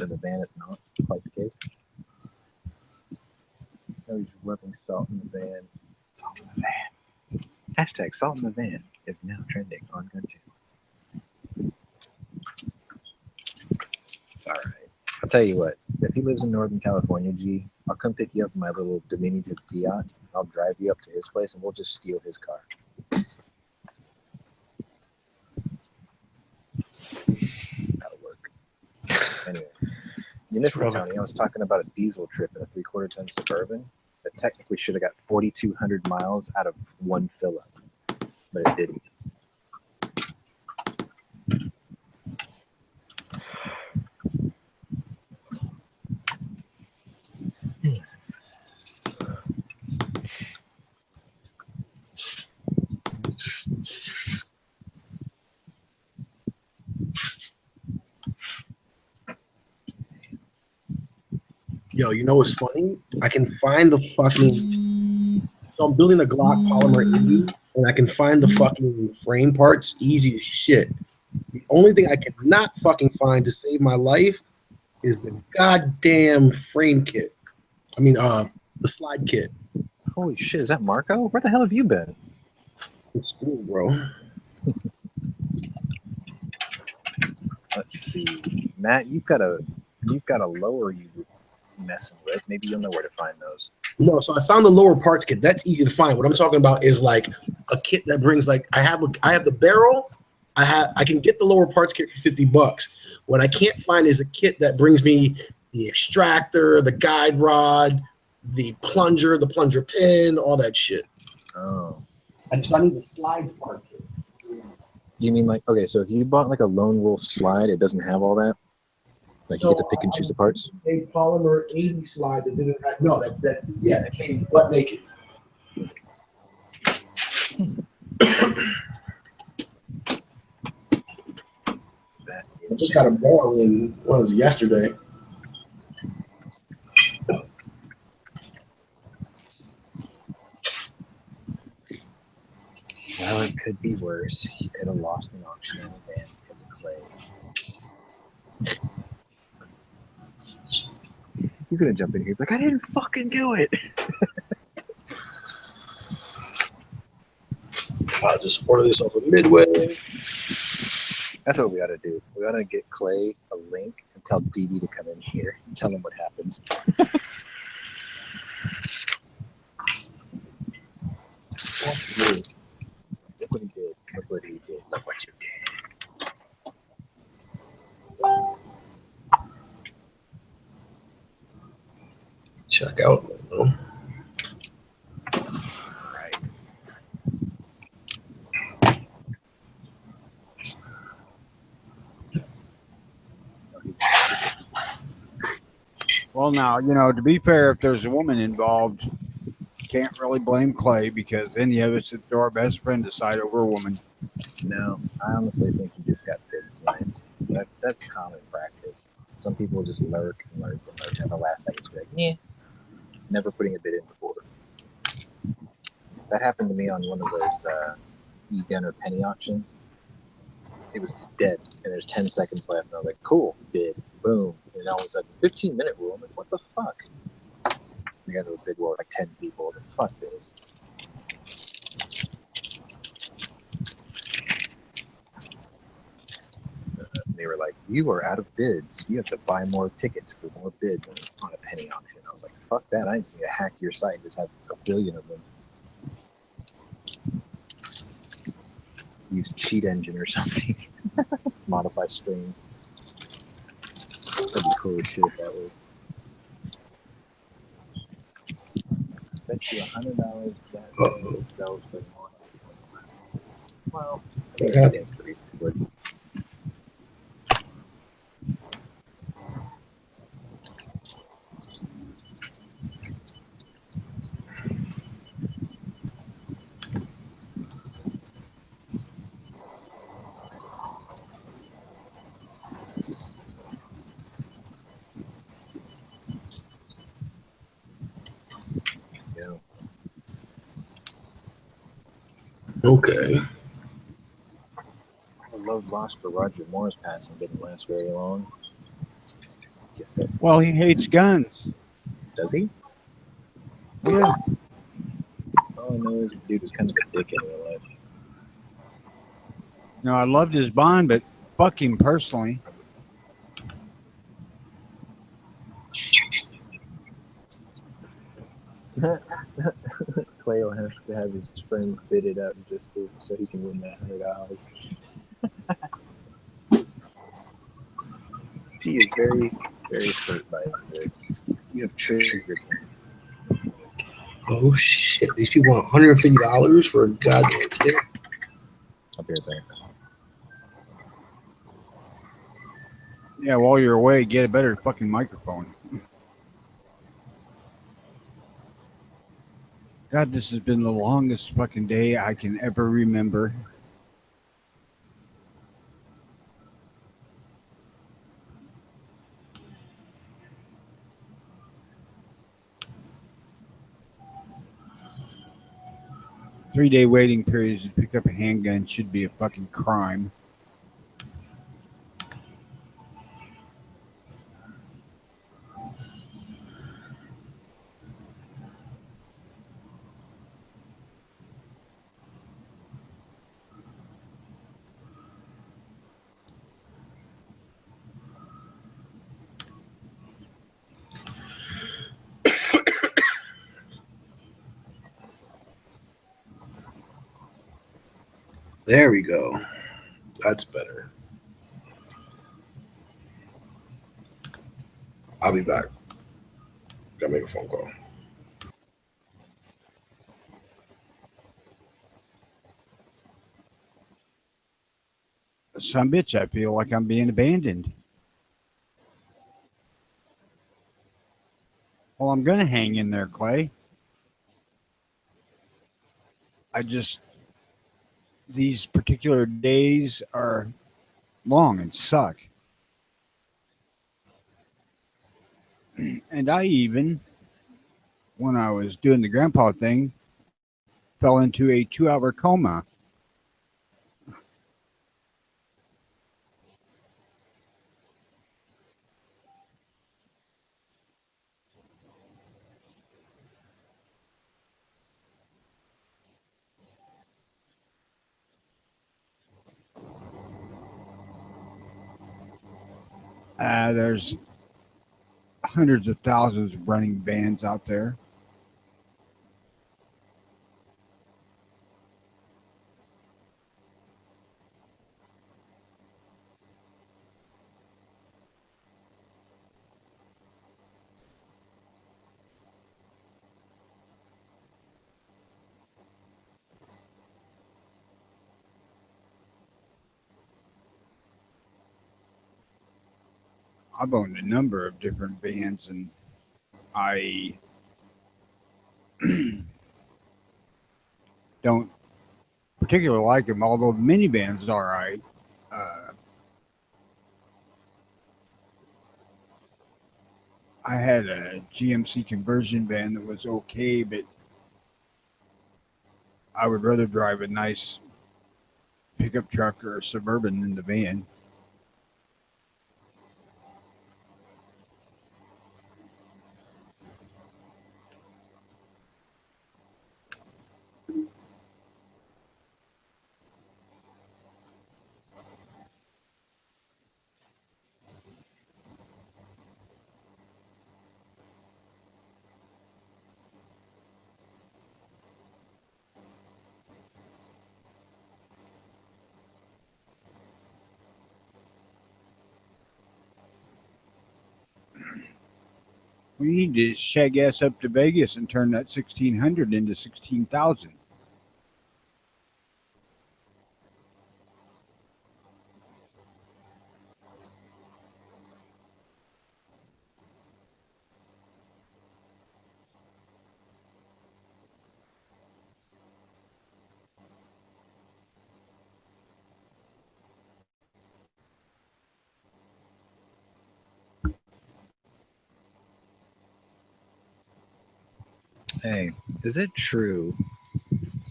As a van, it's not quite the case. Now he's rubbing salt in the van. Salt in the van. Hashtag salt in the van is now trending on Gunchannels. All right. I'll tell you what. If he lives in Northern California, G, I'll come pick you up in my little diminutive Fiat. I'll drive you up to his place and we'll just steal his car. That'll work. Anyway, you missed it, Tony. I was talking about a diesel trip in a 3/4 ton Suburban that technically should have got 4,200 miles out of one fill up, but it didn't. Yo, you know what's funny? I can find the fucking. So I'm building a Glock polymer 80, and I can find the fucking frame parts easy as shit. The only thing I cannot fucking find to save my life is the goddamn frame kit. I mean, the slide kit. Holy shit, is that Marco? Where the hell have you been? In school, bro. Let's see. Matt, you've got a lower you messing with. Maybe you'll know where to find those. No, so I found the lower parts kit. That's easy to find. What I'm talking about is like a kit that brings like I have the barrel. I can get the lower parts kit for $50. What I can't find is a kit that brings me the extractor, the guide rod, the plunger pin, all that shit. Oh. I need the slides part kit. You mean like, okay, so if you bought like a Lone Wolf slide, it doesn't have all that? Like you get to pick and choose the parts? A polymer 80 slide that didn't have, no, that came butt naked. I just got a barrel in, what was it, yesterday? Well, it could be worse. You could have lost an auction on a van because of clay. He's gonna jump in here like, I didn't fucking do it. I'll just order this off of Midway. That's what we ought to do. We ought to get Clay a link and tell DB to come in here and tell him what happened. Look what he did. Look what he did. Look what you did. Check out. Right. Well, now, to be fair, if there's a woman involved, can't really blame Clay because any of us would throw our best friend aside over a woman. No, I honestly think he just got bid slammed. That's common practice. Some people just lurk and lurk and lurk, and the last second be like, yeah, never putting a bid in before. That happened to me on one of those e-gun or penny auctions. It was just dead, and there's 10 seconds left, and I was like, cool, bid, boom. And all of a sudden, 15-minute rule. I'm like, what the fuck? We got into a big war with like 10 people. I was like, fuck this. They were like, you are out of bids. You have to buy more tickets for more bids on a penny auction. I was like, fuck that. I just need to hack your site and just have a billion of them. Use cheat engine or something. Modify stream. That'd be cool as shit that way. Bet you $100 that sells for more. Well, Yeah. Okay. I love lost for Roger Moore's passing didn't last very long. Guess that's Well, he hates guns. does he? Yeah. All I know is the dude was kind of a dick in real life. No, I loved his Bond, but fuck him personally. Clay will have to have his friend fitted up just so he can win that $100. He is very, very hurt by this. You have triggered him. Oh shit! These people want $150 for a goddamn kit. I'll be right back. Yeah, while you're away, get a better fucking microphone. God, this has been the longest fucking day I can ever remember. Three-day waiting periods to pick up a handgun should be a fucking crime. There we go. That's better. I'll be back. Gotta make a phone call. Some bitch, I feel like I'm being abandoned. Well, I'm gonna hang in there, Clay. These particular days are long and suck. And I even, when I was doing the grandpa thing, fell into a 2-hour coma. There's hundreds of thousands of running bands out there. I've owned a number of different bands, and I don't particularly like them, although the minivans are all right. I had a GMC conversion van that was okay, but I would rather drive a nice pickup truck or a Suburban than the van. We need to shag ass up to Vegas and turn that 1600 into 16,000. Hey, is it true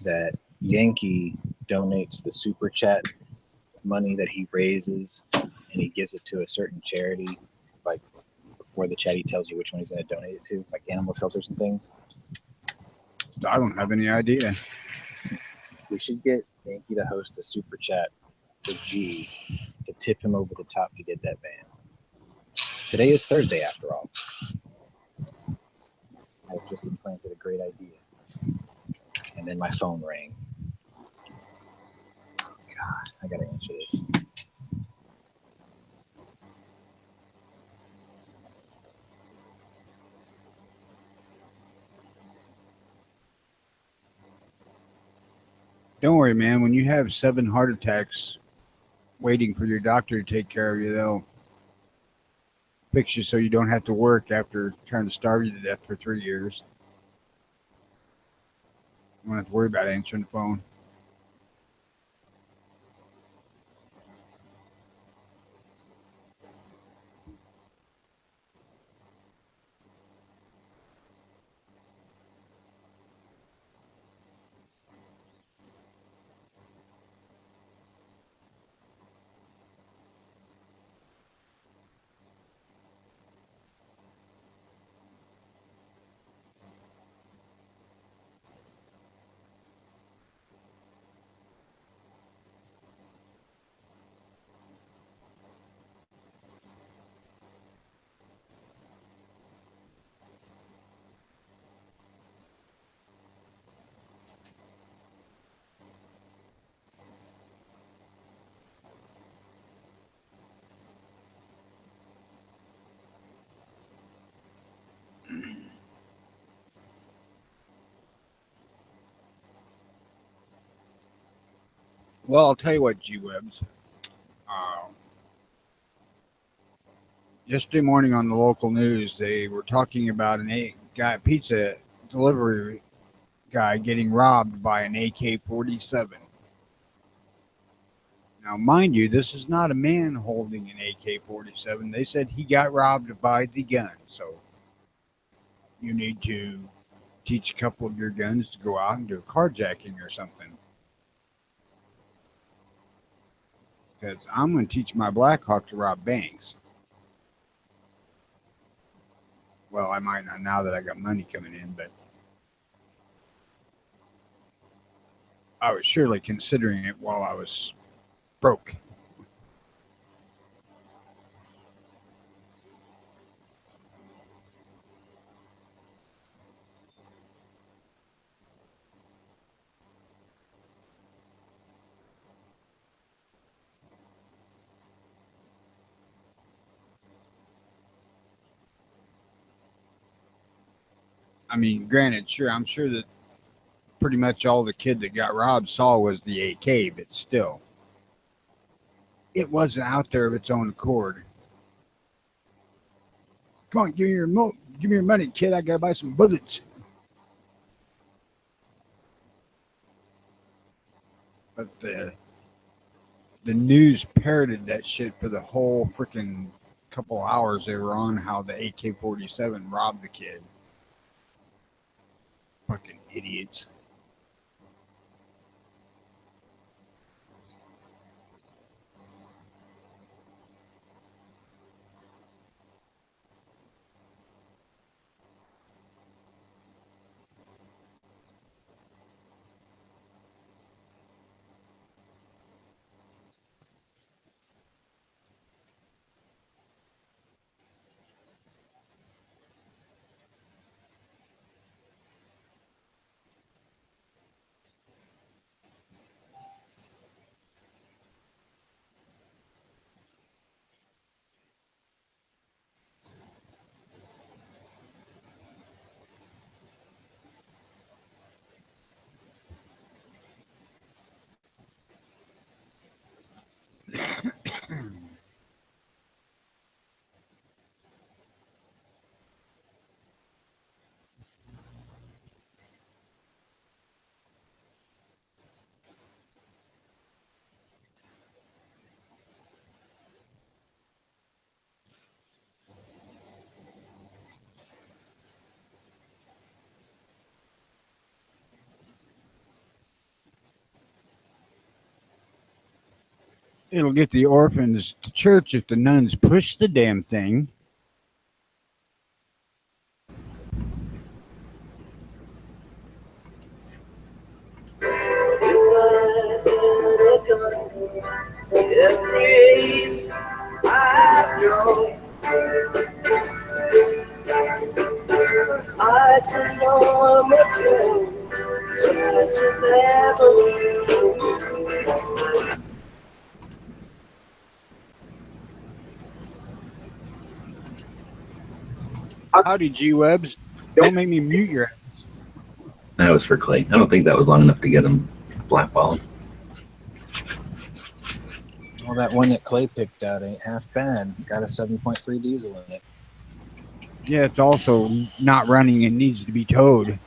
that Yankee donates the super chat money that he raises, and he gives it to a certain charity. Like before the chat, he tells you which one he's going to donate it to, like animal shelters and things. I don't have any idea. We should get Yankee to host a super chat for G to tip him over the top to get that ban. Today is Thursday, after all. I've just implanted a great idea. And then my phone rang. God, I gotta answer this. Don't worry, man. When you have 7 heart attacks waiting for your doctor to take care of you, they'll fix you so you don't have to work after trying to starve you to death for 3 years. You don't have to worry about answering the phone. Well, I'll tell you what, G-Webs. Yesterday morning on the local news, they were talking about a pizza delivery guy getting robbed by an AK-47. Now, mind you, this is not a man holding an AK-47. They said he got robbed by the gun. So you need to teach a couple of your guns to go out and do carjacking or something. Because I'm going to teach my Blackhawk to rob banks. Well, I might not now that I got money coming in, but I was surely considering it while I was broke. I mean, granted, sure, I'm sure that pretty much all the kid that got robbed saw was the AK, but still, it wasn't out there of its own accord. Come on, give me your money, kid. I gotta buy some bullets. But the news parroted that shit for the whole freaking couple hours they were on how the AK-47 robbed the kid. Fucking idiots. It'll get the orphans to church if the nuns push the damn thing. Howdy, G-Webs. Don't make me mute your ass. That was for Clay. I don't think that was long enough to get him blackballed. Well, that one that Clay picked out ain't half bad. It's got a 7.3 diesel in it. Yeah, it's also not running and needs to be towed.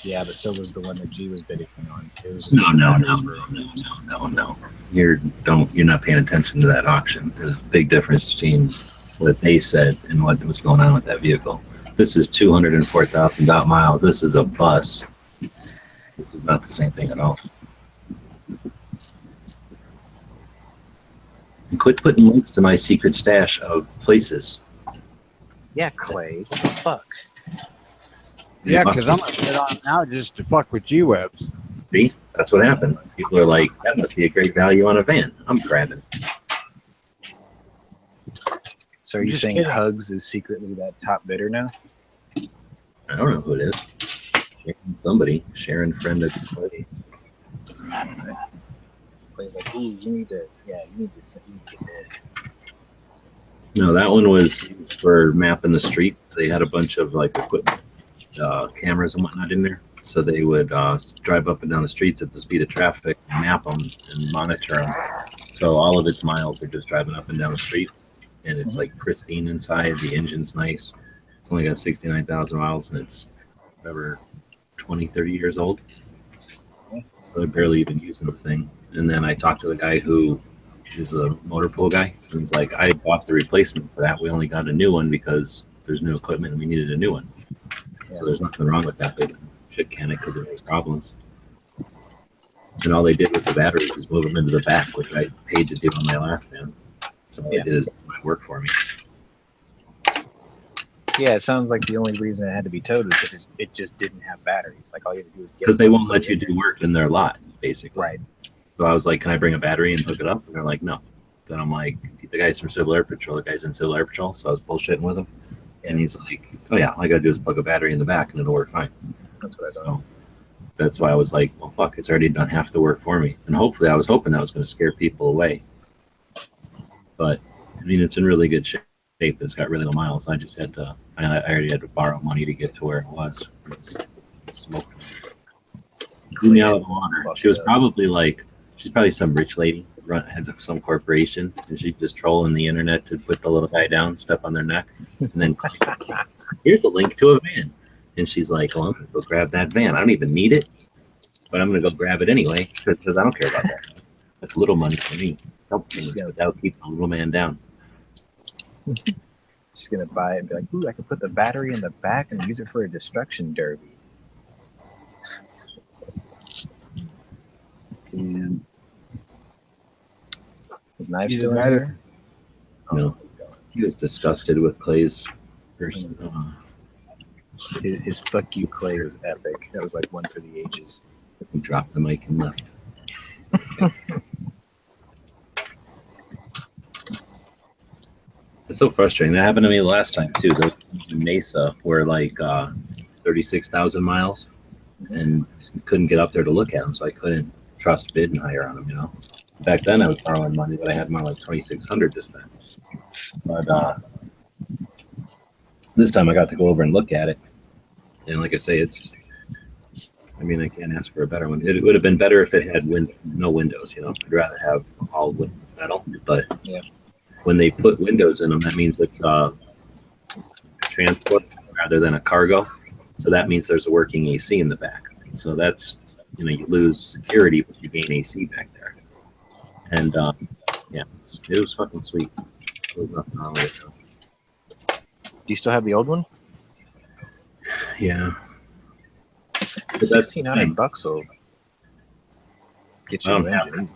Yeah, but so was the one that G was bidding on. It was No. You're not paying attention to that auction. There's a big difference between what they said and what was going on with that vehicle. This is 204,000 miles. This is a bus. This is not the same thing at all. And quit putting links to my secret stash of places. Yeah, Clay. What the fuck? Yeah, because I'm going to get on now just to fuck with G-Webs. See? That's what happened. People are like, that must be a great value on a van. I'm grabbing. So are you saying kidding. Hugs is secretly that top bidder now? I don't know who it is. Somebody. Sharon, friend of Clay. Clay's like, ooh, you need to get this. No, that one was for mapping the street. They had a bunch of like equipment, cameras and whatnot in there. So they would drive up and down the streets at the speed of traffic, map them, and monitor them. So all of its miles are just driving up and down the streets. And it's like pristine inside. The engine's nice. It's only got 69,000 miles, and it's whatever, 20, 30 years old. So they're barely even using the thing. And then I talked to the guy who is a motor pool guy. And he's like, I bought the replacement for that. We only got a new one because there's new equipment and we needed a new one. Yeah. So there's nothing wrong with that. They didn't shit can it because it makes problems. And all they did with the batteries is move them into the back, which I paid to do on my last van. So all it did is my work for me. Yeah, it sounds like the only reason it had to be towed was because it just didn't have batteries. Like all you had to do was get. Because they won't let you do work in their lot, basically. Right. So I was like, "Can I bring a battery and hook it up?" And they're like, "No." Then I'm like, "The guy's from Civil Air Patrol. The guy's in Civil Air Patrol." So I was bullshitting with him, and he's like, "Oh yeah, all I gotta do is plug a battery in the back and it'll work fine." That's what I thought. So that's why I was like, "Well, fuck, it's already done half the work for me." And hopefully, I was hoping that was going to scare people away. But I mean, it's in really good shape. It's got really low miles. I just had to. I already had to borrow money to get to where it was. Smoke. Blew me out of the water. She was probably like, she's probably some rich lady, heads of some corporation, and she's just trolling the internet to put the little guy down, step on their neck, and then here's a link to a van. And she's like, well, I'm gonna go grab that van. I don't even need it, but I'm gonna go grab it anyway because I don't care about that. That's little money for me. Help things without keeping the little man down. She's gonna buy it and be like, ooh, I can put the battery in the back and use it for a destruction derby. And is Knife still in here? No. He was disgusted with Clay's person. His fuck you Clay was epic. That was like one for the ages. He dropped the mic and left. It's so frustrating. That happened to me last time too. The Mesa were like 36,000 miles, and couldn't get up there to look at them, so I couldn't trust bid and hire on them. You know, back then I was borrowing money, but I had more like 2,600 to spend. But this time I got to go over and look at it, and like I say, it's. I mean, I can't ask for a better one. It would have been better if it had no windows. You know, I'd rather have all wood metal, but yeah. When they put windows in them, that means it's transport rather than a cargo. So that means there's a working AC in the back. So that's, you know, you lose security, but you gain AC back there. And yeah, it was fucking sweet. There was nothing wrong with it. Do you still have the old one? Yeah. But $1,600 will get you an engine.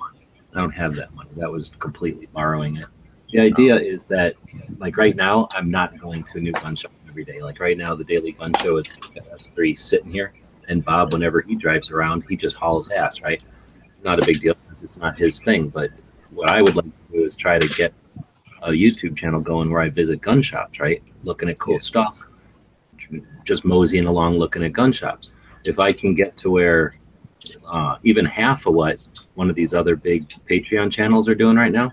I don't have that money. That was completely borrowing it. The idea is that, like right now, I'm not going to a new gun show every day. Like right now, the daily gun show is us three sitting here, and Bob, whenever he drives around, he just hauls ass, right? It's not a big deal because it's not his thing. But what I would like to do is try to get a YouTube channel going where I visit gun shops, right? Looking at cool stuff, just moseying along, looking at gun shops. If I can get to where even half of what one of these other big Patreon channels are doing right now,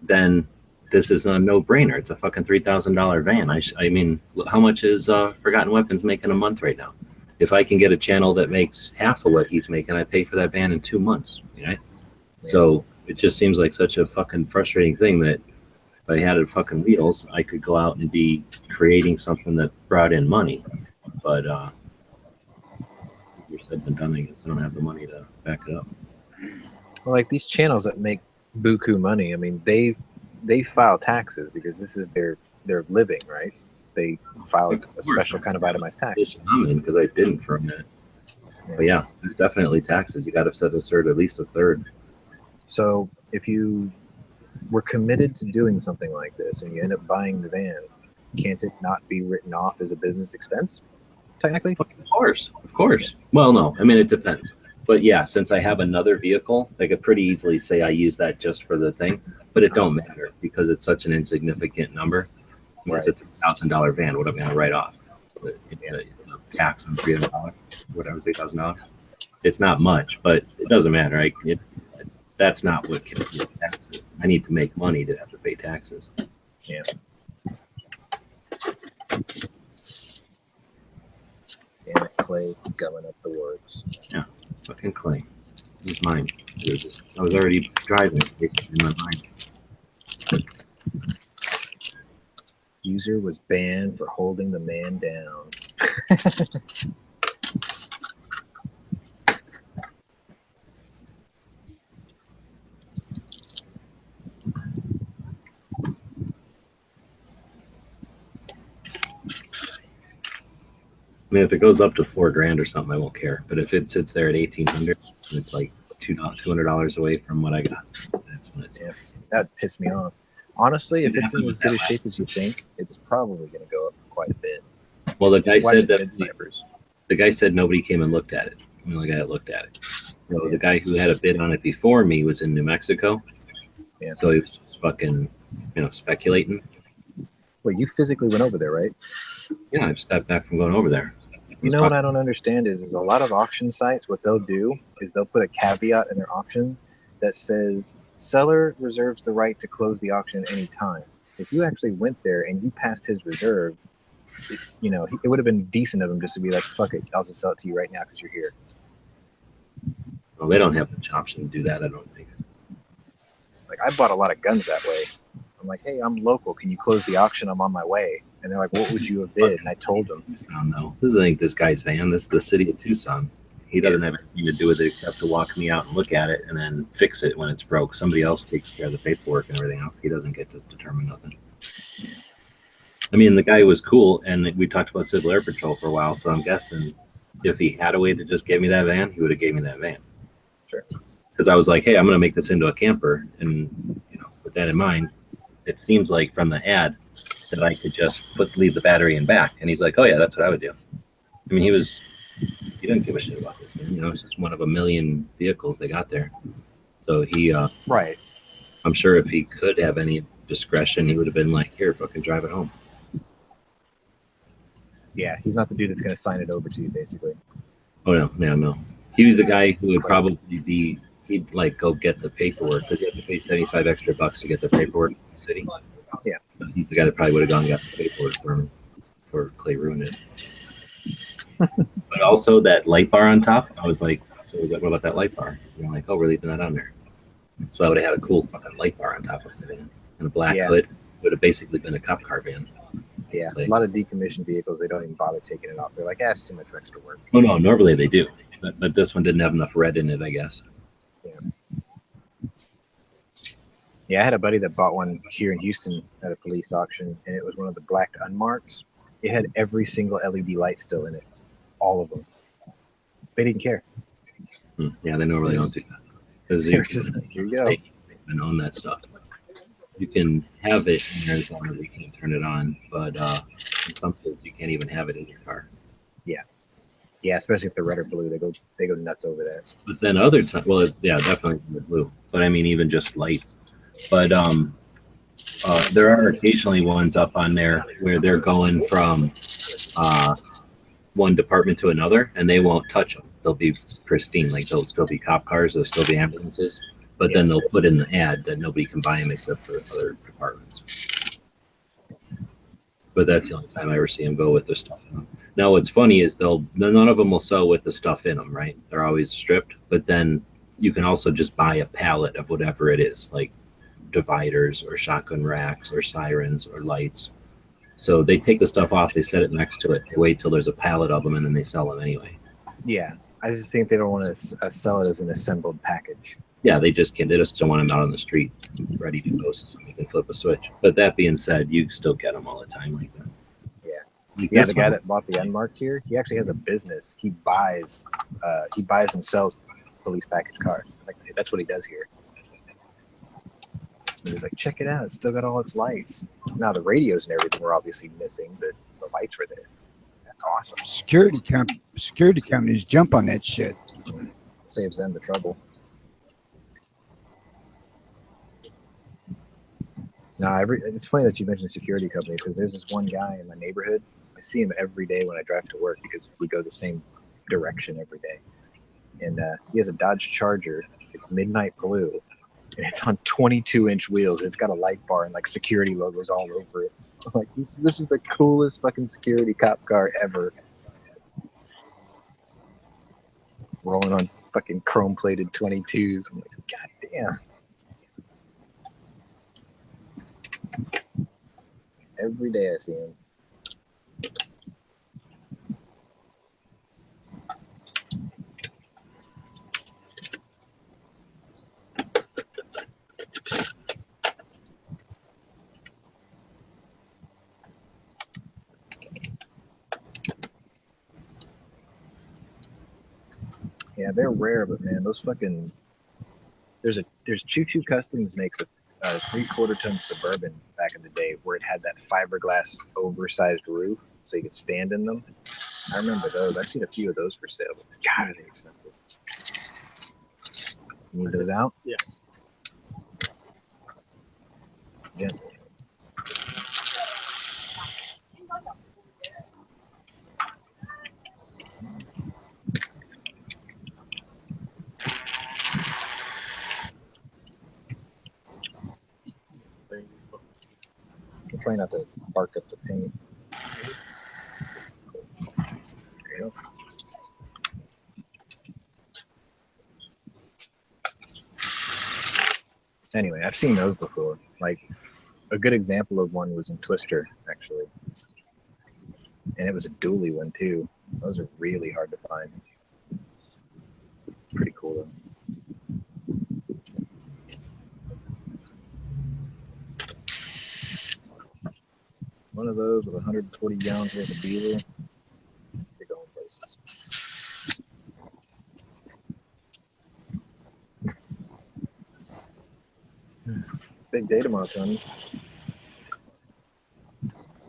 then this is a no-brainer. It's a fucking $3,000 van. I mean, how much is Forgotten Weapons making a month right now? If I can get a channel that makes half of what he's making, I pay for that van in 2 months, right? Yeah. So it just seems like such a fucking frustrating thing that if I had a fucking wheels, I could go out and be creating something that brought in money. But you're said and done, I guess I don't have the money to back it up. Well, like these channels that make buku money, I mean, they file taxes because this is their living, right? They file a special kind of itemized tax. I'm in because I didn't for a minute. Yeah. But yeah, there's definitely taxes. You got to set aside at least a third. So if you were committed to doing something like this and you end up buying the van, can't it not be written off as a business expense, technically? Of course. Well, no, I mean, it depends. But yeah, since I have another vehicle, I could pretty easily say I use that just for the thing, but it don't matter because it's such an insignificant number. I mean, right. It's a $3,000 van. What am I going to write off? The tax on $300, whatever, $3,000. It's not much, but it doesn't matter. Right? That's not what kills me with taxes. I need to make money to have to pay taxes. Yeah. Damn it, Clay, going up the works. Yeah, fucking Clay. It was mine. I was already driving it basically in my mind. User was banned for holding the man down. I mean, if it goes up to $4,000 or something, I won't care. But if it sits there at $1,800, and it's like $200 away from what I got, that's when it's. Yeah, that pissed me off. Honestly, if it's in as good a shape as you think, it's probably going to go up quite a bit. Well, the guy said that the guy said nobody came and looked at it. I'm the only guy that looked at it. So the guy who had a bid on it before me was in New Mexico. Yeah. So he was just fucking, speculating. Wait, you physically went over there, right? Yeah, I just got back from going over there. What I don't understand is a lot of auction sites, what they'll do is they'll put a caveat in their auction that says seller reserves the right to close the auction at any time. If you actually went there and you passed his reserve, it would have been decent of him just to be like, fuck it, I'll just sell it to you right now because you're here. Well, they don't have the option to do that, I don't think. Like, I bought a lot of guns that way. I'm like, hey, I'm local. Can you close the auction? I'm on my way. And they're like, what would you have bid? And I told them. No, this isn't this guy's van. This is the city of Tucson. He doesn't have anything to do with it except to walk me out and look at it and then fix it when it's broke. Somebody else takes care of the paperwork and everything else. He doesn't get to determine nothing. I mean, the guy was cool, and we talked about Civil Air Patrol for a while, so I'm guessing if he had a way to just give me that van, he would have gave me that van. Sure. Because I was like, hey, I'm going to make this into a camper, and with that in mind, it seems like from the ad that I could just leave the battery in back. And he's like, oh yeah, that's what I would do. I mean, he didn't give a shit about this, man. It's just one of a million vehicles they got there. So he, right. I'm sure if he could have any discretion, he would have been like, here, fucking drive it home. Yeah, he's not the dude that's going to sign it over to you, basically. Oh no. He was the guy who would probably be, he'd like go get the paperwork because you have to pay $75 extra to get the paperwork in the city. Yeah. He's the guy that probably would have gone and got the paperwork for him before Clay ruined it. But also that light bar on top, I was like, so I was like, what about that light bar? And I'm like, oh, we're leaving that on there. So I would have had a cool fucking light bar on top of it and a black hood. It would have basically been a cop car van. Yeah, a lot of decommissioned vehicles, they don't even bother taking it off. They're like, it's too much extra work. Oh, no, normally they do. But this one didn't have enough red in it, I guess. Yeah, I had a buddy that bought one here in Houston at a police auction, and it was one of the black unmarks. It had every single LED light still in it. All of them. They didn't care. Yeah, they normally don't do that. because They're just like, here you go. and own that stuff. You can have it in Arizona, but you can't turn it on. But in some states, you can't even have it in your car. Yeah, especially if they're red or blue, they go nuts over that. But then other times, well, yeah, definitely the blue. But I mean, even just light. But there are occasionally ones up on there where they're going from one department to another, and they won't touch them. They'll be pristine, like they'll still be cop cars, they'll still be ambulances. But then they'll put in the ad that nobody can buy them except for other departments. But that's the only time I ever see them go with the stuff in them. Now, what's funny is none of them will sell with the stuff in them, right? They're always stripped. But then you can also just buy a pallet of whatever it is, like dividers or shotgun racks or sirens or lights. So they take the stuff off, they set it next to it, they wait till there's a pallet of them, and then they sell them anyway. Yeah, I just think they don't want to sell it as an assembled package. Yeah, they just don't want them out on the street ready to go so somebody can flip a switch. But that being said, you still get them all the time like that. Yeah, the guy that bought the unmarked here, he actually has a business. He buys and sells police package cars. Like, that's what he does here. He was like, check it out, it's still got all its lights. Now the radios and everything were obviously missing, but the lights were there. That's awesome. Security companies jump on that shit. Saves them the trouble. No, it's funny that you mentioned security companies because there's this one guy in my neighborhood. I see him every day when I drive to work because we go the same direction every day. And he has a Dodge Charger. It's midnight blue, and it's on 22-inch wheels. It's got a light bar and like security logos all over it. I'm like, this is the coolest fucking security cop car ever. Rolling on fucking chrome-plated 22s. I'm like, god damn. Every day I see him. Yeah, they're rare, but man, those fucking there's Choo Choo Customs makes a 3/4 ton Suburban back in the day where it had that fiberglass oversized roof so you could stand in them. I remember those. I've seen a few of those for sale, but god, are they expensive. You need those out? Yes. Gently. I'm trying not to bark up the paint. There you go. Anyway, I've seen those before. Like, a good example of one was in Twister, actually. And it was a dually one, too. Those are really hard to find. Pretty cool, though. One of those with 140 gallons worth of diesel. You're going places. Big day tomorrow, Tony.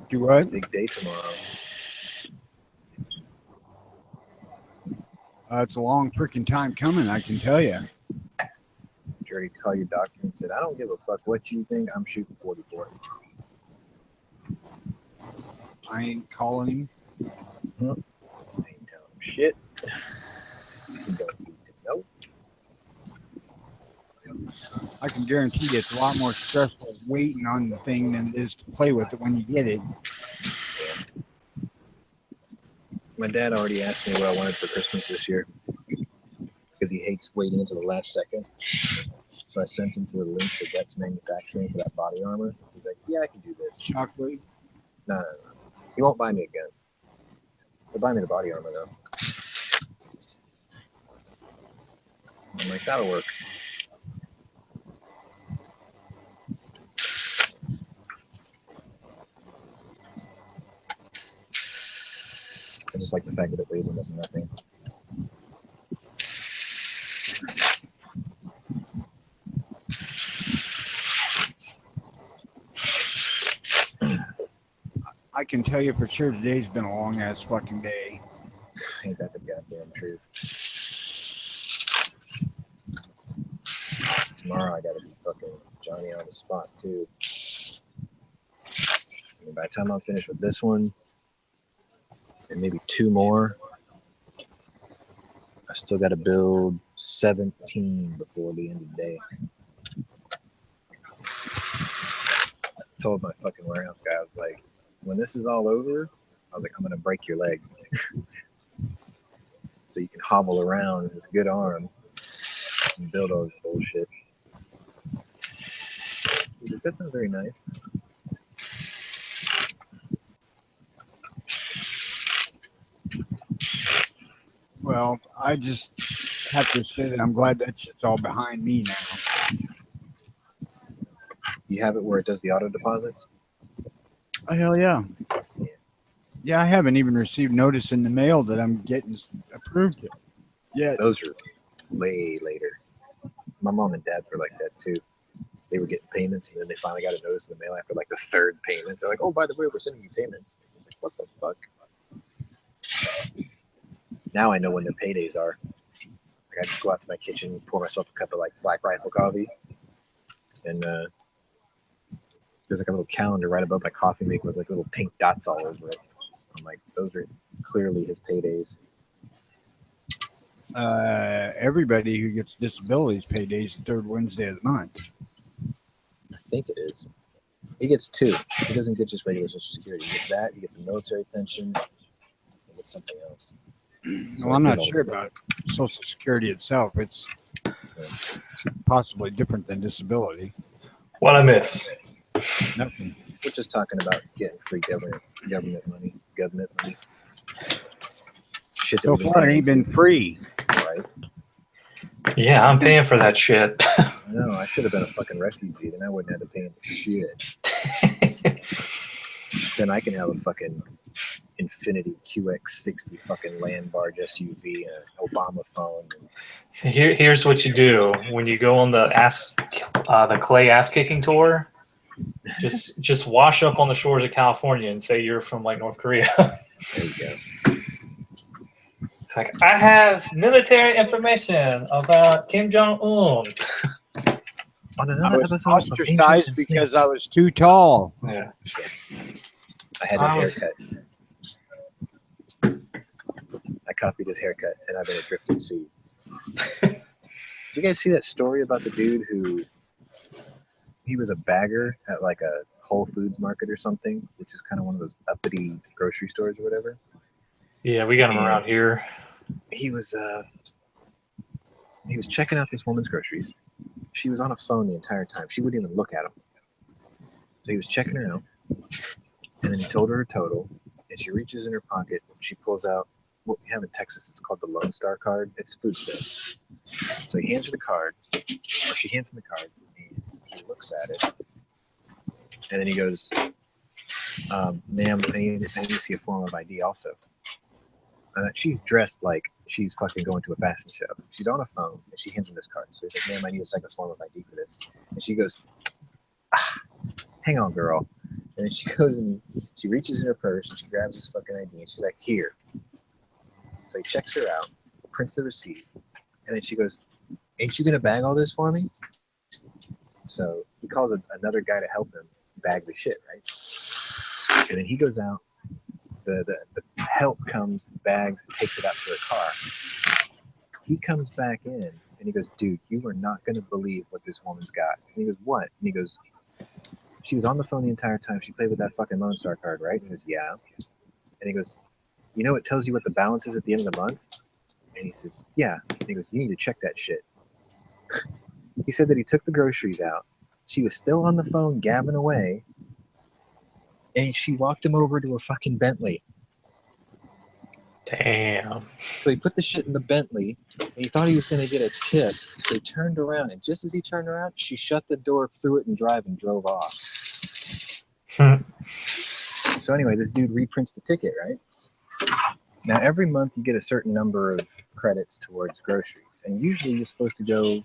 Do what? Big day tomorrow. It's a long freaking time coming, I can tell you. Jerry called your doctor and said, I don't give a fuck what you think. I'm shooting 44. I ain't calling him. I ain't telling him shit. You don't need to know. I can guarantee you it's a lot more stressful waiting on the thing than it is to play with it when you get it. Yeah. My dad already asked me what I wanted for Christmas this year because he hates waiting until the last second. So I sent him to a link to Getz Manufacturing for that body armor. He's like, yeah, I can do this. Shockwave? No. He won't buy me a gun. He'll buy me the body armor, though. I'm like, that'll work. I just like the fact that it weighs almost nothing. can tell you for sure today's been a long ass fucking day. Ain't that the goddamn truth? Tomorrow I gotta be fucking Johnny on the spot too. And by the time I'm finished with this one, and maybe 2 more, I still gotta build 17 before the end of the day. I told my fucking warehouse guy, I was like, when this is all over, I was like, I'm gonna break your leg. So you can hobble around with a good arm and build all this bullshit. He's like, that's not very nice. Well, I just have to say that I'm glad that shit's all behind me now. You have it where it does the auto deposits? Oh, hell yeah. Yeah, I haven't even received notice in the mail that I'm getting approved yet. Those are way later. My mom and dad were like that too. They were getting payments, and then they finally got a notice in the mail after like the 3rd payment. They're like, oh, by the way, we're sending you payments. It's like, what the fuck? Now I know when their paydays are. Like, I just go out to my kitchen, pour myself a cup of like Black Rifle coffee, and there's like a little calendar right above my coffee maker with like little pink dots all over it. I'm like, those are clearly his paydays. Everybody who gets disabilities paydays the 3rd Wednesday of the month. I think it is. He gets 2. He doesn't get just regular Social Security. He gets that. He gets a military pension. He gets something else. Well, I'm not sure about Social Security itself. It's possibly different than disability. What I miss? Nothing. We're just talking about getting free government money. Shit that So we've been far, it paying ain't been free. right? Yeah, I'm paying for that shit. No, I should have been a fucking refugee. Then I wouldn't have to pay him shit. Then I can have a fucking Infinity QX60 fucking land barge SUV and an Obama phone. Here's what you do when you go on the clay ass kicking tour. Just wash up on the shores of California and say you're from like North Korea. There you go. It's like, I have military information about Kim Jong-un. I was ostracized because I was too tall. Yeah. I had his haircut. I copied his haircut, and I've been a drifted seed. Did you guys see that story about the dude who he was a bagger at like a Whole Foods market or something, which is kind of one of those uppity grocery stores or whatever? Yeah, we got him around here. He was checking out this woman's groceries. She was on a phone the entire time. She wouldn't even look at him. So he was checking her out, and then he told her her total, and she reaches in her pocket. She pulls out what we have in Texas. It's called the Lone Star card. It's food stamps. So he hands her the card, or she hands him the card, and he looks at it, and then he goes, "Ma'am, I need to see a form of ID also." She's dressed like she's fucking going to a fashion show. She's on a phone, and she hands him this card. So he's like, "Ma'am, I need a second form of ID for this." And she goes, "Hang on, girl." And then she goes and she reaches in her purse, and she grabs his fucking ID, and she's like, "Here." So he checks her out, prints the receipt, and then she goes, "Ain't you gonna bag all this for me?" So he calls another guy to help him bag the shit, right? And then he goes out. The help comes, bags, and takes it out to her car. He comes back in, and he goes, "Dude, you are not going to believe what this woman's got." And he goes, "What?" And he goes, "She was on the phone the entire time. She played with that fucking Lone Star card, right?" And he goes, "Yeah." And he goes, "You know it tells you what the balance is at the end of the month?" And he says, "Yeah." And he goes, "You need to check that shit." He said that he took the groceries out. She was still on the phone gabbing away, and she walked him over to a fucking Bentley. Damn. So he put the shit in the Bentley, and he thought he was going to get a tip. So he turned around, and just as he turned around, she shut the door, threw it in drive, and drove off. So anyway, this dude reprints the ticket, right? Now, every month you get a certain number of credits towards groceries, and usually you're supposed to go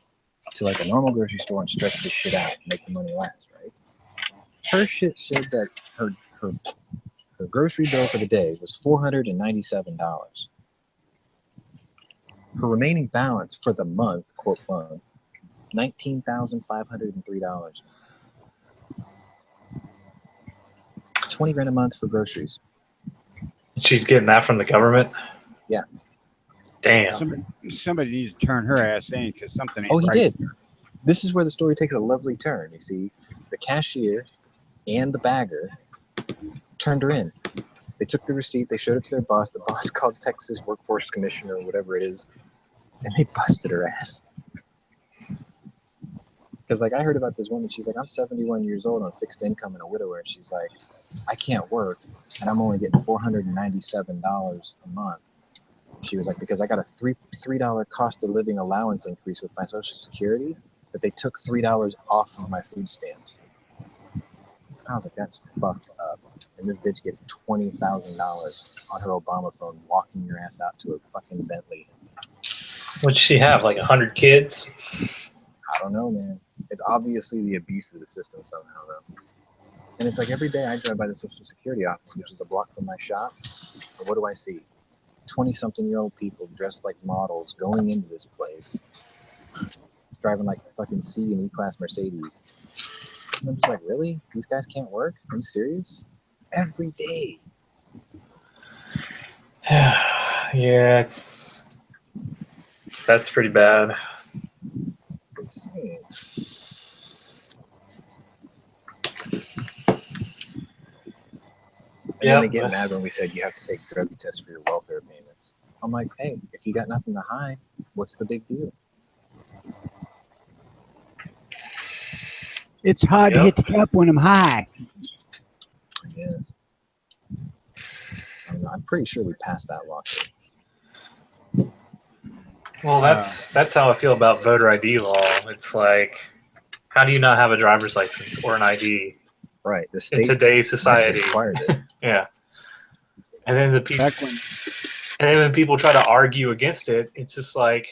to like a normal grocery store and stretch this shit out and make the money last, right? Her shit said that her Her grocery bill for the day was $497. Her remaining balance for the month, quote month, $19,503. 20 grand a month for groceries. She's getting that from the government? Yeah. Damn. Somebody needs to turn her ass in because something ain't Oh, he right. did. This is where the story takes a lovely turn. You see, the cashier and the bagger turned her in. They took the receipt. They showed it to their boss. The boss called Texas Workforce Commission or whatever it is, and they busted her ass. Because, like, I heard about this woman. She's like, I'm 71 years old on fixed income and a widower. And she's like, I can't work, and I'm only getting $497 a month. She was like, because I got a $3 cost of living allowance increase with my Social Security, but they took $3 off of my food stamps. I was like, that's fucked up. And this bitch gets $20,000 on her Obama phone walking your ass out to a fucking Bentley. What'd she have, like 100 kids? I don't know, man. It's obviously the abuse of the system somehow, though. And it's like every day I drive by the Social Security office, which is a block from my shop, and what do I see? 20-something-year-old people dressed like models going into this place, driving like fucking C and E-Class Mercedes. And I'm just like, really? These guys can't work? Are you serious? Every day. Yeah, that's pretty bad. It's insane. And then they get mad when we said you have to take drug tests for your welfare payments. I'm like, hey, if you got nothing to hide, what's the big deal? It's hard to hit the cup when I'm high. Yes. I'm pretty sure we passed that law. Well, that's how I feel about voter ID law. It's like, how do you not have a driver's license or an ID? Right. The state in today's society. Required it. Yeah. And then when people try to argue against it, it's just like,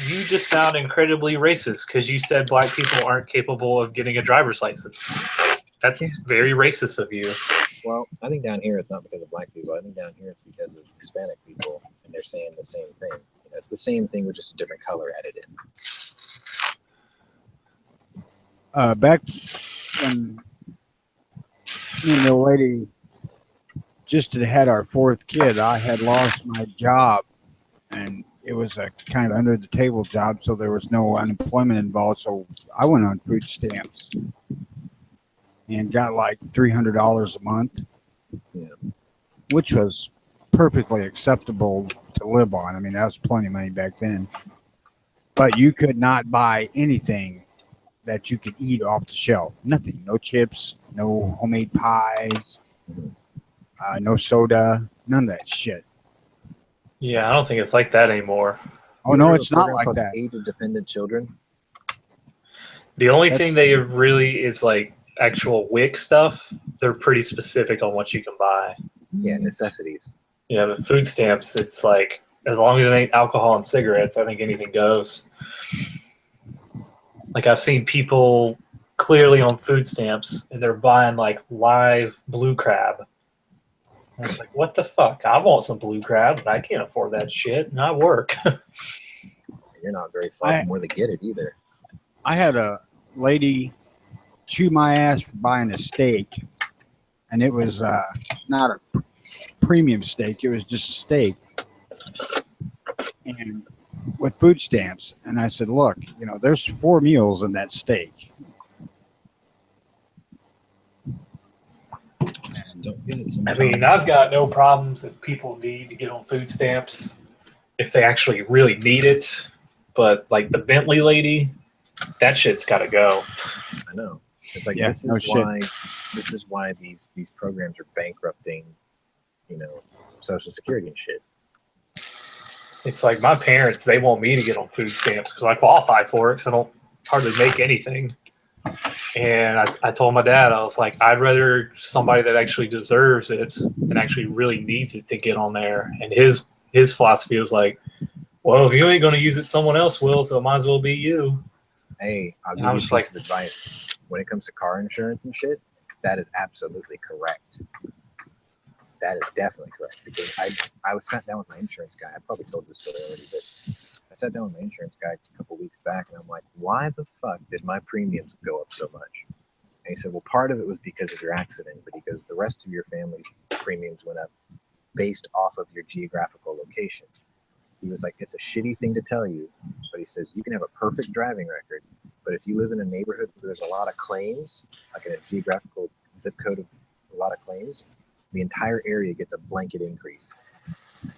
you just sound incredibly racist because you said black people aren't capable of getting a driver's license. That's very racist of you. Well, I think down here it's not because of black people. I think down here it's because of Hispanic people, and they're saying the same thing. You know, it's the same thing with just a different color added in. Back when me and the lady just had our fourth kid, I had lost my job, and it was a kind of under the table job, so there was no unemployment involved. So I went on food stamps and got like $300 a month, which was perfectly acceptable to live on. I mean, that was plenty of money back then. But you could not buy anything that you could eat off the shelf. Nothing. No chips, no homemade pies, no soda, none of that shit. Yeah, I don't think it's like that anymore. Oh, no, it's not like that. Aid to dependent children. The only thing they really is like actual WIC stuff. They're pretty specific on what you can buy. Yeah, necessities. Yeah, but food stamps, it's like, as long as it ain't alcohol and cigarettes, I think anything goes. Like, I've seen people clearly on food stamps, and they're buying, like, live blue crab. I was like, what the fuck? I want some blue crab, but I can't afford that shit, and I work. You're not very far from where they get it, either. I had a lady chew my ass for buying a steak, and it was not a premium steak. It was just a steak. And with food stamps, and I said, look, you know, there's 4 meals in that steak. I mean, I've got no problems if people need to get on food stamps, if they actually really need it. But, like, the Bentley lady, that shit's got to go. I know. It's like, this is why these programs are bankrupting, you know, Social Security and shit. It's like my parents, they want me to get on food stamps because I qualify for it because I don't hardly make anything. And I told my dad, I was like, I'd rather somebody that actually deserves it and actually really needs it to get on there. And his philosophy was like, well, if you ain't going to use it, someone else will, so it might as well be you. Hey, I'll give you a piece of advice. When it comes to car insurance and shit, that is absolutely correct. That is definitely correct, because I was sat down with my insurance guy. I probably told this story already, but I sat down with my insurance guy a couple weeks back, and I'm like, why the fuck did my premiums go up so much? And he said, well, part of it was because of your accident, but he goes, the rest of your family's premiums went up based off of your geographical location. He was like, it's a shitty thing to tell you, but he says, you can have a perfect driving record, but if you live in a neighborhood where there's a lot of claims, like in a geographical zip code of a lot of claims, the entire area gets a blanket increase.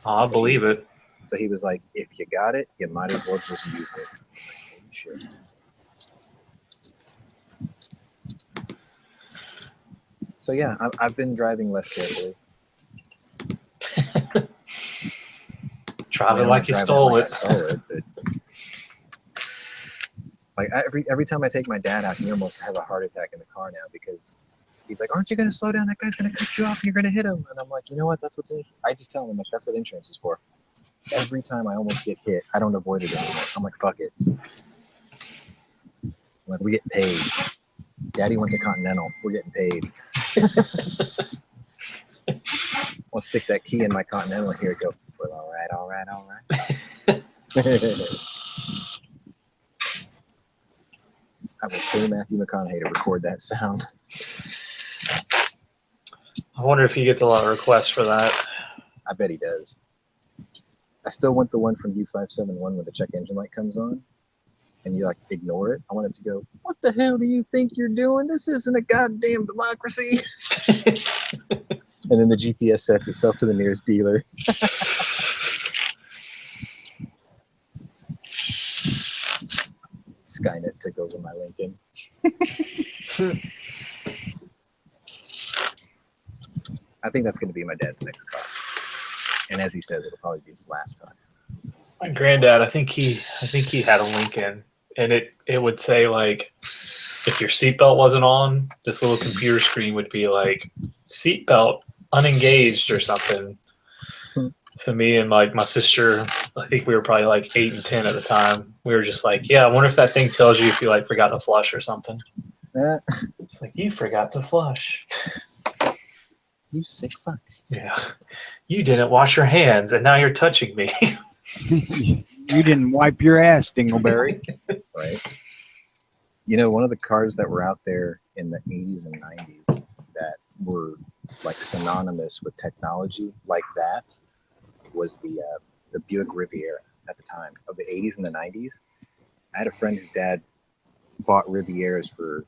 I believe it. So he was like, if you got it, you might as well just use it. Sure. So yeah, I've been driving less carefully. Drive it like you stole it. Like every time I take my dad out, he almost has a heart attack in the car now, because he's like, aren't you going to slow down? That guy's going to cut you off. You're going to hit him. And I'm like, you know what? That's what's in. I just tell him, like, that's what insurance is for. Every time I almost get hit, I don't avoid it anymore. I'm like, fuck it. I'm like, we get paid. Daddy wants a Continental. We're getting paid. I'll stick that key in my Continental here and go, well, all right, all right, all right. I will pay Matthew McConaughey to record that sound. I wonder if he gets a lot of requests for that. I bet he does. I still want the one from U571 where the check engine light comes on and you like ignore it. I want it to go, what the hell do you think you're doing? This isn't a goddamn democracy. And then the GPS sets itself to the nearest dealer. Skynet took over my Lincoln. I think that's going to be my dad's next car. And as he says, it'll probably be his last car. My granddad, I think he had a Lincoln, and it would say, like, if your seatbelt wasn't on, this little computer screen would be like, seatbelt unengaged or something. So me and like my sister, I think we were probably like 8 and 10 at the time. We were just like, yeah, I wonder if that thing tells you if you like forgot to flush or something. It's like, you forgot to flush. You sick fuck. Yeah. You didn't wash your hands and now you're touching me. You didn't wipe your ass, Dingleberry. Right. You know, one of the cars that were out there in the 80s and 90s that were like synonymous with technology like that was the Buick Riviera at the time of the 80s and the 90s. I had a friend whose dad bought Rivieras for,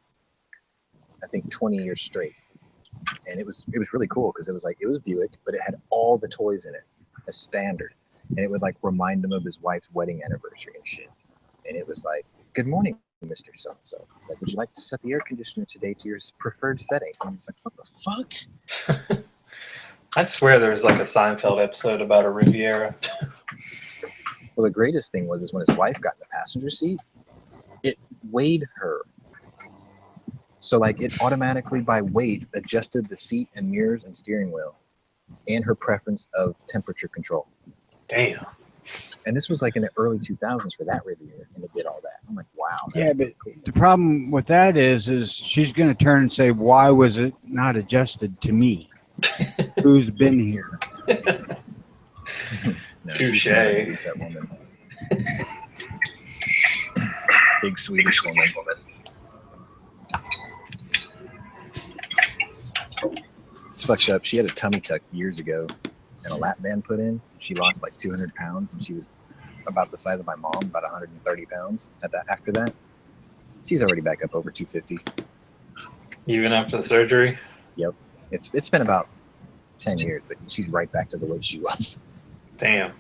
I think, 20 years straight. And it was really cool because it was Buick, but it had all the toys in it as standard. And it would like remind him of his wife's wedding anniversary and shit. And it was like, good morning, Mr. So-and-so. Like, would you like to set the air conditioner today to your preferred setting? And he's like, what the fuck? I swear there was like a Seinfeld episode about a Riviera. Well, the greatest thing was when his wife got in the passenger seat, it weighed her. So like it automatically by weight adjusted the seat and mirrors and steering wheel and her preference of temperature control. Damn. And this was like in the early 2000s for that Riviera, and it did all that. I'm like, wow. Yeah, but cool. The problem with that is she's going to turn and say, why was it not adjusted to me? Who's been here? No, touche. That woman. Big Swedish woman. It's fucked up. She had a tummy tuck years ago and a lap band put in. She lost like 200 pounds and she was about the size of my mom, about 130 pounds after that. She's already back up over 250. Even after the surgery? Yep. It's been about 10 years, but she's right back to the way she was. Damn.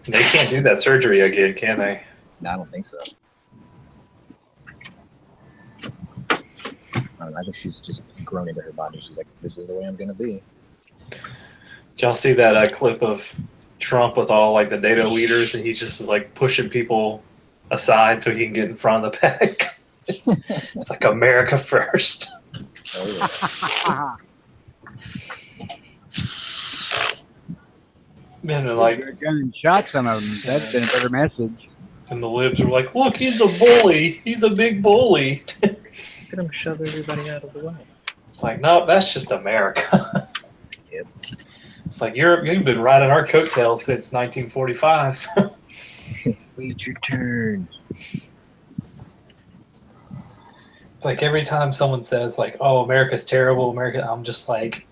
They can't do that surgery again, can they? No, I don't think so. I don't know. I think she's just grown into her body. She's like, this is the way I'm going to be. Did y'all see that clip of Trump with all like the data leaders and he just is like pushing people aside so he can get in front of the pack? It's like America first. Oh, yeah. And they're like, gun shot some of them. That's been a better message. And the libs are like, look, he's a bully. He's a big bully. Look at him shove everybody out of the way. It's like, no, that's just America. Yeah. It's like you've been riding our coattails since 1945. Wait your turn. It's like every time someone says like, "Oh, America's terrible," I'm just like,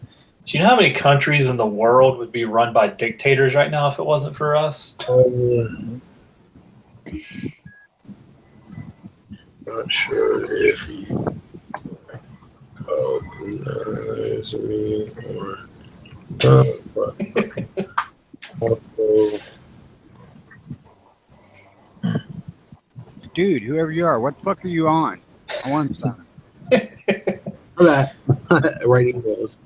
do you know how many countries in the world would be run by dictators right now if it wasn't for us? Not sure if he recognize me or not, but also, Dude, whoever you are, what the fuck are you on? I want some. that writing emails.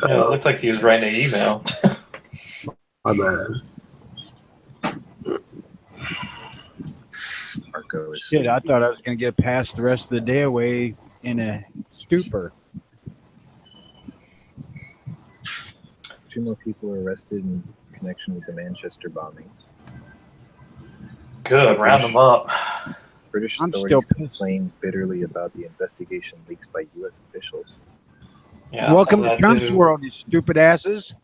Yeah, it looks like he was writing an email. My bad. Marco is Shit, I thought I was going to get past the rest of the day away in a stupor. 2 more people were arrested in connection with the Manchester bombings. Good, round them up. British I'm authorities still pissed. complained bitterly about the investigation leaks by U.S. officials. Yeah, I Welcome saw to that Trump's too. world, you stupid asses.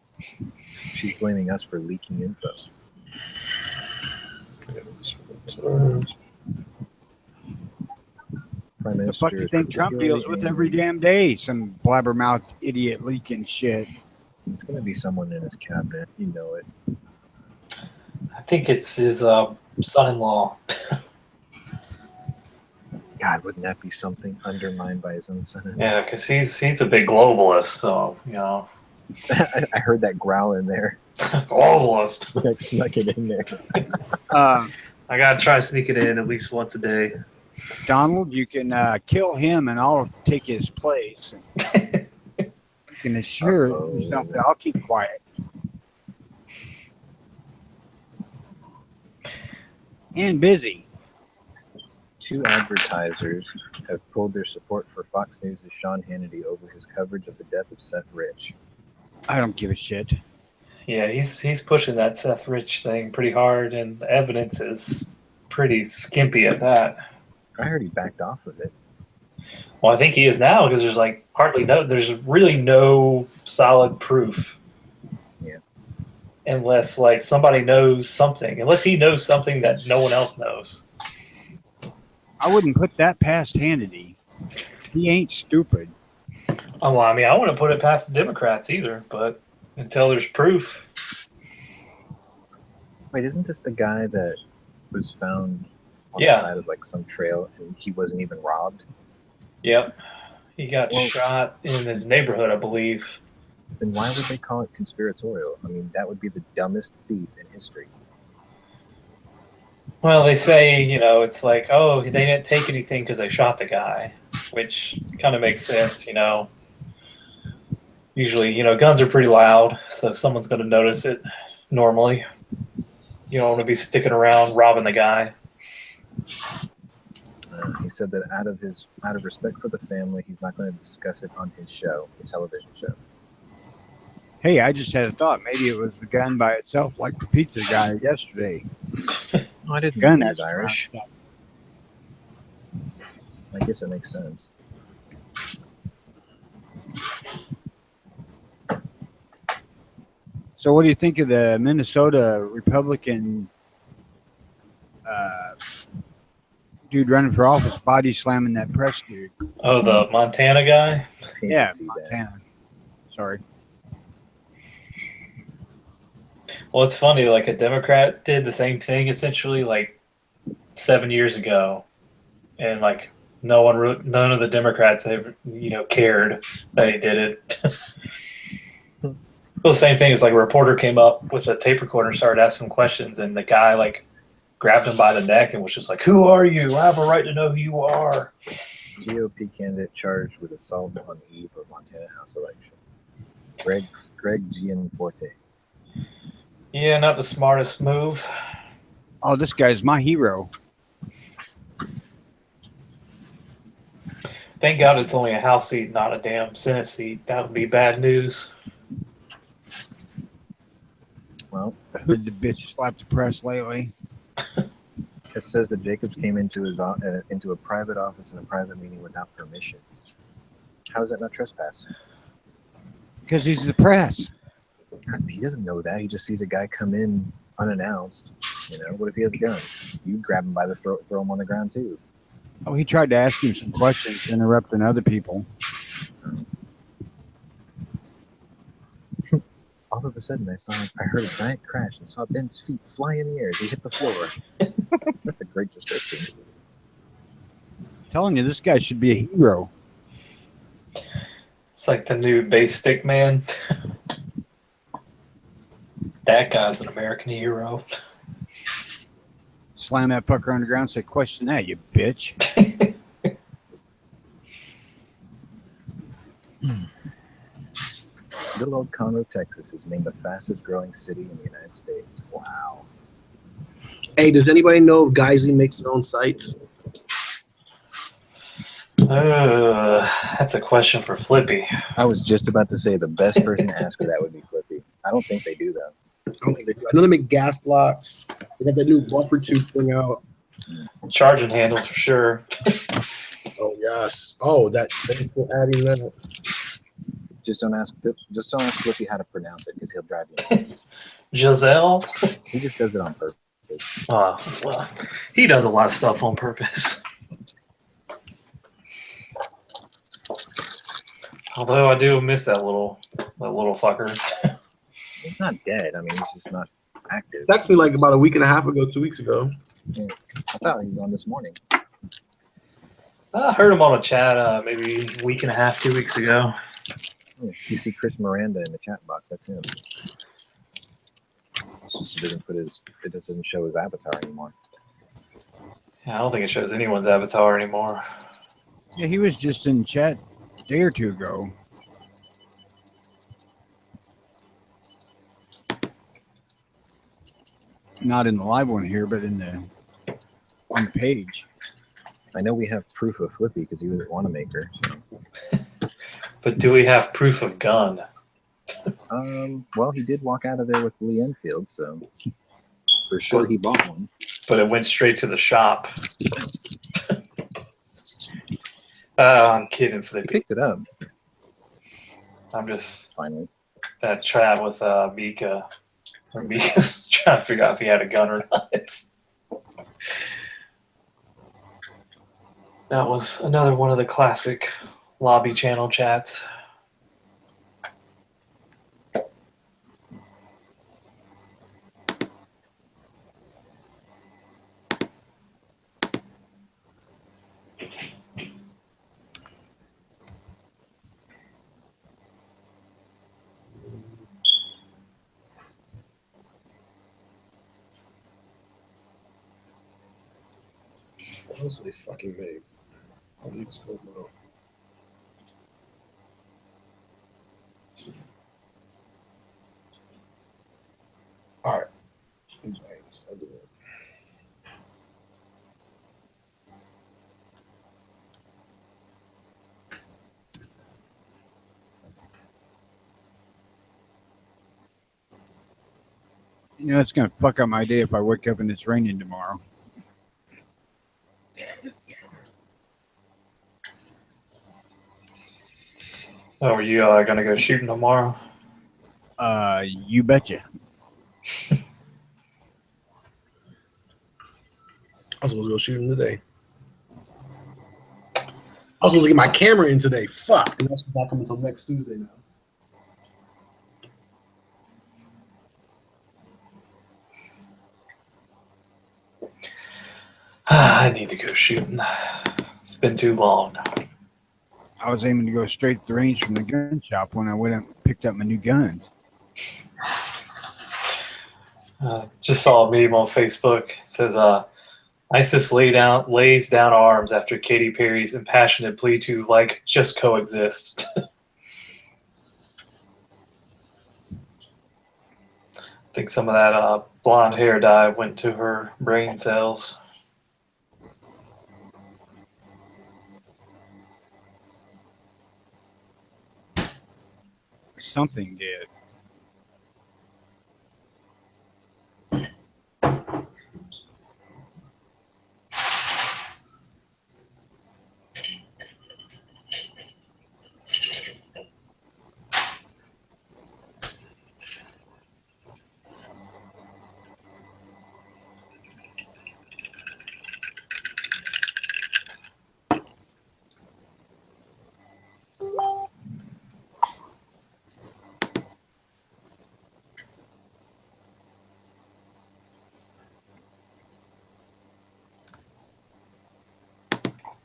She's blaming us for leaking info. Prime The Minister fuck you is think Trump particularly deals with every angry. damn day? Some blabbermouth idiot leaking shit. It's going to be someone in his cabinet. You know it. I think it's his son-in-law. God, wouldn't that be something? Undermined by his own son. Yeah, because he's a big globalist, so you know, I heard that growl in there. globalist. I snuck it in there. I gotta try to sneak it in at least once a day. Donald, you can kill him and I'll take his place. You can assure yourself that I'll keep quiet. And busy. 2 advertisers have pulled their support for Fox News' Sean Hannity over his coverage of the death of Seth Rich. I don't give a shit. Yeah, he's pushing that Seth Rich thing pretty hard, and the evidence is pretty skimpy at that. I heard he backed off of it. Well, I think he is now because there's really no solid proof. Yeah. Unless like somebody knows something, unless he knows something that no one else knows. I wouldn't put that past Hannity. He ain't stupid. Oh, well, I mean, I wouldn't put it past the Democrats either, but until there's proof. Wait, isn't this the guy that was found on Yeah. the side of like some trail and he wasn't even robbed? Yep. He got Well- shot in his neighborhood, I believe. Then why would they call it conspiratorial? I mean, that would be the dumbest thief in history. Well, they say, it's like, oh, they didn't take anything because they shot the guy, which kind of makes sense, Usually, guns are pretty loud, so someone's going to notice it normally. You don't want to be sticking around robbing the guy. He said that out of respect for the family, he's not going to discuss it on his show, the television show. Hey, I just had a thought. Maybe it was the gun by itself, like the pizza guy yesterday. Oh, I didn't Gun know he was that's Irish. around. I guess it makes sense. So what do you think of the Minnesota Republican dude running for office, body slamming that press dude? Oh, the Montana guy? Hate to Yeah, see that. Montana. Sorry. Well, it's funny, like a Democrat did the same thing essentially like 7 years ago. And like none of the Democrats ever, cared that he did it. Well, the same thing is like a reporter came up with a tape recorder and started asking questions, and the guy like grabbed him by the neck and was just like, "Who are you? I have a right to know who you are." GOP candidate charged with assault on eve of Montana House election. Greg Gianforte. Yeah, not the smartest move. Oh, this guy's my hero. Thank God it's only a House seat, not a damn Senate seat. That would be bad news. Well, Who did the bitch slap the press lately? it says that Jacobs came into a private office in a private meeting without permission. How is that not trespass? Because he's the press. He doesn't know that. He just sees a guy come in unannounced. What if he has a gun? You grab him by the throat, throw him on the ground too. Oh, he tried to ask him some questions, interrupting other people. All of a sudden, I heard a giant crash and saw Ben's feet fly in the air as he hit the floor. That's a great description. Telling you, this guy should be a hero. It's like the new base stick man. That guy's an American hero. Slam that fucker on the ground and say, question that, you bitch. Little old Conroe, Texas is named the fastest growing city in the United States. Wow. Hey, does anybody know if Geesley makes their own sites? That's a question for Flippy. I was just about to say the best person to ask for that would be Flippy. I don't think they do, though. I don't think they do. I know they make gas blocks. They got that new buffer tube thing out. Charging handles for sure. Oh yes. Oh, thanks for adding that. Just don't ask Flippy how to pronounce it because he'll drive you nuts. Giselle? He just does it on purpose. Well, he does a lot of stuff on purpose. Although I do miss that little fucker. He's not dead. I mean, he's just not active. Texted me like about a week and a half ago, 2 weeks ago. Yeah. I thought he was on this morning. I heard him on a chat maybe a week and a half, 2 weeks ago. Yeah. You see Chris Miranda in the chat box. That's him. It doesn't show his avatar anymore. Yeah, I don't think it shows anyone's avatar anymore. Yeah, he was just in chat a day or two ago. Not in the live one here, but on the page. I know we have proof of Flippy because he was at Wanamaker. So. But do we have proof of gun? Well, he did walk out of there with Lee Enfield, so for sure he bought one. But it went straight to the shop. I'm kidding, Flippy. He picked it up. I'm just finally that chat with Mika. Or Mika's trying to figure out if he had a gun or not. That was another one of the classic lobby channel chats. What else they fucking made? I'll leave this go now. All right. Nice. I'll do it. You know, it's going to fuck up my day if I wake up and it's raining tomorrow. Oh, are you going to go shooting tomorrow? You betcha. I was supposed to go shooting today. I was supposed to get my camera in today. Fuck. And that's not coming until next Tuesday now. I need to go shooting. It's been too long. I was aiming to go straight to the range from the gun shop when I went up and picked up my new guns. Just saw a meme on Facebook. It says, ISIS lays down arms after Katy Perry's impassionate plea to, just coexist. I think some of that blonde hair dye went to her brain cells. Something did.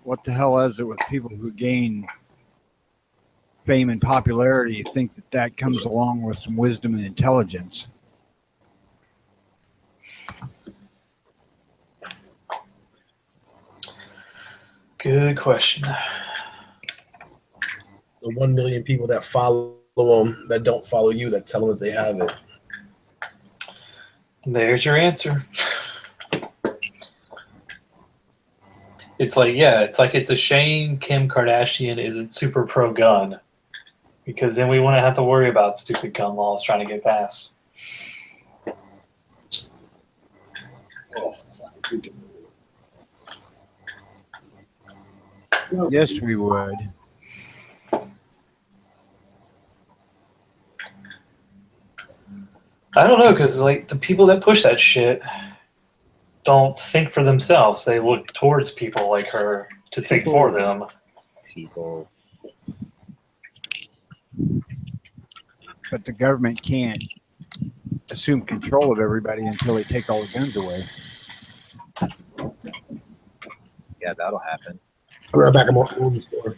what the hell is it with people who gain fame and popularity? You think that that comes along with some wisdom and intelligence? Good question. The 1 million people that follow them that don't follow you that tell them that they have it. There's your answer. It's like, yeah, it's a shame Kim Kardashian isn't super pro gun, because then we wouldn't have to worry about stupid gun laws trying to get passed. Oh, fuck. Yes, we would. I don't know, because like the people that push that shit don't think for themselves. They look towards people like her to think for them. People. But the government can't assume control of everybody until they take all the guns away. Yeah, that'll happen. I'll be right back. I'm on the store.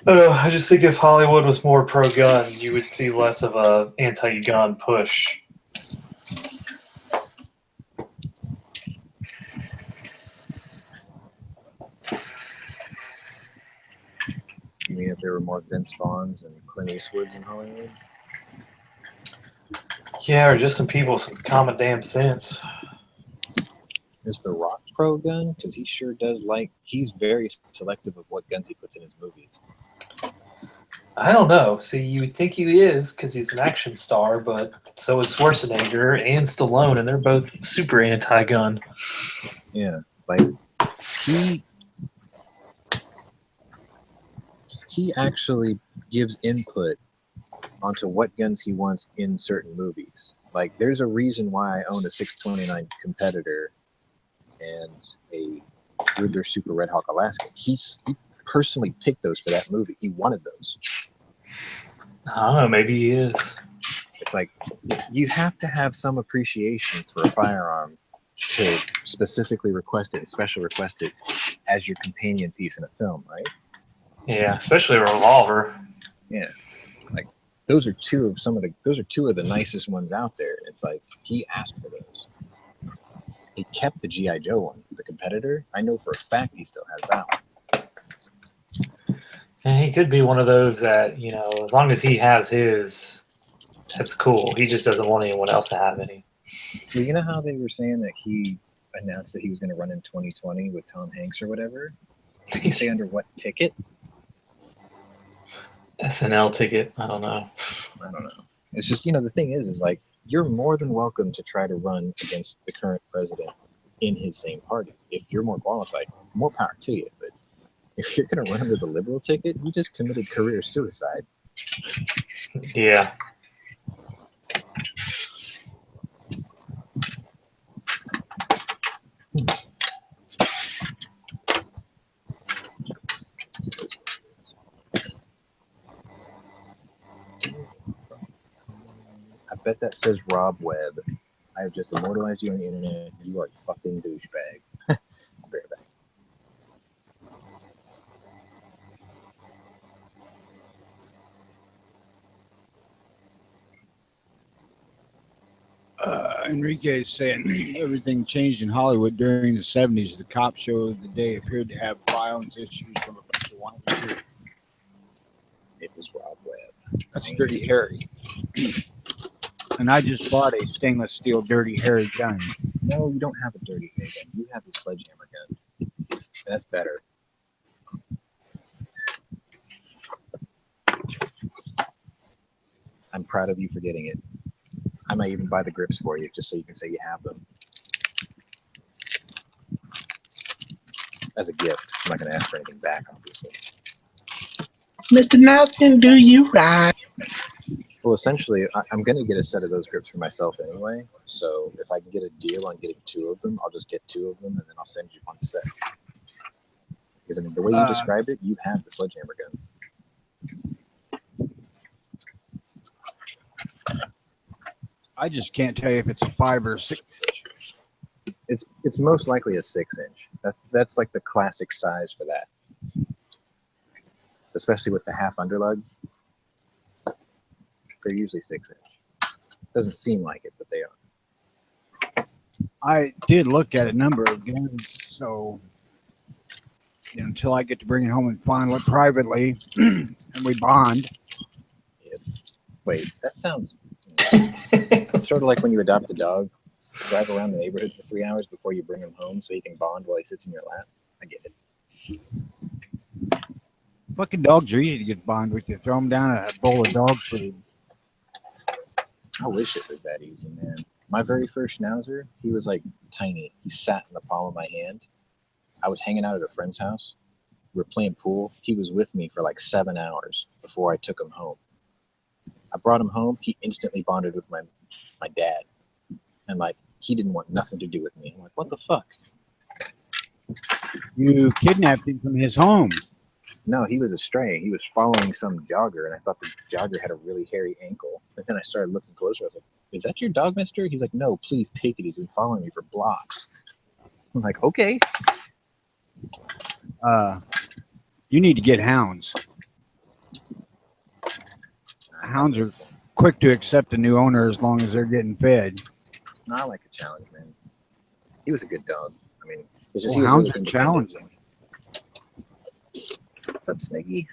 I just think if Hollywood was more pro-gun, you would see less of a anti-gun push. You mean if there were more Vince Vaughns and Clint Eastwoods in Hollywood? Yeah, or just some people with some common damn sense. Is The Rock pro gun? Because he sure does he's very selective of what guns he puts in his movies. I don't know. See, you would think he is because he's an action star, but so is Schwarzenegger and Stallone, and they're both super anti-gun. Yeah, like he actually gives input onto what guns he wants in certain movies. Like, there's a reason why I own a 629 Competitor and a Ruger Super Red Hawk Alaska. He personally picked those for that movie. He wanted those. I don't know. Maybe he is. It's like, you have to have some appreciation for a firearm to specifically request it and special request it as your companion piece in a film, right? Yeah, especially a revolver. Yeah, like those are two of the nicest ones out there. It's like he asked for those. He kept the G.I. Joe one, the Competitor. I know for a fact he still has that one. And he could be one of those that, you know, as long as he has his, that's cool. He just doesn't want anyone else to have any. Well, you know how they were saying that he announced that he was going to run in 2020 with Tom Hanks or whatever? Did he say under what ticket? SNL ticket. I don't know. I don't know. It's just, the thing is like, you're more than welcome to try to run against the current president in his same party. If you're more qualified, more power to you. But if you're going to run under the liberal ticket, you just committed career suicide. Yeah. I bet that says Rob Webb. I have just immortalized you on the internet. You are a fucking douchebag. I'll be right back. Enrique is saying everything changed in Hollywood during the 70s. The cop show of the day appeared to have violence issues from a bunch of whiny. It was Rob Webb. That's Dirty Harry. And I just bought a stainless steel Dirty Harry gun. No, you don't have a Dirty Harry gun. You have a sledgehammer gun. That's better. I'm proud of you for getting it. I might even buy the grips for you just so you can say you have them. As a gift. I'm not going to ask for anything back, obviously. Mr. Nelson, do you ride? Well, essentially, I'm going to get a set of those grips for myself anyway. So if I can get a deal on getting 2 of them, I'll just get 2 of them, and then I'll send you 1 set. Because, I mean, the way you described it, you have the sledgehammer gun. I just can't tell you if it's a 5 or a 6 inch. It's most likely a 6-inch. That's like the classic size for that. Especially with the half underlug. They're usually 6-inch. Doesn't seem like it, but they are. I did look at a number of guns, so until I get to bring it home and fondle it privately, and we bond. Wait, that sounds. It's sort of like when you adopt a dog, drive around the neighborhood for 3 hours before you bring him home, so you can bond while he sits in your lap. I get it. Fucking dogs are easy to get bond with. You throw them down a bowl of dog food. I wish it was that easy, man. My very first schnauzer, he was like tiny. He sat in the palm of my hand. I was hanging out at a friend's house. We were playing pool. He was with me for like 7 hours before I took him home. I brought him home. He instantly bonded with my dad. And like, he didn't want nothing to do with me. I'm like, what the fuck? You kidnapped him from his home. No, he was a stray. He was following some jogger, and I thought the jogger had a really hairy ankle. And then I started looking closer. I was like, is that your dog, mister? He's like, no, please take it. He's been following me for blocks. I'm like, okay. You need to get hounds. Hounds are quick to accept a new owner as long as they're getting fed. No, I like a challenge, man. He was a good dog. I mean, it's just Well, hounds are challenging. What's up, Sniggy?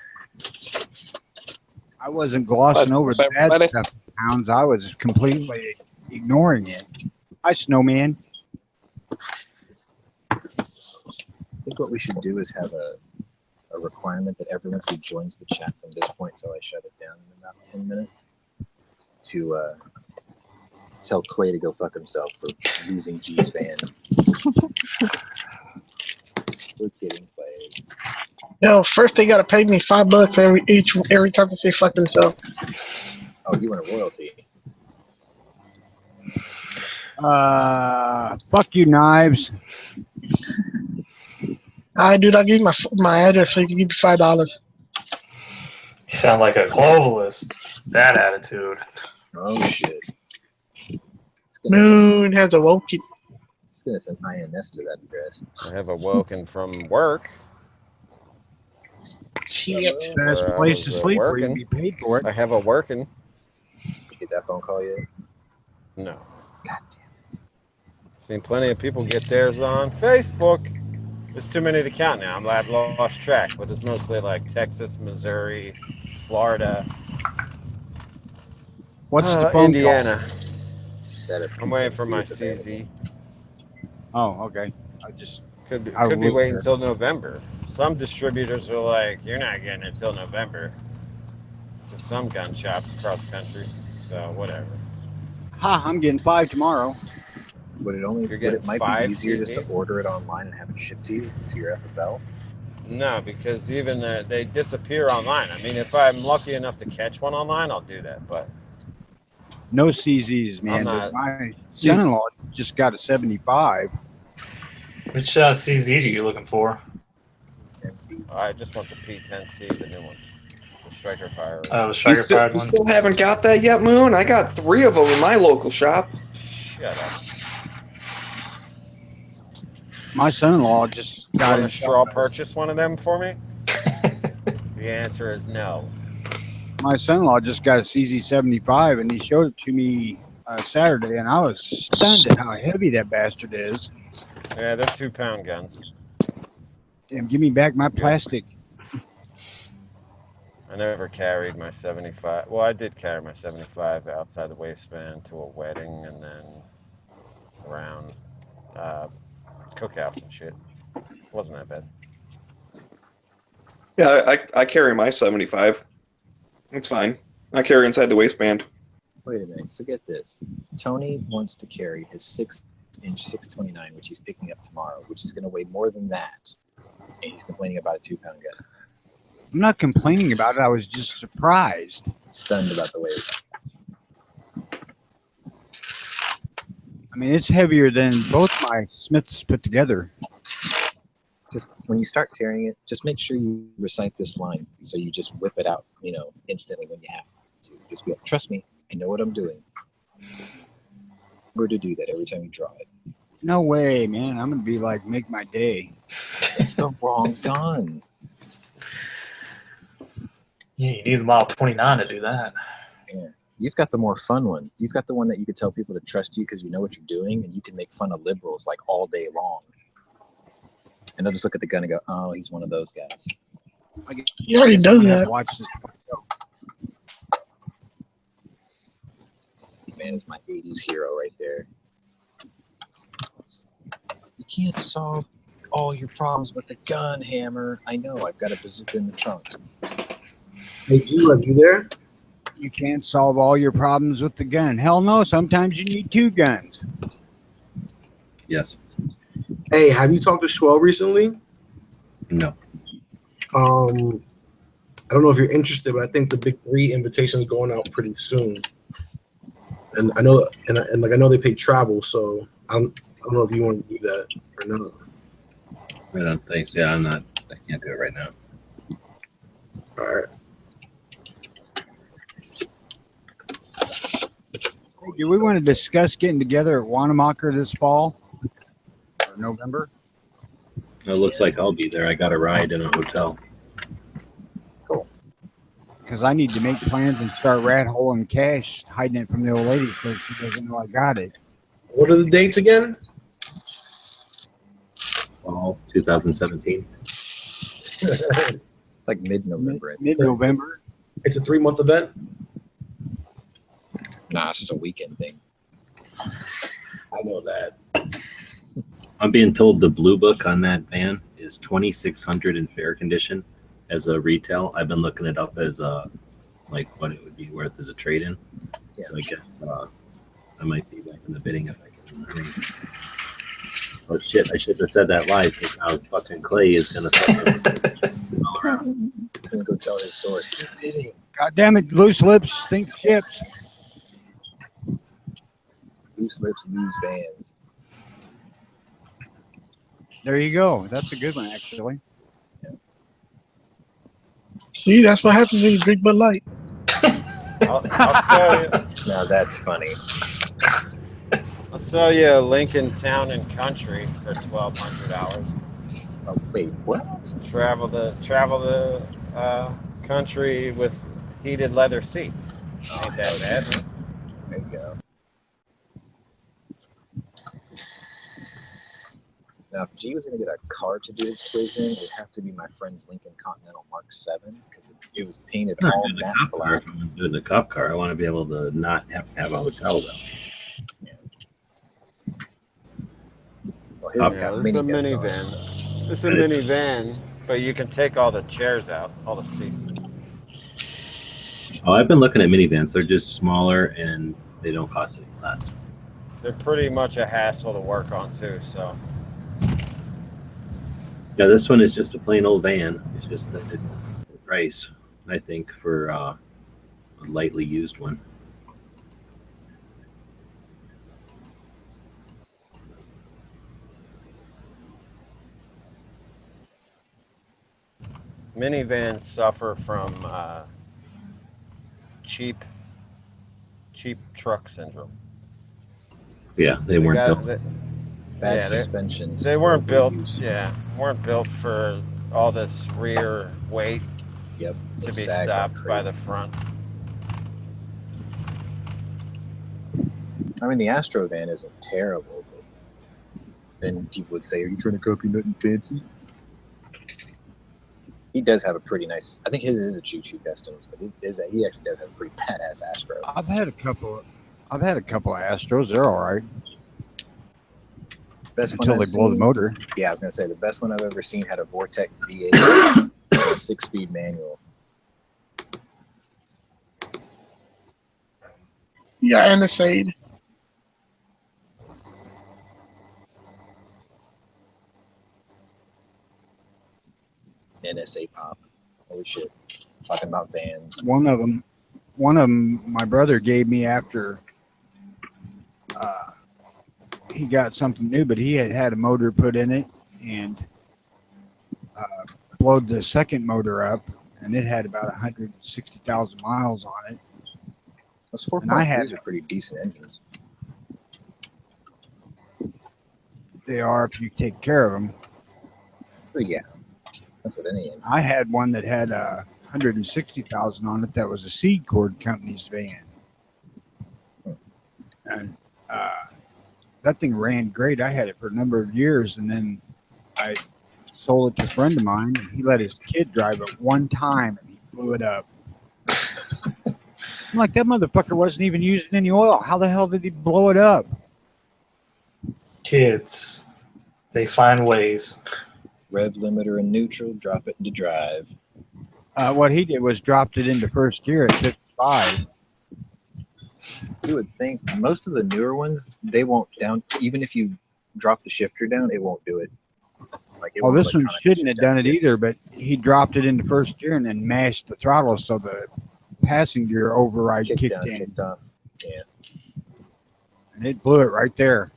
I wasn't glossing over the bad everybody. stuff with hounds. I was completely ignoring it. Hi, Snowman. I think what we should do is have a requirement that everyone who joins the chat from this point till I shut it down in about 10 minutes to tell Clay to go fuck himself for losing G's van. We're kidding, Clay. Yo, first they gotta pay me $5 every time they say fuck themselves. Oh, you want a royalty? Fuck you, Knives. Dude, I'll give you my address so you can give me $5. You sound like a globalist. That attitude. Oh shit. Moon has awoken. It's gonna send INS to that address. I have awoken from work. Shit. Best Where I place to was, sleep where you working. be paid for it. I have a working. Did you get that phone call yet? No. God damn it. Seen plenty of people get theirs on Facebook. There's too many to count now. I've lost track, but it's mostly like Texas, Missouri, Florida. What's the phone Indiana. That I'm waiting for my is available. CZ. call? Oh, okay. I just Could be I waiting looked until November. Some distributors are like, you're not getting it until November. To some gun shops across the country. So whatever. I'm getting 5 tomorrow. Would it might be easier just to order it online and have it shipped to you to your FFL? No, because even they disappear online. I mean, if I'm lucky enough to catch one online, I'll do that. But No CZs, man. But my son-in-law just got a 75. Which CZ are you looking for? I just want the P10C, the new one. The Striker Fire. Oh, the Striker Fire You one. still haven't got that yet, Moon? I got 3 of them in my local shop. Shut up. My son-in-law just You got want a to straw purchase one of them for me? The answer is no. My son-in-law just got a CZ75, and he showed it to me Saturday, and I was stunned at how heavy that bastard is. Yeah, they're 2-pound guns. Damn, give me back my plastic. I never carried my 75. Well, I did carry my 75 outside the waistband to a wedding and then around cookouts and shit. Wasn't that bad. Yeah, I carry my 75. It's fine. I carry inside the waistband. Wait a minute. So get this. Tony wants to carry his 6-inch 629, which he's picking up tomorrow, which is going to weigh more than that. And he's complaining about a 2-pound gun. I'm not complaining about it. I was just surprised. Stunned about the weight. I mean, it's heavier than both my Smiths put together. Just when you start carrying it, just make sure you recite this line. So you just whip it out, instantly when you have to. Just be like, trust me, I know what I'm doing. We're to do that every time you draw it. No way, man. I'm gonna be like, make my day. It's the wrong gun. Yeah, you need the Model 29 to do that. Yeah. You've got the more fun one. You've got the one that you could tell people to trust you because you know what you're doing, and you can make fun of liberals like all day long. And they'll just look at the gun and go, "Oh, he's one of those guys." He already does that. Watch this. Man, is my '80s hero right there. You can't solve all your problems with a gun, Hammer. I know. I've got a bazooka in the trunk. Hey, G-Web, you there? You can't solve all your problems with the gun. Hell no. Sometimes you need two guns. Yes. Hey, have you talked to Schwell recently? No. I don't know if you're interested, but I think the Big Three invitation is going out pretty soon. And I know, and I know they pay travel, so I don't know if you want to do that or not. I don't think. Yeah, I'm not. I can't do it right now. All right. Do we want to discuss getting together at Wanamaker this fall or November? It looks like I'll be there. I got a ride in a hotel. Because I need to make plans and start rat holing cash, hiding it from the old lady because she doesn't know I got it. What are the dates again? Fall 2017. It's like mid-November. Mid-November. It's a 3-month event? Nah, it's just a weekend thing. I know that. I'm being told the blue book on that van is $2,600 in fair condition as a retail. I've been looking it up as like what it would be worth as a trade-in. Yeah. So I guess I might be back in the bidding if I can. I mean, oh shit! I shouldn't have said that live because now fucking Clay is gonna all around. He's gonna go tell his story. Keep bidding. God damn it! Loose lips stink ships. Loose lips lose vans. There you go. That's a good one, actually. See, that's what happens when you drink Bud Light. I'll sell you. Now that's funny. I'll sell you a Lincoln Town and Country for $1,200. Oh, wait, what? Travel the country with heated leather seats. Ain't that bad? There you go. Now, if G was going to get a car to do his quiz in, it would have to be my friend's Lincoln Continental Mark 7 because it was painted all matte black. If I'm doing the cop car, I want to be able to not have to have a hotel though. Yeah. Well, his Yeah, this is a minivan. It's a minivan, but you can take all the chairs out, all the seats. Oh, I've been looking at minivans. They're just smaller and they don't cost any less. They're pretty much a hassle to work on too, so. Yeah, this one is just a plain old van. It's just the price, I think, for a lightly used one. Minivans suffer from cheap truck syndrome. Yeah, they weren't built. Bad suspensions. They weren't built. Yeah, weren't built for all this rear weight. Yep. To be stopped by the front. I mean, the Astro van isn't terrible, but then people would say, "Are you trying to copy nothing fancy?" He does have a pretty nice. I think his is a choo-choo customs, but he actually does have a pretty badass Astro. I've had a couple of Astros. They're all right. Best until they blow the motor. Yeah, I was gonna say the best one I've ever seen had a Vortec V8, a 6-speed manual. Yeah, and a Fade. NSA pop. Holy shit! Talking about vans. One of them, my brother gave me after. He got something new, but he had a motor put in it and blowed the second motor up, and it had about 160,000 miles on it. Those 4.3s are pretty decent engines. They are if you take care of them. But yeah, that's with any engine. I had one that had 160,000 on it. That was a Seed Cord Company's van, and that thing ran great. I had it for a number of years, and then I sold it to a friend of mine, and he let his kid drive it one time, and he blew it up. I'm like, that motherfucker wasn't even using any oil. How the hell did he blow it up? Kids, they find ways. Rev limiter in neutral, drop it into drive. What he did was dropped it into first gear at 55. You would think most of the newer ones, they won't down. Even if you drop the shifter down, it won't do it. Like it Well, won't this one electronically shouldn't have shift down. done it either, but he dropped it into first gear and then mashed the throttle so the passing gear override kicked in. Kicked off. Yeah. And it blew it right there.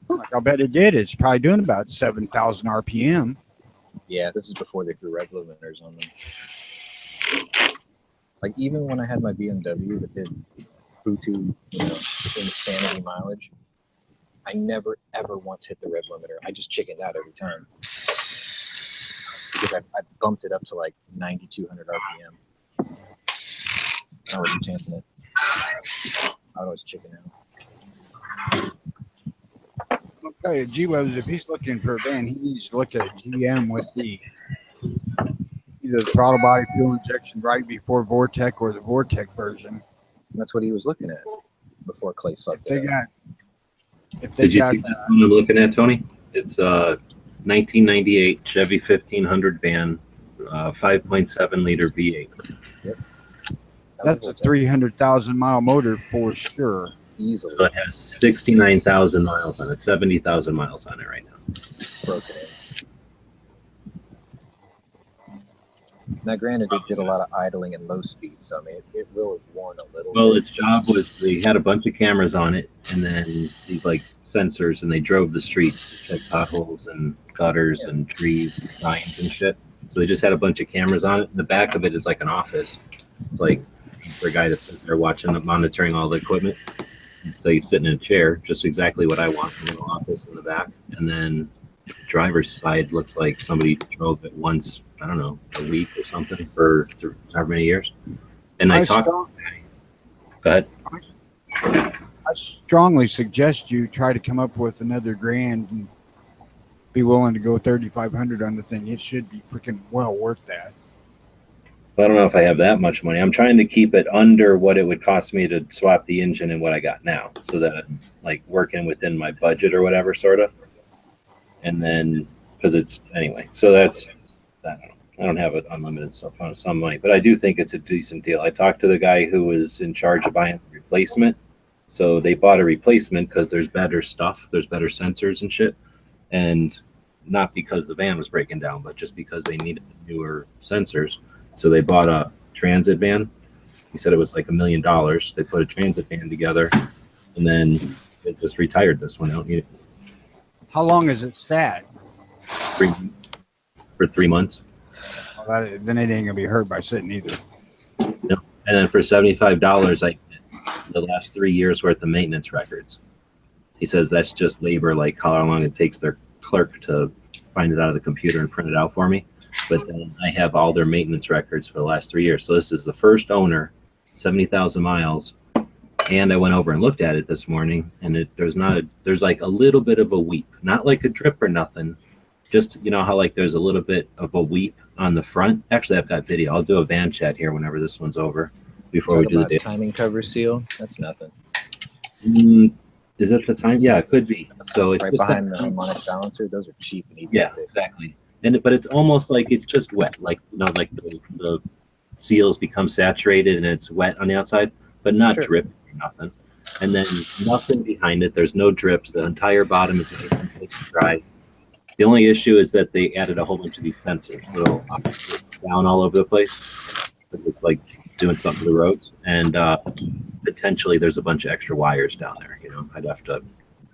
Like, I'll bet it did. It's probably doing about 7,000 RPM. Yeah, this is before they threw rev limiters on them. Like even when I had my BMW that did Bluetooth, insanity mileage, I never ever once hit the rev limiter. I just chickened out every time because I bumped it up to like 9,200 RPM. I wasn't chancing it. I would always chicken out. I'll tell you, G-Webs, if he's looking for a van, he needs to look at a GM with the either the throttle body fuel injection right before Vortec or the Vortec version. That's what he was looking at before Clay fucked They it up. got. If they Did you got, see this one I'm looking at, Tony? It's a 1998 Chevy 1500 van, 5.7 liter V8. Yep. that's a 300,000 mile motor for sure. Easily So it has 69,000 miles on it, 70,000 miles on it right now. broken in. Now, granted, it did a lot of idling and low speed, so I mean, it will have worn a little Well, bit. its job was they had a bunch of cameras on it, and then these like sensors, and they drove the streets to check potholes and gutters and trees and signs and shit. So they just had a bunch of cameras on it. And the back of it is like an office. It's like for a guy that's sitting there watching, monitoring all the equipment. So you're sitting in a chair, just exactly what I want, a little office in the back. And then the driver's side looks like somebody drove it once, I don't know, a week or something for however many years. And I talked. Go ahead. I strongly suggest you try to come up with another grand and be willing to go 3,500 on the thing. It should be freaking well worth that. I don't know if I have that much money. I'm trying to keep it under what it would cost me to swap the engine and what I got now, so that I'm like working within my budget or whatever, sort of. And then, because it's anyway, so that's, I don't know. I don't have it unlimited stuff on some money, but I do think it's a decent deal. I talked to the guy who was in charge of buying a replacement. So they bought a replacement because there's better stuff, there's better sensors and shit, and not because the van was breaking down, but just because they needed newer sensors. So they bought a transit van. He said it was like $1 million. They put a transit van together, and then it just retired this one. I don't need it. How long is it sat? For 3 months. Well, then it ain't gonna be hurt by sitting either. No. And then for $75, I get the last 3 years worth of maintenance records. He says that's just labor, like how long it takes their clerk to find it out of the computer and print it out for me. But then I have all their maintenance records for the last 3 years. So this is the first owner, 70,000 miles. And I went over and looked at it this morning, and there's like a little bit of a weep, not like a drip or nothing. Just, you know how like there's a little bit of a weep on the front. Actually, I've got video. I'll do a van chat here whenever this one's over. Before we do the timing cover seal. That's nothing. Is it the time? Yeah, it could be. So it's right just behind the harmonic balancer. Those are cheap and easy. Yeah, to fix. exactly. But it's almost like it's just wet, like like the seals become saturated and it's wet on the outside, but not drip or nothing. And then nothing behind it. There's no drips. The entire bottom is nice and dry. The only issue is that they added a whole bunch of these sensors, so down all over the place. It looks like doing something to the roads, and potentially there's a bunch of extra wires down there. You know, I'd have to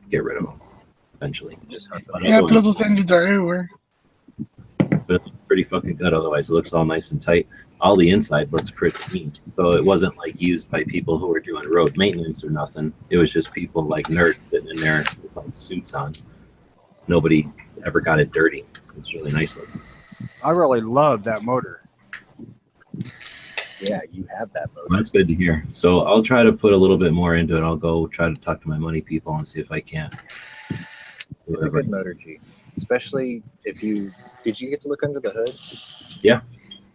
get rid of them eventually. Just hunt them. Yeah, little engines are everywhere. But it's pretty fucking good otherwise. It looks all nice and tight. All the inside looks pretty neat. So it wasn't like used by people who were doing road maintenance or nothing. It was just people like nerds sitting in there with like suits on. nobody ever got it dirty. It's really nice looking. I really love that motor. Yeah, you have that motor. Well, that's good to hear. So I'll try to put a little bit more into it. I'll go try to talk to my money people and see if I can. It's a good motor, G. Especially if you did you get to look under the hood? Yeah,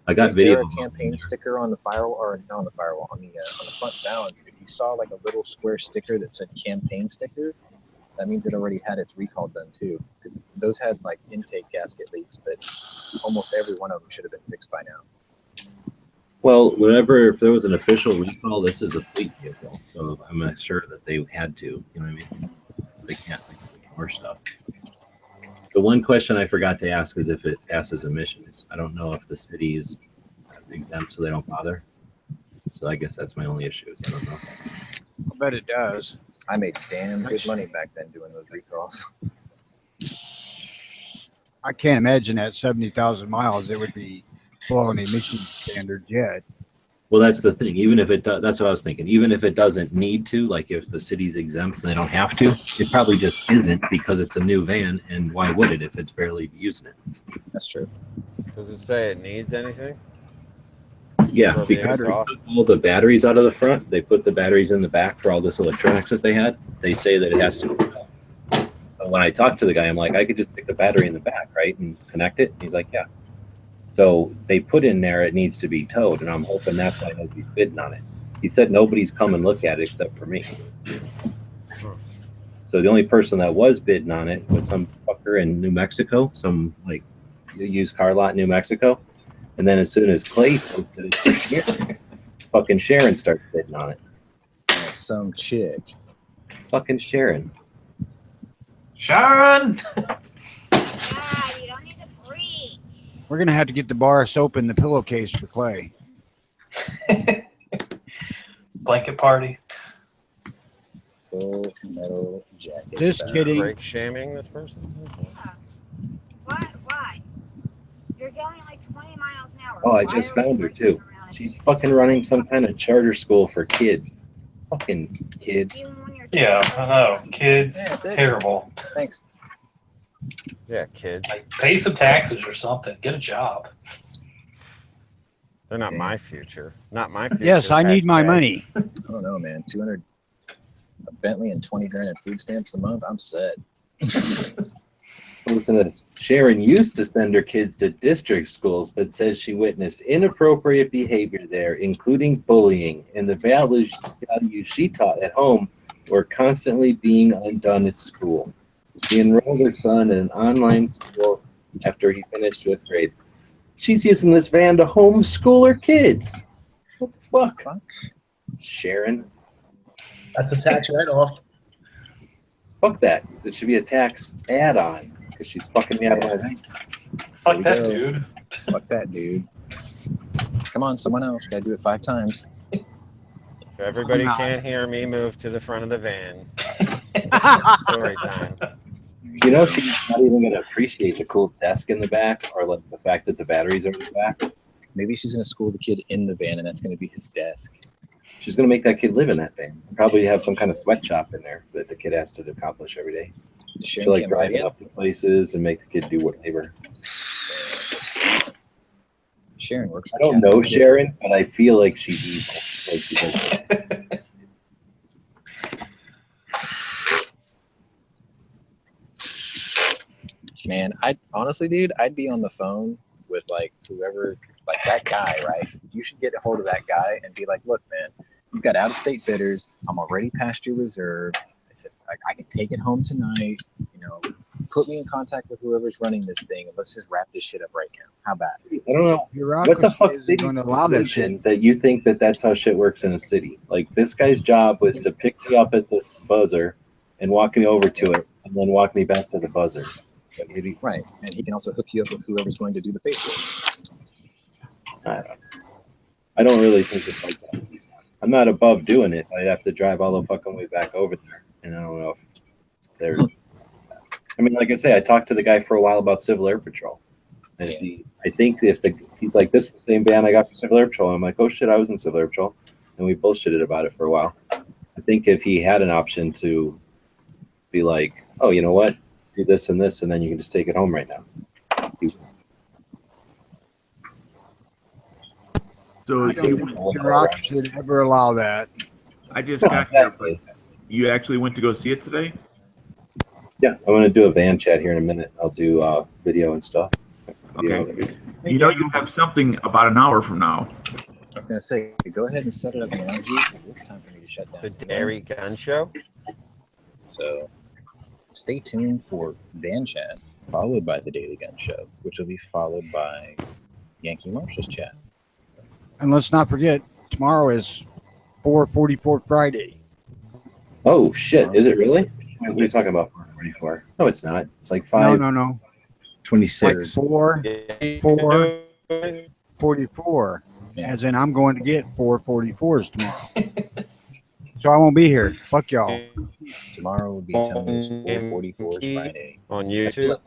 I got Is video. there a campaign sticker on the firewall, or not on the firewall, on the front balance? If you saw like a little square sticker that said campaign sticker, that means it already had its recall done too. Because those had like intake gasket leaks, but almost every one of them should have been fixed by now. Well, if there was an official recall, this is a fleet vehicle, so I'm not sure that they had to. You know what I mean? They can't more stuff. The one question I forgot to ask is if it passes emissions. I don't know if the city is exempt, so they don't bother. So I guess that's my only issue. Is I don't know. I bet it does. I made damn good money back then doing those recalls. I can't imagine at 70,000 miles it would be below any emission standards yet. Well, that's the thing. Even if it does, that's what I was thinking. Even if it doesn't need to, like if the city's exempt and they don't have to, it probably just isn't because it's a new van. And why would it if it's barely using it? That's true. Does it say it needs anything? Yeah, For the because they exhaust? took all the batteries out of the front. They put the batteries in the back for all this electronics that they had. They say that it has to. But when I talked to the guy, I'm like, I could just pick the battery in the back, right, and connect it. And he's like, yeah. So they put in there it needs to be towed, and I'm hoping that's why nobody's bidding on it. He said nobody's come and look at it except for me. So the only person that was bidding on it was some fucker in New Mexico, some like used car lot in New Mexico. And then as soon as Clay posted it this year, fucking Sharon started bidding on it. Some chick. Fucking Sharon. Sharon! You don't need to breathe. We're going to have to get the bar of soap in the pillowcase for Clay. Blanket party. Full metal jacket. Just kidding. Break shaming this person? Yeah. Why? You're going like 20 miles an hour. Oh, I Why just are we found her breaking too. around? She's fucking running some kind of charter school for kids. Fucking kids. Even when you're Yeah, I know. Kids, Yeah, it is. terrible. Thanks. Yeah, kids. Like, pay some taxes or something. Get a job. They're not my future. Not my future. Yes, I need my taxpayer. money. I don't know, man. 200 a Bentley and 20 grand in food stamps a month. I'm set. Listen to this. Sharon used to send her kids to district schools, but says she witnessed inappropriate behavior there, including bullying, and the values she taught at home were constantly being undone at school. She enrolled her son in an online school after he finished 5th grade. She's using this van to homeschool her kids. What the fuck? Sharon. That's a tax write-off. Fuck that. It should be a tax add-on because she's fucking me out of my van. Fuck There that, you go. dude. Fuck that, dude. Come on, someone else. Gotta do it 5 times. If everybody I'm not. can't hear me, move to the front of the van. Story time. You know, she's not even going to appreciate the cool desk in the back or like the fact that the batteries are in the back. Maybe she's gonna school the kid in the van, and that's gonna be his desk. She's going to make that kid live in that van. Probably have some kind of sweatshop in there that the kid has to accomplish every day. Sharon She'll like can't drive ride it yet? up to places and make the kid do whatever. Sharon works. I don't know Sharon, but I feel like she's evil. Like she does. Man, I honestly, dude, I'd be on the phone with like whoever, like that guy, right? You should get a hold of that guy and be like, look, man, you've got out-of-state bidders. I'm already past your reserve. I said, I can take it home tonight. You know, put me in contact with whoever's running this thing, and let's just wrap this shit up right now. How about it? I don't know. What the fuck city going to allow that shit? that you think that that's how shit works in a city? Like this guy's job was to pick me up at the buzzer and walk me over to it, and then walk me back to the buzzer. So maybe Right, and he can also hook you up with whoever's going to do the paperwork. I don't really think it's like that. I'm not above doing it. I'd have to drive all the fucking way back over there, and I don't know if they're. I mean, like I say, I talked to the guy for a while about Civil Air Patrol, and I think he's like, this is the same van I got for Civil Air Patrol. I'm like, oh shit, I was in Civil Air Patrol, and we bullshitted about it for a while. I think if he had an option to be like, oh, you know what, do this and this, and then you can just take it home right now. So I don't think the Rock should ever allow that. I just got here, but you actually went to go see it today? Yeah, I'm going to do a van chat here in a minute. I'll do video and stuff. Okay. You know you have something about an hour from now. I was gonna say, go ahead and set it up now. It's time for me to shut down. The Dairy Gun Show? So stay tuned for Van Chat, followed by the Daily Gun Show, which will be followed by Yankee Marshall's chat. And let's not forget, tomorrow is 444 Friday. Oh, shit. Is it really? What are you talking about? 444? No, it's not. It's like 5. No. 26. Like 444. As in, I'm going to get 444s tomorrow. So I won't be here. Fuck y'all. Tomorrow will be Tony's 444 Friday. On YouTube?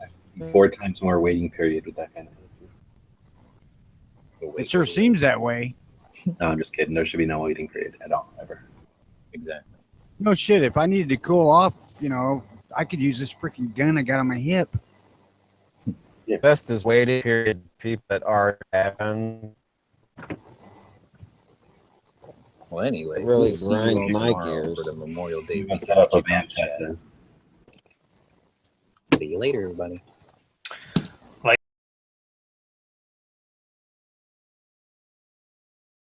4 times more waiting period with that kind of. It sure seems that way. No, I'm just kidding. There should be no waiting period at all, ever. Exactly. No shit. If I needed to cool off, I could use this freaking gun I got on my hip. Yeah. Best is waiting period. People that are having. Well, anyway, Really we'll see you grinds all my tomorrow gears. for the Memorial Day. Set up a van chat then. See you later, everybody.